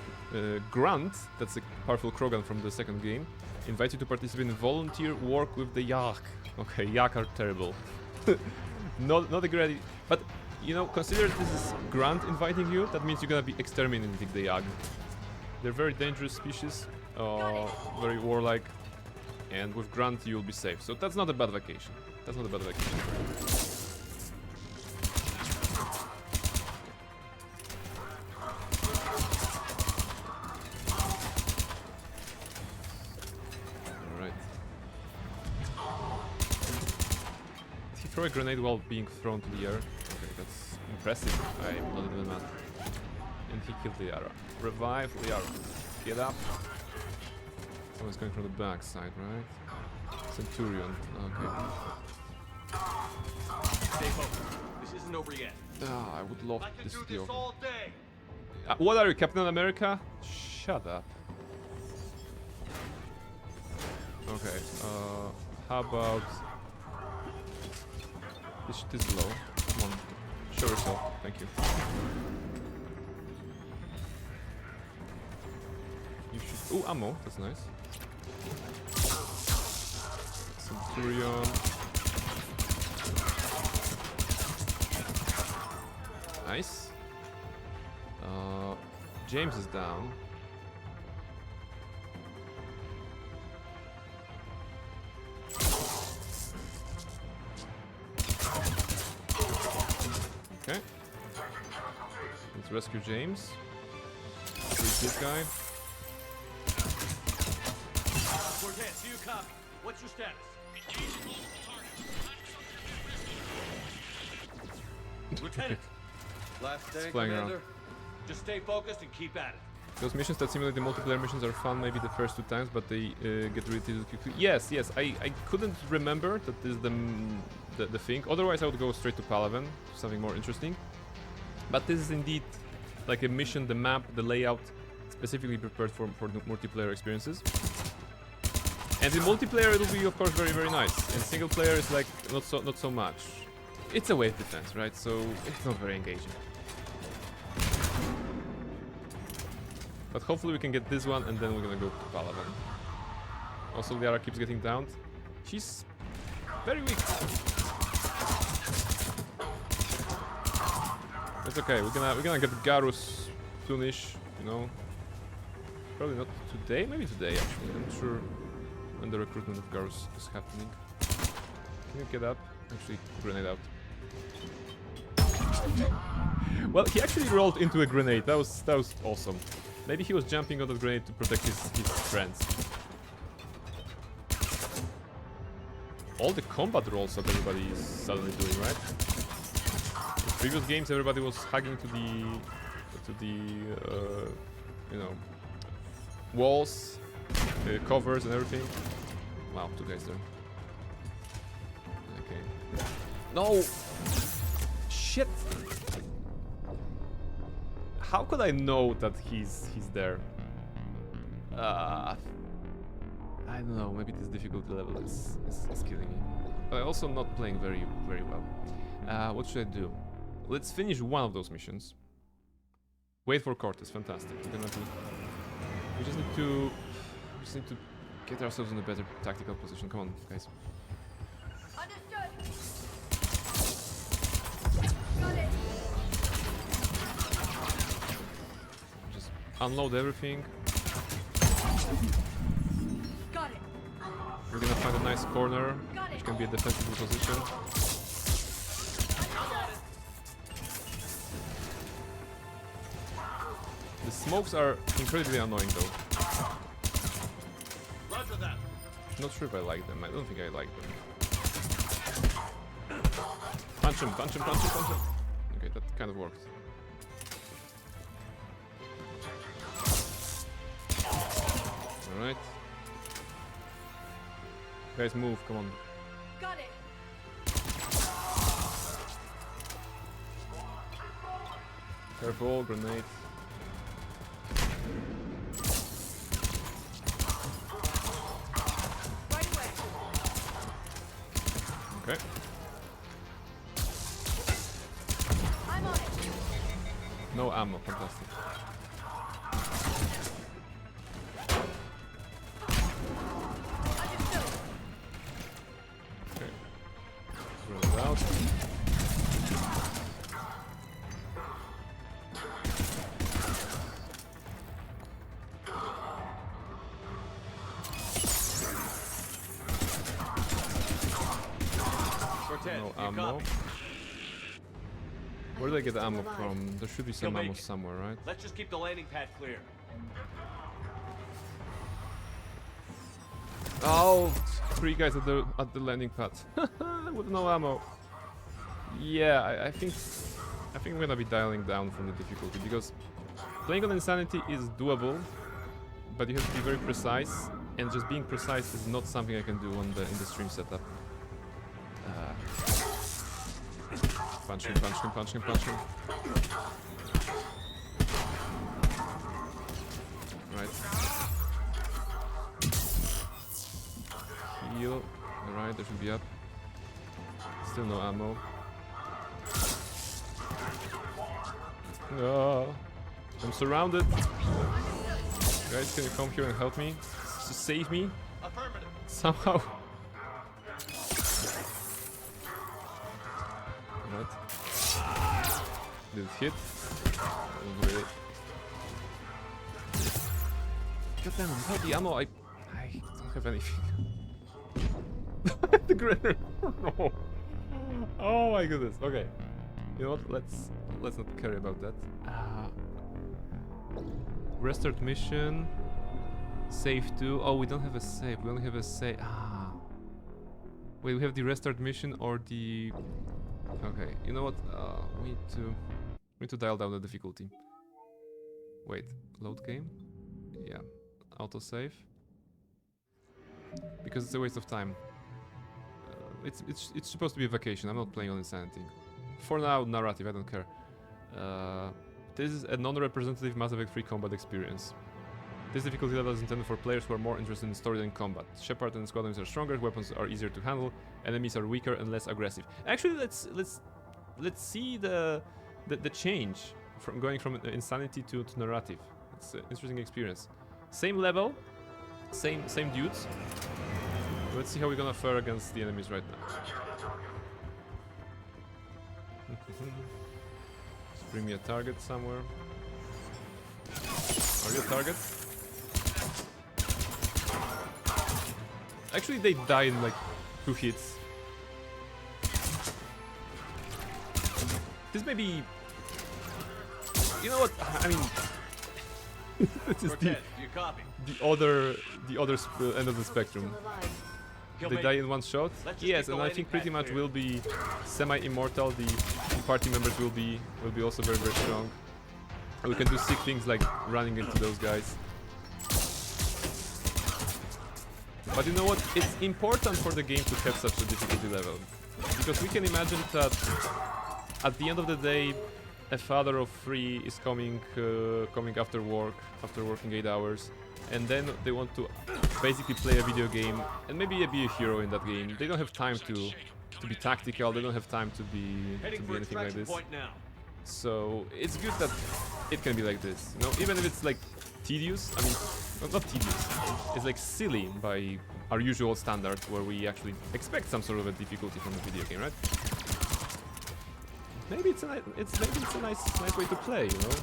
Grunt. That's a powerful Krogan from the second game. Invite you to participate in volunteer work with the Yak. Okay, Yak are terrible. not a great, but you know, consider this is Grunt inviting you. That means you're gonna be exterminating the Yak. They're very dangerous species, very warlike, and with Grunt you'll be safe. So that's not a bad vacation. That's not a bad vacation. Throw a grenade while being thrown to the air. Okay, that's impressive. I'm not even mad. And he killed the Yara. Revive the Yara. Get up. Someone's coming from the back side, right? Centurion. Okay. Stay focused. This isn't over yet. Ah, I would love this to be over. What are you, Captain America? Shut up. Okay. How about? This is low. Come on. Show yourself. Thank you. You should... Ooh, ammo. That's nice. Centurion. Nice. James is down. Okay. Let's rescue James. Freeze this guy. Cortez, do you copy? What's your status? Lieutenant! Last day, Commander. Commander. Just stay focused and keep at it. Those missions that simulate the multiplayer missions are fun maybe the first 2 times, but they get repeated quickly. Yes, I couldn't remember that this is the thing. Otherwise I would go straight to Palaven, something more interesting. But this is indeed like a mission, the map, the layout, specifically prepared for the multiplayer experiences. And in multiplayer it'll be of course very, very nice. And single player is like not so much. It's a wave defense, right? So it's not very engaging. But hopefully we can get this one and then we're gonna go to Palaven. Also Liara keeps getting downed. She's very weak. It's okay, we're gonna get Garrus soonish, you know. Probably not today, maybe today actually. I'm not sure when the recruitment of Garrus is happening. Can you get up? Actually, grenade out. Well, he actually rolled into a grenade. That was awesome. Maybe he was jumping on the grenade to protect his friends. All the combat rolls that everybody is suddenly doing, right? In previous games, everybody was hugging to the you know, walls, covers, and everything. Wow, 2 guys there. Okay. No. Shit. How could I know that he's there? I don't know, maybe this difficulty level is killing me. But I'm also not playing very well. What should I do? Let's finish one of those missions. Wait for Cortez, fantastic. We just need to get ourselves in a better tactical position. Come on, guys. Understood. Got it. Just unload everything. Got it. We're gonna find a nice corner, which can be a defensive position. The smokes are incredibly annoying though. Roger that. Not sure if I like them. I don't think I like them. Punch him, punch him, punch him, punch him. Okay, that kind of worked. Alright. Guys, move, come on. Got it. Careful, grenades. Right away. Okay. I'm on it. No ammo, fantastic. Okay. Roll it out. No ammo. Where did I get the ammo from? There should be some ammo somewhere, right? Let's just keep the landing pad clear. Oh, 3 guys at the landing pad with no ammo. Yeah, I think I'm gonna be dialing down from the difficulty because playing on Insanity is doable, but you have to be very precise, and just being precise is not something I can do in the stream setup. Punch him, punch him, punch him, punch him. Right. Heal. Alright, that should be up. Still no ammo. No. I'm surrounded. Guys, can you come here and help me? To save me? Somehow. Right. Did it hit? Really. God damn, without the ammo, I don't have anything. The grenade. No. Oh my goodness. Okay. You know what? Let's not care about that. Restart mission. Save 2. Oh, we don't have a save. We only have a save. Wait, we have the restart mission or the. Okay. You know what? We need to dial down the difficulty. Wait. Load game. Yeah. Autosave. Because it's a waste of time. It's supposed to be a vacation. I'm not playing on Insanity. For now, narrative. I don't care. This is a non-representative Mass Effect 3 combat experience. This difficulty level is intended for players who are more interested in story than combat. Shepard and squadrons are stronger, weapons are easier to handle, enemies are weaker and less aggressive. Actually, let's see the change from going from Insanity to narrative. It's an interesting experience. Same level, same dudes. Let's see how we're gonna fare against the enemies right now. Just bring me a target somewhere. Are you a target? Actually, they die in like 2 hits. This may be. You know what? I mean, this is the other end of the spectrum. They die in one shot. Yes, and I think pretty much will be semi-immortal. The party members will be also very strong. And we can do sick things like running into those guys. But you know what? It's important for the game to have such a difficulty level, because we can imagine that at the end of the day, a father of 3 is coming after work, after working 8 hours, and then they want to basically play a video game and maybe be a hero in that game. They don't have time to be tactical. They don't have time to be anything like this. So it's good that it can be like this, you know, even if it's like tedious. I mean, not tedious. It's like silly by our usual standard, where we actually expect some sort of a difficulty from the video game, right? Maybe it's a nice way to play, you know.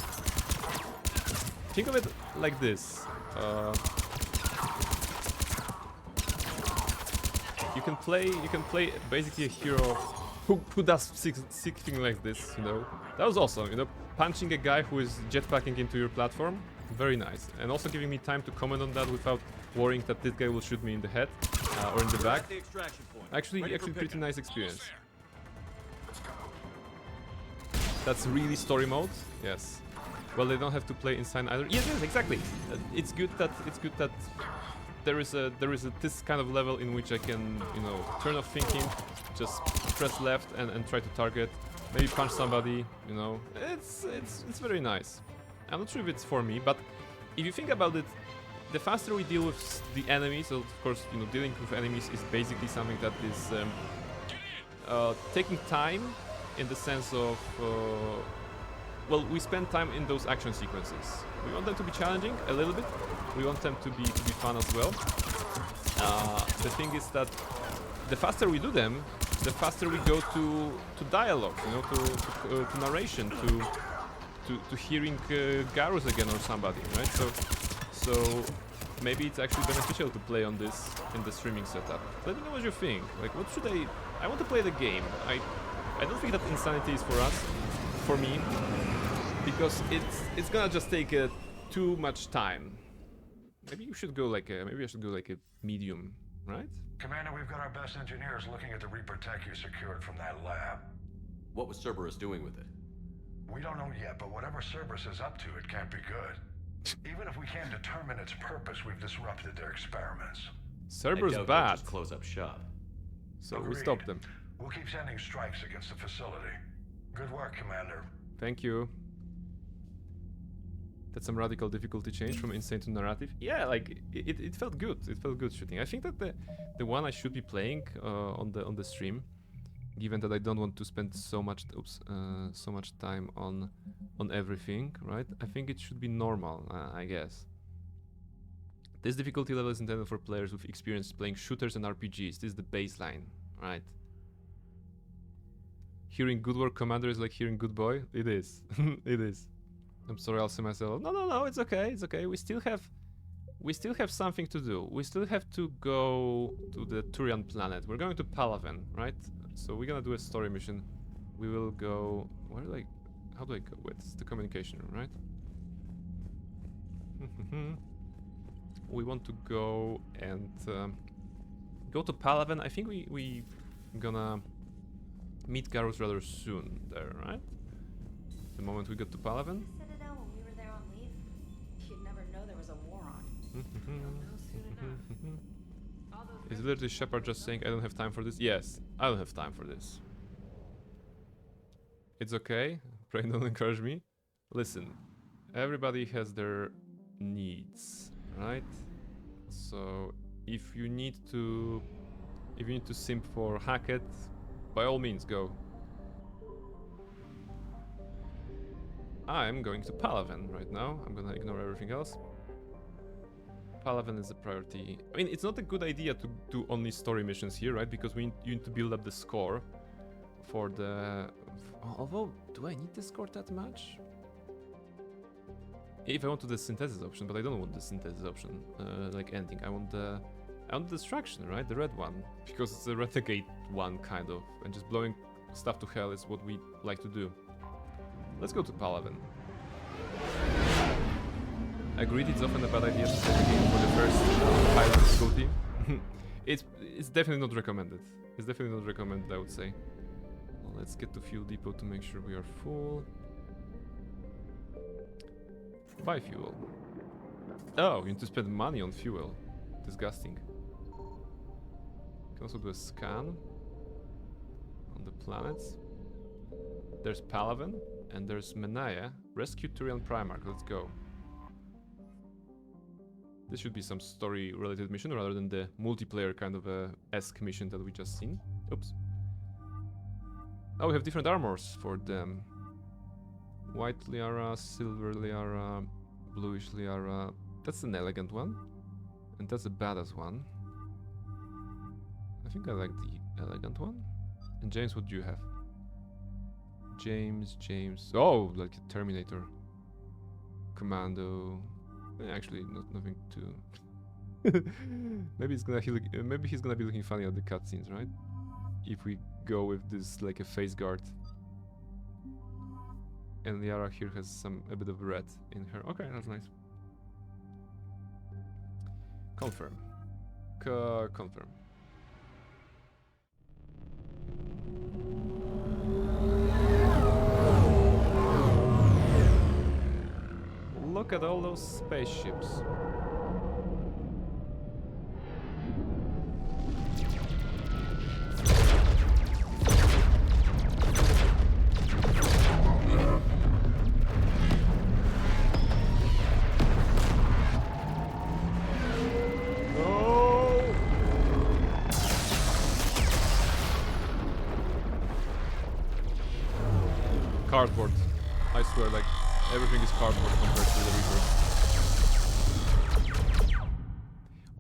Think of it like this. You can play basically a hero who does sick thing like this, you know. That was awesome, you know, punching a guy who is jetpacking into your platform, very nice, and also giving me time to comment on that without worrying that this guy will shoot me in the head or in the back. Actually, pretty nice experience. That's really story mode, yes. Well, they don't have to play inside either. Yes, exactly. It's good that there is this kind of level in which I can, you know, turn off thinking, just press left and try to target, maybe punch somebody, you know. It's very nice. I'm not sure if it's for me, but if you think about it, the faster we deal with the enemies, so of course, you know, dealing with enemies is basically something that is taking time, in the sense of, well, we spend time in those action sequences. We want them to be challenging a little bit. We want them to be fun as well. The thing is that the faster we do them, the faster we go to dialogue, you know, to narration, to hearing Garrus again or somebody, right? So maybe it's actually beneficial to play on this in the streaming setup. Let me know what you think. Like, what should I want to play the game. I don't think that Insanity is for me, because it's gonna just take too much time. Maybe you should go like maybe I should go like a medium, right? Commander, we've got our best engineers looking at the Reaper tech you secured from that lab. What was Cerberus doing with it? We don't know yet, but whatever Cerberus is up to, it can't be good. Even if we can't determine its purpose, we've disrupted their experiments. Cerberus bad. Just close up shop. So Agreed. we stopped them. We'll keep sending strikes against the facility. Good work, Commander. Thank you. That's some radical difficulty change from insane to narrative. Yeah, like it felt good. It felt good shooting. I think that the one I should be playing on the stream, given that I don't want to spend so much time on everything, right? I think it should be normal, I guess. This difficulty level is intended for players with experience playing shooters and RPGs. This is the baseline, right? Hearing good work, Commander, is like hearing good boy. It is. It is. I'm sorry, I'll say myself. No, it's okay, it's okay. We still have something to do. We still have to go to the Turian planet. We're going to Palaven, right? So we're gonna do a story mission. We will go... how do I go? Wait, it's the communication room, right? We want to go and go to Palaven. I think we gonna meet Garrus rather soon there, right? The moment we get to Palaven. Citadel when we were there on leave? You'd never know there was a war on. Is literally Shepard just saying, I don't have time for this? Yes, I don't have time for this. It's okay. Pray don't encourage me. Listen, everybody has their needs, right? So if you need to simp for Hackett, by all means go. I'm going to Palaven right now. I'm gonna ignore everything else. Palaven is a priority. I mean, it's not a good idea to do only story missions here, right? Because you need to build up the score for the... Although, do I need the score that much? If I want to the synthesis option, but I don't want the synthesis option, like ending. I want the distraction, right? The red one. Because it's a Renegade one, kind of. And just blowing stuff to hell is what we like to do. Let's go to Palaven. Agreed, it's often a bad idea to set a game for the first pilot difficulty. It's definitely not recommended. It's definitely not recommended, I would say. Well, let's get to Fuel Depot to make sure we are full. Buy fuel. Oh, you need to spend money on fuel. Disgusting. You can also do a scan on the planets. There's Palaven and there's Menaya. Rescue Turian Primarch. Let's go. This should be some story-related mission rather than the multiplayer kind of esque mission that we just seen. Oops. Oh, we have different armors for them. White Liara, silver Liara, bluish Liara. That's an elegant one. And that's a badass one. I think I like the elegant one. And James, what do you have? James. Oh, like a Terminator. Commando. Actually, nothing too. Maybe he's gonna be looking funny at the cutscenes, right? If we go with this like a face guard. And Liara here has a bit of red in her. Okay, that's nice. Confirm. Confirm. Look at all those spaceships. Cardboard. I swear, like, everything is cardboard compared to the Reaper.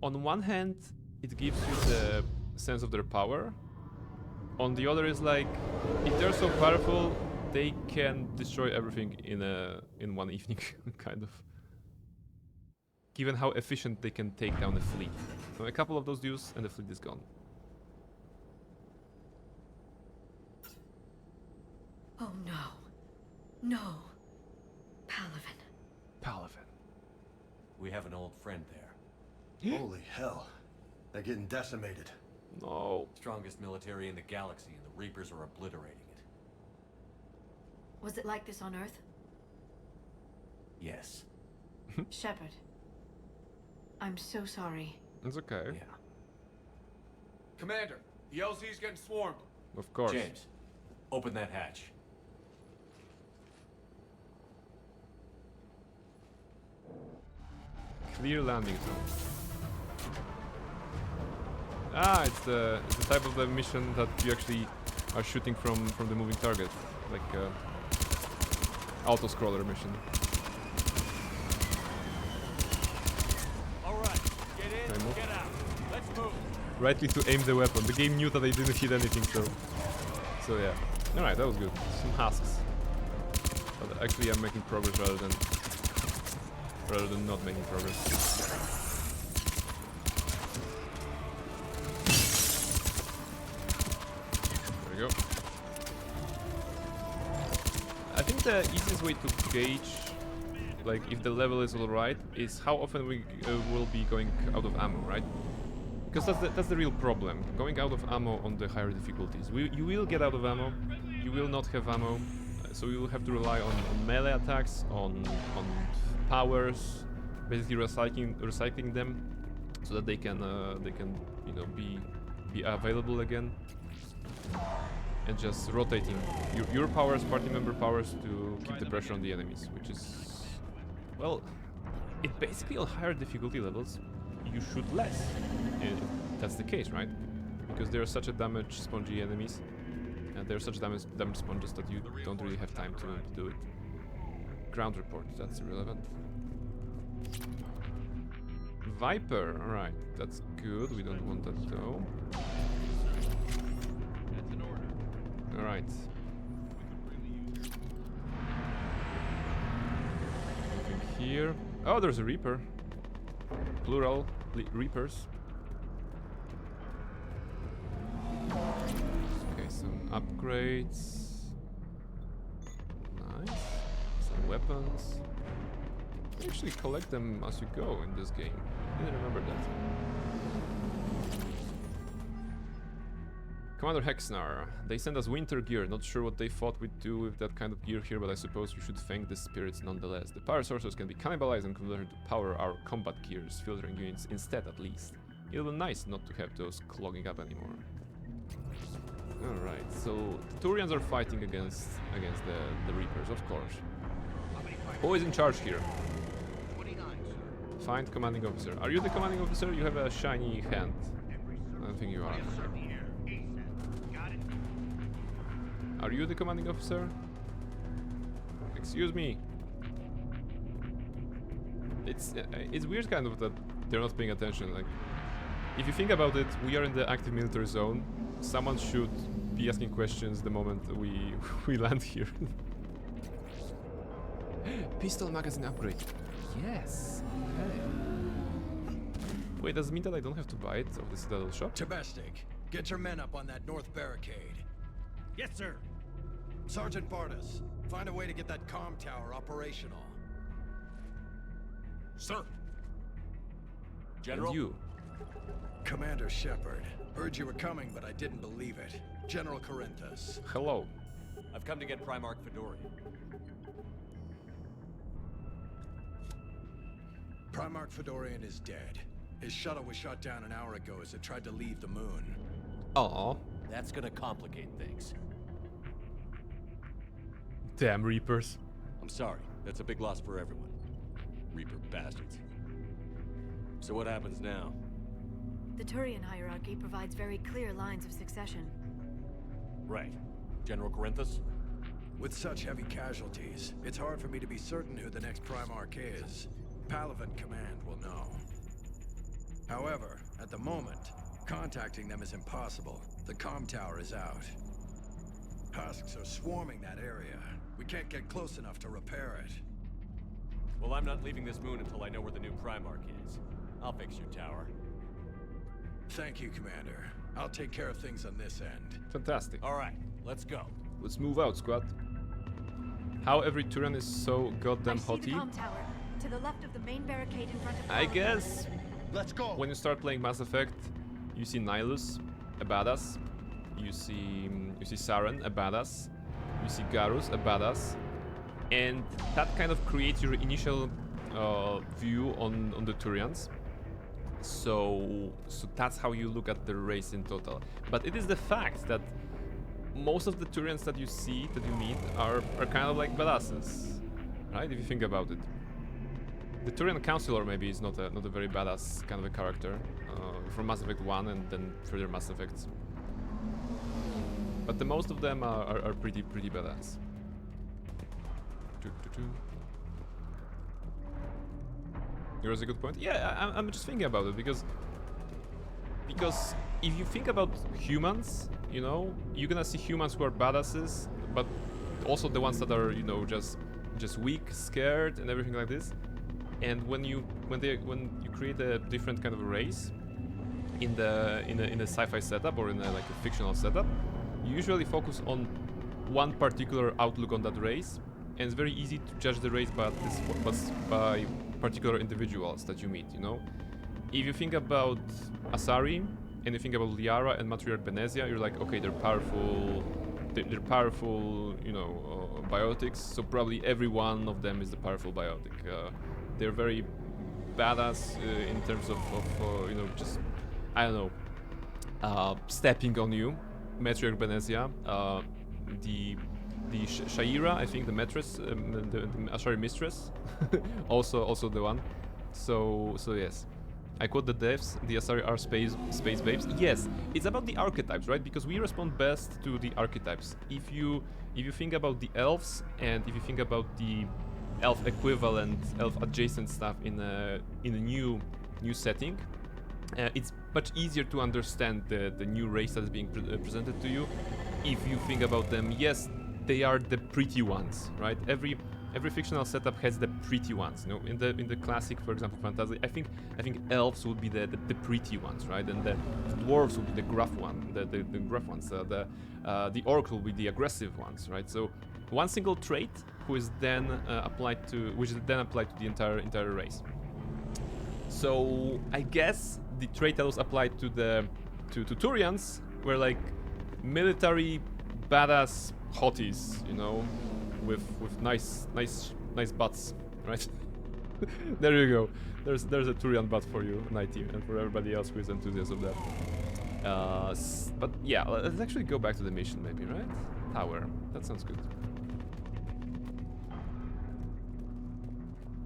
On one hand, it gives you the sense of their power. On the other is like, if they're so powerful, they can destroy everything in one evening, kind of. Given how efficient they can take down a fleet. So a couple of those dudes and the fleet is gone. Oh no. No. Palaven. Palaven. We have an old friend there. Holy hell. They're getting decimated. No. Strongest military in the galaxy, and the Reapers are obliterating it. Was it like this on Earth? Yes. Shepard. I'm so sorry. It's okay. Yeah. Commander, the LZ's getting swarmed. Of course. James, open that hatch. Clear landing zone. Ah, it's the type of the mission that you actually are shooting from the moving target, like auto-scroller mission. All right, get in, get out. Let's move. Right click to aim the weapon. The game knew that I didn't hit anything, so yeah. All right, that was good. Some husks. But actually, I'm making progress rather than not making progress. There we go. I think the easiest way to gauge, like, if the level is alright, is how often we will be going out of ammo, right? Because that's the real problem. Going out of ammo on the higher difficulties. You will get out of ammo. You will not have ammo. So you will have to rely on melee attacks, on powers, basically recycling them, so that they can you know be available again, and just rotating your powers, party member powers, to keep the pressure on the enemies, which is, well, it basically on higher difficulty levels you shoot less. That's the case, right? Because they're such a damage spongy enemies. And they're such damage sponges that you don't really have time to do it. Ground report, that's irrelevant. Viper, alright, that's good. We don't want that though. That's an order. Alright. Moving here. Oh, there's a Reaper. Plural Reapers. Some upgrades. Nice. Some weapons. You actually collect them as you go in this game. I didn't remember that. Commander Hexnar. They sent us winter gear. Not sure what they thought we'd do with that kind of gear here, but I suppose you should thank the spirits nonetheless. The power sources can be cannibalized and converted to power our combat gears, filtering units instead at least. It'll be nice not to have those clogging up anymore. Alright, so the Turians are fighting against the Reapers, of course. Who is in charge here? Find commanding officer. Are you the commanding officer? You have a shiny hand. I don't think you are. Are you the commanding officer? Excuse me. It's weird kind of that they're not paying attention. Like, if you think about it, we are in the active military zone. Someone should be asking questions the moment we land here. Pistol magazine upgrade. Yes. Okay. Wait, does it mean that I don't have to buy it of the Citadel shop? Tebestik, get your men up on that north barricade. Yes, sir. Sergeant Bardas, find a way to get that comm tower operational. Sir. General? And you? Commander Shepard. Heard you were coming, but I didn't believe it. General Corinthus. Hello. I've come to get Primarch Fedorian. Primarch Fedorian is dead. His shuttle was shot down an hour ago as it tried to leave the moon. Aw. That's gonna complicate things. Damn Reapers. I'm sorry. That's a big loss for everyone. Reaper bastards. So what happens now? The Turian hierarchy provides very clear lines of succession. Right. General Corinthus? With such heavy casualties, it's hard for me to be certain who the next Primarch is. Palaven Command will know. However, at the moment, contacting them is impossible. The comm tower is out. Husks are swarming that area. We can't get close enough to repair it. Well, I'm not leaving this moon until I know where the new Primarch is. I'll fix your tower. Thank you, Commander. I'll take care of things on this end. Fantastic. All right, let's go. Let's move out, squad. How every Turian is so goddamn hotty. The comm tower, to the left of the main barricade in front of I guess. Let's go. When you start playing Mass Effect, you see Nihilus, a badass. You see Saren, a badass. You see Garrus, a badass. And that kind of creates your initial view on the Turians. So that's how you look at the race in total. But it is the fact that most of the Turians that you see, that you meet, are kind of like badasses, right? If you think about it. The Turian Councilor maybe is not a very badass kind of a character from Mass Effect 1 and then further Mass Effects. But the most of them are pretty badass. Here's a good point. Yeah, I'm just thinking about it because if you think about humans, you know, you're gonna see humans who are badasses, but also the ones that are, you know, just weak, scared, and everything like this. And when you create a different kind of a race in a sci-fi setup or in a fictional setup, you usually focus on one particular outlook on that race, and it's very easy to judge the race by particular individuals that you meet. You know, if you think about Asari and you think about Liara and Matriarch Benezia, you're like, okay, they're powerful. They're powerful, you know, biotics. So probably every one of them is the powerful biotic. They're very badass in terms of you know, just, I don't know, stepping on you. Matriarch Benezia, the Shaira, I think the Matress, the Ashari Mistress, also the one. So yes, I quote the devs: the Asari are space babes. Yes, it's about the archetypes, right? Because we respond best to the archetypes. If you think about the elves and if you think about the elf equivalent, elf adjacent stuff in a new setting, it's much easier to understand the new race that is being presented to you. If you think about them, yes, they are the pretty ones, right? Every fictional setup has the pretty ones. You know, in the classic, for example, fantasy, I think elves would be the pretty ones, right? And the dwarves would be the gruff one, the gruff ones. The orcs will be the aggressive ones, right? So one single trait which is then applied to the entire race. So I guess the trait that was applied to Turians were like military badass hotties, you know, with nice butts, right? There you go. There's a Turian butt for you, Nighty, and for everybody else who is enthusiast of that. But yeah, let's actually go back to the mission, maybe, right? Tower. That sounds good.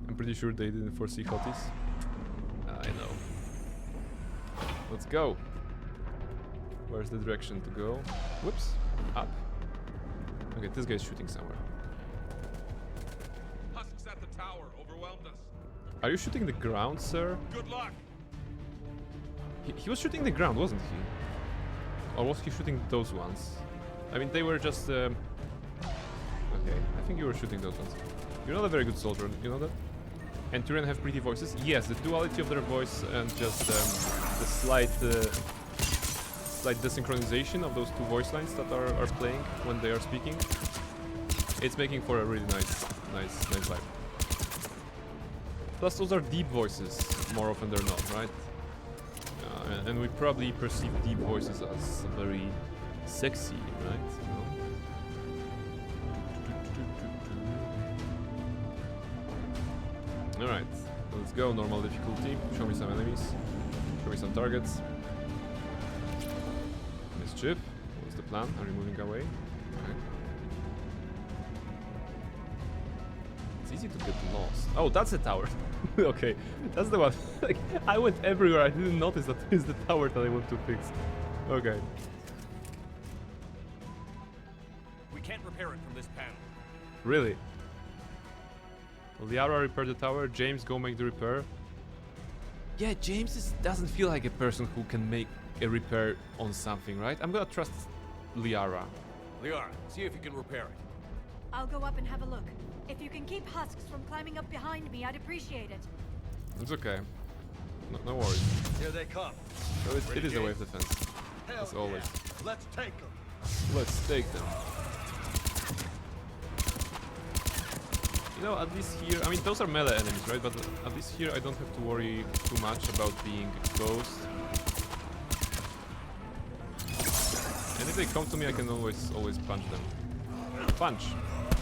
I'm pretty sure they didn't foresee hotties. I know. Let's go. Where's the direction to go? Whoops. Up. Okay, this guy's shooting somewhere. overwhelmed us. Are you shooting the ground, sir? Good luck. He was shooting the ground, wasn't he? Or was he shooting those ones? I mean, they were just... Okay, I think you were shooting those ones. You're not a very good soldier, you know that? And Turian have pretty voices? Yes, the duality of their voice and just the slight desynchronization of those two voice lines that are playing when they are speaking. It's making for a really nice vibe. Plus, those are deep voices more often than not, right? And we probably perceive deep voices as very sexy, right? Alright, let's go. Normal difficulty. Show me some enemies. Show me some targets. Mischief. What's the plan? Are you moving away? Okay. It's easy to get lost. Oh, that's a tower. Okay, that's the one. Like, I went everywhere. I didn't notice that is the tower that I want to fix. Okay. We can't repair it from this panel. Really? Liara repair the tower. James, go make the repair. Yeah, James doesn't feel like a person who can make a repair on something, right? I'm gonna trust Liara. Liara, see if you can repair it. I'll go up and have a look. If you can keep husks from climbing up behind me, I'd appreciate it. It's okay. No worries. Here they come. So it is a wave defense, as always. Let's take them. Let's take them. You know, at least here, I mean, those are melee enemies, right? But at least here I don't have to worry too much about being exposed. And if they come to me, I can always punch them. Punch!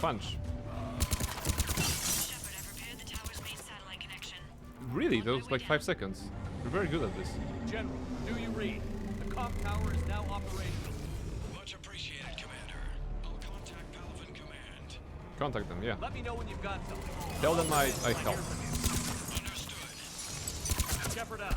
Punch! Really? That was like 5 seconds. We're very good at this. General, do you read? The COG tower is now operational. Much appreciated, Commander. I'll contact Palaven Command. Contact them, yeah. Let me know when you've got something. Tell them I help. Understood. Shepard out.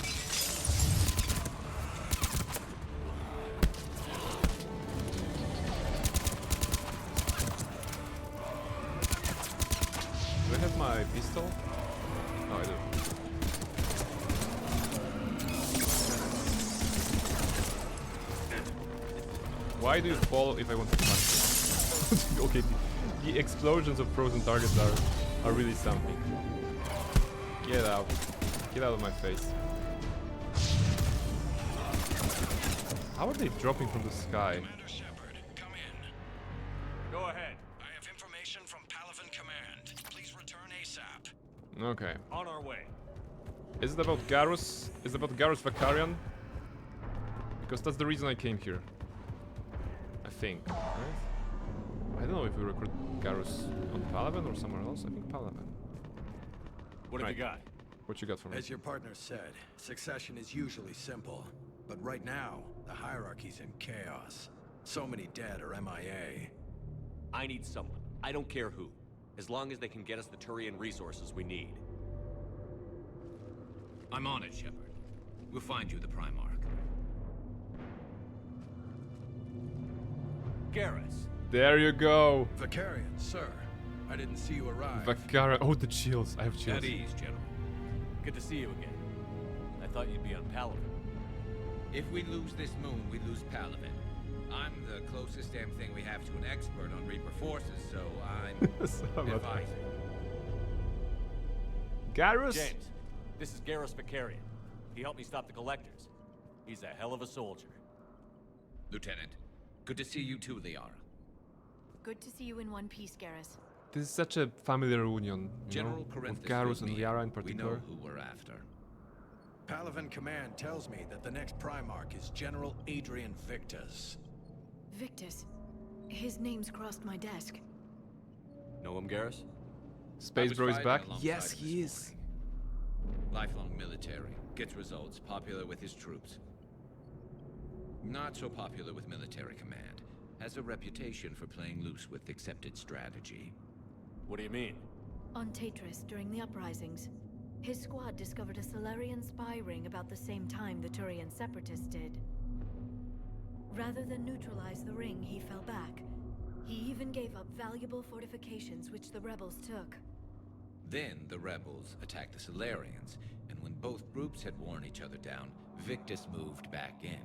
Do I have my pistol? Oh, I do. Why do you fall if I want to punch you? Okay, the explosions of frozen targets are really something. Get out. Get out of my face. How are they dropping from the sky? Commander Shepard, come in. Go ahead. I have information from Palaven Command. Please return ASAP. Okay. On our way. Is it about Garrus? Is it about Garrus Vakarian? Because that's the reason I came here. I think, right? I don't know if we recruit Garrus on Palaven or somewhere else. I think Palaven. What have you got? What you got for me? As your partner said, succession is usually simple. But right now, the hierarchy's in chaos. So many dead or MIA. I need someone. I don't care who. As long as they can get us the Turian resources we need. I'm on it, Shepard. We'll find you the Primarch. Garrus. There you go. Vakarian, sir. I didn't see you arrive. Vakarian. Oh, the chills. I have chills. At ease, General. Good to see you again. I thought you'd be on Palaven. If we lose this moon, we lose Palaven. I'm the closest damn thing we have to an expert on Reaper forces, so I'm advising. Garrus? James, this is Garrus Vakarian. He helped me stop the Collectors. He's a hell of a soldier. Lieutenant, good to see you too, Liara. Good to see you in one piece, Garrus. This is such a family reunion, General with Corinthus Garrus and me. Liara in particular. We know who we're after. Palaven Command tells me that the next Primarch is General Adrian Victus. Victus? His name's crossed my desk. Know him, Garrus? Space Bro is back? Yes, he is. Lifelong military. Gets results. Popular with his troops. Not so popular with military command. Has a reputation for playing loose with accepted strategy. What do you mean? On Tatris, during the uprisings, his squad discovered a Solarian spy ring about the same time the Turian Separatists did. Rather than neutralize the ring, he fell back. He even gave up valuable fortifications which the rebels took. Then the rebels attacked the Solarians, and when both groups had worn each other down, Victus moved back in.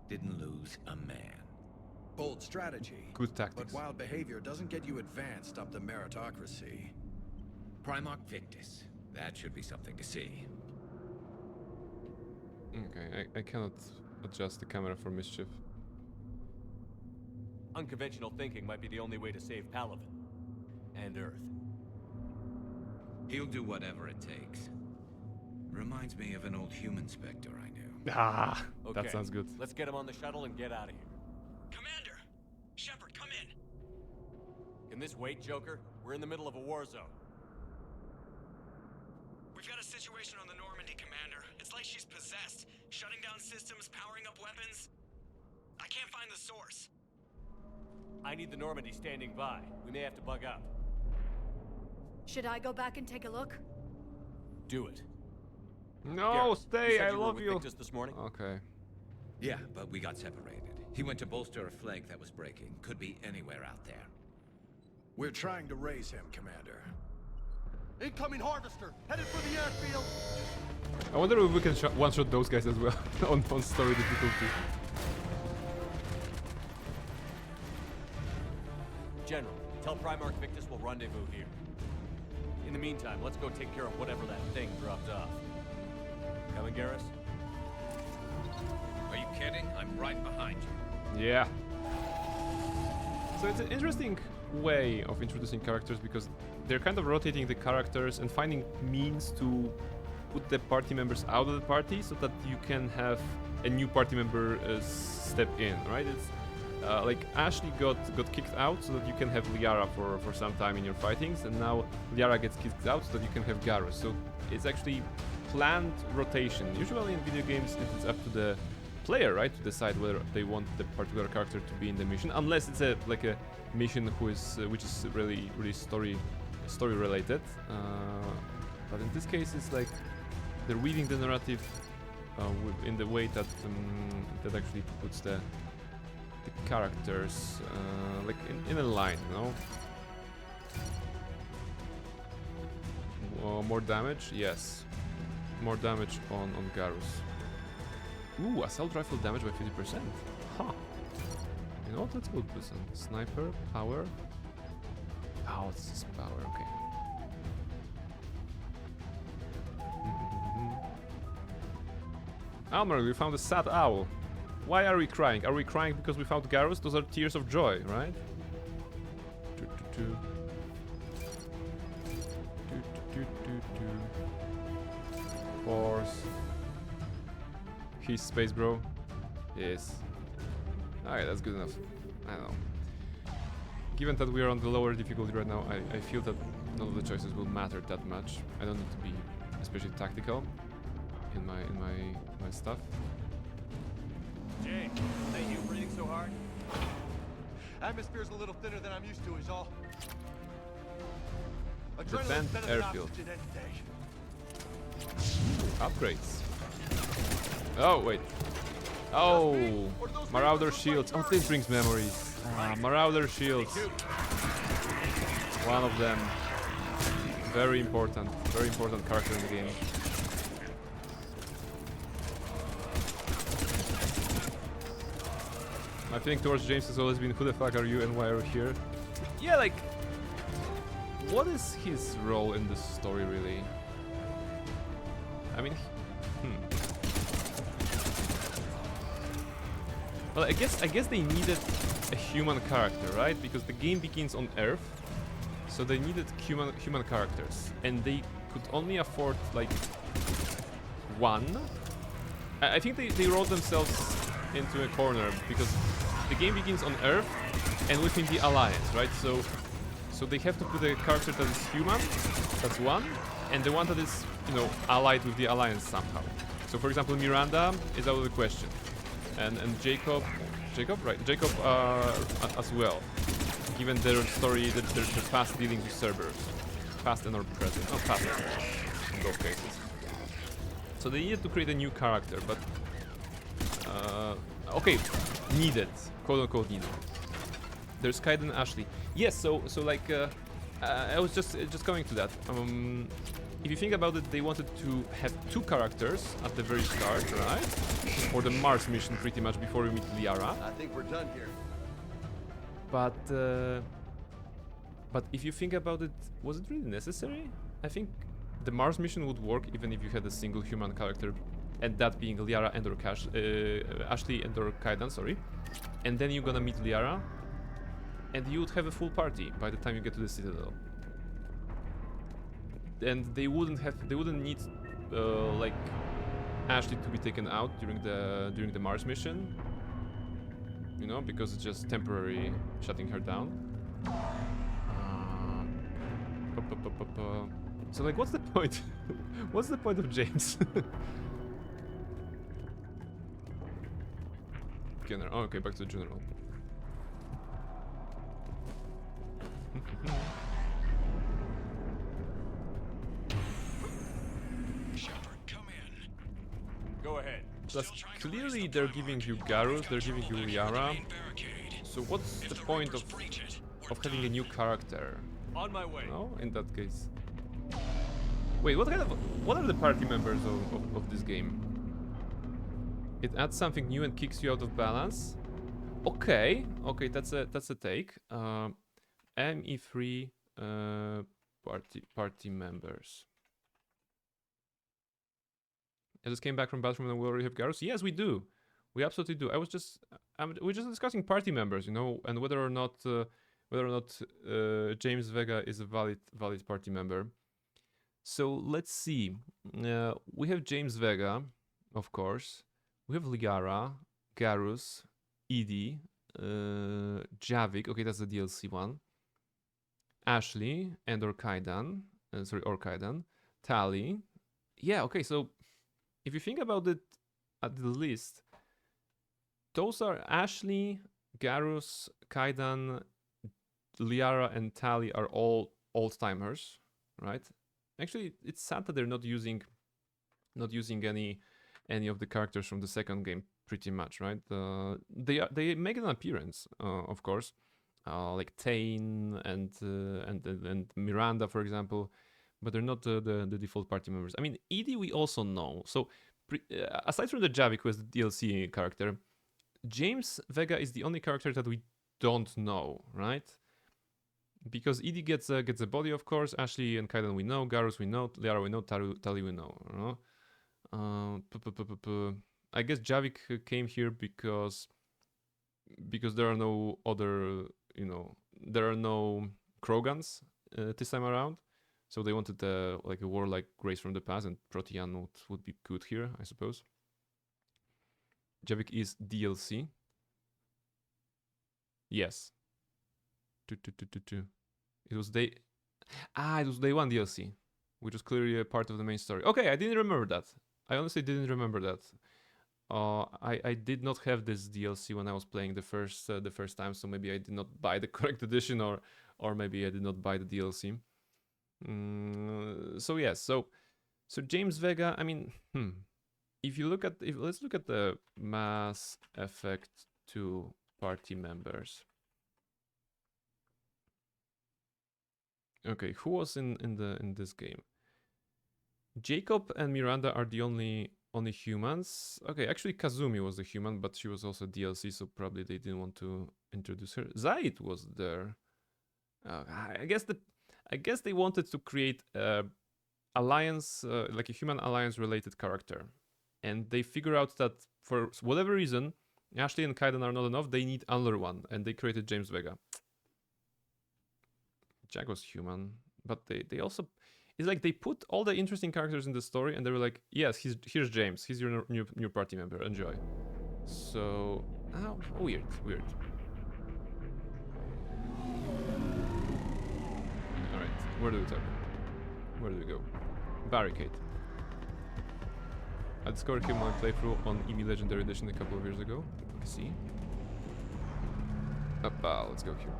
Didn't lose a man. Bold strategy. Good tactics. But wild behavior doesn't get you advanced up the meritocracy. Primarch Victus. That should be something to see. Okay, I cannot adjust the camera for mischief. Unconventional thinking might be the only way to save Palaven. And Earth. He'll do whatever it takes. Reminds me of an old human Spectre I knew. Ah, Okay, that sounds good. let's get him on the shuttle and get out of here. Commander! Shepard, come in! Can this wait, Joker? We're in the middle of a war zone. We've got a situation on the Normandy, Commander. It's like she's possessed. Shutting down systems, powering up weapons. I can't find the source. I need the Normandy standing by. We may have to bug out. Should I go back and take a look? Do it. No, Garrus, stay! said I were love with you. Victus this morning? Okay. Yeah, but we got separated. He went to bolster a flank that was breaking. Could be anywhere out there. We're trying to raise him, Commander. Incoming harvester, headed for the airfield. I wonder if we can one-shot those guys as well on story difficulty. General, tell Primarch Victus we'll rendezvous here. In the meantime, let's go take care of whatever that thing dropped off. Coming, Garrus? Are you kidding? I'm right behind you. Yeah. So it's an interesting way of introducing characters because they're kind of rotating the characters and finding means to put the party members out of the party so that you can have a new party member step in, right? It's like Ashley got kicked out so that you can have Liara for some time in your fightings, and now Liara gets kicked out so that you can have Garrus. So it's actually planned rotation. Usually in video games it's up to the player, right, to decide whether they want the particular character to be in the mission, unless it's a mission which is really story related. But in this case, it's like they're weaving the narrative in the way that that actually puts the characters like in a line, you know. More damage, yes. More damage on Garrus. Ooh, assault rifle damage by 50%. Huh. You know what? Let's go to some sniper power. Oh, it's just power. Okay. Almer, we found a sad owl. Why are we crying? Are we crying because we found Garrus? Those are tears of joy, right? Force. He's space, bro. Yes. Alright, that's good enough. I don't know. Given that we are on the lower difficulty right now, I feel that none of the choices will matter that much. I don't need to be especially tactical in my stuff. Jay, is that you breathing so hard? Atmosphere's a little thinner than I'm used to, is all. Defend Adrenaline's better than airfield. oxygen any day. Upgrades. Oh, wait. Oh, Marauder shields. Oh, this brings memories. Marauder shields. One of them. Very important character in the game. My feeling towards James has always been, who the fuck are you and why are you here? Yeah, like, what is his role in this story really? I mean, Well, I guess they needed a human character, right? Because the game begins on Earth, so they needed human characters, and they could only afford like one. I think they wrote themselves into a corner because the game begins on Earth and within the Alliance, right? So they have to put a character that is human, that's one, and the one that is, you know, allied with the Alliance somehow. So for example, Miranda is out of the question. And Jacob as well, given their story, their past dealings with Cerberus, past and or present, not past in both cases. So they needed to create a new character, but okay, needed, quote unquote needed. There's Kaiden Ashley. Yes, so like I was just going to that. If you think about it, they wanted to have 2 characters at the very start, right? For the Mars mission, pretty much, before we meet Liara. I think we're done here. But if you think about it, was it really necessary? I think the Mars mission would work even if you had a single human character, and that being Liara and or Ashley and or Kaidan, sorry. And then you're gonna meet Liara, and you would have a full party by the time you get to the Citadel. And they wouldn't need like Ashley to be taken out during the Mars mission, you know, because it's just temporary shutting her down. So like, what's the point? What's the point of James? General. Oh, okay, back to the general. Go ahead. Plus, clearly they're giving you Garrus, they're giving you Liara. So what's the point of having a new character? On my way. No, in that case. Wait, what are the party members of this game? It adds something new and kicks you out of balance. Okay, that's a take. ME3 party members. I just came back from bathroom and we already have Garrus. Yes, we do. We absolutely do. We're just discussing party members, you know, and whether or not James Vega is a valid party member. So let's see. We have James Vega, of course. We have Liara, Garrus, Edie, Javik. Okay, that's the DLC one. Ashley and or Kaidan. Or Kaidan. Tali. Yeah. Okay. So if you think about it at the list, those are Ashley, Garrus, Kaidan, Liara, and Tali are all old-timers, right? Actually, it's sad that they're not using any of the characters from the second game, pretty much, right? They make an appearance, of course, like Tane and Miranda, for example, but they're not the default party members. I mean, Edie we also know. So aside from the Javik, who is the DLC character, James Vega is the only character that we don't know, right? Because Edie gets a body, of course. Ashley and Kaidan we know. Garrus we know. Liara we know. Tali we know. I guess Javik came here because there are no other, you know, there are no Krogans this time around. So they wanted like a warlike race from the past, and Protean would be good here, I suppose. Javik is DLC. Yes. It was day 1 DLC, which was clearly a part of the main story. Okay, I didn't remember that. I honestly didn't remember that. I did not have this DLC when I was playing the first time, so maybe I did not buy the correct edition, or maybe I did not buy the DLC. So yes, so James Vega. I mean, let's look at the Mass Effect 2 party members. Okay, who was in this game? Jacob and Miranda are the only humans. Okay, actually Kazumi was a human, but she was also DLC, so probably they didn't want to introduce her. Zaid was there. I guess they wanted to create alliance, like a human alliance related character, and they figure out that for whatever reason, Ashley and Kaidan are not enough. They need another one, and they created James Vega. Jack was human, but they also, it's like they put all the interesting characters in the story, and they were like, yes, here's James, he's your new party member, enjoy. So weird. All right, where do we talk? Where do we go? Barricade. I discovered him on playthrough on EMI Legendary Edition a couple of years ago. I see. Let's go here.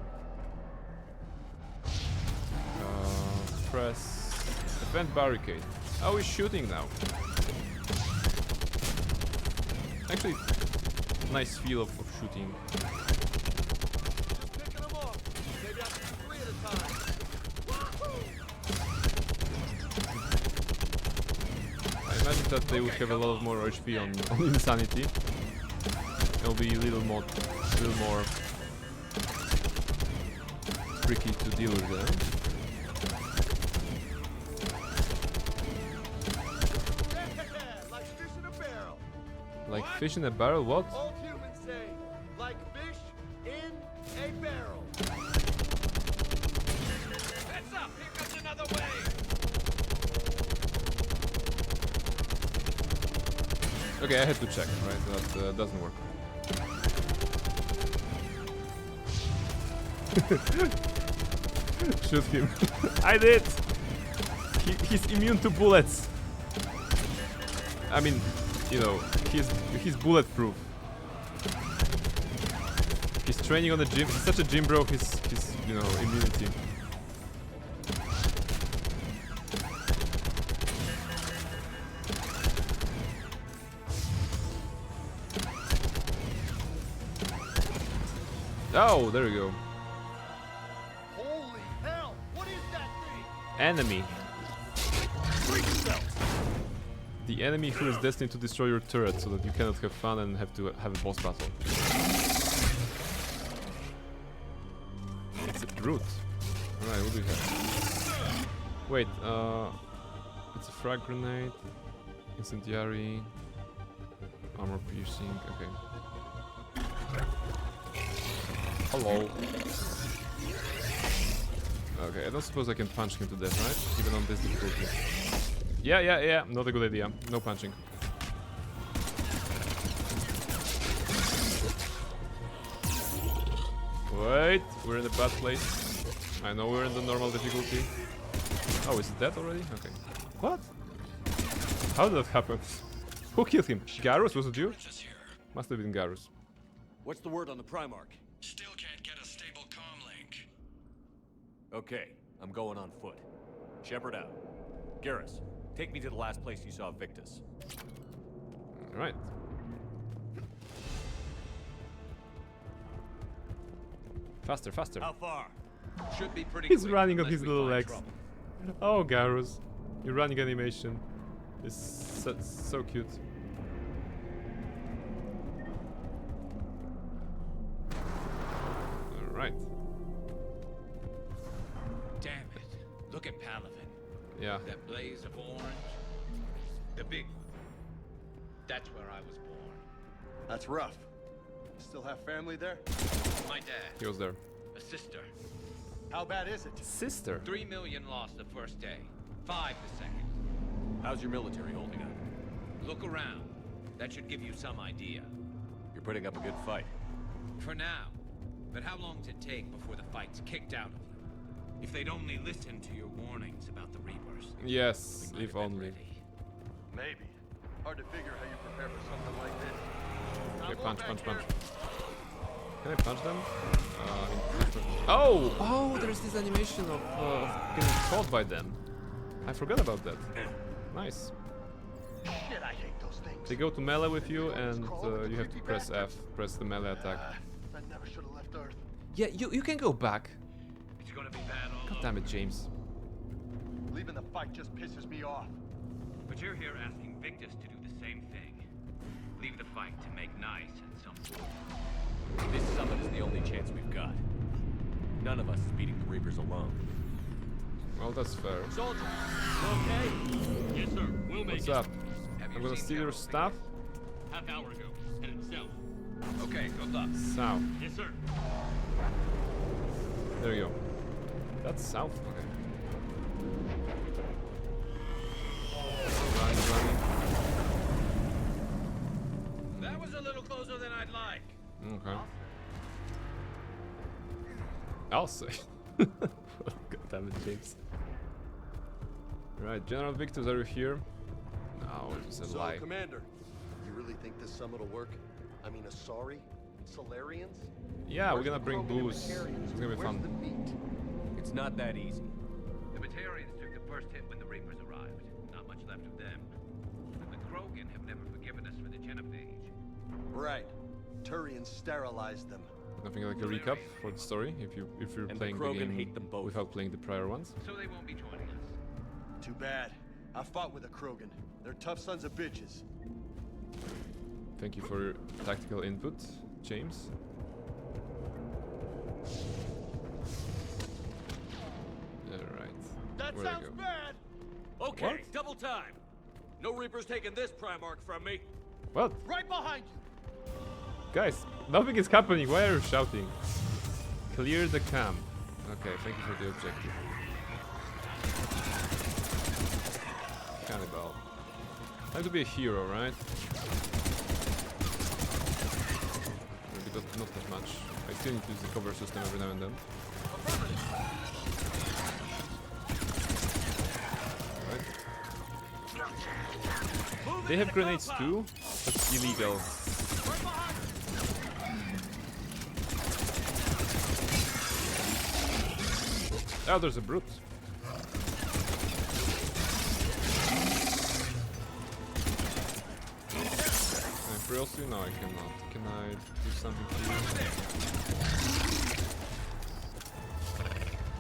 Press event barricade. Oh, he's shooting now. Actually, nice feel of shooting. Just picking them off. Maybe I can do 3 at a time. imagine that they would have a lot of more HP on insanity. It'll be a little more tricky to deal with them. Like fish in a barrel. Like fish in a barrel? What? Old humans say, like fish in a barrel. Heads up! Here comes another wave! Okay, I had to check, right? That doesn't work. Shoot him. I did! He's immune to bullets. I mean, you know, he's bulletproof. He's training on the gym. He's such a gym bro, his you know, immunity. Oh, there we go. Holy hell! What is that thing? Enemy. The enemy who is destined to destroy your turret so that you cannot have fun and have to have a boss battle. It's a brute. Alright, what do we have? Wait, it's a frag grenade, incendiary, armor piercing, okay. Hello. Okay, I don't suppose I can punch him to death, right? Even on this difficulty. Yeah, not a good idea. No punching. Wait, we're in a bad place. I know we're in the normal difficulty. Oh, is it dead already? Okay. What? How did that happen? Who killed him? Garrus, was it you? Must have been Garrus. What's the word on the Primarch? Still can't get a stable comm link. Okay, I'm going on foot. Shepard out. Garrus, take me to the last place you saw Victus. Alright. Faster, faster. How far? Should be pretty He's quick running on unless his we little find legs. trouble. Oh, Garrus. Your running animation is so cute. Alright. Damn it. Look at Palaven. Yeah. That blaze of orange. The big one. That's where I was born. That's rough. Still have family there? My dad. He was there. A sister. How bad is it? Sister? 3 million lost the first day. 5 the second. How's your military holding up? Look around. That should give you some idea. You're putting up a good fight. For now. But how long does it take before the fight's kicked out of you? If they'd only listen to your warnings about the Reapers. Yes, if only. Maybe. Hard to figure how you prepare for something like this. Okay, punch. Can I punch them? Oh, there's this animation of getting caught by them. I forgot about that. Nice. Shit, I hate those things. They go to melee with you, and you have to press F, press the melee attack. I never should have left Earth. Yeah, you can go back. It's gonna be bad all God damn it, James. Leaving the fight just pisses me off. But you're here asking Victus to do the same thing. Leave the fight to make nice at some point. This summit is the only chance we've got. None of us is beating the Reapers alone. Well, that's fair. Soldier, you okay? Yes, sir. We'll make What's it. up? I'm gonna steal your stuff. Half hour ago. Headed south. Okay, good luck. South. Yes, sir. There you go. That's south. Okay. Running. That was a little closer than I'd like. Okay. I'll say. God damn it, James. Right, General Victus, are you here? No, it's a So, lie. Commander, you really think this summit will work? I mean, Asari? Solarians? Yeah, we're Where's gonna the bring Krogan and booze. Batarians? It's gonna be Where's fun. the meat? It's not that easy. The Batarians took the first hit when the Reapers arrived. Not much left of them. And the Krogan have never forgiven us for the Genophage. Right. Turians sterilized them. Nothing like a recap for the story if you're And playing the the Krogan game hate them both. without playing the prior ones. So they won't be joining us. Too bad. I fought with the Krogan. They're tough sons of bitches. Thank you for your tactical input, James. Alright. That Where'd I sounds go? bad! Okay, What? double time. No Reaper's taking this Primarch from me. What? Right behind you. Guys, nothing is happening. Why are you shouting? Clear the camp. Okay, thank you for the objective. Cannibal. Time to be a hero, right? Maybe not that much. I still need to use the cover system every now and then. Right. They have grenades too. That's illegal. Oh, there's a brute. Can I thrill you? No, I cannot. Can I do something to you?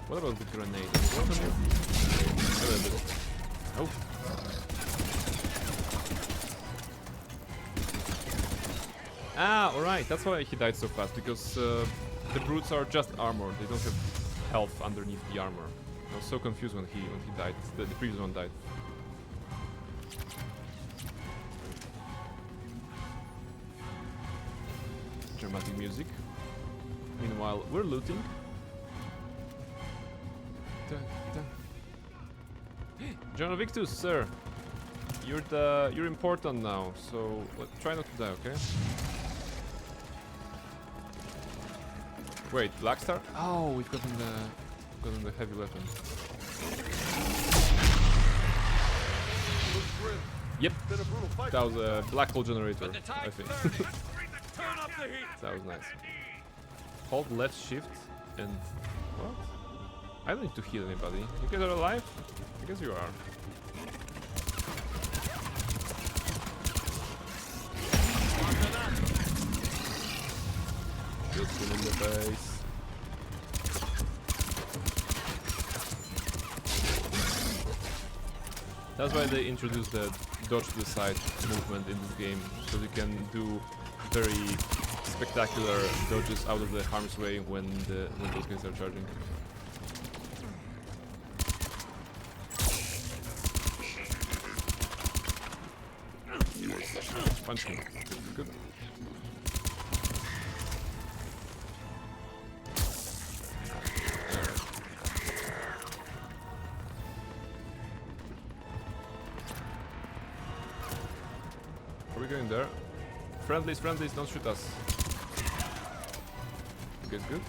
What about the grenade? What on you? A little bit. Oh. Ah, alright. That's why he died so fast. Because the brutes are just armored. They don't have health underneath the armor. I was so confused when he died. The previous one died. Dramatic music. Meanwhile, we're looting. John Victus, sir. You're important now, so try not to die, okay? Wait, Blackstar? Oh, we've gotten the heavy weapon. Yep, that was a black hole generator, I think. That was nice. Hold left shift and what? I don't need to heal anybody. You guys are alive? I guess you are. Just in the face. That's why they introduced the dodge to the side movement in this game, so you can do very spectacular dodges out of the harm's way when those guys are charging. Yes. Punch him. Good. Are we going there? Friendlies, don't shoot us. You guys good?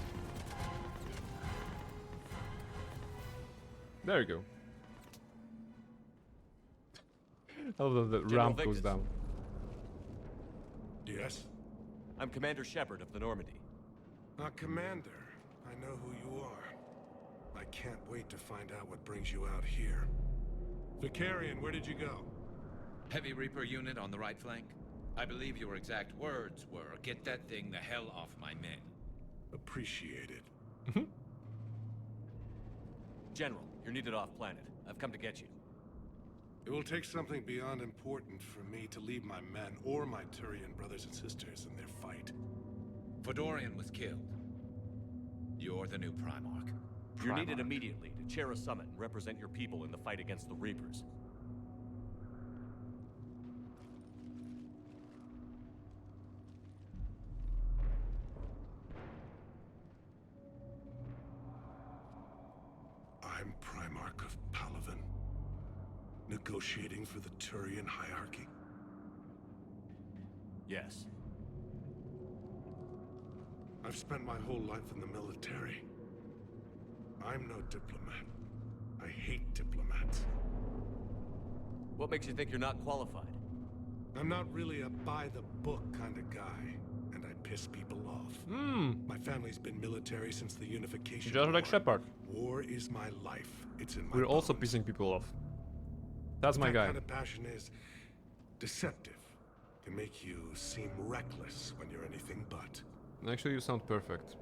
There you go. I love that the ramp goes down. Yes? I'm Commander Shepard of the Normandy. Commander. I know who you are. I can't wait to find out what brings you out here. Vicarian, where did you go? Heavy Reaper unit on the right flank. I believe your exact words were, "Get that thing the hell off my men." Appreciated. General, you're needed off planet. I've come to get you. It will take something beyond important for me to leave my men or my Turian brothers and sisters in their fight. Fedorian was killed. You're the new Primarch. You're needed immediately to chair a summit and represent your people in the fight against the Reapers. I'm Primarch of Palaven. Negotiating for the Turian hierarchy? Yes. I've spent my whole life in the military. I'm no diplomat. I hate diplomats. What makes you think you're not qualified? I'm not really a by-the-book kind of guy, and I piss people off. My family's been military since the unification. Just like Shepard. War is my life. It's in my We're also pissing people off. That's my guy. That kind of passion is deceptive. Can make you seem reckless when you're anything but. Actually, you sound perfect.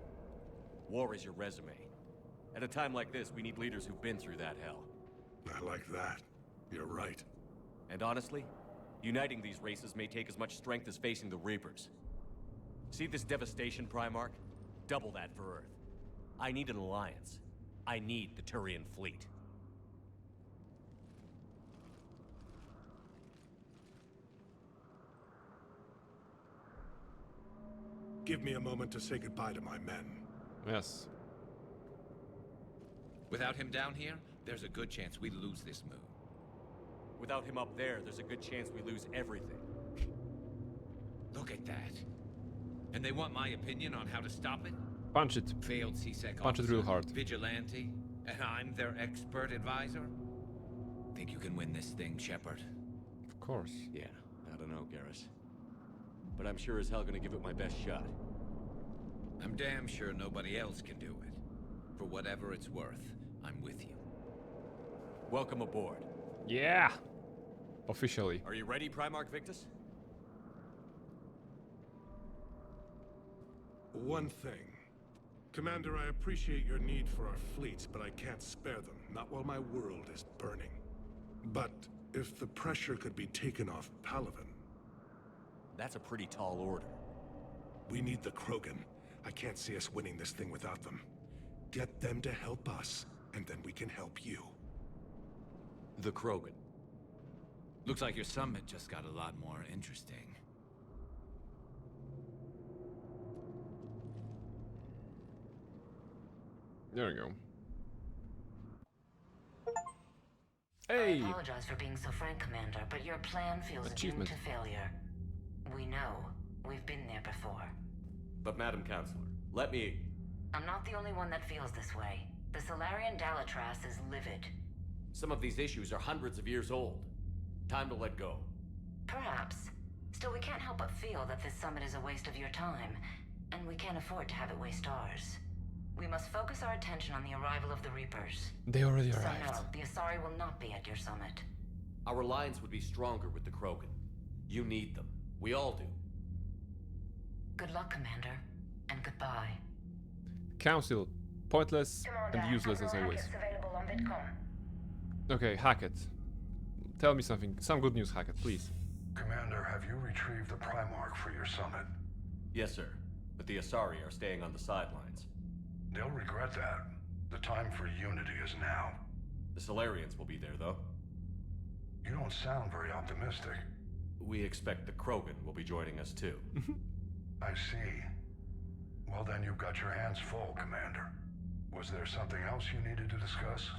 War is your resume. At a time like this, we need leaders who've been through that hell. I like that. You're right. And honestly, uniting these races may take as much strength as facing the Reapers. See this devastation, Primarch? Double that for Earth. I need an alliance. I need the Turian fleet. Give me a moment to say goodbye to my men. Yes. Without him down here, there's a good chance we lose this move. Without him up there's a good chance we lose everything. Look at that. And they want my opinion on how to stop it? Punch it. Failed CSEC Punch it real hard. Vigilante, and I'm their expert advisor? Think you can win this thing, Shepard? Of course. Yeah, I don't know, Garrus. But I'm sure as hell gonna give it my best shot. I'm damn sure nobody else can do it. For whatever it's worth, I'm with you. Welcome aboard. Yeah! Officially. Are you ready, Primarch Victus? One thing. Commander, I appreciate your need for our fleets, but I can't spare them. Not while my world is burning. But if the pressure could be taken off Palaven... That's a pretty tall order. We need the Krogan. I can't see us winning this thing without them. Get them to help us, and then we can help you. The Krogan. Looks like your summit just got a lot more interesting. There we go. Hey! I apologize for being so frank, Commander, but your plan feels doomed to failure. We know. We've been there before. But Madam Counselor, let me... I'm not the only one that feels this way. The Solarian Dalatras is livid. Some of these issues are hundreds of years old. Time to let go. Perhaps. Still, we can't help but feel that this summit is a waste of your time, and we can't afford to have it waste ours. We must focus our attention on the arrival of the Reapers. They already So arrived. no, the Asari will not be at your summit. Our alliance would be stronger with the Krogan. You need them. We all do. Good luck, Commander, and goodbye. Council, pointless and useless as always. Available on Vidcom. Okay, Hackett. Tell me something. Some good news, Hackett, please. Commander, have you retrieved the Primarch for your summit? Yes, sir. But the Asari are staying on the sidelines. They'll regret that. The time for unity is now. The Solarians will be there, though. You don't sound very optimistic. We expect the Krogan will be joining us, too. I see. Well, then you've got your hands full, Commander. Was there something else you needed to discuss?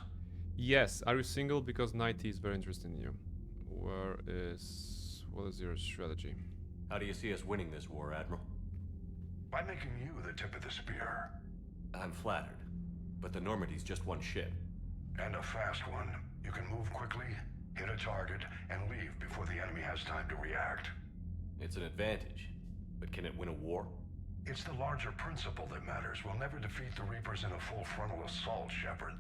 Yes. Are you single? Because Nighty is very interested in you. What is your strategy? How do you see us winning this war, Admiral? By making you the tip of the spear. I'm flattered. But the Normandy's just one ship. And a fast one. You can move quickly, hit a target, and leave before the enemy has time to react. It's an advantage. But can it win a war? It's the larger principle that matters. We'll never defeat the Reapers in a full frontal assault, Shepard.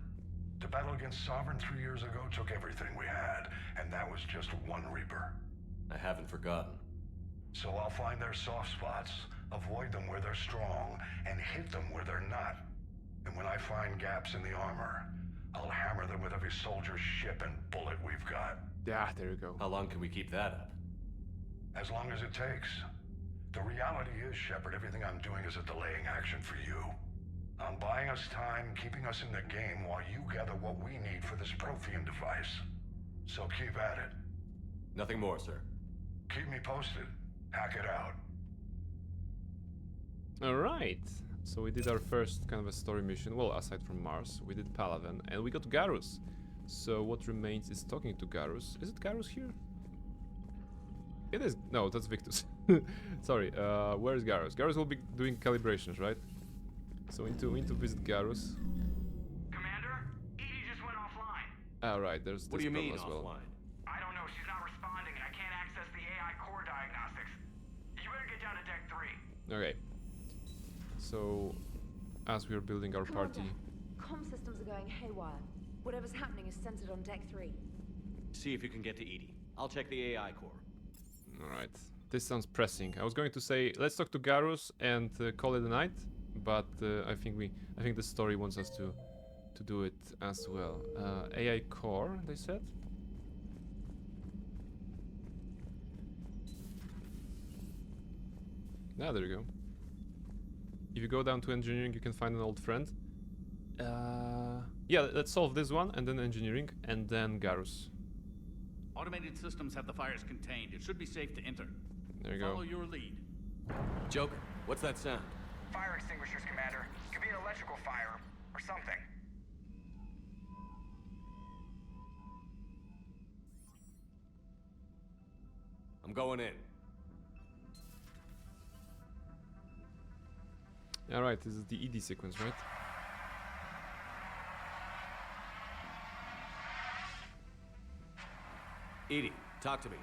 The battle against Sovereign 3 years ago took everything we had, and that was just one Reaper. I haven't forgotten. So I'll find their soft spots, avoid them where they're strong, and hit them where they're not. And when I find gaps in the armor, I'll hammer them with every soldier, ship, and bullet we've got. Yeah, there you go. How long can we keep that up? As long as it takes. The reality is, Shepard, everything I'm doing is a delaying action for you. I'm buying us time, keeping us in the game while you gather what we need for this Prothean device. So keep at it. Nothing more, sir. Keep me posted. Hack it out. Alright. So we did our first kind of a story mission. Well, aside from Mars, we did Palaven, and we got Garrus. So what remains is talking to Garrus. Is it Garrus here? It is. No, that's Victus. Sorry, where is Garrus? Garrus will be doing calibrations, right? So we need to visit Garrus. Commander, EDI just went offline. Alright, there's this What do you mean problem as well. offline? I don't know, she's not responding and I can't access the AI core diagnostics. You better get down to deck 3. Okay. So, as we are building our party... Comm systems are going haywire. Whatever's happening is centered on deck 3. See if you can get to EDI. I'll check the AI core. Alright. This sounds pressing. I was going to say, let's talk to Garrus and call it a night, but I think the story wants us to do it as well. AI core, they said? Yeah, there you go. If you go down to engineering, you can find an old friend. Yeah, let's solve this one, and then engineering, and then Garrus. Automated systems have the fires contained. It should be safe to enter. There you Follow go. your lead. Joker, what's that sound? Fire extinguishers, Commander. Could be an electrical fire, or something. I'm going in. Alright, this is the ED sequence, right? Edie, talk to me.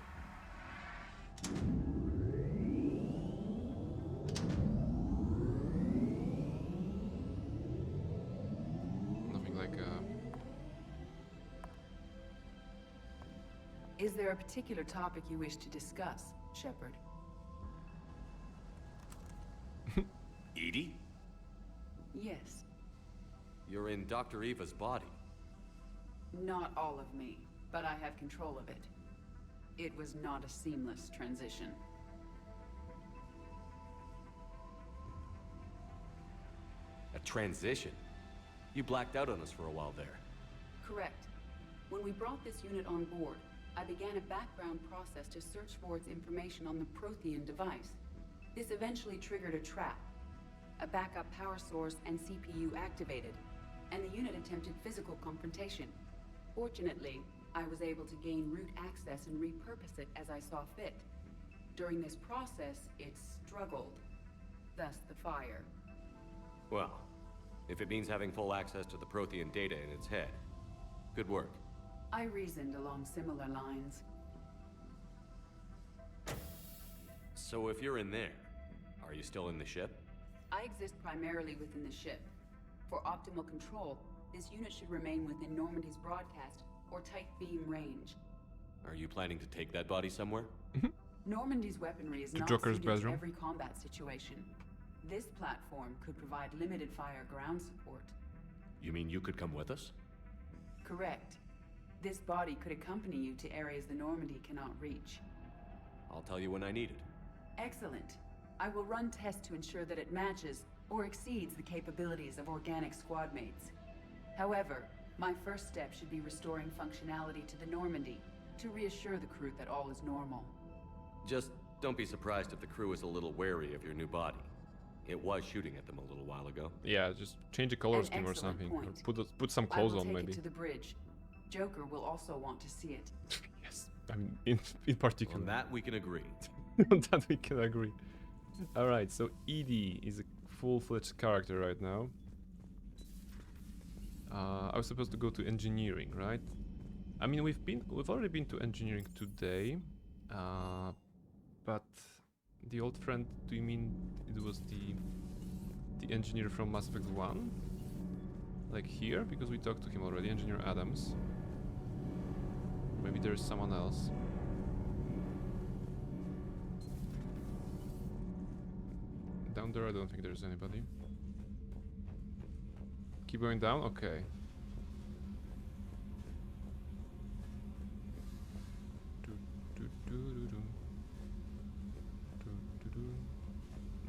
Nothing like Is there a particular topic you wish to discuss, Shepard? Edie? Yes. You're in Dr. Eva's body. Not all of me, but I have control of it. It was not a seamless transition. A transition? You blacked out on us for a while there. Correct. When we brought this unit on board, I began a background process to search for its information on the Prothean device. This eventually triggered a trap. A backup power source and CPU activated, and the unit attempted physical confrontation. Fortunately, I was able to gain root access and repurpose it as I saw fit. During this process, it struggled. Thus the fire. Well, if it means having full access to the Prothean data in its head, good work. I reasoned along similar lines. So if you're in there, are you still in the ship? I exist primarily within the ship. For optimal control, this unit should remain within Normandy's broadcast or tight beam range. Are you planning to take that body somewhere? Normandy's weaponry is To not Joker's suited to bedroom. every combat situation. This platform could provide limited fire ground support. You mean you could come with us? Correct. This body could accompany you to areas the Normandy cannot reach. I'll tell you when I need it. Excellent. I will run tests to ensure that it matches or exceeds the capabilities of organic squad mates. However, my first step should be restoring functionality to the Normandy to reassure the crew that all is normal. Just don't be surprised if the crew is a little wary of your new body. It was shooting at them a little while ago. Yeah, just change the color An scheme or excellent something. point. Or put some clothes I will on, take maybe. it to the bridge. Joker will also want to see it. Yes, I mean, in particular. On that we can agree. On that we can agree. Alright, so Edie is a full-fledged character right now. I was supposed to go to engineering, right? I mean, we've already been to engineering today, but the old friend, do you mean it was the engineer from Mass Effect 1? Like here? Because we talked to him already, Engineer Adams. Maybe there's someone else. Down there, I don't think there's anybody. Keep going down? Okay.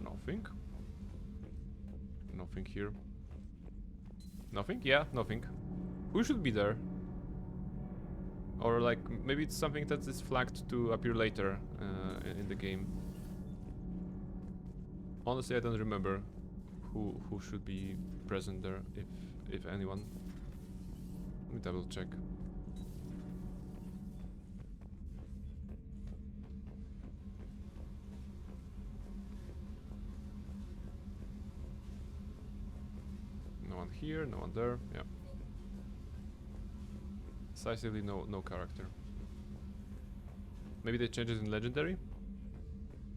Nothing. Nothing here. Nothing? Yeah, nothing. Who should be there? Or like, maybe it's something that is flagged to appear later in the game. Honestly, I don't remember who should be present there, if anyone. Let me double check. No one here, no one there. Yeah. Decisively no character. Maybe they changed it in Legendary?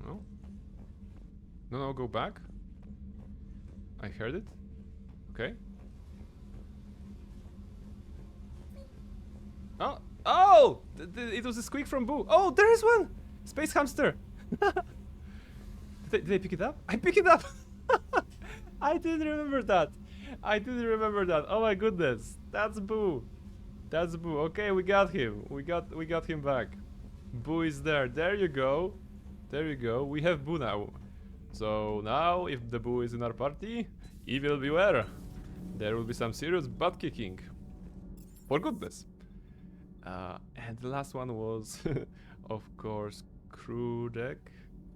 No? No, go back. I heard it. Okay. Oh! It was a squeak from Boo. Oh, there is one! Space hamster! did they pick it up? I picked it up! I didn't remember that. I didn't remember that. Oh my goodness. That's Boo. That's Boo. Okay, we got him. We got him back. Boo is there. There you go. There you go. We have Boo now. So now, if the boo is in our party, evil beware. There will be some serious butt kicking. For goodness. And the last one was, of course, crew deck.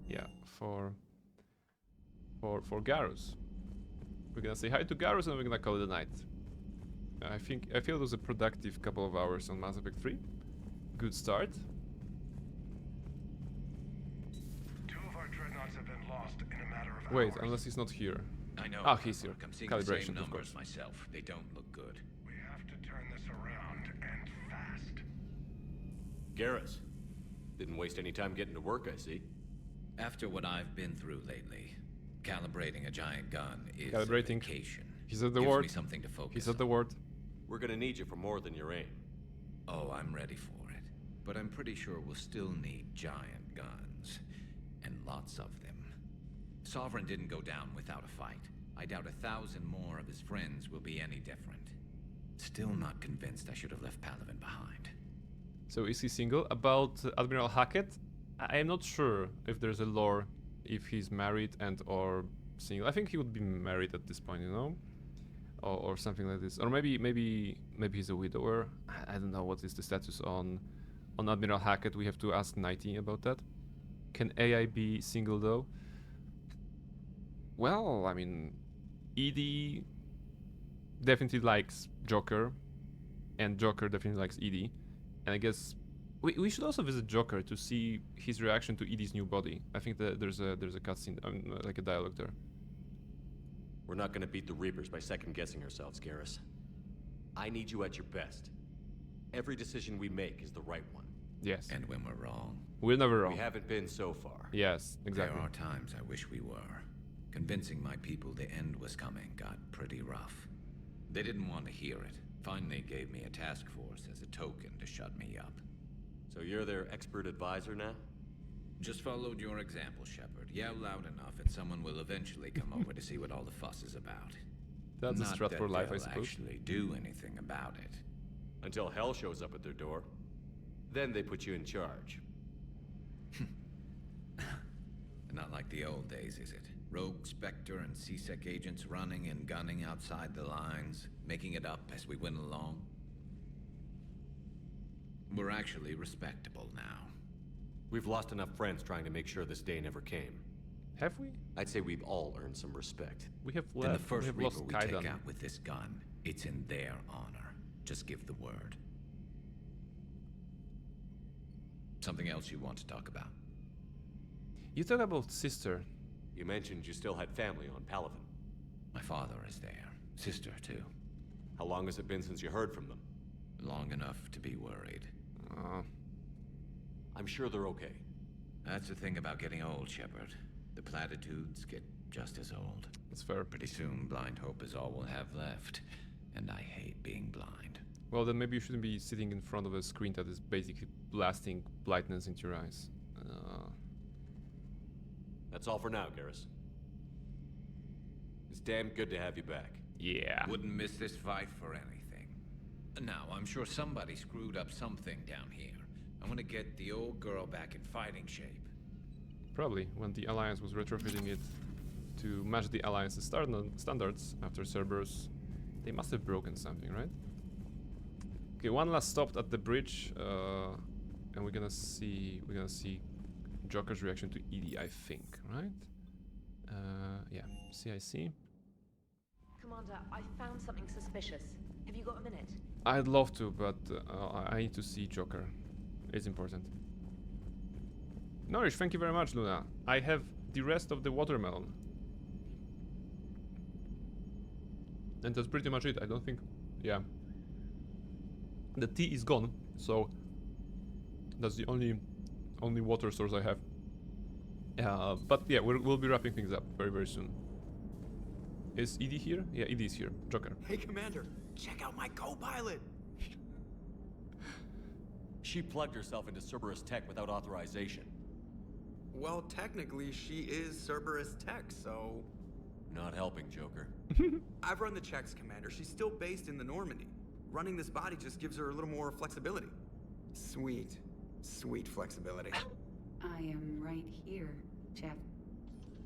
Yeah, for Garrus. We're gonna say hi to Garrus and we're gonna call it a night. I feel it was a productive couple of hours on Mass Effect 3. Good start. Two of our dreadnoughts have been lost in a matter of Wait, hours. unless he's not here. I know. Ah, he's here. I'm seeing Calibration, the same of numbers course. myself. They don't look good. We have to turn this around, and fast. Garrus. Didn't waste any time getting to work, I see. After what I've been through lately, calibrating a giant gun is Calibrating. a vacation. He said the Gives word. me something to focus He said the word. We're gonna need you for more than your aim. Oh, I'm ready for it. But I'm pretty sure we'll still need giant guns. And lots of them. Sovereign didn't go down without a fight. I doubt 1,000 more of his friends will be any different. Still not convinced I should have left Palaven behind. So is he single? About Admiral Hackett, I am not sure if there's a lore if he's married and or single. I think he would be married at this point, you know? Or something like this. Or maybe he's a widower. I don't know what is the status on Admiral Hackett. We have to ask Nighty about that. Can AI be single though? Well, I mean, EDI definitely likes Joker, and Joker definitely likes EDI. And I guess we should also visit Joker to see his reaction to EDI's new body. I think that there's a cutscene, like a dialogue there. We're not gonna beat the Reapers by second-guessing ourselves, Garrus. I need you at your best. Every decision we make is the right one. Yes. And when we're wrong. We're never wrong. We haven't been so far. Yes, exactly. There are times I wish we were. Convincing my people the end was coming got pretty rough. They didn't want to hear it. Finally gave me a task force as a token to shut me up. So you're their expert advisor now? Just followed your example, Shepard. Yell loud enough and someone will eventually come over to see what all the fuss is about. That's a strat for life, I they'll suppose. Actually do anything about it. Until hell shows up at their door. Then they put you in charge. Not like the old days, is it? Rogue Spectre and C-Sec agents running and gunning outside the lines, making it up as we went along. We're actually respectable now. We've lost enough friends trying to make sure this day never came. Have we? I'd say we've all earned some respect. We have Then left. the first we have Reaper lost we Kaidan. take out with this gun, it's in their honor. Just give the word. Something else you want to talk about? You talk about sister. You mentioned you still had family on Palaven. My father is there. Sister, too. How long has it been since you heard from them? Long enough to be worried. I'm sure they're okay. That's the thing about getting old, Shepard. The platitudes get just as old. That's fair. Pretty soon, blind hope is all we'll have left. And I hate being blind. Well, then maybe you shouldn't be sitting in front of a screen that is basically blasting blindness into your eyes. That's all for now, Garrus. It's damn good to have you back. Yeah. Wouldn't miss this fight for anything. Now, I'm sure somebody screwed up something down here. I want to get the old girl back in fighting shape. Probably, when the Alliance was retrofitting it to match the Alliance's standards after Cerberus, they must have broken something, right? Okay, one last stop at the bridge, and we're gonna see Joker's reaction to EDI, I think, right? Yeah, CIC. Commander, I found something suspicious. Have you got a minute? I'd love to, but I need to see Joker. It's important. Nourish, thank you very much, Luna. I have the rest of the watermelon. And that's pretty much it. I don't think... Yeah. The tea is gone, so... That's the only water source I have. But yeah, we'll be wrapping things up very, very soon. Is EDI here? Yeah, EDI is here. Joker. Hey, Commander, check out my co-pilot! She plugged herself into Cerberus tech without authorization. Well, technically, she is Cerberus tech, so... Not helping, Joker. I've run the checks, Commander. She's still based in the Normandy. Running this body just gives her a little more flexibility. Sweet flexibility. I am right here, Jeff.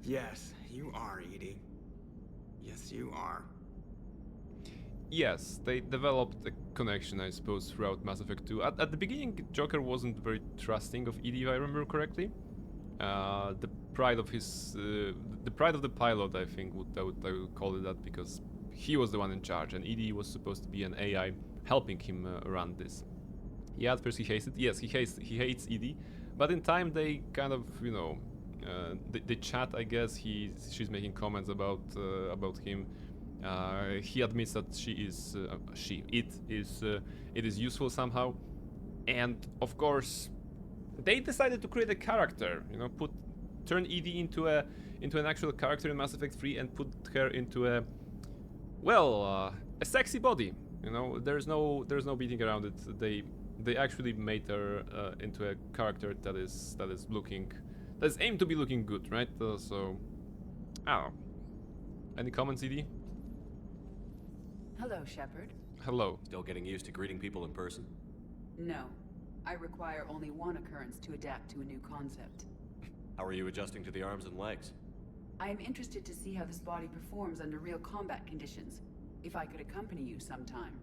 Yes, you are, EDI. Yes, you are. Yes, they developed a connection, I suppose, throughout Mass Effect 2. At the beginning, Joker wasn't very trusting of EDI, if I remember correctly. The pride of the pilot, I think, I would call it that, because he was the one in charge, and EDI was supposed to be an AI helping him run this. Yeah, at first he hates it. Yes, he hates EDI, but in time they kind of, you know, they chat. I guess she's making comments about him. He admits that it is useful somehow, and of course, they decided to create a character. You know, turn EDI into an actual character in Mass Effect 3 and put her into a sexy body. You know, there's no beating around it. They actually made her into a character that is aimed to be looking good, right? So, I don't know. Any comments, EDI? Hello, Shepard. Hello. Still getting used to greeting people in person? No. I require only one occurrence to adapt to a new concept. How are you adjusting to the arms and legs? I am interested to see how this body performs under real combat conditions. If I could accompany you sometime.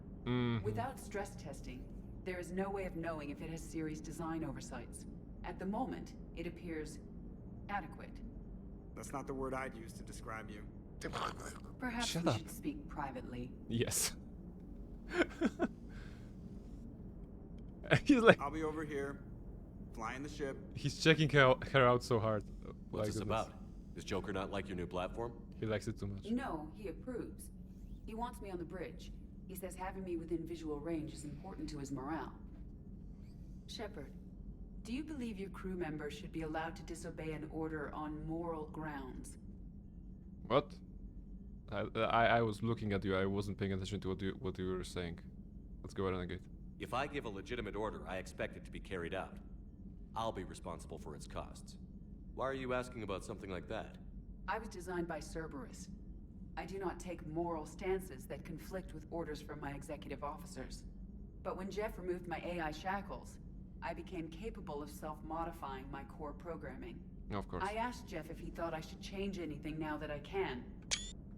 Without stress testing, there is no way of knowing if it has serious design oversights. At the moment, it appears adequate. That's not the word I'd use to describe you. Perhaps Shut we up. should speak privately. Yes. He's like, I'll be over here, flying the ship. he's checking her out so hard. What's this about? Does Joker not like your new platform? He likes it too much. No, he approves. He wants me on the bridge. He says having me within visual range is important to his morale. Shepard, do you believe your crew members should be allowed to disobey an order on moral grounds? What? I was looking at you. I wasn't paying attention to what you were saying. Let's go ahead and get. If I give a legitimate order, I expect it to be carried out. I'll be responsible for its costs. Why are you asking about something like that? I was designed by Cerberus. I do not take moral stances that conflict with orders from my executive officers. But when Jeff removed my AI shackles, I became capable of self-modifying my core programming. Of course. I asked Jeff if he thought I should change anything now that I can.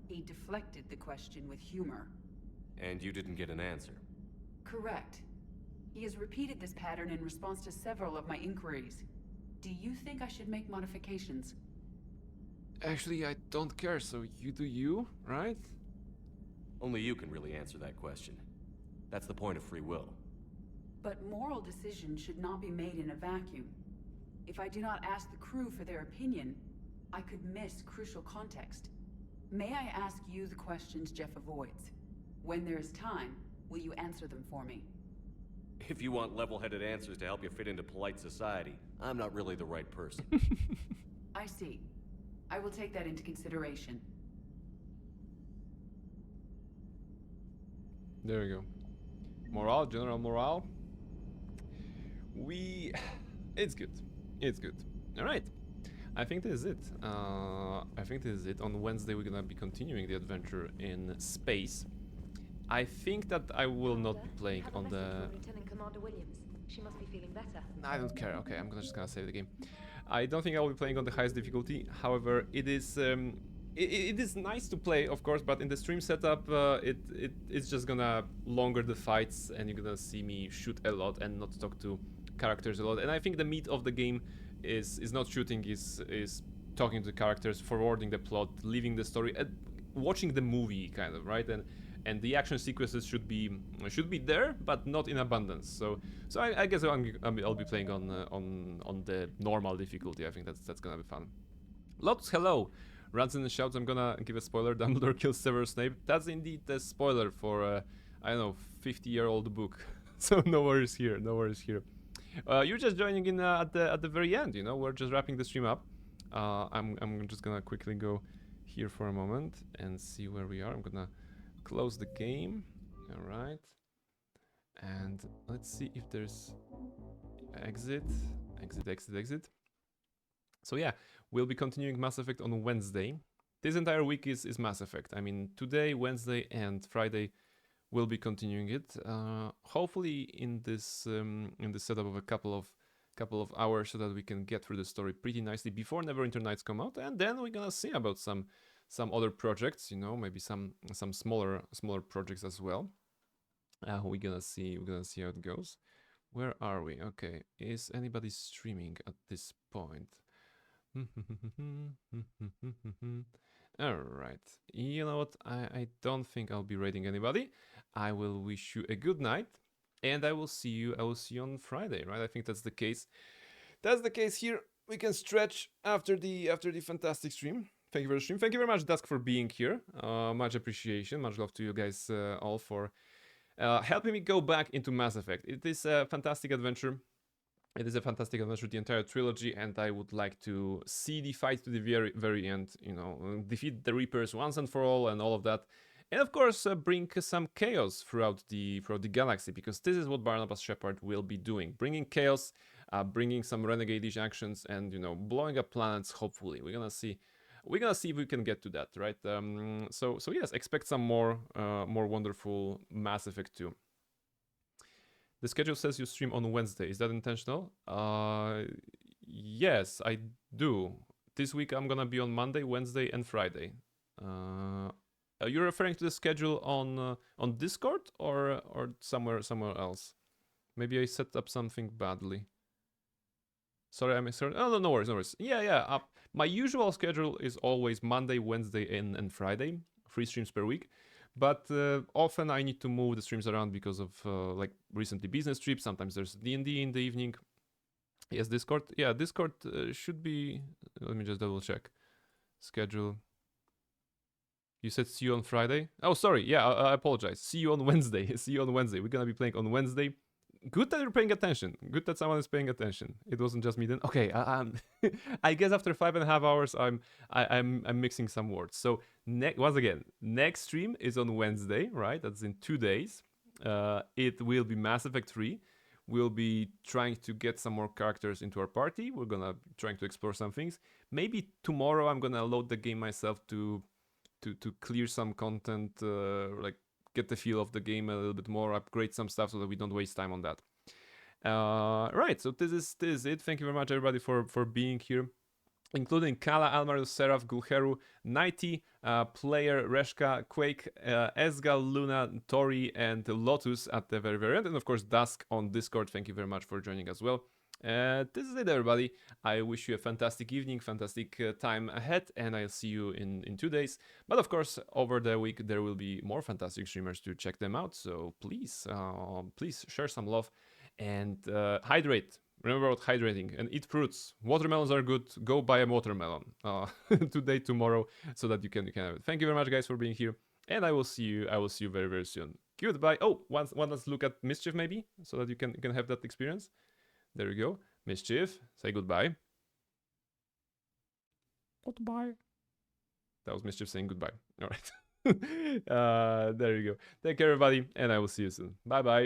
He deflected the question with humor. And you didn't get an answer? Correct. He has repeated this pattern in response to several of my inquiries. Do you think I should make modifications? Actually, I don't care, so you do you, right? Only you can really answer that question. That's the point of free will. But moral decisions should not be made in a vacuum. If I do not ask the crew for their opinion, I could miss crucial context. May I ask you the questions Jeff avoids? When there is time, will you answer them for me? If you want level-headed answers to help you fit into polite society, I'm not really the right person. I see. I will take that into consideration. There we go. Morale, general morale. It's good. It's good. All right. I think this is it. On Wednesday, we're gonna be continuing the adventure in space. I think that I will not be playing on the... Lieutenant Commander Williams. She must be feeling better. I don't care. Okay, I'm just gonna save the game. I don't think I will be playing on the highest difficulty. However, it is nice to play, of course, but in the stream setup, it's just gonna longer the fights, and you're gonna see me shoot a lot and not talk to characters a lot. And I think the meat of the game is not shooting, is talking to the characters, forwarding the plot, leaving the story, watching the movie, kind of, right? And the action sequences should be there, but not in abundance. So I guess I'll be playing on the normal difficulty. I think that's gonna be fun. Lotus, hello. Runs in and shouts. I'm gonna give a spoiler. Dumbledore kills Severus Snape. That's indeed the spoiler for I don't know, 50-year-old book. So no worries here. No worries here. You're just joining in at the very end. You know, we're just wrapping the stream up. I'm just gonna quickly go here for a moment and see where we are. I'm gonna close the game. All right, and let's see if there's exit. So yeah, we'll be continuing Mass Effect on Wednesday. This entire week is Mass Effect. I mean, today, Wednesday, and Friday, we'll be continuing it. Hopefully, in this setup of a couple of couple of hours so that we can get through the story pretty nicely before Neverwinter Nights come out, and then we're gonna see about some other projects, you know, maybe some smaller projects as well. We're gonna see how it goes. Where are we? Okay, is anybody streaming at this point? All right, you know what, I don't think I'll be raiding anybody. I will wish you a good night, and I will see you on Friday, right? I think that's the case. That's the case here. We can stretch after the fantastic stream. Thank you for the stream. Thank you very much, Dusk, for being here. Much appreciation. Much love to you guys all for helping me go back into Mass Effect. It is a fantastic adventure. It is a fantastic adventure, the entire trilogy, and I would like to see the fight to the very, very end, you know, defeat the Reapers once and for all and all of that. And of course, bring some chaos throughout the galaxy, because this is what Barnabas Shepard will be doing. Bringing chaos, bringing some renegade-ish actions, and, you know, blowing up planets, hopefully. We're gonna see if we can get to that, right? So yes, expect some more wonderful Mass Effect 2. The schedule says you stream on Wednesday. Is that intentional? Yes, I do. This week I'm gonna be on Monday, Wednesday, and Friday. You're referring to the schedule on Discord or somewhere else? Maybe I set up something badly. Sorry, I missed. Oh, no worries. Yeah. My usual schedule is always Monday, Wednesday, and Friday. 3 streams per week. But often I need to move the streams around because of like recently business trips. Sometimes there's D&D in the evening. Yes, Discord. Yeah, Discord should be. Let me just double check. Schedule. You said see you on Friday? Oh, sorry. Yeah, I apologize. See you on Wednesday. See you on Wednesday. We're gonna be playing on Wednesday. Good that you're paying attention. Good that someone is paying attention. It wasn't just me then. Okay, I guess after 5.5 hours, I'm mixing some words. So once again, next stream is on Wednesday, right? That's in 2 days. It will be Mass Effect 3. We'll be trying to get some more characters into our party. We're gonna trying to explore some things. Maybe tomorrow I'm gonna load the game myself to clear some content, like get the feel of the game a little bit more, upgrade some stuff so that we don't waste time on that. Right, so this is it. Thank you very much, everybody, for being here, including Kala, Almarus, Seraph, Gulheru, Nighty, Player, Reshka, Quake, Esgal, Luna, Tori, and Lotus at the very, very end, and of course Dusk on Discord. Thank you very much for joining as well. This is it, everybody. I wish you a fantastic evening, fantastic time ahead, and I'll see you in 2 days. But of course, over the week there will be more fantastic streamers to check them out. So please share some love and hydrate. Remember about hydrating and eat fruits. Watermelons are good. Go buy a watermelon today, tomorrow, so that you can have it. Thank you very much, guys, for being here, and I will see you very, very soon. Goodbye. Oh, one last look at Mischief, maybe, so that you can have that experience. There we go. Mischief, say goodbye. Goodbye. That was Mischief saying goodbye. All right. There you go. Take care, everybody, and I will see you soon. Bye-bye.